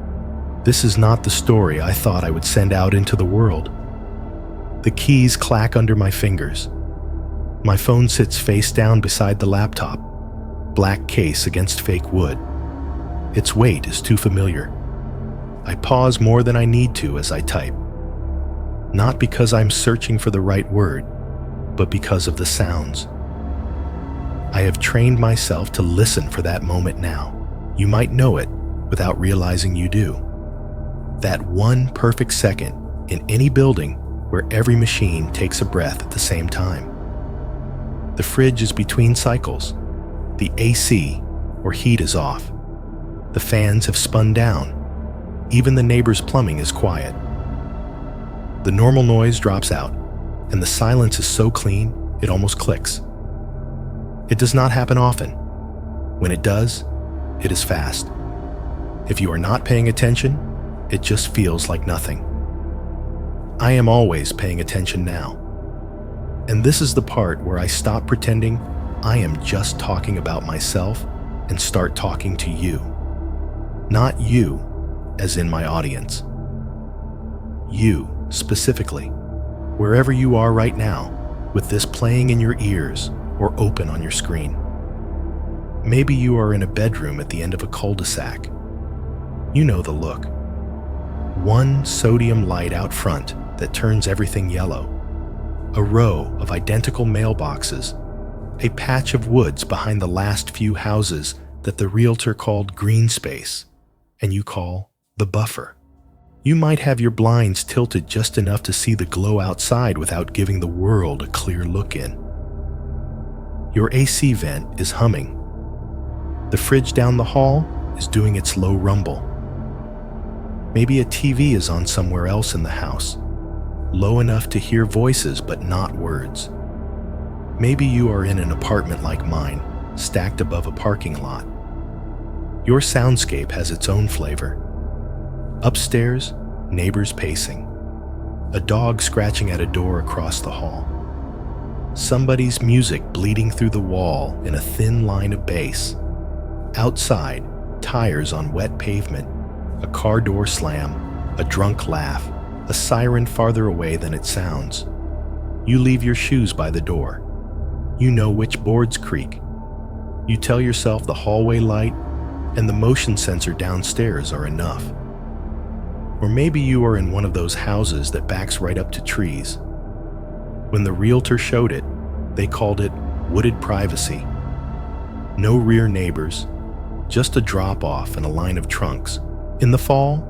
S1: This is not the story I thought I would send out into the world. The keys clack under my fingers. My phone sits face down beside the laptop, black case against fake wood. Its weight is too familiar. I pause more than I need to as I type. Not because I'm searching for the right word, but because of the sounds. I have trained myself to listen for that moment now. You might know it without realizing you do. That one perfect second in any building where every machine takes a breath at the same time. The fridge is between cycles. The AC, or heat, is off. The fans have spun down. Even the neighbor's plumbing is quiet. The normal noise drops out, and the silence is so clean it almost clicks. It does not happen often. When it does, it is fast. If you are not paying attention, it just feels like nothing. I am always paying attention now. And this is the part where I stop pretending I am just talking about myself and start talking to you. Not you, as in my audience. You, specifically, wherever you are right now, with this playing in your ears or open on your screen. Maybe you are in a bedroom at the end of a cul-de-sac. You know the look. One sodium light out front that turns everything yellow. A row of identical mailboxes. A patch of woods behind the last few houses that the realtor called green space, and you call the buffer. You might have your blinds tilted just enough to see the glow outside without giving the world a clear look in. Your AC vent is humming. The fridge down the hall is doing its low rumble. Maybe a TV is on somewhere else in the house, low enough to hear voices but not words. Maybe you are in an apartment like mine, stacked above a parking lot. Your soundscape has its own flavor. Upstairs, neighbors pacing. A dog scratching at a door across the hall. Somebody's music bleeding through the wall in a thin line of bass. Outside, tires on wet pavement, a car door slam, a drunk laugh, a siren farther away than it sounds. You leave your shoes by the door. You know which boards creak. You tell yourself the hallway light and the motion sensor downstairs are enough. Or maybe you are in one of those houses that backs right up to trees. When the realtor showed it, they called it wooded privacy. No rear neighbors, just a drop-off and a line of trunks. In the fall,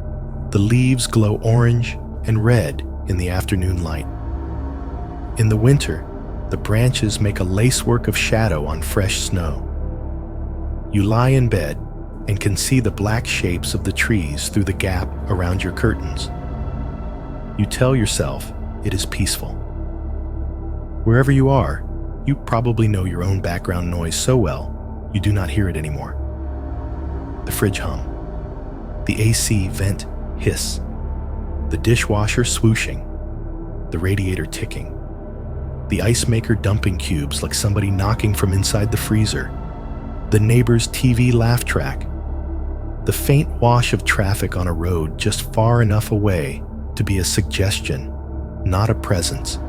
S1: the leaves glow orange and red in the afternoon light. In the winter, the branches make a lacework of shadow on fresh snow. You lie in bed and can see the black shapes of the trees through the gap around your curtains. You tell yourself it is peaceful. Wherever you are, you probably know your own background noise so well you do not hear it anymore. The fridge hum, the AC vent hiss, the dishwasher swooshing, the radiator ticking, the ice maker dumping cubes like somebody knocking from inside the freezer, the neighbor's TV laugh track, the faint wash of traffic on a road just far enough away to be a suggestion, not a presence.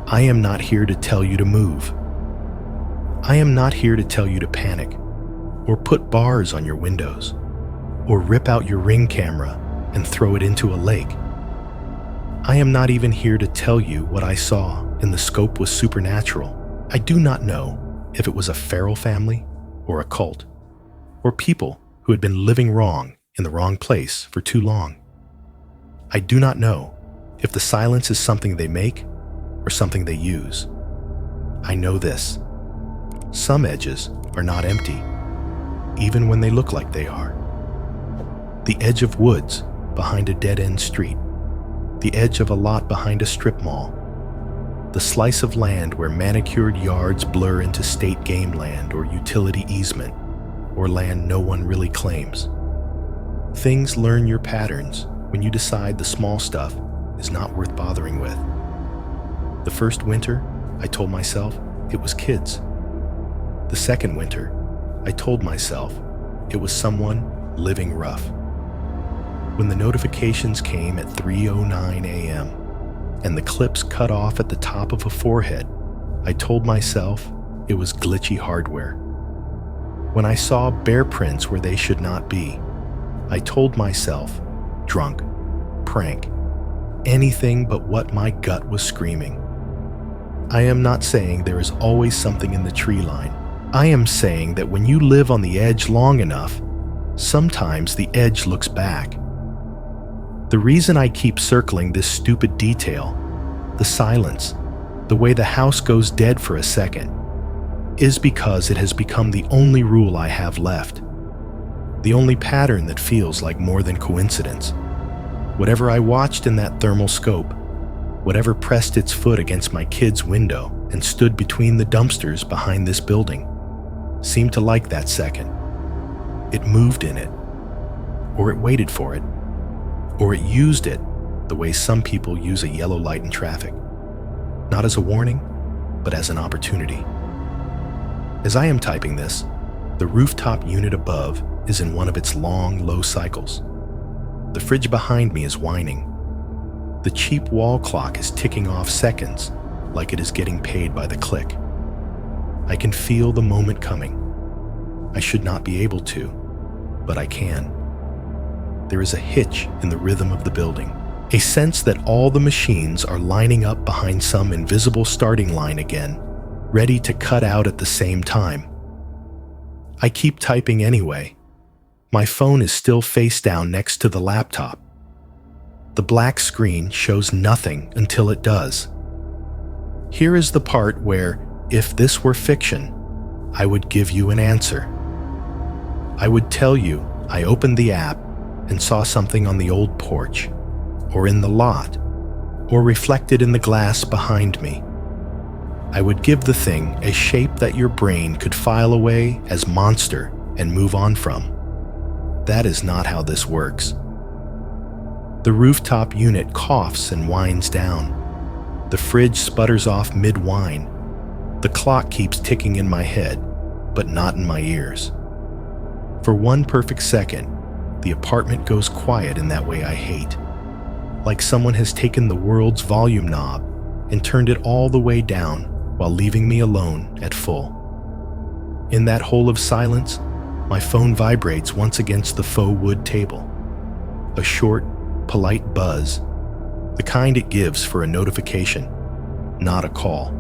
S1: I am not here to tell you to move. I am not here to tell you to panic, or put bars on your windows, or rip out your Ring camera and throw it into a lake. I am not even here to tell you what I saw in the scope was supernatural. I do not know if it was a feral family or a cult, or people who had been living wrong in the wrong place for too long. I do not know if the silence is something they make or something they use. I know this: some edges are not empty, even when they look like they are. The edge of woods behind a dead-end street, the edge of a lot behind a strip mall, the slice of land where manicured yards blur into state game land or utility easement, or land no one really claims. Things learn your patterns when you decide the small stuff is not worth bothering with. The first winter, I told myself it was kids. The second winter, I told myself it was someone living rough. When the notifications came at 3:09 a.m. and the clips cut off at the top of a forehead, I told myself it was glitchy hardware. When I saw bear prints where they should not be, I told myself drunk, prank, anything but what my gut was screaming. I am not saying there is always something in the tree line. I am saying that when you live on the edge long enough, sometimes the edge looks back. The reason I keep circling this stupid detail, the silence, the way the house goes dead for a second, is because it has become the only rule I have left. The only pattern that feels like more than coincidence. Whatever I watched in that thermal scope, whatever pressed its foot against my kid's window and stood between the dumpsters behind this building, seemed to like that second. It moved in it, or it waited for it, or it used it the way some people use a yellow light in traffic, not as a warning, but as an opportunity. As I am typing this, the rooftop unit above is in one of its long, low cycles. The fridge behind me is whining. The cheap wall clock is ticking off seconds like it is getting paid by the click. I can feel the moment coming. I should not be able to, but I can. There is a hitch in the rhythm of the building, a sense that all the machines are lining up behind some invisible starting line again, ready to cut out at the same time. I keep typing anyway. My phone is still face down next to the laptop. The black screen shows nothing until it does. Here is the part where, If this were fiction, I would give you an answer. I would tell you I opened the app and saw something on the old porch, or in the lot, or reflected in the glass behind me. I would give the thing a shape that your brain could file away as monster and move on from. That is not how this works. The rooftop unit coughs and winds down. The fridge sputters off mid-whine. The clock keeps ticking in my head, but not in my ears. For one perfect second, the apartment goes quiet in that way I hate. Like someone has taken the world's volume knob and turned it all the way down while leaving me alone at full. In that hole of silence, my phone vibrates once against the faux wood table. A short, polite buzz, the kind it gives for a notification, not a call.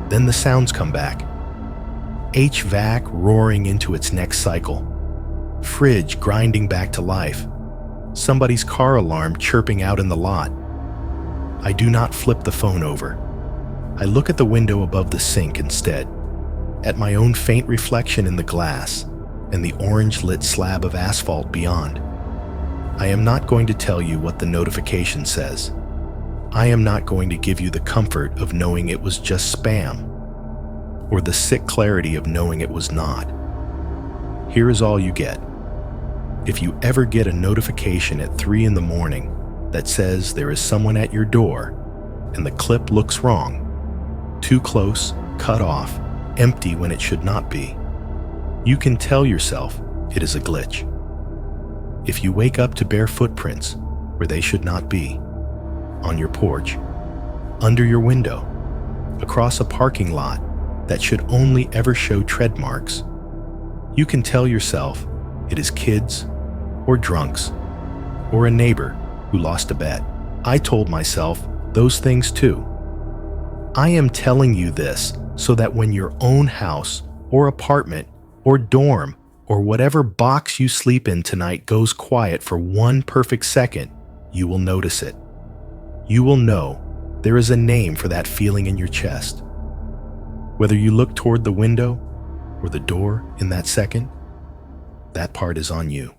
S1: Then the sounds come back. HVAC roaring into its next cycle. Fridge grinding back to life. Somebody's car alarm chirping out in the lot. I do not flip the phone over. I look at the window above the sink instead, at my own faint reflection in the glass and the orange-lit slab of asphalt beyond. I am not going to tell you what the notification says. I am not going to give you the comfort of knowing it was just spam, or the sick clarity of knowing it was not. Here is all you get. If you ever get a notification at 3 in the morning that says there is someone at your door and the clip looks wrong, too close, cut off, empty when it should not be, you can tell yourself it is a glitch. If you wake up to bare footprints where they should not be, on your porch, under your window, across a parking lot that should only ever show tread marks, you can tell yourself it is kids or drunks or a neighbor who lost a bet. I told myself those things too. I am telling you this so that when your own house or apartment or dorm or whatever box you sleep in tonight goes quiet for one perfect second, you will notice it. You will know there is a name for that feeling in your chest. Whether you look toward the window or the door in that second, that part is on you.